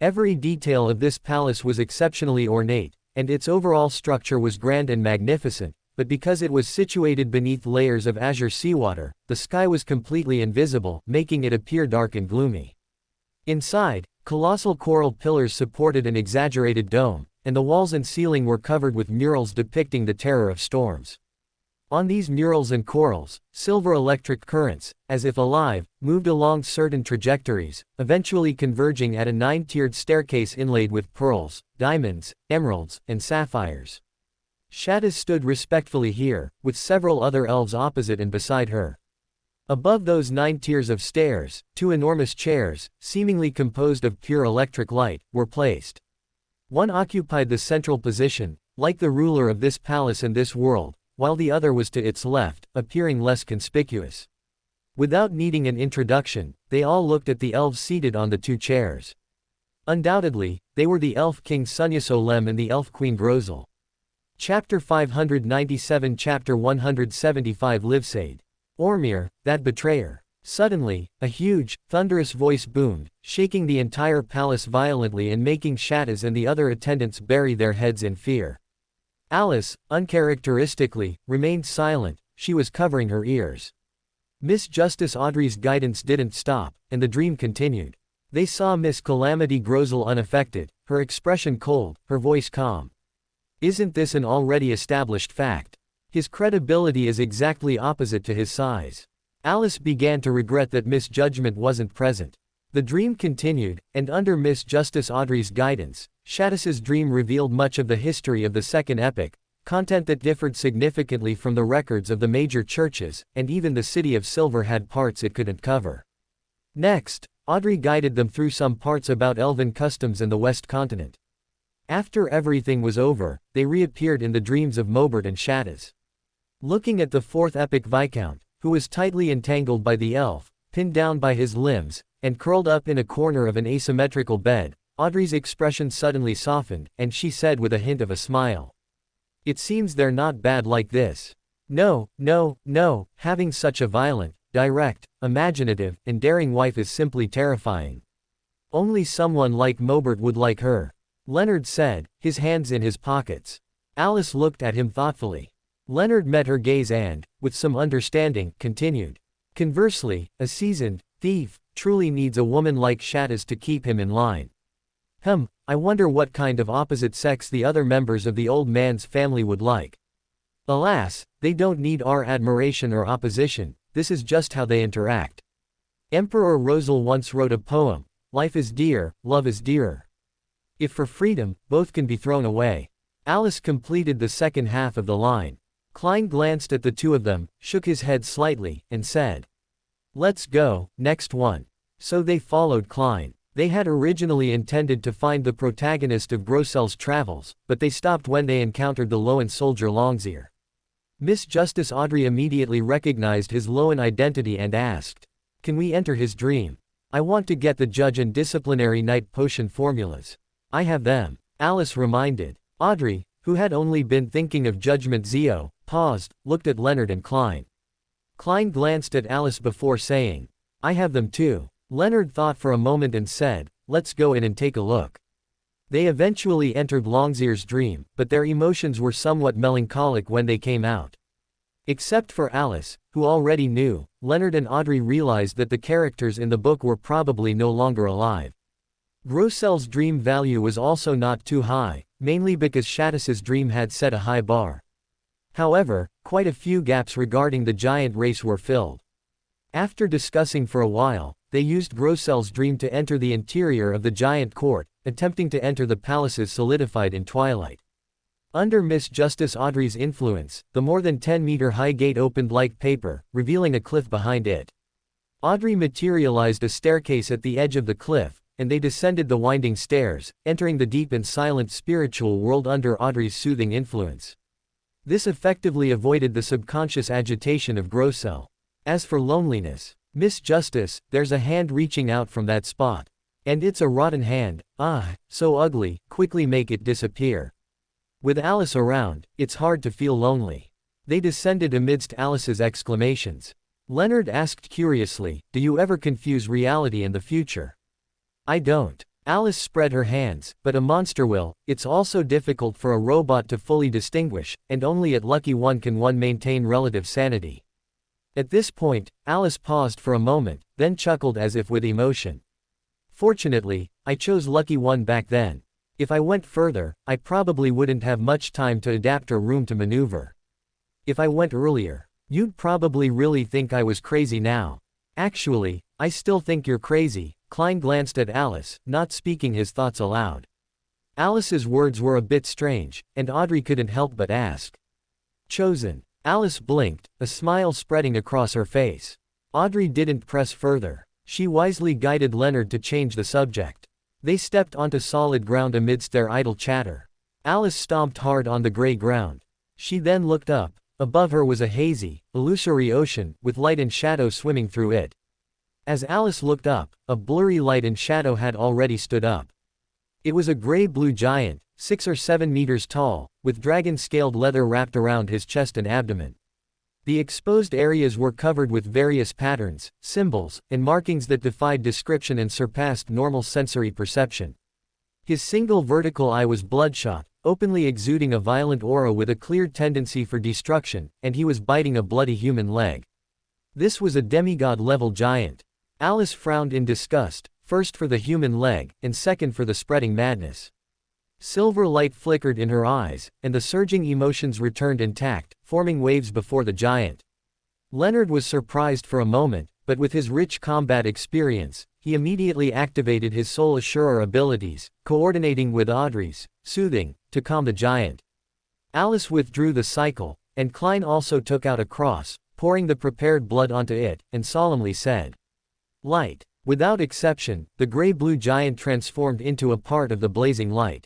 Every detail of this palace was exceptionally ornate, and its overall structure was grand and magnificent, but because it was situated beneath layers of azure seawater, the sky was completely invisible, making it appear dark and gloomy. Inside, colossal coral pillars supported an exaggerated dome, and the walls and ceiling were covered with murals depicting the terror of storms. On these murals and corals, silver electric currents, as if alive, moved along certain trajectories, eventually converging at a 9-tiered staircase inlaid with pearls, diamonds, emeralds, and sapphires. Shaddis stood respectfully here, with several other elves opposite and beside her. Above those 9 tiers of stairs, 2 enormous chairs, seemingly composed of pure electric light, were placed. One occupied the central position, like the ruler of this palace and this world, while the other was to its left, appearing less conspicuous. Without needing an introduction, they all looked at the elves seated on the 2 chairs. Undoubtedly, they were the Elf King Sunyasolem and the Elf Queen Grosel. Chapter 597 Chapter 175 Livsade. Ormir, that betrayer. Suddenly, a huge, thunderous voice boomed, shaking the entire palace violently and making Shaddis and the other attendants bury their heads in fear. Alice, uncharacteristically, remained silent, she was covering her ears. Miss Justice Audrey's guidance didn't stop, and the dream continued. They saw Miss Calamity Grosel unaffected, her expression cold, her voice calm. Isn't this an already established fact? His credibility is exactly opposite to his size. Alice began to regret that Miss Judgment wasn't present. The dream continued, and under Miss Justice Audrey's guidance, Shaddis's dream revealed much of the history of the Second Epoch, content that differed significantly from the records of the major churches, and even the City of Silver had parts it couldn't cover. Next, Audrey guided them through some parts about elven customs in the West Continent. After everything was over, they reappeared in the dreams of Mobert and Shaddis. Looking at the 4th Epoch Viscount, who was tightly entangled by the elf, pinned down by his limbs, and curled up in a corner of an asymmetrical bed, Audrey's expression suddenly softened, and she said with a hint of a smile. It seems they're not bad like this. No, having such a violent, direct, imaginative, and daring wife is simply terrifying. Only someone like Mobert would like her. Leonard said, his hands in his pockets. Alice looked at him thoughtfully. Leonard met her gaze and, with some understanding, continued. Conversely, a seasoned thief truly needs a woman like Shaddis to keep him in line. I wonder what kind of opposite sex the other members of the old man's family would like. Alas, they don't need our admiration or opposition, this is just how they interact. Emperor Rosal once wrote a poem, "Life is dear, love is dearer. If for freedom, both can be thrown away." Alice completed the second half of the line. Klein glanced at the 2 of them, shook his head slightly, and said, "Let's go, next one." So they followed Klein. They had originally intended to find the protagonist of Grosel's travels, but they stopped when they encountered the Loan soldier Longseer. Miss Justice Audrey immediately recognized his Loan identity and asked, "Can we enter his dream? I want to get the judge and disciplinary night potion formulas. I have them." Alice reminded. Audrey, who had only been thinking of Judgment Zio, paused, looked at Leonard and Klein. Klein glanced at Alice before saying, "I have them too." Leonard thought for a moment and said, "Let's go in and take a look." They eventually entered Longseer's dream, but their emotions were somewhat melancholic when they came out. Except for Alice, who already knew, Leonard and Audrey realized that the characters in the book were probably no longer alive. Grosel's dream value was also not too high, mainly because Shaddis's dream had set a high bar. However, quite a few gaps regarding the giant race were filled. After discussing for a while, they used Grosel's dream to enter the interior of the giant court, attempting to enter the palaces solidified in twilight. Under Miss Justice Audrey's influence, the more than 10-meter-high gate opened like paper, revealing a cliff behind it. Audrey materialized a staircase at the edge of the cliff, and they descended the winding stairs, entering the deep and silent spiritual world under Audrey's soothing influence. This effectively avoided the subconscious agitation of Grosel. As for loneliness, Miss Justice, there's a hand reaching out from that spot. And it's a rotten hand, so ugly, quickly make it disappear. With Alice around, it's hard to feel lonely. They descended amidst Alice's exclamations. Leonard asked curiously, "Do you ever confuse reality and the future?" "I don't. Alice spread her hands, but a monster will. It's also difficult for a robot to fully distinguish, and only at Lucky One can one maintain relative sanity. At this point, Alice paused for a moment, then chuckled as if with emotion. Fortunately, I chose Lucky One back then. If I went further, I probably wouldn't have much time to adapt or room to maneuver. If I went earlier, you'd probably really think I was crazy now. Actually, I still think you're crazy. Klein glanced at Alice, not speaking his thoughts aloud. Alice's words were a bit strange, and Audrey couldn't help but ask. Chosen. Alice blinked, a smile spreading across her face. Audrey didn't press further. She wisely guided Leonard to change the subject. They stepped onto solid ground amidst their idle chatter. Alice stomped hard on the gray ground. She then looked up. Above her was a hazy, illusory ocean, with light and shadow swimming through it. As Alice looked up, a blurry light and shadow had already stood up. It was a gray-blue giant, 6 or 7 meters tall, with dragon-scaled leather wrapped around his chest and abdomen. The exposed areas were covered with various patterns, symbols, and markings that defied description and surpassed normal sensory perception. His single vertical eye was bloodshot, openly exuding a violent aura with a clear tendency for destruction, and he was biting a bloody human leg. This was a demigod-level giant. Alice frowned in disgust, first for the human leg, and second for the spreading madness. Silver light flickered in her eyes, and the surging emotions returned intact, forming waves before the giant. Leonard was surprised for a moment, but with his rich combat experience, he immediately activated his Soul Assurer abilities, coordinating with Audrey's, soothing, to calm the giant. Alice withdrew the cycle, and Klein also took out a cross, pouring the prepared blood onto it, and solemnly said, Light. Without exception, the gray-blue giant transformed into a part of the blazing light.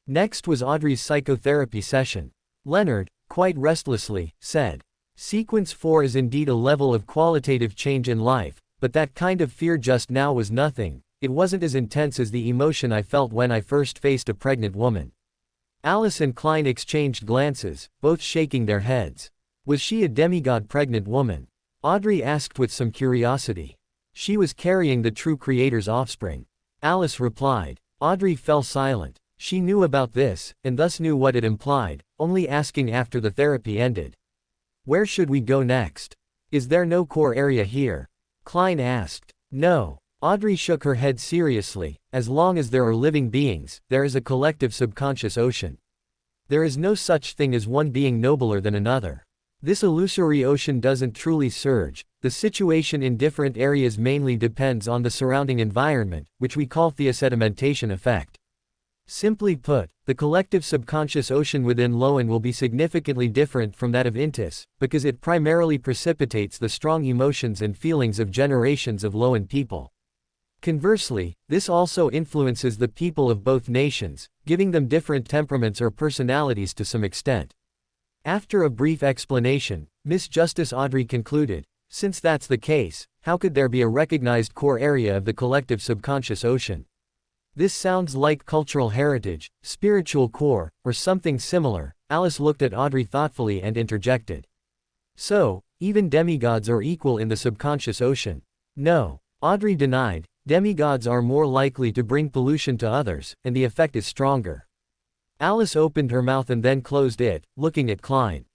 Next was Audrey's psychotherapy session. Leonard, quite restlessly, said, Sequence 4 is indeed a level of qualitative change in life, but that kind of fear just now was nothing. It wasn't as intense as the emotion I felt when I first faced a pregnant woman. Alice and Klein exchanged glances, both shaking their heads. Was she a demigod pregnant woman? Audrey asked with some curiosity. She was carrying the true creator's offspring. Alice replied. Audrey fell silent. She knew about this, and thus knew what it implied, only asking after the therapy ended. Where should we go next? Is there no core area here? Klein asked. No. Audrey shook her head seriously. As long as there are living beings, there is a collective subconscious ocean. There is no such thing as one being nobler than another. This illusory ocean doesn't truly surge. The situation in different areas mainly depends on the surrounding environment, which we call the sedimentation effect. Simply put, the collective subconscious ocean within Loan will be significantly different from that of Intis, because it primarily precipitates the strong emotions and feelings of generations of Loan people. Conversely, this also influences the people of both nations, giving them different temperaments or personalities to some extent. After a brief explanation, Miss Justice Audrey concluded, since that's the case, how could there be a recognized core area of the collective subconscious ocean? This sounds like cultural heritage, spiritual core, or something similar. Alice looked at Audrey thoughtfully and interjected. So, even demigods are equal in the subconscious ocean? No. Audrey denied. Demigods are more likely to bring pollution to others, and the effect is stronger. Alice opened her mouth and then closed it, looking at Klein.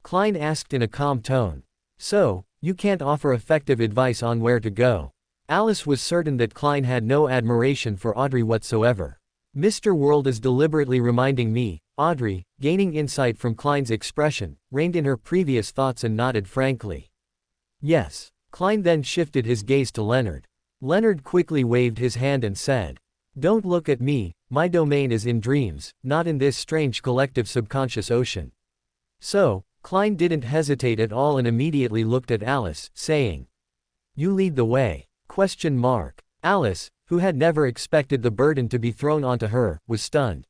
Klein asked in a calm tone. So, you can't offer effective advice on where to go? Alice was certain that Klein had no admiration for Audrey whatsoever. Mr. World is deliberately reminding me. Audrey, gaining insight from Klein's expression, reined in her previous thoughts and nodded frankly. Yes. Klein then shifted his gaze to Leonard. Leonard quickly waved his hand and said, Don't look at me, my domain is in dreams, not in this strange collective subconscious ocean. So, Klein didn't hesitate at all and immediately looked at Alice, saying, You lead the way. ? Alice, who had never expected the burden to be thrown onto her, was stunned.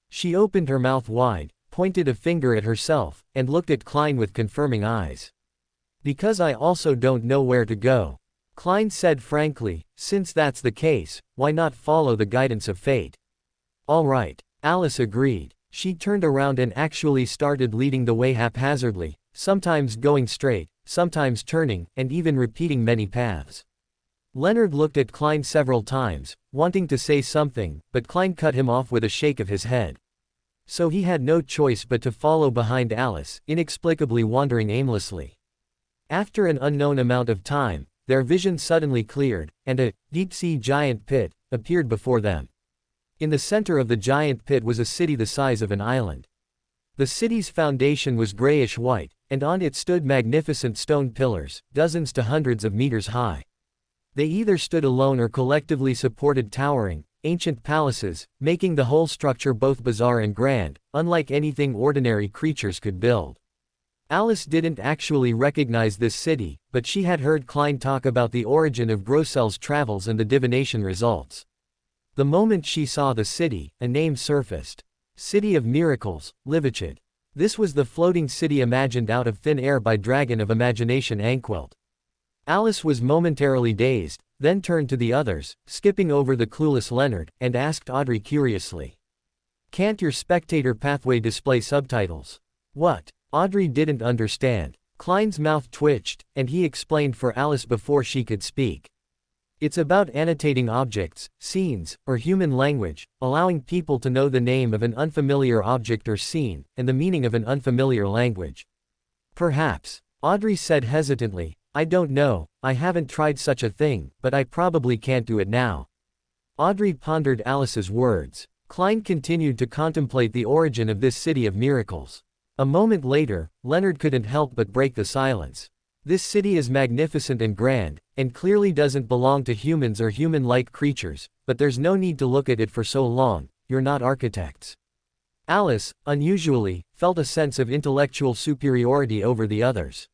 She opened her mouth wide, pointed a finger at herself, and looked at Klein with confirming eyes. Because I also don't know where to go. Klein said frankly, since that's the case, why not follow the guidance of fate? All right. Alice agreed. She turned around and actually started leading the way haphazardly, sometimes going straight, sometimes turning, and even repeating many paths. Leonard looked at Klein several times, wanting to say something, but Klein cut him off with a shake of his head. So he had no choice but to follow behind Alice, inexplicably wandering aimlessly. After an unknown amount of time, their vision suddenly cleared, and a deep-sea giant pit appeared before them. In the center of the giant pit was a city the size of an island. The city's foundation was grayish-white, and on it stood magnificent stone pillars, dozens to hundreds of meters high. They either stood alone or collectively supported towering, ancient palaces, making the whole structure both bizarre and grand, unlike anything ordinary creatures could build. Alice didn't actually recognize this city, but she had heard Klein talk about the origin of Grossel's travels and the divination results. The moment she saw the city, a name surfaced. City of Miracles, Livichid. This was the floating city imagined out of thin air by Dragon of Imagination Anquilt. Alice was momentarily dazed, then turned to the others, skipping over the clueless Leonard, and asked Audrey curiously. "Can't your spectator pathway display subtitles?" "What?" Audrey didn't understand. Klein's mouth twitched, and he explained for Alice before she could speak. "It's about annotating objects, scenes, or human language, allowing people to know the name of an unfamiliar object or scene, and the meaning of an unfamiliar language." "Perhaps," Audrey said hesitantly. "I don't know, I haven't tried such a thing, but I probably can't do it now." Audrey pondered Alice's words. Klein continued to contemplate the origin of this city of miracles. A moment later, Leonard couldn't help but break the silence. "This city is magnificent and grand, and clearly doesn't belong to humans or human-like creatures, but there's no need to look at it for so long, you're not architects." Alice, unusually, felt a sense of intellectual superiority over the others.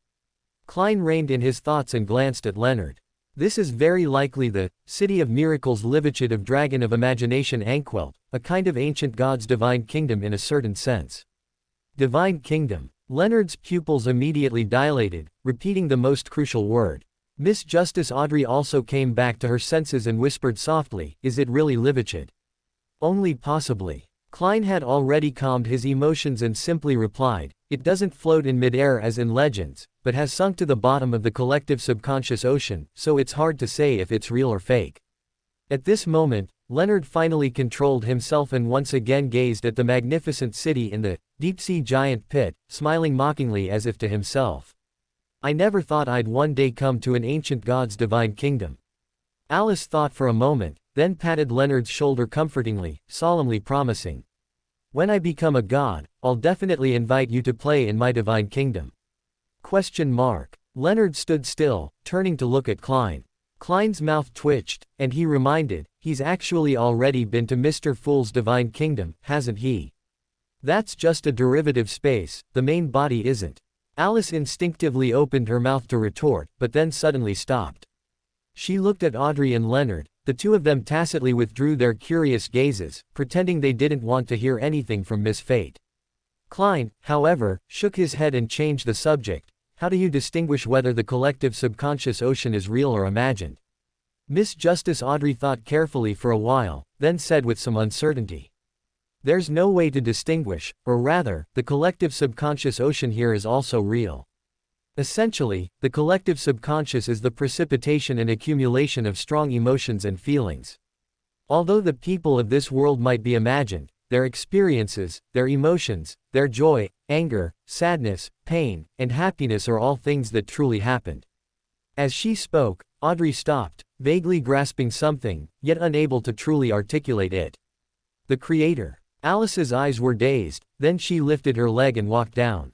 Klein reined in his thoughts and glanced at Leonard. "This is very likely the City of Miracles Livichid of Dragon of Imagination Anquilt, a kind of ancient god's divine kingdom in a certain sense." Divine kingdom. Leonard's pupils immediately dilated, repeating the most crucial word. Miss Justice Audrey also came back to her senses and whispered softly, "Is it really Livichid?" "Only possibly." Klein had already calmed his emotions and simply replied, "It doesn't float in midair as in legends, but has sunk to the bottom of the collective subconscious ocean, so it's hard to say if it's real or fake." At this moment, Leonard finally controlled himself and once again gazed at the magnificent city in the deep-sea giant pit, smiling mockingly as if to himself. "I never thought I'd one day come to an ancient god's divine kingdom." Alice thought for a moment, then patted Leonard's shoulder comfortingly, solemnly promising, "When I become a god, I'll definitely invite you to play in my divine kingdom." Leonard stood still, turning to look at Klein. Klein's mouth twitched, and he reminded, "He's actually already been to Mr. Fool's divine kingdom, hasn't he?" "That's just a derivative space, the main body isn't." Alice instinctively opened her mouth to retort, but then suddenly stopped. She looked at Audrey and Leonard. The two of them tacitly withdrew their curious gazes, pretending they didn't want to hear anything from Miss Fate. Klein, however, shook his head and changed the subject. "How do you distinguish whether the collective subconscious ocean is real or imagined?" Miss Justice Audrey thought carefully for a while, then said with some uncertainty, "There's no way to distinguish, or rather, the collective subconscious ocean here is also real. Essentially, the collective subconscious is the precipitation and accumulation of strong emotions and feelings. Although the people of this world might be imagined, their experiences, their emotions, their joy, anger, sadness, pain, and happiness are all things that truly happened." As she spoke, Audrey stopped, vaguely grasping something, yet unable to truly articulate it. "The Creator." Alice's eyes were dazed, then she lifted her leg and walked down.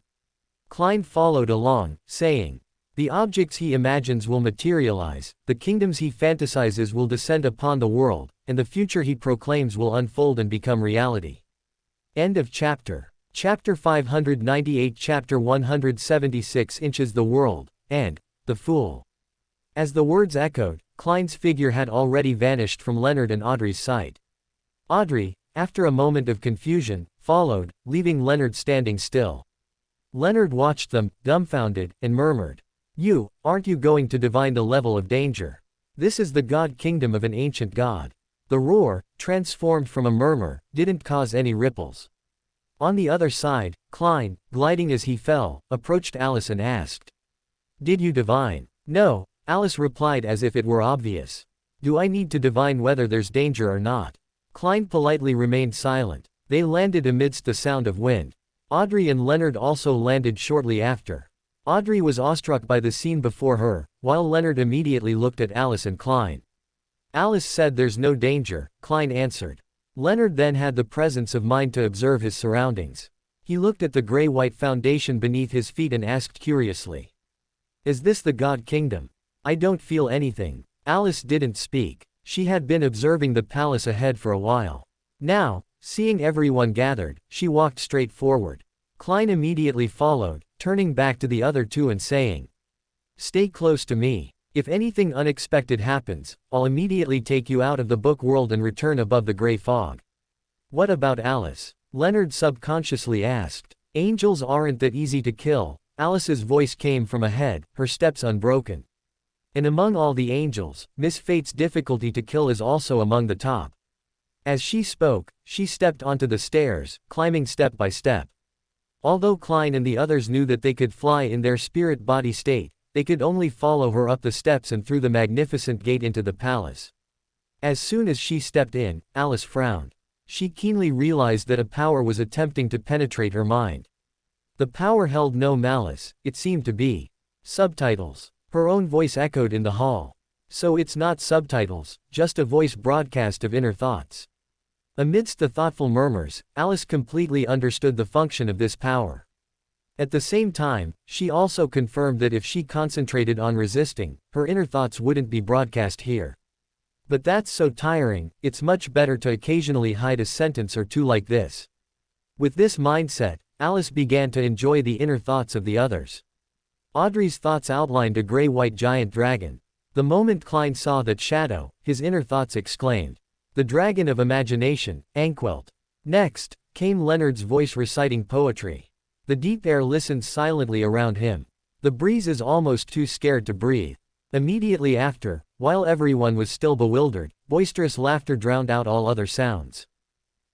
Klein followed along, saying, "The objects he imagines will materialize, the kingdoms he fantasizes will descend upon the world, and the future he proclaims will unfold and become reality." End of chapter. Chapter 598 Chapter 176 Inches the World, and the Fool. As the words echoed, Klein's figure had already vanished from Leonard and Audrey's sight. Audrey, after a moment of confusion, followed, leaving Leonard standing still. Leonard watched them, dumbfounded, and murmured, Aren't you going to divine the level of danger? This is the god kingdom of an ancient god." The roar, transformed from a murmur, didn't cause any ripples. On the other side, Klein, gliding as he fell, approached Alice and asked, "Did you divine?" "No," Alice replied as if it were obvious. Do I need to divine whether there's danger or not? Klein politely remained silent. They landed amidst the sound of wind. Audrey and Leonard also landed shortly after. Audrey was awestruck by the scene before her, while Leonard immediately looked at Alice and Klein. Alice said there's no danger, Klein answered. Leonard then had the presence of mind to observe his surroundings. He looked at the gray-white foundation beneath his feet and asked curiously. Is this the God Kingdom? I don't feel anything. Alice didn't speak. She had been observing the palace ahead for a while. Now, seeing everyone gathered, she walked straight forward. Klein immediately followed, turning back to the other two and saying, Stay close to me. If anything unexpected happens, I'll immediately take you out of the book world and return above the gray fog. What about Alice? Leonard subconsciously asked. Angels aren't that easy to kill. Alice's voice came from ahead, her steps unbroken. And among all the angels, Miss Fate's difficulty to kill is also among the top. As she spoke, she stepped onto the stairs, climbing step by step. Although Klein and the others knew that they could fly in their spirit-body state, they could only follow her up the steps and through the magnificent gate into the palace. As soon as she stepped in, Alice frowned. She keenly realized that a power was attempting to penetrate her mind. The power held no malice, it seemed to be. Subtitles. Her own voice echoed in the hall. So it's not subtitles, just a voice broadcast of inner thoughts. Amidst the thoughtful murmurs, Alice completely understood the function of this power. At the same time, she also confirmed that if she concentrated on resisting, her inner thoughts wouldn't be broadcast here. But that's so tiring, it's much better to occasionally hide a sentence or two like this. With this mindset, Alice began to enjoy the inner thoughts of the others. Audrey's thoughts outlined a gray-white giant dragon. The moment Klein saw that shadow, his inner thoughts exclaimed, "The dragon of imagination, Anquelt." Next, came Leonard's voice reciting poetry. The deep air listened silently around him. The breeze is almost too scared to breathe. Immediately after, while everyone was still bewildered, boisterous laughter drowned out all other sounds.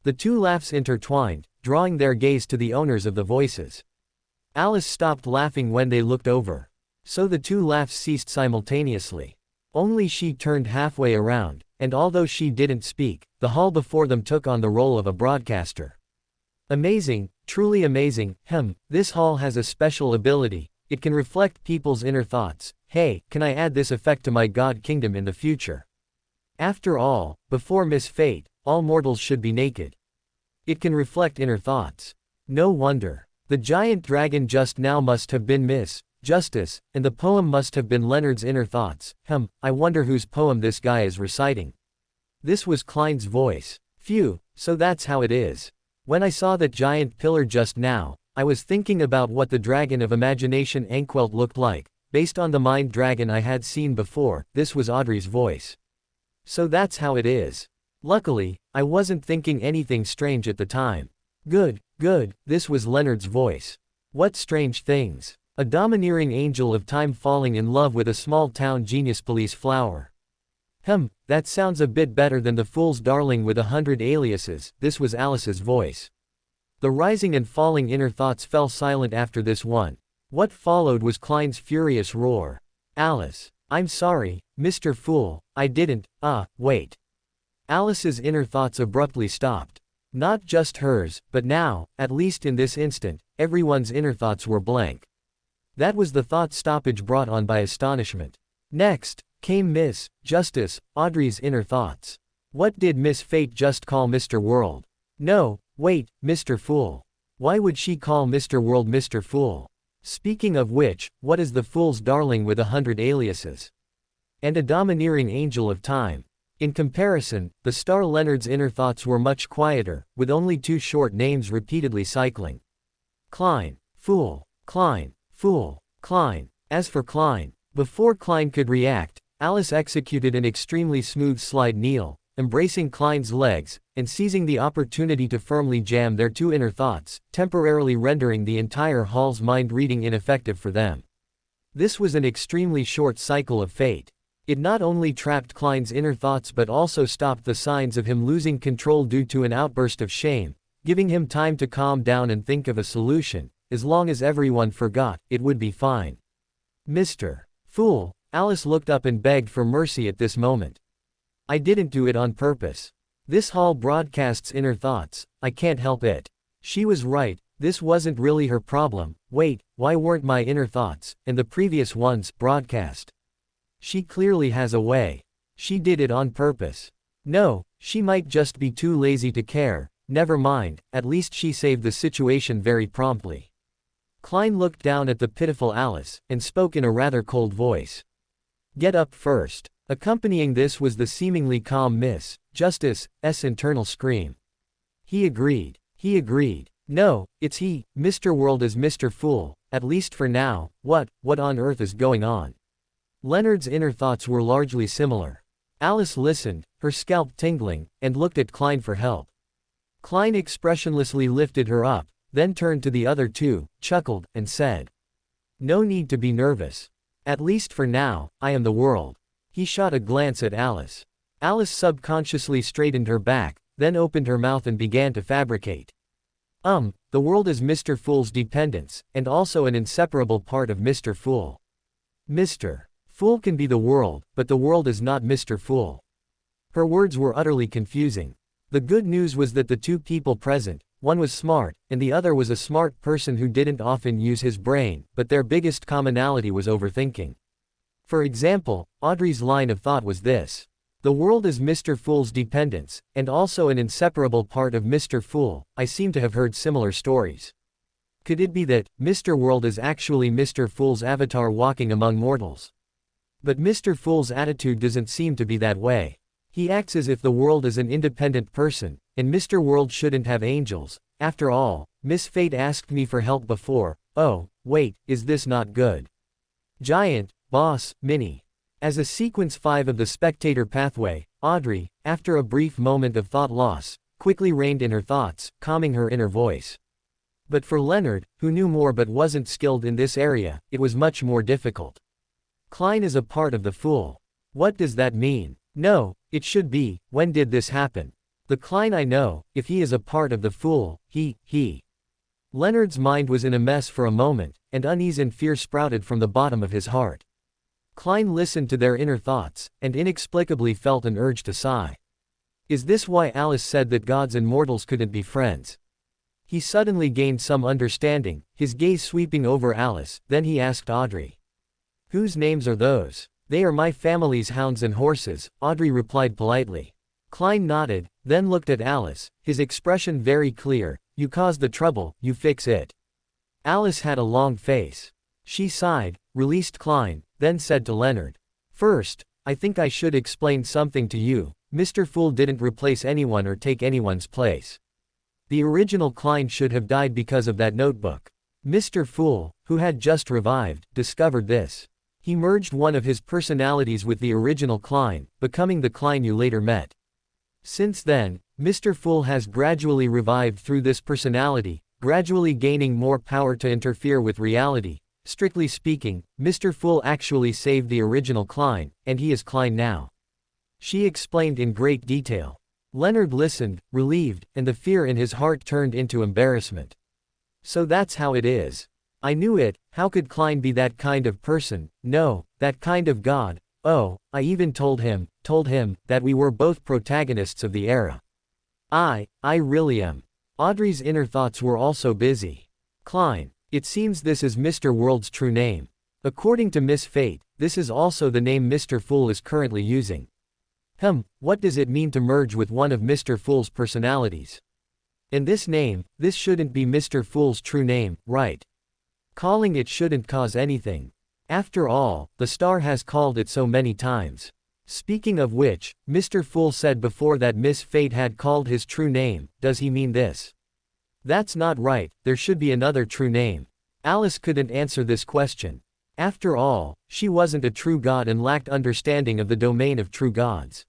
The two laughs intertwined, drawing their gaze to the owners of the voices. Alice stopped laughing when they looked over. So the two laughs ceased simultaneously. Only she turned halfway around, and although she didn't speak, the hall before them took on the role of a broadcaster. Amazing, truly amazing. This hall has a special ability. It can reflect people's inner thoughts. Hey, can I add this effect to my God Kingdom in the future? After all, before Miss Fate, all mortals should be naked. It can reflect inner thoughts. No wonder. The giant dragon just now must have been Miss Justice, and the poem must have been Leonard's inner thoughts. I wonder whose poem this guy is reciting. This was Klein's voice. Phew, so that's how it is. When I saw that giant pillar just now, I was thinking about what the dragon of imagination Anquelt looked like, based on the mind dragon I had seen before. This was Audrey's voice. So that's how it is. Luckily, I wasn't thinking anything strange at the time. Good, this was Leonard's voice. What strange things. A domineering angel of time falling in love with a small-town genius police flower. That sounds a bit better than the fool's darling with 100 aliases. This was Alice's voice. The rising and falling inner thoughts fell silent after this one. What followed was Klein's furious roar. Alice, I'm sorry, Mr. Fool, I didn't, wait. Alice's inner thoughts abruptly stopped. Not just hers, but now, at least in this instant, everyone's inner thoughts were blank. That was the thought stoppage brought on by astonishment. Next, came Miss Justice, Audrey's inner thoughts. What did Miss Fate just call Mr. World? No, wait, Mr. Fool. Why would she call Mr. World Mr. Fool? Speaking of which, what is the fool's darling with 100 aliases? And a domineering angel of time. In comparison, the star Leonard's inner thoughts were much quieter, with only two short names repeatedly cycling. Klein, Fool, Klein, Fool, Klein. As for Klein, before Klein could react, Alice executed an extremely smooth slide kneel, embracing Klein's legs, and seizing the opportunity to firmly jam their two inner thoughts, temporarily rendering the entire hall's mind reading ineffective for them. This was an extremely short cycle of fate. It not only trapped Klein's inner thoughts but also stopped the signs of him losing control due to an outburst of shame, giving him time to calm down and think of a solution. As long as everyone forgot, it would be fine. Mr. Fool, Alice looked up and begged for mercy at this moment. I didn't do it on purpose. This hall broadcasts inner thoughts, I can't help it. She was right, this wasn't really her problem. Wait, why weren't my inner thoughts, and the previous ones, broadcast? She clearly has a way. She did it on purpose. No, she might just be too lazy to care. Never mind, at least she saved the situation very promptly. Klein looked down at the pitiful Alice, and spoke in a rather cold voice. Get up first. Accompanying this was the seemingly calm Miss Justice's internal scream. He agreed. He agreed. No, it's he, Mr. World is Mr. Fool, at least for now. What on earth is going on? Leonard's inner thoughts were largely similar. Alice listened, her scalp tingling, and looked at Klein for help. Klein expressionlessly lifted her up, then turned to the other two, chuckled, and said, "No need to be nervous. At least for now, I am the world." He shot a glance at Alice. Alice subconsciously straightened her back, then opened her mouth and began to fabricate. The world is Mr. Fool's dependence, and also an inseparable part of Mr. Fool. Mr. Fool can be the world, but the world is not Mr. Fool. Her words were utterly confusing. The good news was that the two people present, one was smart, and the other was a smart person who didn't often use his brain, but their biggest commonality was overthinking. For example, Audrey's line of thought was this. The world is Mr. Fool's dependence, and also an inseparable part of Mr. Fool. I seem to have heard similar stories. Could it be that Mr. World is actually Mr. Fool's avatar walking among mortals? But Mr. Fool's attitude doesn't seem to be that way. He acts as if the world is an independent person, and Mr. World shouldn't have angels. After all, Miss Fate asked me for help before. Oh, wait, is this not good? Giant, Boss, Mini. As a sequence 5 of the spectator pathway, Audrey, after a brief moment of thought loss, quickly reined in her thoughts, calming her inner voice. But for Leonard, who knew more but wasn't skilled in this area, it was much more difficult. Klein is a part of the Fool. What does that mean? No, it should be, when did this happen? The Klein I know, if he is a part of the Fool, he. Leonard's mind was in a mess for a moment, and unease and fear sprouted from the bottom of his heart. Klein listened to their inner thoughts, and inexplicably felt an urge to sigh. Is this why Alice said that gods and mortals couldn't be friends? He suddenly gained some understanding, his gaze sweeping over Alice, then he asked Audrey. Whose names are those? They are my family's hounds and horses, Audrey replied politely. Klein nodded, then looked at Alice, his expression very clear. You caused the trouble, you fix it. Alice had a long face. She sighed, released Klein, then said to Leonard. First, I think I should explain something to you. Mr. Fool didn't replace anyone or take anyone's place. The original Klein should have died because of that notebook. Mr. Fool, who had just revived, discovered this. He merged one of his personalities with the original Klein, becoming the Klein you later met. Since then, Mr. Fool has gradually revived through this personality, gradually gaining more power to interfere with reality. Strictly speaking, Mr. Fool actually saved the original Klein, and he is Klein now. She explained in great detail. Leonard listened, relieved, and the fear in his heart turned into embarrassment. So that's how it is. I knew it. How could Klein be that kind of person? No, that kind of god. Oh, I even told him that we were both protagonists of the era. I really am. Audrey's inner thoughts were also busy. Klein. It seems this is Mr. World's true name. According to Miss Fate, this is also the name Mr. Fool is currently using. What does it mean to merge with one of Mr. Fool's personalities? And this name, this shouldn't be Mr. Fool's true name, right? Calling it shouldn't cause anything. After all, the star has called it so many times. Speaking of which, Mr. Fool said before that Miss Fate had called his true name. Does he mean this? That's not right, there should be another true name. Alice couldn't answer this question. After all, she wasn't a true god and lacked understanding of the domain of true gods.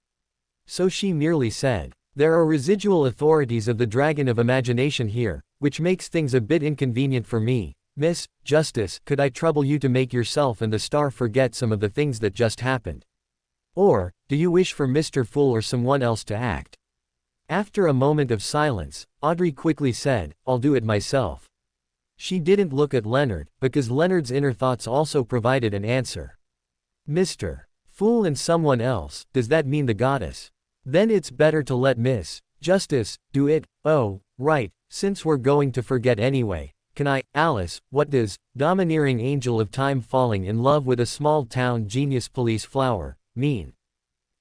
So she merely said, there are residual authorities of the Dragon of Imagination here, which makes things a bit inconvenient for me. Miss Justice, could I trouble you to make yourself and the star forget some of the things that just happened? Or, do you wish for Mr. Fool or someone else to act? After a moment of silence, Audrey quickly said, I'll do it myself. She didn't look at Leonard, because Leonard's inner thoughts also provided an answer. Mr. Fool and someone else, does that mean the goddess? Then it's better to let Miss Justice do it. Oh, right, since we're going to forget anyway. Can I, Alice, what does domineering angel of time falling in love with a small town genius police flower mean?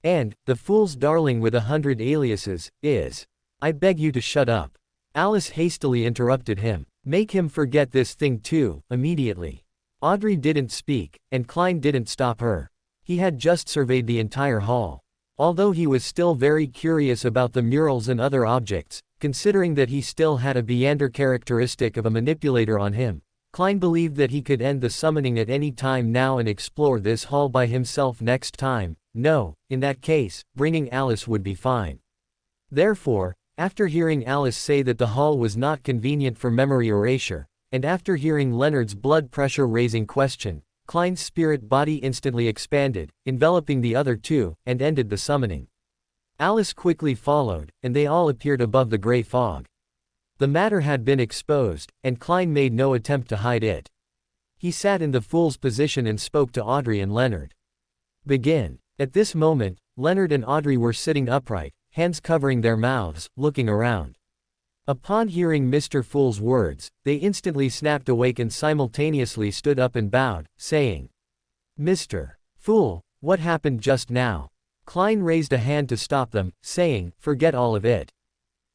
And the fool's darling with 100 aliases is. I beg you to shut up. Alice hastily interrupted him. Make him forget this thing too, immediately. Audrey didn't speak, and Klein didn't stop her. He had just surveyed the entire hall. Although he was still very curious about the murals and other objects, considering that he still had a Beander characteristic of a manipulator on him, Klein believed that he could end the summoning at any time now and explore this hall by himself next time. No, in that case, bringing Alice would be fine. Therefore, after hearing Alice say that the hall was not convenient for memory erasure, and after hearing Leonard's blood pressure-raising question, Klein's spirit body instantly expanded, enveloping the other two, and ended the summoning. Alice quickly followed, and they all appeared above the gray fog. The matter had been exposed, and Klein made no attempt to hide it. He sat in the fool's position and spoke to Audrey and Leonard. Begin. At this moment, Leonard and Audrey were sitting upright, hands covering their mouths, looking around. Upon hearing Mr. Fool's words, they instantly snapped awake and simultaneously stood up and bowed, saying, Mr. Fool, what happened just now? Klein raised a hand to stop them, saying, forget all of it.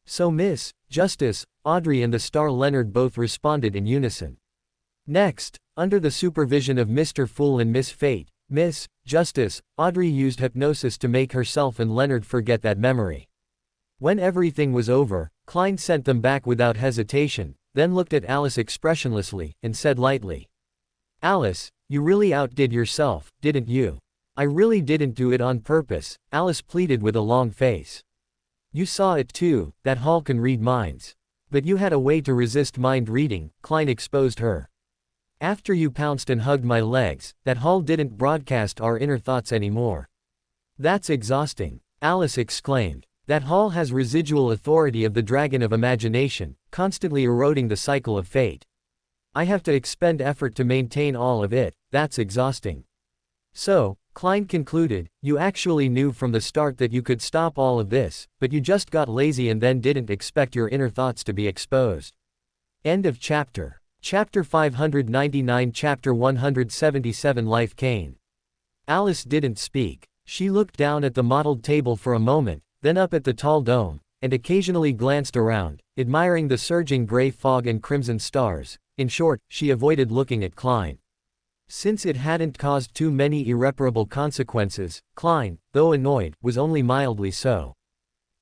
So Miss Justice, Audrey and the star Leonard both responded in unison. Next, under the supervision of Mr. Fool and Miss Fate, Miss Justice, Audrey used hypnosis to make herself and Leonard forget that memory. When everything was over, Klein sent them back without hesitation, then looked at Alice expressionlessly, and said lightly, Alice, you really outdid yourself, didn't you? I really didn't do it on purpose, Alice pleaded with a long face. You saw it too, that hall can read minds. But you had a way to resist mind reading, Klein exposed her. After you pounced and hugged my legs, that hall didn't broadcast our inner thoughts anymore. That's exhausting, Alice exclaimed. That hall has residual authority of the dragon of imagination, constantly eroding the cycle of fate. I have to expend effort to maintain all of it, that's exhausting. So, Klein concluded, you actually knew from the start that you could stop all of this, but you just got lazy and then didn't expect your inner thoughts to be exposed. End of chapter. Chapter 599 Chapter 177 Life Kane. Alice didn't speak. She looked down at the modeled table for a moment, then up at the tall dome, and occasionally glanced around, admiring the surging gray fog and crimson stars. In short, she avoided looking at Klein. Since it hadn't caused too many irreparable consequences, Klein, though annoyed, was only mildly so.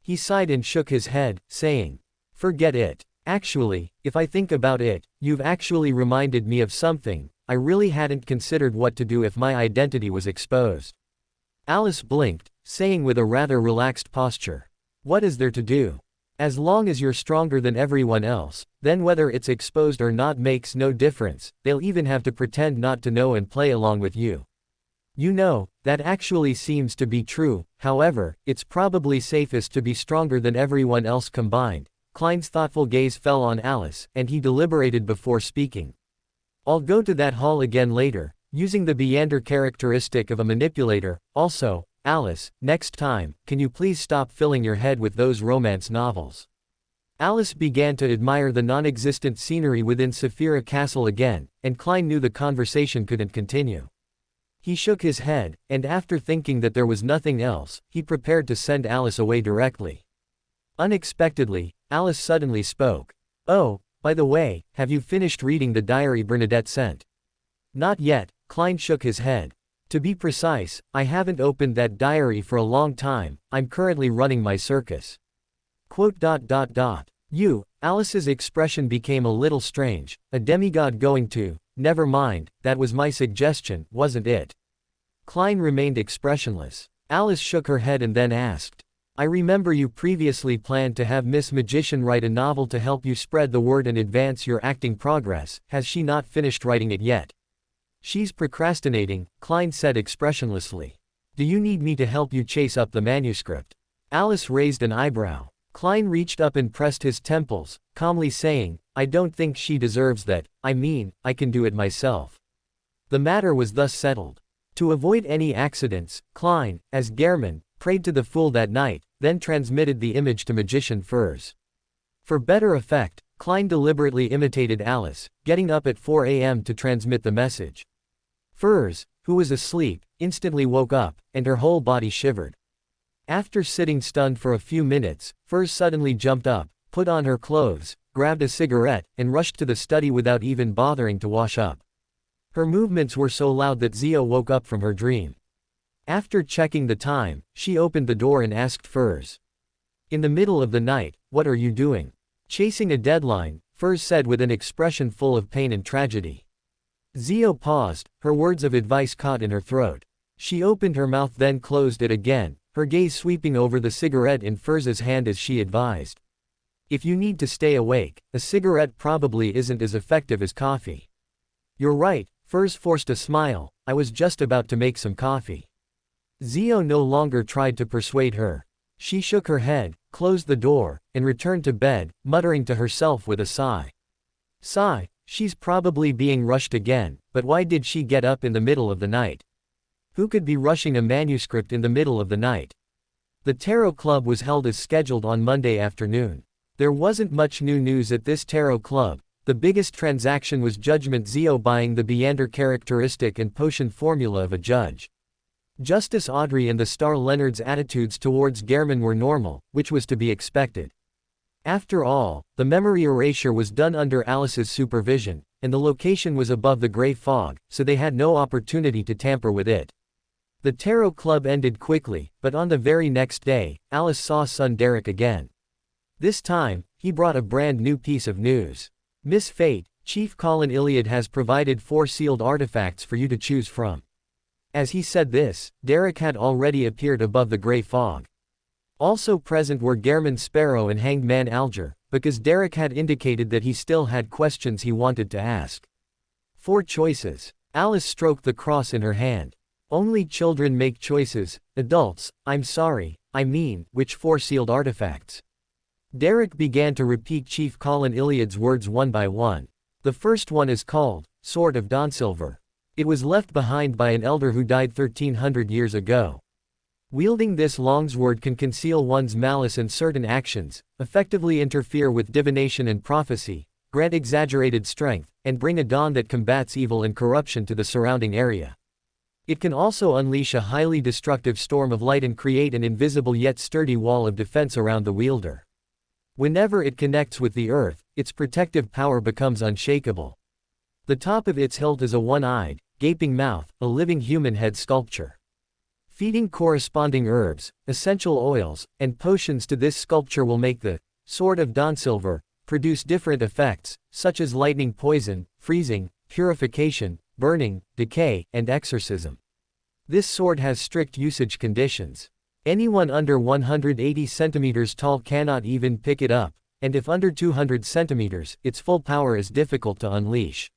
He sighed and shook his head, saying, forget it. Actually, if I think about it, you've actually reminded me of something. I really hadn't considered what to do if my identity was exposed. Alice blinked, saying with a rather relaxed posture, what is there to do? As long as you're stronger than everyone else, then whether it's exposed or not makes no difference, they'll even have to pretend not to know and play along with you. You know, that actually seems to be true, however, it's probably safest to be stronger than everyone else combined. Klein's thoughtful gaze fell on Alice, and he deliberated before speaking. I'll go to that hall again later, using the Beander characteristic of a manipulator. Also, Alice, next time, can you please stop filling your head with those romance novels? Alice began to admire the non-existent scenery within Saphira Castle again, and Klein knew the conversation couldn't continue. He shook his head, and after thinking that there was nothing else, he prepared to send Alice away directly. Unexpectedly, Alice suddenly spoke. Oh, by the way, have you finished reading the diary Bernadette sent? Not yet, Klein shook his head. To be precise, I haven't opened that diary for a long time, I'm currently running my circus. You, Alice's expression became a little strange, a demigod going to, never mind, that was my suggestion, wasn't it? Klein remained expressionless. Alice shook her head and then asked, I remember you previously planned to have Miss Magician write a novel to help you spread the word and advance your acting progress, has she not finished writing it yet? She's procrastinating, Klein said expressionlessly. Do you need me to help you chase up the manuscript? Alice raised an eyebrow. Klein reached up and pressed his temples, calmly saying, I don't think she deserves that, I mean, I can do it myself. The matter was thus settled. To avoid any accidents, Klein, as Gehrman, prayed to the fool that night, then transmitted the image to magician Furs. For better effect, Klein deliberately imitated Alice, getting up at 4 a.m. to transmit the message. Furs, who was asleep, instantly woke up, and her whole body shivered. After sitting stunned for a few minutes, Furs suddenly jumped up, put on her clothes, grabbed a cigarette, and rushed to the study without even bothering to wash up. Her movements were so loud that Zio woke up from her dream. After checking the time, she opened the door and asked Furs. "In the middle of the night, what are you doing?" "Chasing a deadline," Furs said with an expression full of pain and tragedy. Zio paused, her words of advice caught in her throat. She opened her mouth then closed it again, her gaze sweeping over the cigarette in Furs's hand as she advised. "If you need to stay awake, a cigarette probably isn't as effective as coffee." "You're right," Furs forced a smile, "I was just about to make some coffee." Zio no longer tried to persuade her. She shook her head, closed the door, and returned to bed, muttering to herself with a sigh. Sigh, she's probably being rushed again, but why did she get up in the middle of the night? Who could be rushing a manuscript in the middle of the night? The Tarot Club was held as scheduled on Monday afternoon. There wasn't much new news at this Tarot Club. The biggest transaction was Judgment Zio buying the Beander characteristic and potion formula of a judge. Justice Audrey and the star Leonard's attitudes towards Gehrman were normal, which was to be expected. After all, the memory erasure was done under Alice's supervision, and the location was above the gray fog, so they had no opportunity to tamper with it. The Tarot Club ended quickly, but on the very next day, Alice saw son Derek again. This time, he brought a brand new piece of news. "Miss Fate, Chief Colin Iliad has provided 4 sealed artifacts for you to choose from." As he said this, Derek had already appeared above the gray fog. Also present were Gehrman Sparrow and Hanged Man Alger, because Derek had indicated that he still had questions he wanted to ask. 4 choices. Alice stroked the cross in her hand. "Only children make choices, adults, I'm sorry, I mean, which 4 sealed artifacts?" Derek began to repeat Chief Colin Iliad's words one by one. "The first one is called, Sword of Dawnsilver. It was left behind by an elder who died 1300 years ago. Wielding this longsword can conceal one's malice and certain actions, effectively interfere with divination and prophecy, grant exaggerated strength, and bring a dawn that combats evil and corruption to the surrounding area. It can also unleash a highly destructive storm of light and create an invisible yet sturdy wall of defense around the wielder. Whenever it connects with the earth, its protective power becomes unshakable. The top of its hilt is a one-eyed, gaping mouth, a living human head sculpture. Feeding corresponding herbs, essential oils, and potions to this sculpture will make the Sword of Dawnsilver produce different effects, such as lightning poison, freezing, purification, burning, decay, and exorcism. This sword has strict usage conditions. Anyone under 180 centimeters tall cannot even pick it up, and if under 200 centimeters, its full power is difficult to unleash.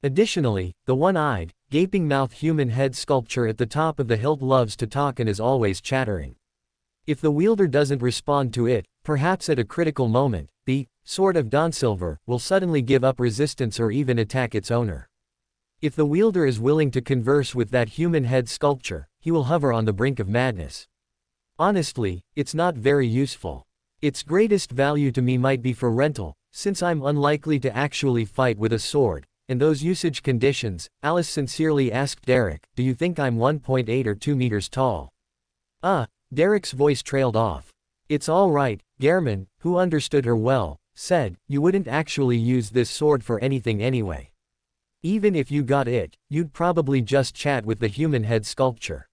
Additionally, the one-eyed, gaping-mouth human head sculpture at the top of the hilt loves to talk and is always chattering. If the wielder doesn't respond to it, perhaps at a critical moment, the Sword of Dawnsilver will suddenly give up resistance or even attack its owner. If the wielder is willing to converse with that human head sculpture, he will hover on the brink of madness. Honestly, it's not very useful. Its greatest value to me might be for rental, since I'm unlikely to actually fight with a sword. In those usage conditions, Alice sincerely asked Derek, "Do you think I'm 1.8 or 2 meters tall?" Derek's voice trailed off. "It's all right," Gehrman, who understood her well, said, "you wouldn't actually use this sword for anything anyway. Even if you got it, you'd probably just chat with the human head sculpture."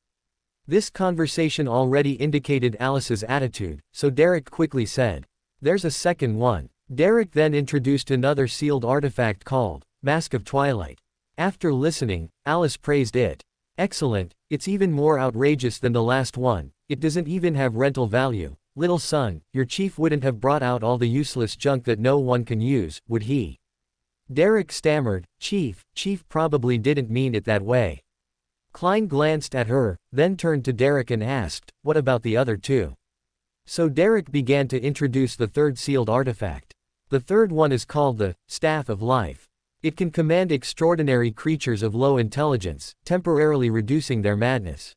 This conversation already indicated Alice's attitude, so Derek quickly said, "There's a second one." Derek then introduced another sealed artifact called Mask of Twilight. After listening, Alice praised it. "Excellent, it's even more outrageous than the last one, it doesn't even have rental value. Little son, your chief wouldn't have brought out all the useless junk that no one can use, would he?" Derek stammered, Chief probably didn't mean it that way." Klein glanced at her, then turned to Derek and asked, "What about the other 2? So Derek began to introduce the third sealed artifact. The third one is called the Staff of Life. It can command extraordinary creatures of low intelligence, temporarily reducing their madness.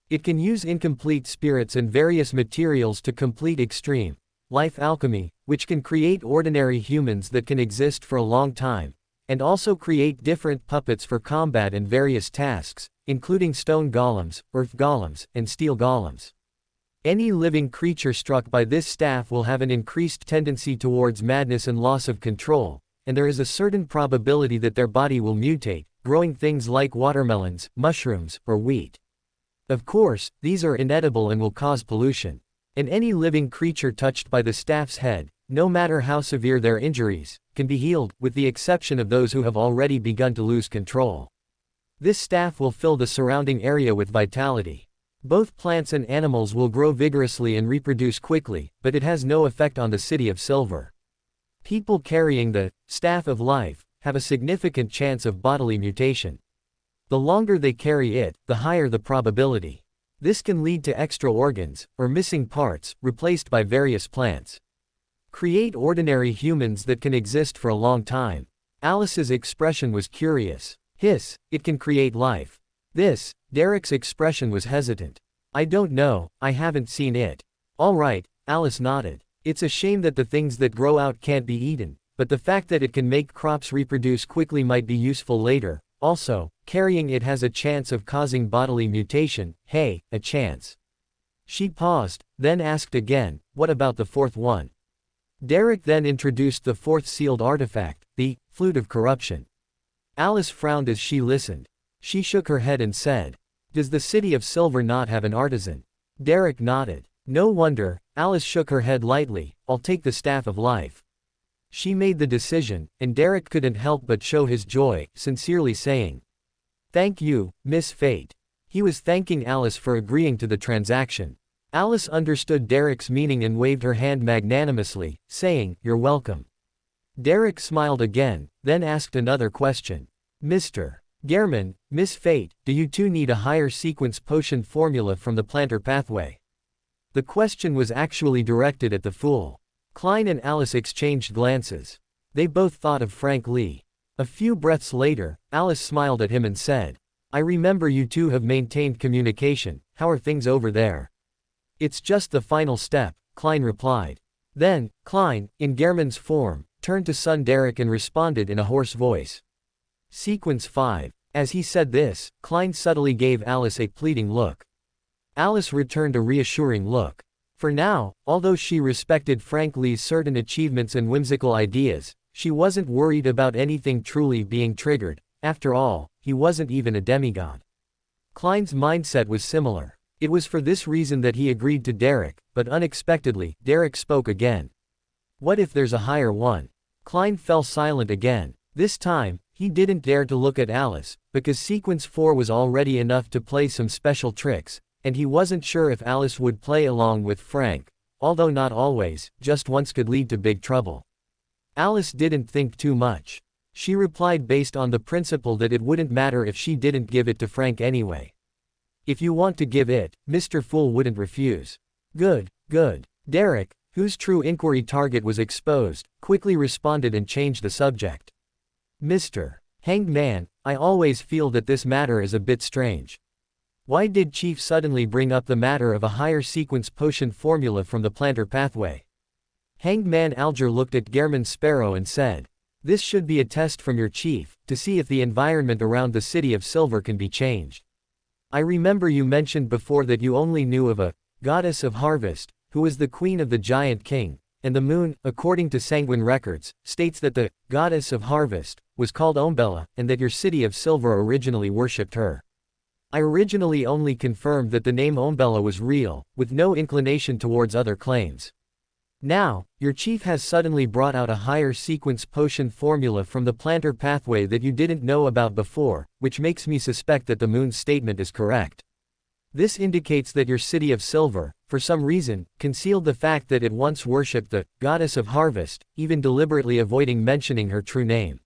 It can use incomplete spirits and various materials to complete extreme life alchemy, which can create ordinary humans that can exist for a long time, and also create different puppets for combat and various tasks, including stone golems, earth golems, and steel golems. Any living creature struck by this staff will have an increased tendency towards madness and loss of control, and there is a certain probability that their body will mutate, growing things like watermelons, mushrooms, or wheat. Of course, these are inedible and will cause pollution. And any living creature touched by the staff's head, no matter how severe their injuries, can be healed, with the exception of those who have already begun to lose control. This staff will fill the surrounding area with vitality. Both plants and animals will grow vigorously and reproduce quickly, but it has no effect on the City of Silver. People carrying the Staff of Life have a significant chance of bodily mutation. The longer they carry it, the higher the probability. This can lead to extra organs, or missing parts, replaced by various plants. Create ordinary humans that can exist for a long time. Alice's expression was curious. Hiss, it can create life. This, Derek's expression was hesitant. I don't know, I haven't seen it. All right, Alice nodded. It's a shame that the things that grow out can't be eaten, but the fact that it can make crops reproduce quickly might be useful later. Also, carrying it has a chance of causing bodily mutation. Hey, a chance. She paused, then asked again, what about the fourth one? Derek then introduced the fourth sealed artifact, the Flute of Corruption. Alice frowned as she listened. She shook her head and said, does the City of Silver not have an artisan? Derek nodded. No wonder. Alice shook her head lightly. I'll take the Staff of Life. She made the decision, and Derek couldn't help but show his joy, sincerely saying, thank you, Miss Fate. He was thanking Alice for agreeing to the transaction. Alice understood Derek's meaning and waved her hand magnanimously, saying, you're welcome. Derek smiled again, then asked another question. Mr. Gehrman, Miss Fate, do you two need a higher sequence potion formula from the plantar pathway? The question was actually directed at the fool. Klein and Alice exchanged glances. They both thought of Frank Lee. A few breaths later, Alice smiled at him and said, I remember you two have maintained communication. How are things over there? It's just the final step, Klein replied. Then, Klein, in Gehrman's form, turned to son Derek and responded in a hoarse voice. Sequence 5. As he said this, Klein subtly gave Alice a pleading look. Alice returned a reassuring look. For now, although she respected Frank Lee's certain achievements and whimsical ideas, she wasn't worried about anything truly being triggered. After all, he wasn't even a demigod. Klein's mindset was similar. It was for this reason that he agreed to Derek, but unexpectedly, Derek spoke again. What if there's a higher one? Klein fell silent again. This time, he didn't dare to look at Alice, because sequence 4 was already enough to play some special tricks, and he wasn't sure if Alice would play along with Frank, although not always, just once could lead to big trouble. Alice didn't think too much. She replied based on the principle that it wouldn't matter if she didn't give it to Frank anyway. If you want to give it, Mr. Fool wouldn't refuse. Good, good. Derek, whose true inquiry target was exposed, quickly responded and changed the subject. Mr. Hanged Man, I always feel that this matter is a bit strange. Why did Chief suddenly bring up the matter of a higher sequence potion formula from the plantar pathway? Hanged Man Alger looked at Gehrman Sparrow and said, this should be a test from your chief, to see if the environment around the City of Silver can be changed. I remember you mentioned before that you only knew of a goddess of harvest, who was the queen of the giant king, and the moon, according to Sanguine records, states that the goddess of harvest was called Umbella, and that your City of Silver originally worshipped her. I originally only confirmed that the name Umbella was real, with no inclination towards other claims. Now, your chief has suddenly brought out a higher sequence potion formula from the plantar pathway that you didn't know about before, which makes me suspect that the moon's statement is correct. This indicates that your City of Silver, for some reason, concealed the fact that it once worshipped the goddess of harvest, even deliberately avoiding mentioning her true name.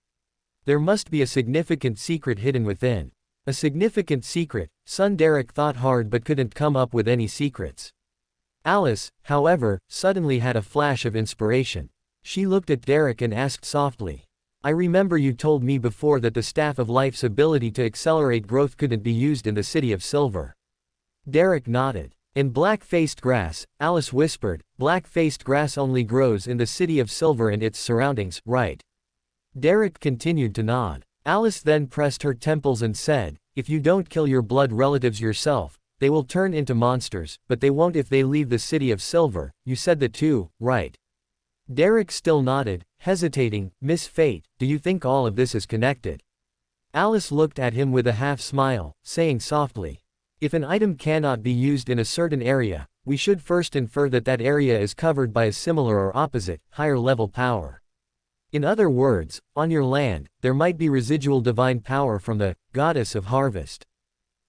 There must be a significant secret hidden within. A significant secret. Son Derek thought hard but couldn't come up with any secrets. Alice, however, suddenly had a flash of inspiration. She looked at Derek and asked softly, I remember you told me before that the Staff of Life's ability to accelerate growth couldn't be used in the City of Silver. Derek nodded. In black-faced grass, Alice whispered, black-faced grass only grows in the City of Silver and its surroundings, right? Derek continued to nod. Alice then pressed her temples and said, if you don't kill your blood relatives yourself, they will turn into monsters, but they won't if they leave the City of Silver. You said that too, right? Derek still nodded, hesitating. Miss Fate, do you think all of this is connected? Alice looked at him with a half-smile, saying softly, if an item cannot be used in a certain area, we should first infer that that area is covered by a similar or opposite, higher-level power. In other words, on your land, there might be residual divine power from the Goddess of Harvest.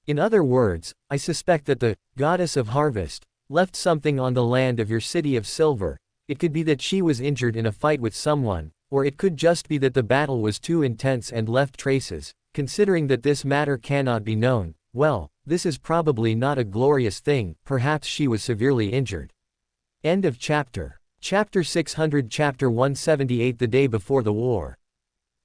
In other words, I suspect that the Goddess of Harvest left something on the land of your City of Silver. It could be that she was injured in a fight with someone, or it could just be that the battle was too intense and left traces. Considering that this matter cannot be known, well, this is probably not a glorious thing. Perhaps she was severely injured. End of chapter. Chapter 600. Chapter 178. The day before the war.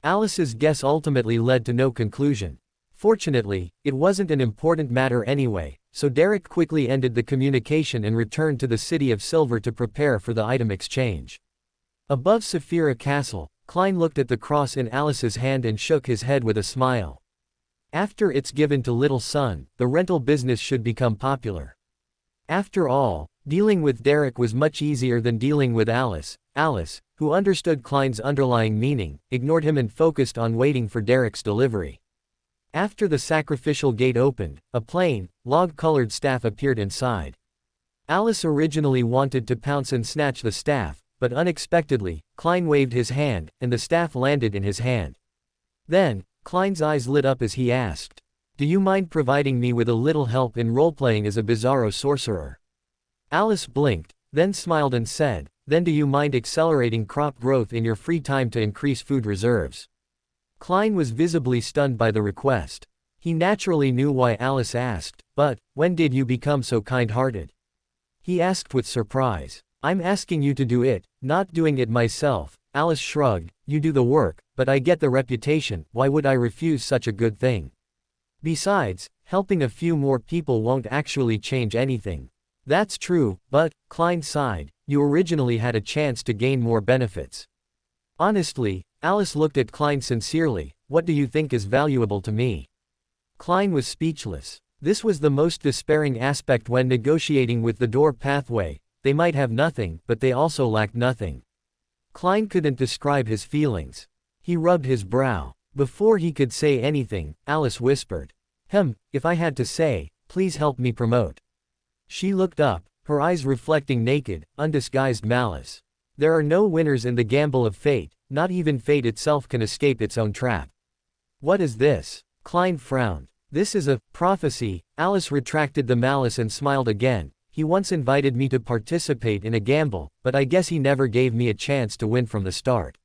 Alice's guess ultimately led to no conclusion. Fortunately, it wasn't an important matter anyway, so Derek quickly ended the communication and returned to the City of Silver to prepare for the item exchange. Above Saphira Castle, Klein looked at the cross in Alice's hand and shook his head with a smile. After it's given to Little Sun, the rental business should become popular. After all, dealing with Derek was much easier than dealing with Alice. Alice, who understood Klein's underlying meaning, ignored him and focused on waiting for Derek's delivery. After the sacrificial gate opened, a plain, log-colored staff appeared inside. Alice originally wanted to pounce and snatch the staff, but unexpectedly, Klein waved his hand, and the staff landed in his hand. Then, Klein's eyes lit up as he asked, do you mind providing me with a little help in role-playing as a bizarro sorcerer? Alice blinked, then smiled and said, then do you mind accelerating crop growth in your free time to increase food reserves? Klein was visibly stunned by the request. He naturally knew why Alice asked, but, when did you become so kind-hearted? He asked with surprise. I'm asking you to do it, not doing it myself. Alice shrugged, you do the work, but I get the reputation, why would I refuse such a good thing? Besides, helping a few more people won't actually change anything. That's true, but, Klein sighed, you originally had a chance to gain more benefits. Honestly, Alice looked at Klein sincerely, what do you think is valuable to me? Klein was speechless. This was the most despairing aspect when negotiating with the door pathway. They might have nothing, but they also lacked nothing. Klein couldn't describe his feelings. He rubbed his brow. Before he could say anything, Alice whispered, if I had to say, please help me promote. She looked up, her eyes reflecting naked, undisguised malice. There are no winners in the gamble of fate, not even fate itself can escape its own trap. What is this? Klein frowned. This is a prophecy. Alice retracted the malice and smiled again. He once invited me to participate in a gamble, but I guess he never gave me a chance to win from the start.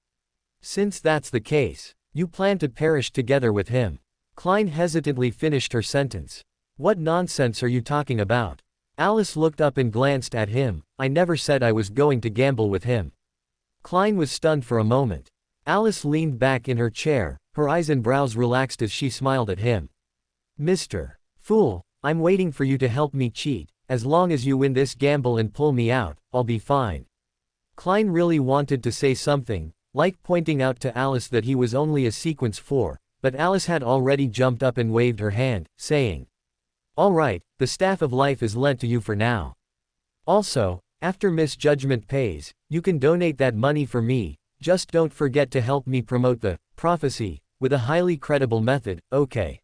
Since that's the case, you plan to perish together with him. Klein hesitantly finished her sentence. What nonsense are you talking about? Alice looked up and glanced at him. I never said I was going to gamble with him. Klein was stunned for a moment. Alice leaned back in her chair, her eyes and brows relaxed as she smiled at him. Mr. Fool, I'm waiting for you to help me cheat. As long as you win this gamble and pull me out, I'll be fine. Klein really wanted to say something, like pointing out to Alice that he was only a sequence 4, but Alice had already jumped up and waved her hand, saying, all right, the Staff of Life is lent to you for now. Also, after misjudgment pays, you can donate that money for me, just don't forget to help me promote the prophecy with a highly credible method, okay?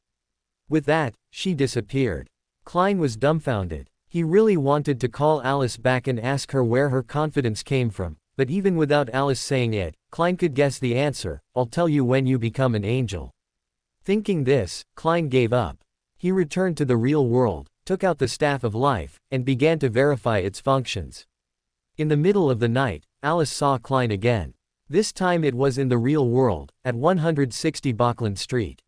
With that, she disappeared. Klein was dumbfounded. He really wanted to call Alice back and ask her where her confidence came from, but even without Alice saying it, Klein could guess the answer, I'll tell you when you become an angel. Thinking this, Klein gave up. He returned to the real world, took out the Staff of Life, and began to verify its functions. In the middle of the night, Alice saw Klein again. This time it was in the real world, at 160 Bachland Street.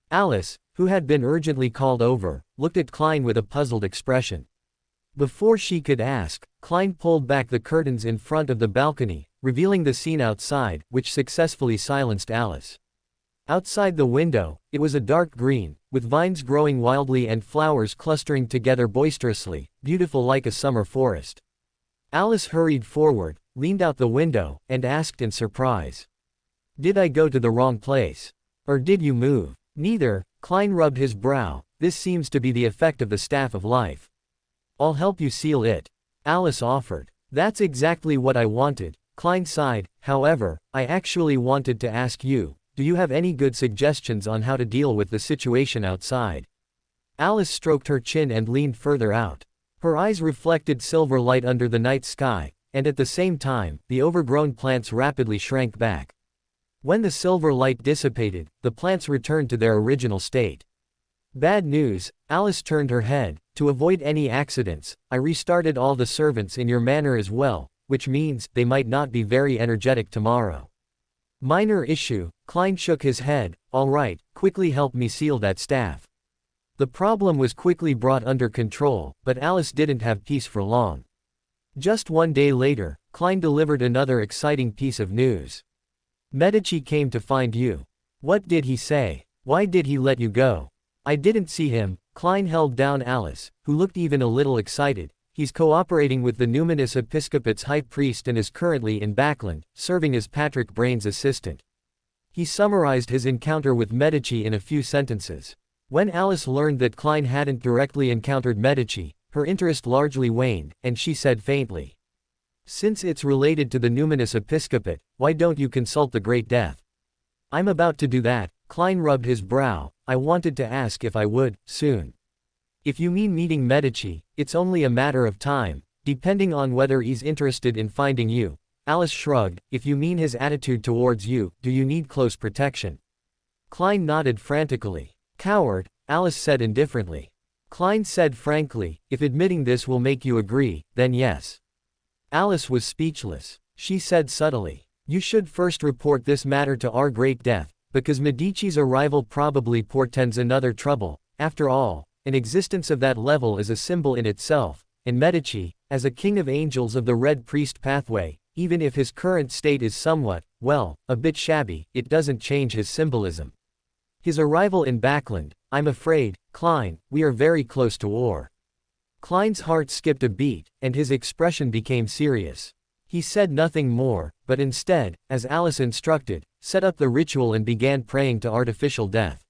Alice, who had been urgently called over, looked at Klein with a puzzled expression. Before she could ask, Klein pulled back the curtains in front of the balcony, revealing the scene outside, which successfully silenced Alice. Outside the window, it was a dark green, with vines growing wildly and flowers clustering together boisterously, beautiful like a summer forest. Alice hurried forward, leaned out the window, and asked in surprise. "Did I go to the wrong place? Or did you move?" "Neither." Klein rubbed his brow. "This seems to be the effect of the staff of life." "I'll help you seal it," Alice offered. "That's exactly what I wanted." Klein sighed. "However, I actually wanted to ask you, do you have any good suggestions on how to deal with the situation outside?" Alice stroked her chin and leaned further out. Her eyes reflected silver light under the night sky, and at the same time, the overgrown plants rapidly shrank back. When the silver light dissipated, the plants returned to their original state. "Bad news," Alice turned her head. "To avoid any accidents, I restarted all the servants in your manor as well, which means they might not be very energetic tomorrow." "Minor issue," Klein shook his head. "All right, quickly help me seal that staff." The problem was quickly brought under control, but Alice didn't have peace for long. Just one day later, Klein delivered another exciting piece of news. "Medici came to find you." "What did he say? Why did he let you go?" "I didn't see him." Klein held down Alice, who looked even a little excited. "He's cooperating with the numinous episcopate's high priest and is currently in Backland, serving as Patrick Brain's assistant." He summarized his encounter with Medici in a few sentences. When Alice learned that Klein hadn't directly encountered Medici, her interest largely waned, and she said faintly, "Since it's related to the numinous episcopate, why don't you consult the Great Death?" "I'm about to do that." Klein rubbed his brow. "I wanted to ask if I would, soon." "If you mean meeting Medici, it's only a matter of time, depending on whether he's interested in finding you." Alice shrugged. "If you mean his attitude towards you, do you need close protection?" Klein nodded frantically. "Coward," Alice said indifferently. Klein said frankly, "If admitting this will make you agree, then yes." Alice was speechless. She said subtly, "You should first report this matter to our Great Death, because Medici's arrival probably portends another trouble. After all, an existence of that level is a symbol in itself, and Medici, as a king of angels of the Red Priest pathway, even if his current state is somewhat, well, a bit shabby, it doesn't change his symbolism. His arrival in Backland, I'm afraid, Klein, we are very close to war." Klein's heart skipped a beat, and his expression became serious. He said nothing more, but instead, as Alice instructed, set up the ritual and began praying to artificial death.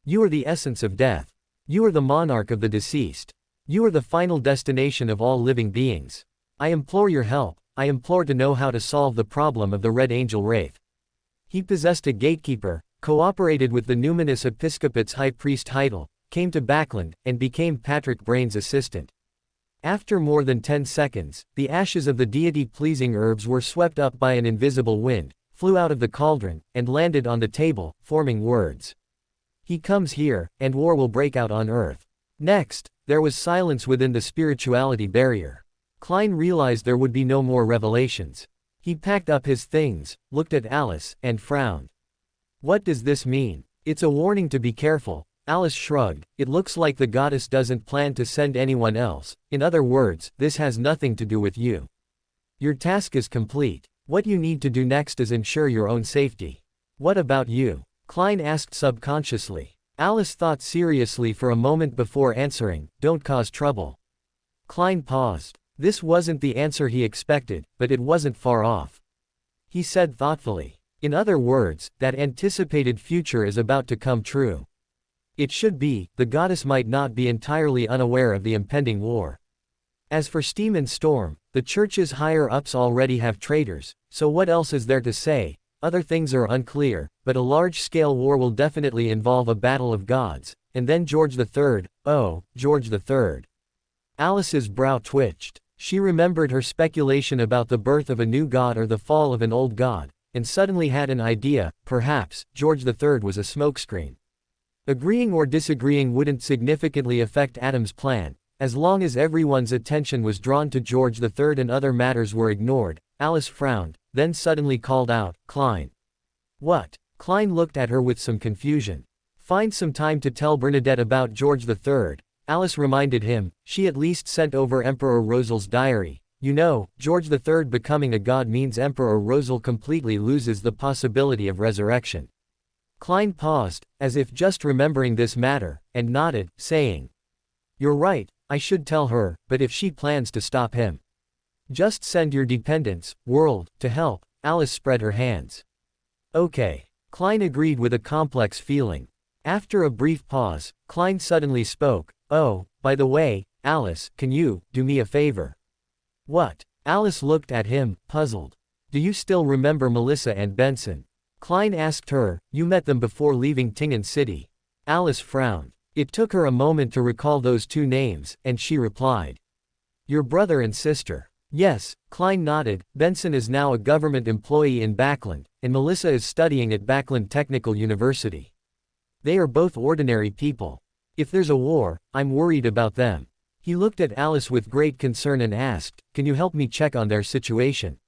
"You are the essence of death. You are the monarch of the deceased. You are the final destination of all living beings. I implore your help. I implore to know how to solve the problem of the Red Angel Wraith." He possessed a gatekeeper, cooperated with the numinous episcopate's high priest title, came to Backland, and became Patrick Brain's assistant. After more than 10 seconds, the ashes of the deity-pleasing herbs were swept up by an invisible wind, flew out of the cauldron, and landed on the table, forming words. "He comes here, and war will break out on Earth." Next, there was silence within the spirituality barrier. Klein realized there would be no more revelations. He packed up his things, looked at Alice, and frowned. "What does this mean?" "It's a warning to be careful." Alice shrugged. "It looks like the goddess doesn't plan to send anyone else. In other words, this has nothing to do with you. Your task is complete. What you need to do next is ensure your own safety." "What about you?" Klein asked subconsciously. Alice thought seriously for a moment before answering, "Don't cause trouble." Klein paused. This wasn't the answer he expected, but it wasn't far off. He said thoughtfully, "In other words, that anticipated future is about to come true. It should be. The goddess might not be entirely unaware of the impending war. As for Steam and Storm, the church's higher-ups already have traitors, so what else is there to say? Other things are unclear, but a large-scale war will definitely involve a battle of gods, and then George III, oh, George III. Alice's brow twitched. She remembered her speculation about the birth of a new god or the fall of an old god, and suddenly had an idea. Perhaps George III was a smokescreen. Agreeing or disagreeing wouldn't significantly affect Adam's plan. As long as everyone's attention was drawn to George III and other matters were ignored. Alice frowned, then suddenly called out, "Klein." "What?" Klein looked at her with some confusion. "Find some time to tell Bernadette about George III. Alice reminded him. She at least sent over Emperor Rosal's diary. You know, George III becoming a god means Emperor Rosal completely loses the possibility of resurrection. Klein paused, as if just remembering this matter, and nodded, saying, "You're right, I should tell her, but if she plans to stop him. Just send your dependents, world, to help." Alice spread her hands. "Okay." Klein agreed with a complex feeling. After a brief pause, Klein suddenly spoke, "Oh, by the way, Alice, can you do me a favor?" "What?" Alice looked at him, puzzled. "Do you still remember Melissa and Benson?" Klein asked her. "You met them before leaving Tingen City." Alice frowned. It took her a moment to recall those two names, and she replied, "Your brother and sister." "Yes," Klein nodded. "Benson is now a government employee in Backland, and Melissa is studying at Backland Technical University. They are both ordinary people. If there's a war, I'm worried about them." He looked at Alice with great concern and asked, "Can you help me check on their situation?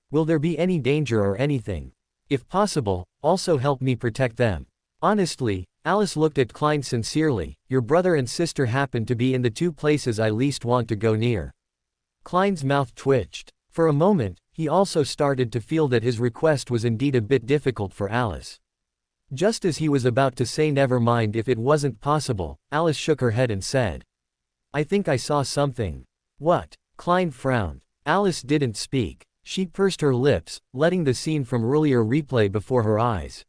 Will there be any danger or anything? If possible, also help me protect them." Honestly, Alice looked at Klein sincerely. "Your brother and sister happen to be in the two places I least want to go near." Klein's mouth twitched. For a moment, he also started to feel that his request was indeed a bit difficult for Alice. Just as he was about to say never mind if it wasn't possible, Alice shook her head and said, "I think I saw something." "What?" Klein frowned. Alice didn't speak. She pursed her lips, letting the scene from earlier replay before her eyes.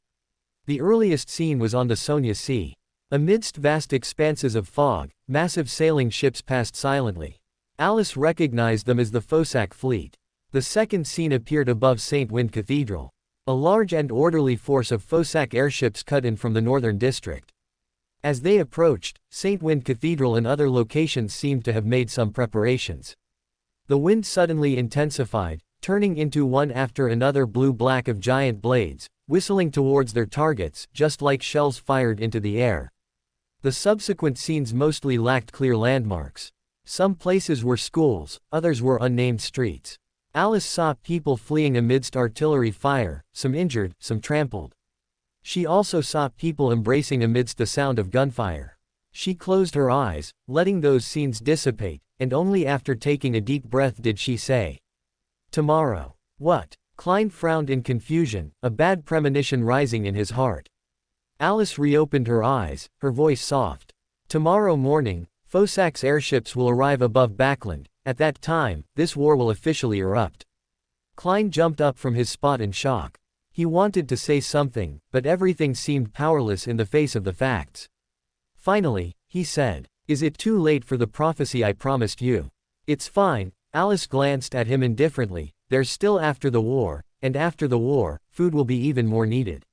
The earliest scene was on the Sonia Sea. Amidst vast expanses of fog, massive sailing ships passed silently. Alice recognized them as the Fosak fleet. The second scene appeared above St. Wind Cathedral. A large and orderly force of Fosak airships cut in from the northern district. As they approached, St. Wind Cathedral and other locations seemed to have made some preparations. The wind suddenly intensified, turning into one after another blue-black of giant blades, whistling towards their targets, just like shells fired into the air. The subsequent scenes mostly lacked clear landmarks. Some places were schools, others were unnamed streets. Alice saw people fleeing amidst artillery fire, some injured, some trampled. She also saw people embracing amidst the sound of gunfire. She closed her eyes, letting those scenes dissipate, and only after taking a deep breath did she say, "Tomorrow." "What?" Klein frowned in confusion, a bad premonition rising in his heart. Alice reopened her eyes, her voice soft. "Tomorrow morning, Fosak's airships will arrive above Backland. At that time, this war will officially erupt." Klein jumped up from his spot in shock. He wanted to say something, but everything seemed powerless in the face of the facts. Finally, he said, "Is it too late for the prophecy I promised you?" "It's fine." Alice glanced at him indifferently. "There's still after the war, and after the war, food will be even more needed.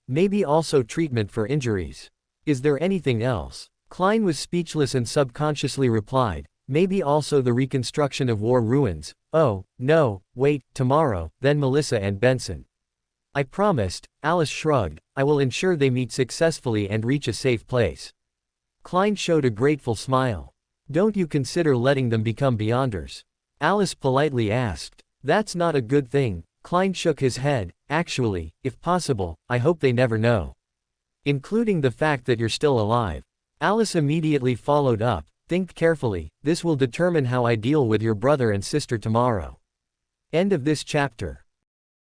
Maybe also treatment for injuries. Is there anything else?" Klein was speechless and subconsciously replied, "Maybe also the reconstruction of war ruins." "Oh, no, wait, tomorrow, then Melissa and Benson." "I promised." Alice shrugged. "I will ensure they meet successfully and reach a safe place." Klein showed a grateful smile. "Don't you consider letting them become beyonders?" Alice politely asked. "That's not a good thing." Klein shook his head. "Actually, if possible, I hope they never know. Including the fact that you're still alive." Alice immediately followed up. "Think carefully, this will determine how I deal with your brother and sister tomorrow." End of this chapter.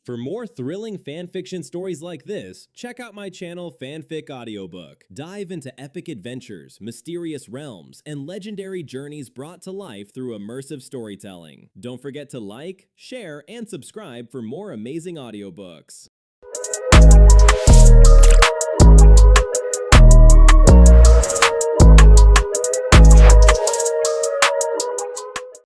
For more thrilling fanfiction stories like this, check out my channel Fanfic Audiobook. Dive into epic adventures, mysterious realms, and legendary journeys brought to life through immersive storytelling. Don't forget to like, share, and subscribe for more amazing audiobooks.